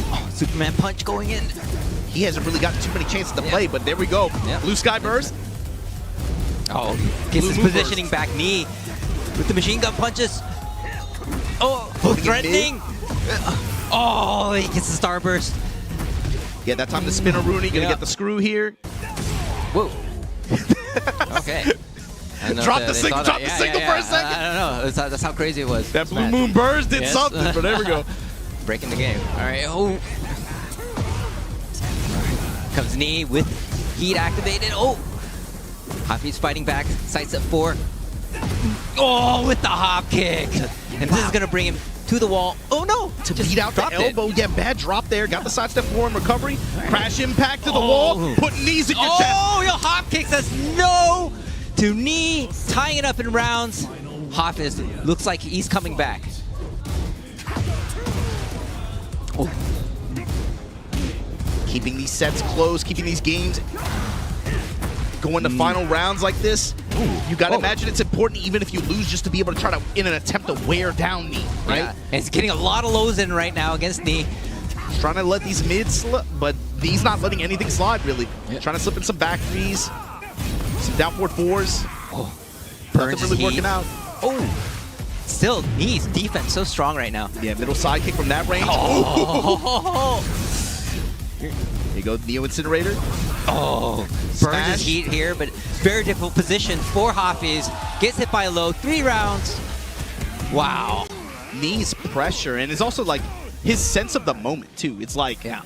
Oh, Superman punch going in. He hasn't really gotten too many chances to play, but there we go. Blue Sky Burst. Oh, gets his positioning back. Knee with the machine gun punches. Oh, threatening. Oh, he gets the starburst. Yeah, that time the spinner Rooney gonna get the screw here. Whoa. Okay. Drop the signal for a second. I don't know. That's how crazy it was. That Blue Moon Burst did something, but there we go. Breaking the game. All right. Oh. Comes Knee with heat activated. Oh. Hafiz fighting back. Sights at 4. Oh, with the hop kick. And this is going to bring him to the wall. Oh, no. To beat out the elbow. Yeah, bad drop there. Got the sidestep 4 in recovery. Crash impact to the wall. Putting knees in your chest. Oh, your hop kick says no to Knee. Tying it up in rounds. Hafiz looks like he's coming back. Oh. Keeping these sets close, keeping these games going to final rounds like this. You got to imagine it's important, even if you lose, just to be able to try to, in an attempt to wear down Knee, right? Yeah. And it's getting a lot of lows in right now against Knee. Trying to let these mids slip, but Knee's not letting anything slide, really. Trying to slip in some back threes, some down forward 4s. Oh, nothing really working out. Oh, still Knee's defense so strong right now. Yeah, middle side kick from that range. Oh. Here you go, Neo Incinerator. Oh, burns Smash. his heat here, but very difficult position for Hafiz. Gets hit by low, 3 rounds. Wow. Knees pressure, and it's also like his sense of the moment too. It's like, Yeah.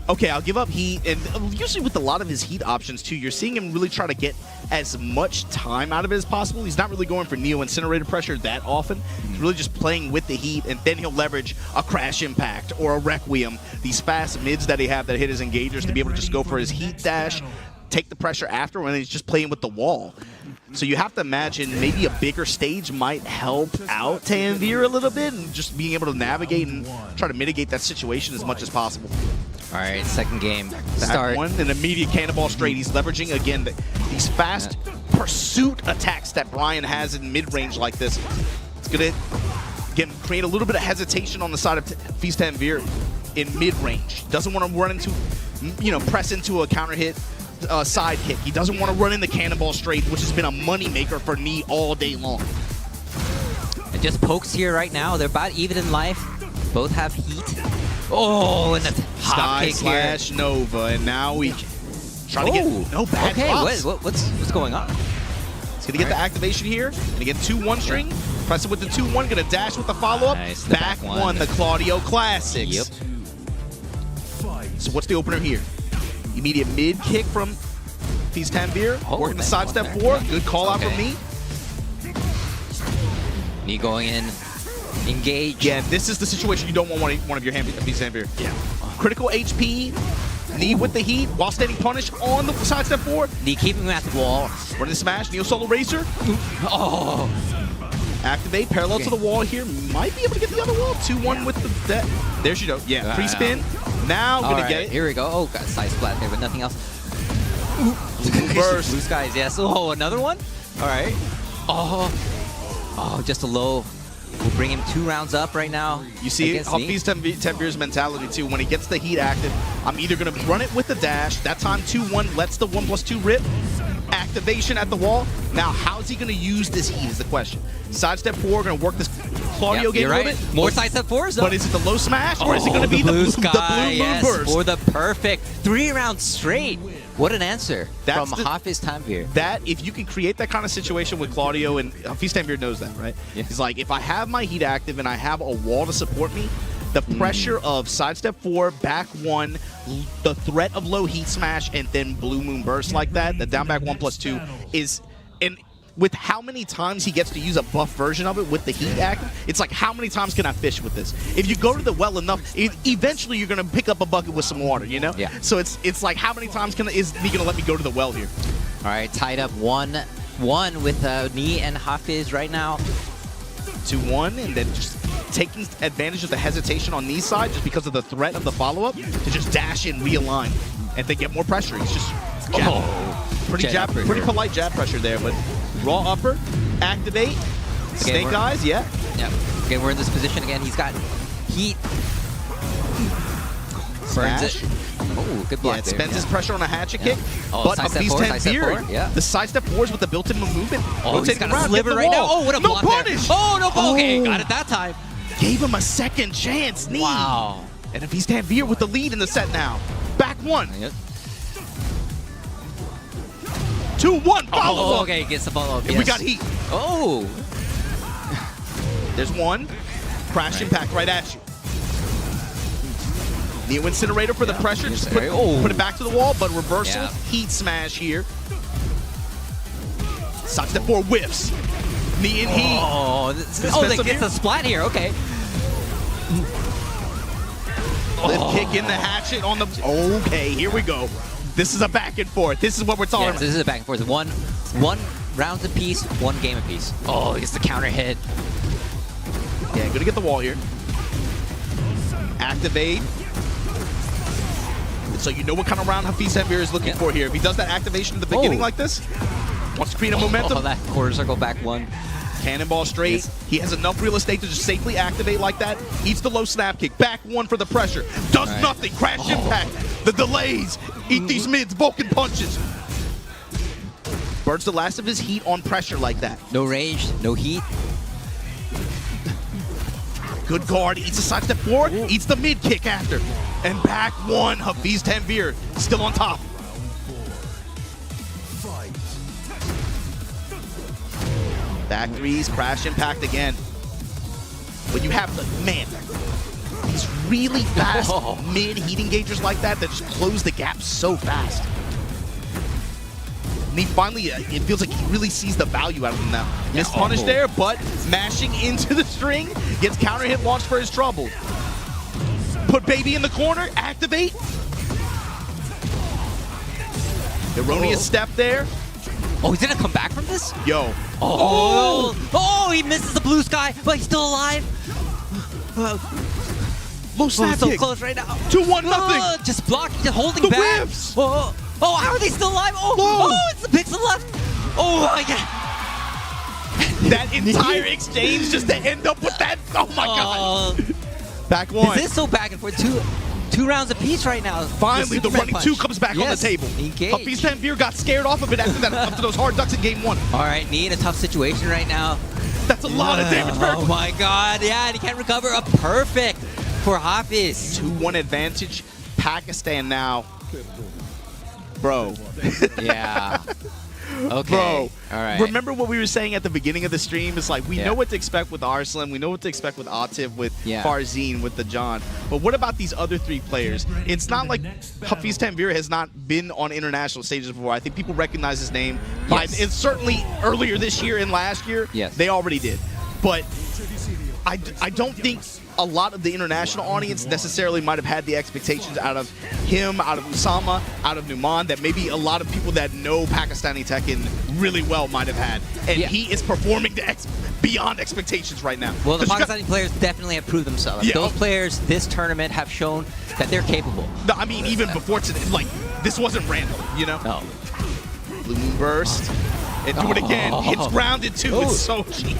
okay, I'll give up heat, and usually with a lot of his heat options too, you're seeing him really try to get as much time out of it as possible. He's not really going for Neo Incinerator pressure that often. He's really just playing with the heat, and then he'll leverage a Crash Impact or a Requiem, these fast mids that he have that hit his engagers to be able to just go for his heat dash, take the pressure after, and he's just playing with the wall. So you have to imagine maybe a bigger stage might help out Tanvir a little bit, and just being able to navigate and try to mitigate that situation as much as possible. All right, second game. Back Start. one, an immediate cannonball straight. He's leveraging, again, these fast pursuit attacks that Brian has in mid-range like this. It's going to, again, create a little bit of hesitation on the side of Feast Tanvir in mid-range. Doesn't want to run into, press into a counter hit side kick. He doesn't want to run in the cannonball straight, which has been a moneymaker for Knee all day long. And just pokes here right now. They're about even in life. Both have heat. Oh, and the hop Sky kick here. slash Nova, and now we trying to get no bad Okay, drops. what's going on? He's gonna get the activation here. Gonna get 2-1 string. Press it with the 2-1. Gonna dash with the follow-up. Nice, the back back one, one. the Claudio Classics. Yep. So what's the opener here? Immediate mid kick from Feast Tanvir. Oh, Working the nice sidestep one there. 4. Yeah. Good call out from Okay. me. Knee going in. Engage. Yeah, this is the situation you don't want one of your Feast Tanvir. Yeah. Critical HP. Knee with the heat while standing punish on the sidestep 4. Knee keeping him at the wall. Running the smash. Neo Solo Racer. Oh. Activate, parallel to the wall here. Might be able to get the other wall. 2-1 with the... There she goes. Yeah, pre-spin. Now All gonna right, get it. here we go. Oh, got a side splat there, but nothing else. Burst. Blue skies, yes. Oh, another one? All right. Oh, just a low. We'll bring him 2 rounds up right now. You see against Knee. Feast Tanvir's mentality too. When he gets the heat active, I'm either going to run it with the dash. That time 2-1 lets the 1+2 rip. Activation at the wall. Now, how's he going to use this heat is the question. Sidestep 4, going to work this Claudio game you're a right. little bit. More sidestep 4s, though. But is it the low smash, or is it going to be the blue sky, moon yes, burst? or the perfect 3 rounds straight? What an answer That's from Hafiz Tanvir. That, if you can create that kind of situation with Claudio, and Feast Tanvir knows that, right? Yeah. He's like, if I have my heat active and I have a wall to support me, the pressure of sidestep 4, back 1, the threat of low heat smash, and then blue moon burst like that, the down back 1+2 is, and with how many times he gets to use a buff version of it with the heat active, it's like, how many times can I fish with this? If you go to the well enough, eventually you're going to pick up a bucket with some water, you know? Yeah. So it's like, how many times is he going to let me go to the well here? All right, tied up 1-1 with Knee and Hafiz right now. 2-1, and then just taking advantage of the hesitation on Knee's side just because of the threat of the follow-up to just dash in, realign, and then get more pressure. He's just jab. Pretty polite jab pressure there, but raw upper, activate, snake eyes, yeah. Yeah. Again, we're in this position again. He's got heat. Burns Smash. it. Oh, good block Yeah, it there. spends his pressure on a hatchet kick, Oh, but sidestep Feast forward, sidestep Tanvir, forward, yeah. the sidestep 4s with the built-in movement. Oh, he's rotating got around, a sliver get the right now. wall. Oh, what a no block punish. there. Oh, no. Okay, Oh. got it that time. Gave him a second chance, Knee. Wow. And if Feast Tanvir with the lead in the set now. Back 1. Yep. 2-1, follow Oh, up. okay, gets the follow-up. And we got heat. Oh. There's one. Crash impact right at you. Neo Incinerator for the pressure. Just put it back to the wall, but reversal. Yeah. Heat smash here. Sidestep 4 whiffs. Knee in heat. Oh, they get the splat here. Okay. Lift kick in the hatchet on the... Okay, here we go. This is a back and forth. This is what we're talking Yes, this is a back and forth. One round apiece, 1 game apiece. Oh, it's the counter hit. Yeah, gonna get the wall here. Activate. So you know what kind of round Hafiz Tanvir is looking for here. If he does that activation at the beginning like this, wants to create a momentum. Oh, that quarter circle back 1. Cannonball straight. Yes. He has enough real estate to just safely activate like that. Eats the low snap kick. Back 1 for the pressure. Does nothing. Crash impact. The delays. Eat these mids. Vulcan punches. Burns the last of his heat on pressure like that. No range, no heat. Good guard, eats a sidestep forward, eats the mid kick after. And back one, Hafiz Tanvir still on top. Back threes, crash impact again. But you have the, man, these really fast mid heat engagers like that just close the gap so fast. And he finally, it feels like he really sees the value out of them now. Missed punish there, but mashing into the string, gets counter hit launched for his trouble. Put baby in the corner, activate. Erroneous step there. Oh, he's gonna come back from this? Yo. Oh, he misses the blue sky, but he's still alive. Low snap so kick. close right now. 2-1 nothing. Just blocking, just holding The back. whiffs. Oh, how are they still alive? Oh, it's the pixel left. Oh my god. That entire exchange just to end up with that. Oh my god. Back one. Is this so back and forth? Two rounds apiece right now. Finally, the running two comes back on the table. Hafiz Tanvir got scared off of it after that, after those hard ducks in game one. All right, Knee in a tough situation right now. That's a lot of damage. Oh my god, yeah, and he can't recover. A perfect for Hafiz. 2-1 advantage. Pakistan now. Bro. Yeah. Okay. Bro, all right. Remember what we were saying at the beginning of the stream? It's like we know what to expect with Arslan, we know what to expect with Atif, with Farzine, with the John. But what about these other three players? It's not like Hafiz Tanvir has not been on international stages before. I think people recognize his name. And certainly earlier this year and last year, they already did. But I don't think a lot of the international audience necessarily might have had the expectations out of him, out of Usama, out of Numan, that maybe a lot of people that know Pakistani Tekken really well might have had. And he is performing beyond expectations right now. Well, the Pakistani players definitely have proved themselves. Those players this tournament have shown that they're capable. No, I mean, even before today, like, this wasn't random, you know? No. Blue Moon burst. And do it again. It's grounded too. It's so cheap.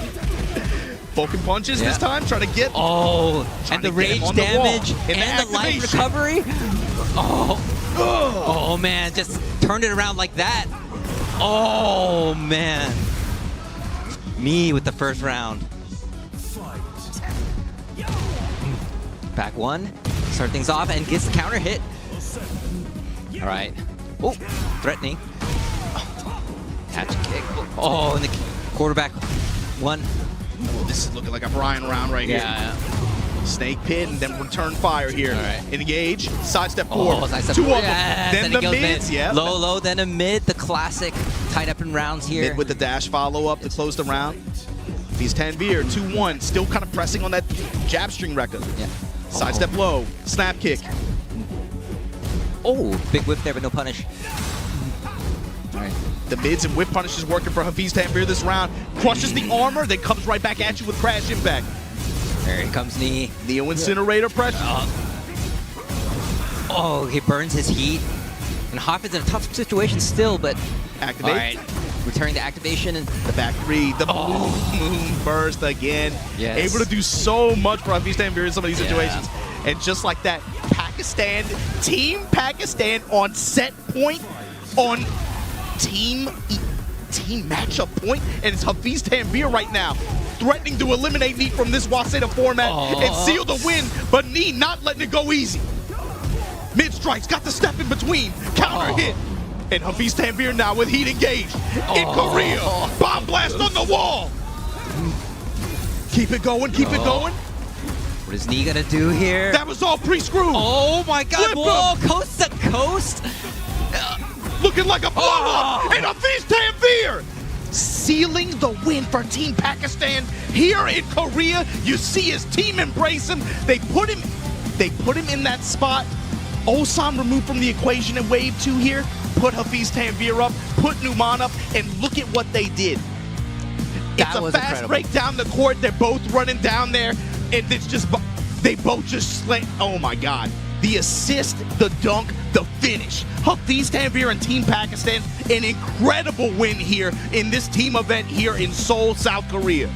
Vulcan punches this time, trying to get. And the rage damage and the life recovery. Oh man, just turned it around like that. Oh man. Me with the first round. Back one, start things off and gets the counter hit. All right. Oh, threatening. Catch a kick. Oh, and the quarterback one. This is looking like a Brian round right here. Snake pit and then return fire here. Engage, sidestep forward. Sidestep Two forward. of them. Then the mids, Low, then a mid, the classic tied up in rounds here. Mid with the dash follow up to close the round. Hafiz Tanvir, 2-1, still kind of pressing on that jab string record. Sidestep low, snap kick. Oh, big whip there, but no punish. All right. The mids and whip punishes working for Hafiz Tanvir this round. Crushes the armor, then comes right back at you with crash impact. There he comes, Knee. Neo Incinerator pressure. Oh, he burns his heat. And Hafiz in a tough situation still, but... Activate. All right. Returning to activation. And the back three, the moon burst again. Yes. Able to do so much for Hafiz Tanvir in some of these situations. And just like that, Team Pakistan on set point, on team matchup point, and it's Hafiz Tanvir right now, threatening to eliminate Knee from this Waseda format and seal the win, but Knee not letting it go easy. Mid strikes, got the step in between, counter hit, and Hafiz Tanvir now with heat engaged in Korea. Bomb blast on the wall. Keep it going, keep it going. What is Knee gonna do here? That was all pre-screwed. Oh my god, whoa, coast to coast. Looking like a blow-up, and Hafiz Tanvir sealing the win for Team Pakistan here in Korea. You see his team embrace him. They put him in that spot. Osam removed from the equation in wave 2 here. Put Hafiz Tanvir up, put Numan up, and look at what they did. It's a fast break down the court. They're both running down there, and it's just they both just slay. Oh my god. The assist, the dunk, the finish. Hafiz Tanvir and Team Pakistan, an incredible win here in this team event here in Seoul, South Korea.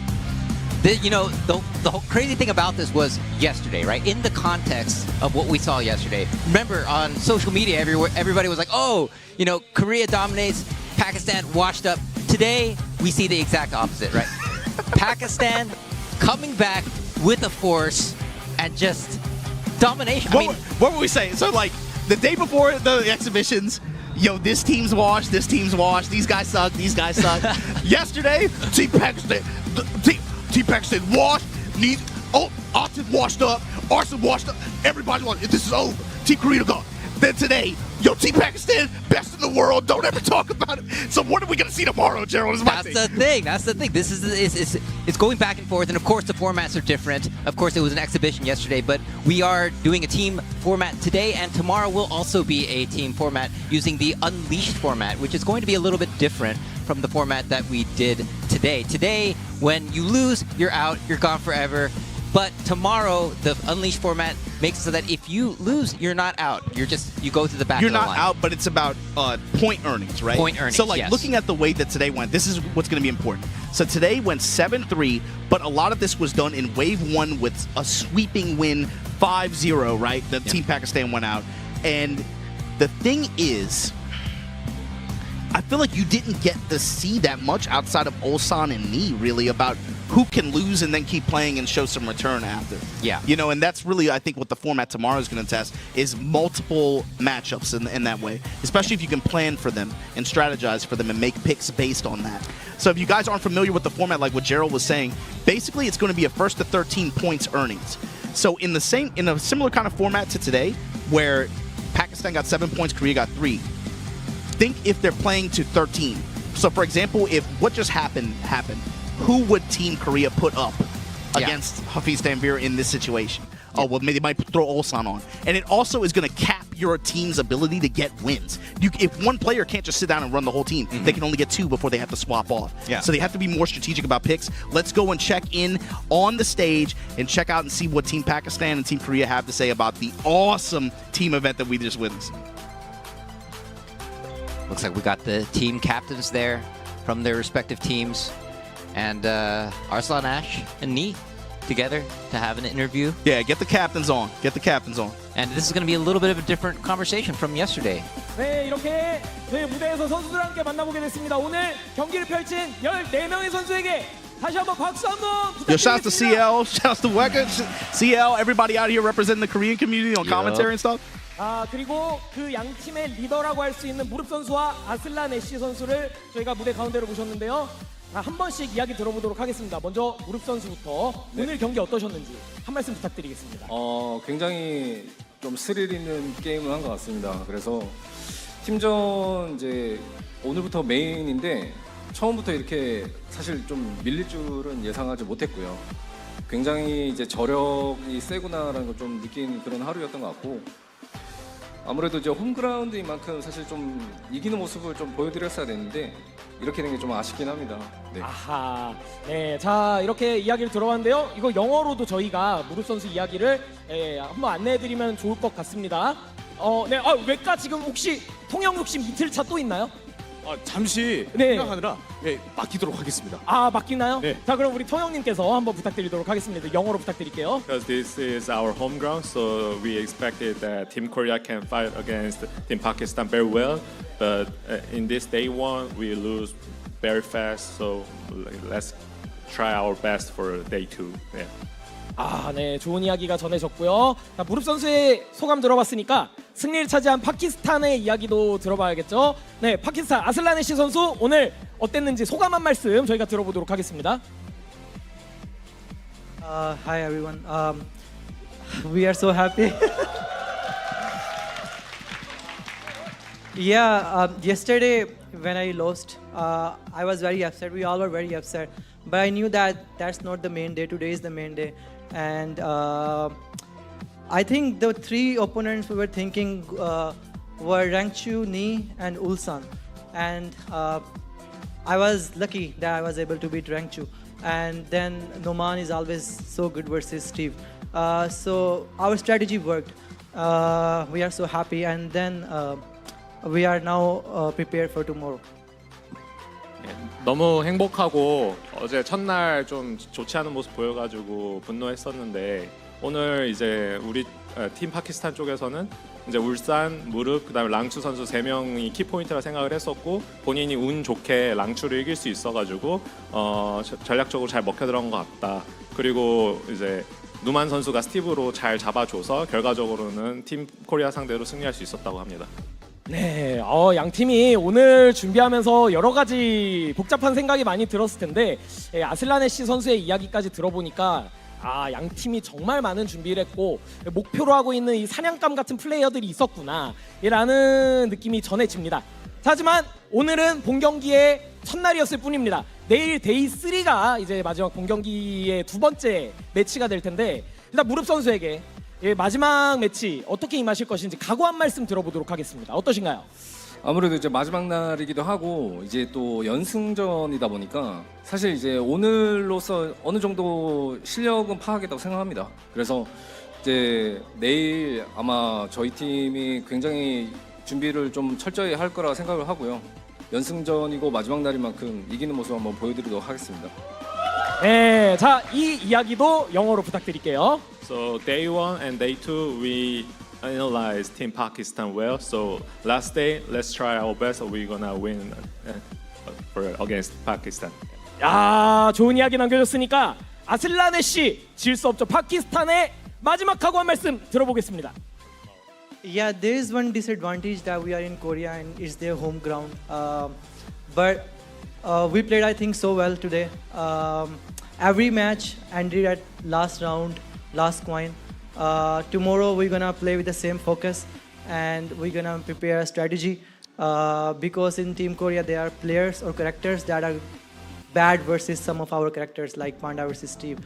You know, the whole crazy thing about this was yesterday, right? In the context of what we saw yesterday. Remember, on social media, everybody was like, oh, you know, Korea dominates, Pakistan washed up. Today, we see the exact opposite, right? Pakistan coming back with a force and just domination. I mean, what were we saying? So like the day before the exhibitions, yo, this team's washed, this team's washed, these guys suck, these guys suck. Yesterday, Team Pakistan washed, Austin washed up, Arson washed up, everybody washed. This is over. Team Korea gone. Then today, yo, Team Pakistan, best in the world. Don't ever talk about it. So what are we gonna see tomorrow, Gerald? That's the thing. That's the thing. This is it's going back and forth, and of course the formats are different. Of course, it was an exhibition yesterday, but we are doing a team format today, and tomorrow will also be a team format using the Unleashed format, which is going to be a little bit different from the format that we did today. Today, when you lose, you're out. You're gone forever. But tomorrow, the Unleashed format makes it so that if you lose, you're not out. You go to the back You're of the not line. out, but it's about point earnings, right? Point earnings, So like yes. looking at the way that today went, this is what's going to be important. So today went 7-3, but a lot of this was done in wave 1 with a sweeping win 5-0, right? The Team Pakistan went out. And the thing is, I feel like you didn't get to see that much outside of Ulsan and Knee, really, about who can lose and then keep playing and show some return after. Yeah. You know, and that's really, I think, what the format tomorrow is going to test, is multiple matchups in that way, especially if you can plan for them and strategize for them and make picks based on that. So if you guys aren't familiar with the format, like what Gerald was saying, basically it's going to be a first to 13 points earnings. So in a similar kind of format to today, where Pakistan got 7 points, Korea got 3, think if they're playing to 13. So for example, if what just happened, who would Team Korea put up against Hafiz Tanvir in this situation? Oh, well, maybe they might throw Ulsan on. And it also is going to cap your team's ability to get wins. If one player can't just sit down and run the whole team, they can only get 2 before they have to swap off. Yeah. So they have to be more strategic about picks. Let's go and check in on the stage and check out and see what Team Pakistan and Team Korea have to say about the awesome team event that we just witnessed. Looks like we got the team captains there from their respective teams. And Arslan Ash and Knee together to have an interview. Yeah, get the captains on. Get the captains on. And this is going to be a little bit of a different conversation from yesterday. 네, 이렇게 저희 무대에서 선수들과 함께 만나보게 됐습니다. 오늘 경기를 펼친 14명의 선수에게 다시 한번 박수 한번 Yo, shouts to 부탁드리겠습니다. CL, shouts to Weka, CL, everybody out here representing the Korean community on commentary and stuff. 그리고 그 양 팀의 리더라고 할 수 있는 무릎 선수와 아슬란 애쉬 선수를 저희가 무대 가운데로 모셨는데요. 한 번씩 이야기 들어보도록 하겠습니다. 먼저 무릎 선수부터 오늘 경기 어떠셨는지 한 말씀 부탁드리겠습니다. 굉장히 좀 스릴 있는 게임을 한 것 같습니다. 그래서 팀전 이제 오늘부터 메인인데 처음부터 이렇게 사실 좀 밀릴 줄은 예상하지 못했고요. 굉장히 이제 저력이 세구나라는 걸 좀 느낀 그런 하루였던 것 같고, 아무래도 이제 홈그라운드인 만큼 사실 좀 이기는 모습을 좀 보여드렸어야 됐는데 이렇게 된 게 좀 아쉽긴 합니다. 네. 아하, 네, 자 이렇게 이야기를 들어봤는데요. 이거 영어로도 저희가 무릎 선수 이야기를 한번 안내해드리면 좋을 것 같습니다. 네, 외과 지금 혹시 통역 욕심 이틀차 또 있나요? 잠시 네. 생각하느라 맡기도록 하겠습니다. 맡기나요? 네. 자, 그럼 우리 통역님께서 한번 부탁드리도록 하겠습니다. 영어로 부탁드릴게요. Because this is our home ground, so we expected that Team Korea can fight against Team Pakistan very well. But in this day one, we lose very fast. So let's try our best for day 2. Yeah. 네, 좋은 이야기가 전해졌고요. 자, 무릎 선수의 소감 들어봤으니까 승리를 차지한 파키스탄의 이야기도 들어봐야겠죠. 네, 파키스탄 아슬란 애쉬 선수 오늘 어땠는지 소감 한 말씀 저희가 들어보도록 하겠습니다. Hi everyone. We are so happy. Yesterday when I lost, I was very upset. We all were very upset. But I knew that that's not the main day. Today is the main day. And I think the 3 opponents we were thinking were Rangchu, Knee, and Ulsan. And I was lucky that I was able to beat Rangchu. And then Noman is always so good versus Steve. So our strategy worked. We are so happy. And then we are now prepared for tomorrow. 너무 행복하고 어제 첫날 좀 좋지 않은 모습 보여가지고 분노했었는데 오늘 이제 우리 팀 파키스탄 쪽에서는 이제 울산, 무릎, 그다음에 랑추 선수 3명이 키포인트라 생각을 했었고 본인이 운 좋게 랑추를 이길 수 있어가지고 전략적으로 잘 먹혀 들어간 것 같다. 그리고 이제 누만 선수가 스티브로 잘 잡아줘서 결과적으로는 팀 코리아 상대로 승리할 수 있었다고 합니다. 네, 양 팀이 오늘 준비하면서 여러 가지 복잡한 생각이 많이 들었을 텐데 아슬라네시 선수의 이야기까지 들어보니까 양 팀이 정말 많은 준비를 했고 목표로 하고 있는 이 사냥감 같은 플레이어들이 있었구나 라는 느낌이 전해집니다. 하지만 오늘은 본 경기의 첫날이었을 뿐입니다. 내일 데이 3가 이제 마지막 본 경기의 두 번째 매치가 될 텐데 일단 무릎 선수에게 마지막 매치 어떻게 임하실 것인지 각오 한 말씀 들어보도록 하겠습니다. 어떠신가요? 아무래도 이제 마지막 날이기도 하고 이제 또 연승전이다 보니까 사실 이제 오늘로서 어느 정도 실력은 파악했다고 생각합니다. 그래서 이제 내일 아마 저희 팀이 굉장히 준비를 좀 철저히 할 거라 생각을 하고요. 연승전이고 마지막 날인 만큼 이기는 모습 한번 보여드리도록 하겠습니다. 네, 자, 이 이야기도 영어로 부탁드릴게요. So day 1 and day 2 we analyzed Team Pakistan well. So last day let's try our best. We're gonna win against Pakistan. 야, 좋은 이야기 남겨줬으니까 아슬라네시 질 수 없죠. 파키스탄의 마지막 각오 한 말씀 들어보겠습니다. Yeah, there is one disadvantage that we are in Korea and it's their home ground. But we played, I think, so well today. Every match ended at last round, last coin. Tomorrow we're gonna play with the same focus and we're gonna prepare a strategy. Because in Team Korea there are players or characters that are bad versus some of our characters like Panda versus Steve.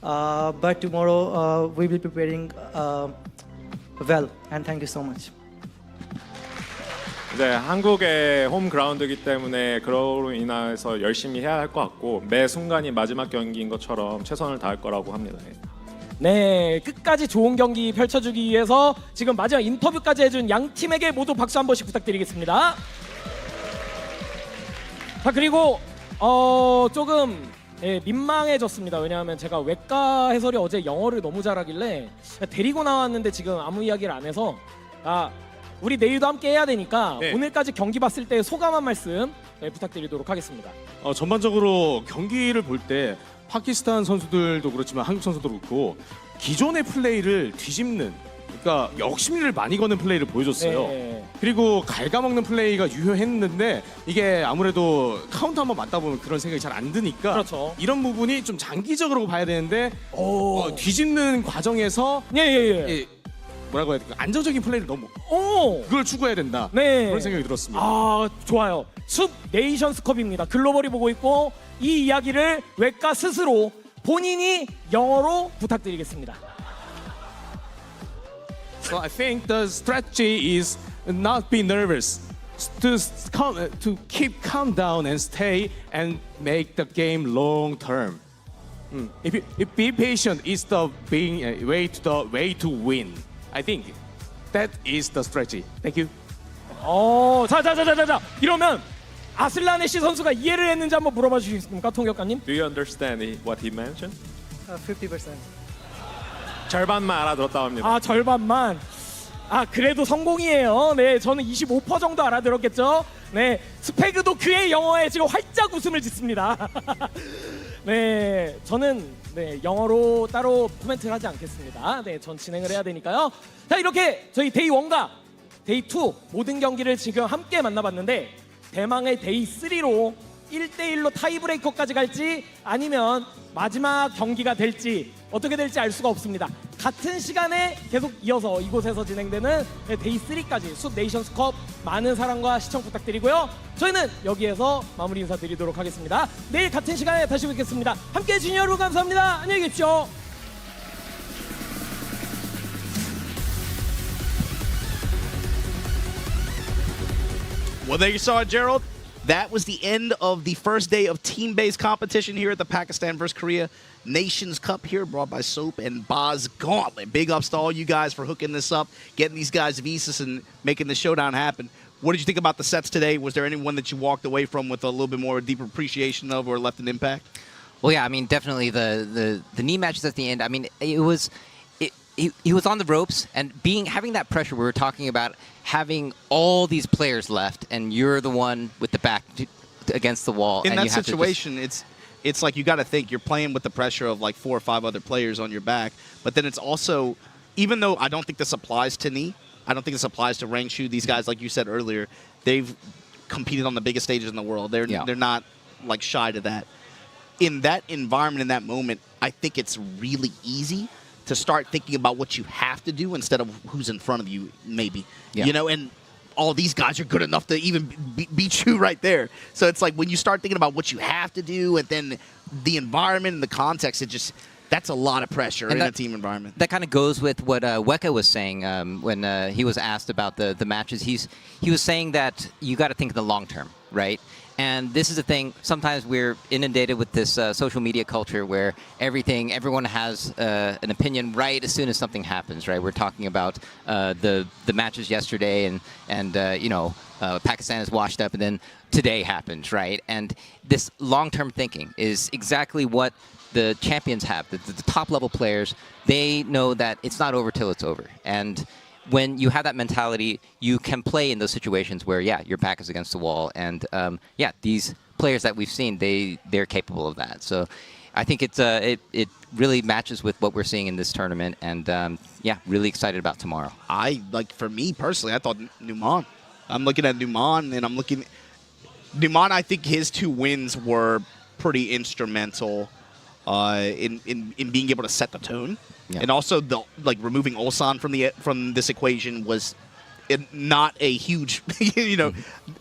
But tomorrow we will be preparing well, and thank you so much. 이제 한국의 홈 그라운드이기 때문에 그로 인해서 열심히 해야 할 것 같고 매 순간이 마지막 경기인 것처럼 최선을 다할 거라고 합니다. 네, 끝까지 좋은 경기 펼쳐주기 위해서 지금 마지막 인터뷰까지 해준 양 팀에게 모두 박수 한 번씩 부탁드리겠습니다. 자, 그리고 조금 민망해졌습니다. 왜냐하면 제가 외과 해설이 어제 영어를 너무 잘하길래 데리고 나왔는데 지금 아무 이야기를 안 해서 우리 내일도 함께 해야 되니까 오늘까지 경기 봤을 때 소감 한 말씀 부탁드리도록 하겠습니다. 전반적으로 경기를 볼 때 파키스탄 선수들도 그렇지만 한국 선수도 그렇고 기존의 플레이를 뒤집는, 그러니까 역심리를 많이 거는 플레이를 보여줬어요. 그리고 갉아먹는 플레이가 유효했는데 이게 아무래도 카운터 한번 맞다 보면 그런 생각이 잘 안 드니까 그렇죠. 이런 부분이 좀 장기적으로 봐야 되는데 뒤집는 과정에서 뭐라고 해야 될까, 안정적인 플레이를 너무 그걸 추구해야 된다. 그런 생각이 들었습니다. 좋아요. 숲 네이션스컵입니다. 글로벌이 보고 있고 이 이야기를 외과 스스로 본인이 영어로 부탁드리겠습니다. So I think the strategy is not be nervous, to keep calm down and stay and make the game long term. If be patient is the way to win. I think that is the strategy. Thank you. 자. 이러면 아슬라네시 선수가 이해를 했는지 한번 물어봐 주시겠습니까, 통역관님? Do you understand what he mentioned? 50%. 절반만 알아들었다고 합니다. 절반만. 그래도 성공이에요. 네, 저는 25% 정도 알아들었겠죠. 네, 스페그도 그의 영어에 지금 활짝 웃음을 짓습니다. 네, 저는 영어로 따로 코멘트를 하지 않겠습니다. 네, 전 진행을 해야 되니까요. 자, 이렇게 저희 데이 1과 데이 2 모든 경기를 지금 함께 만나봤는데 대망의 데이 3로 1대1로 타이브레이커까지 갈지 아니면 마지막 경기가 될지 어떻게 될지 알 수가 없습니다. 같은 시간에 계속 이어서 이곳에서 진행되는 데이 3까지 숲 네이션스컵 많은 사랑과 시청 부탁드리고요. 저희는 여기에서 마무리 인사드리도록 하겠습니다. 내일 같은 시간에 다시 뵙겠습니다. 함께해 주신 여러분 감사합니다. 안녕히 계십시오. Well, there you saw it, Gerald. That was the end of the first day of team-based competition here at the Pakistan vs. Korea Nations Cup here, brought by Soap and Boz Gauntlet. Big ups to all you guys for hooking this up, getting these guys visas and making the showdown happen. What did you think about the sets today? Was there anyone that you walked away from with a little bit more deeper appreciation of or left an impact? Well, yeah, I mean, definitely the knee matches at the end. I mean, he was on the ropes, and having that pressure. We were talking about having all these players left, and you're the one with the back against the wall. In and that you have situation, it's like you got to think you're playing with the pressure of like 4 or 5 other players on your back. But then it's also, even though I don't think this applies to Ni, I don't think this applies to Rangshu. These guys, like you said earlier, they've competed on the biggest stages in the world. They're not like shy to that. In that environment, in that moment, I think it's really easy to start thinking about what you have to do instead of who's in front of you, maybe. Yeah. You know, and all these guys are good enough to even beat you right there. So it's like when you start thinking about what you have to do and then the environment and the context, that's a lot of pressure in a team environment. That kind of goes with what Weka was saying when he was asked about the matches. He was saying that you got to think of the long term, right? And this is the thing. Sometimes we're inundated with this social media culture where everyone has an opinion right as soon as something happens, right? We're talking about the matches yesterday, and Pakistan is washed up, and then today happens, right? And this long-term thinking is exactly what the champions have. The top-level players, they know that it's not over till it's over, and when you have that mentality, you can play in those situations where, your back is against the wall. And, these players that we've seen, they're capable of that. So I think it really matches with what we're seeing in this tournament. And, really excited about tomorrow. For me personally, I thought Numan. I'm looking at Numan, and Numan, I think his 2 wins were pretty instrumental in being able to set the tone. Yeah. And also, removing Ulsan from this equation was not a huge,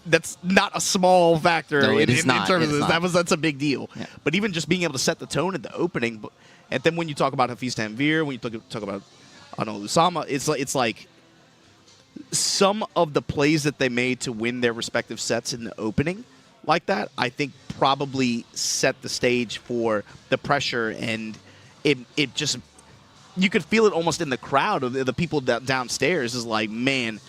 that's not a small factor in terms of this. That's a big deal. Yeah. But even just being able to set the tone at the opening, and then when you talk about Hafiz Tanvir, when you talk about Usama, it's like some of the plays that they made to win their respective sets in the opening, like that, I think probably set the stage for the pressure, and it just. You could feel it almost in the crowd of the people downstairs is like, man,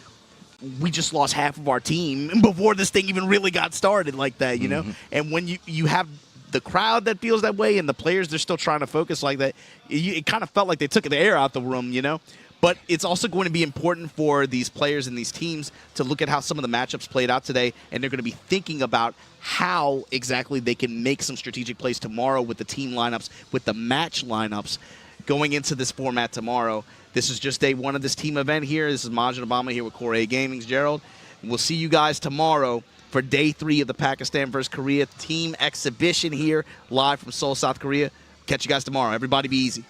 we just lost half of our team before this thing even really got started like that, you know? And when you have the crowd that feels that way and the players, they're still trying to focus like that, it kind of felt like they took the air out the room, you know? But it's also going to be important for these players and these teams to look at how some of the matchups played out today, and they're going to be thinking about how exactly they can make some strategic plays tomorrow with the team lineups, with the match lineups, going into this format tomorrow. This is just day 1 of this team event here. This is Majid Obama here with Core A Gaming's Gerald. We'll see you guys tomorrow for day 3 of the Pakistan versus Korea team exhibition here, live from Seoul, South Korea. Catch you guys tomorrow. Everybody be easy.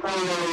Oh,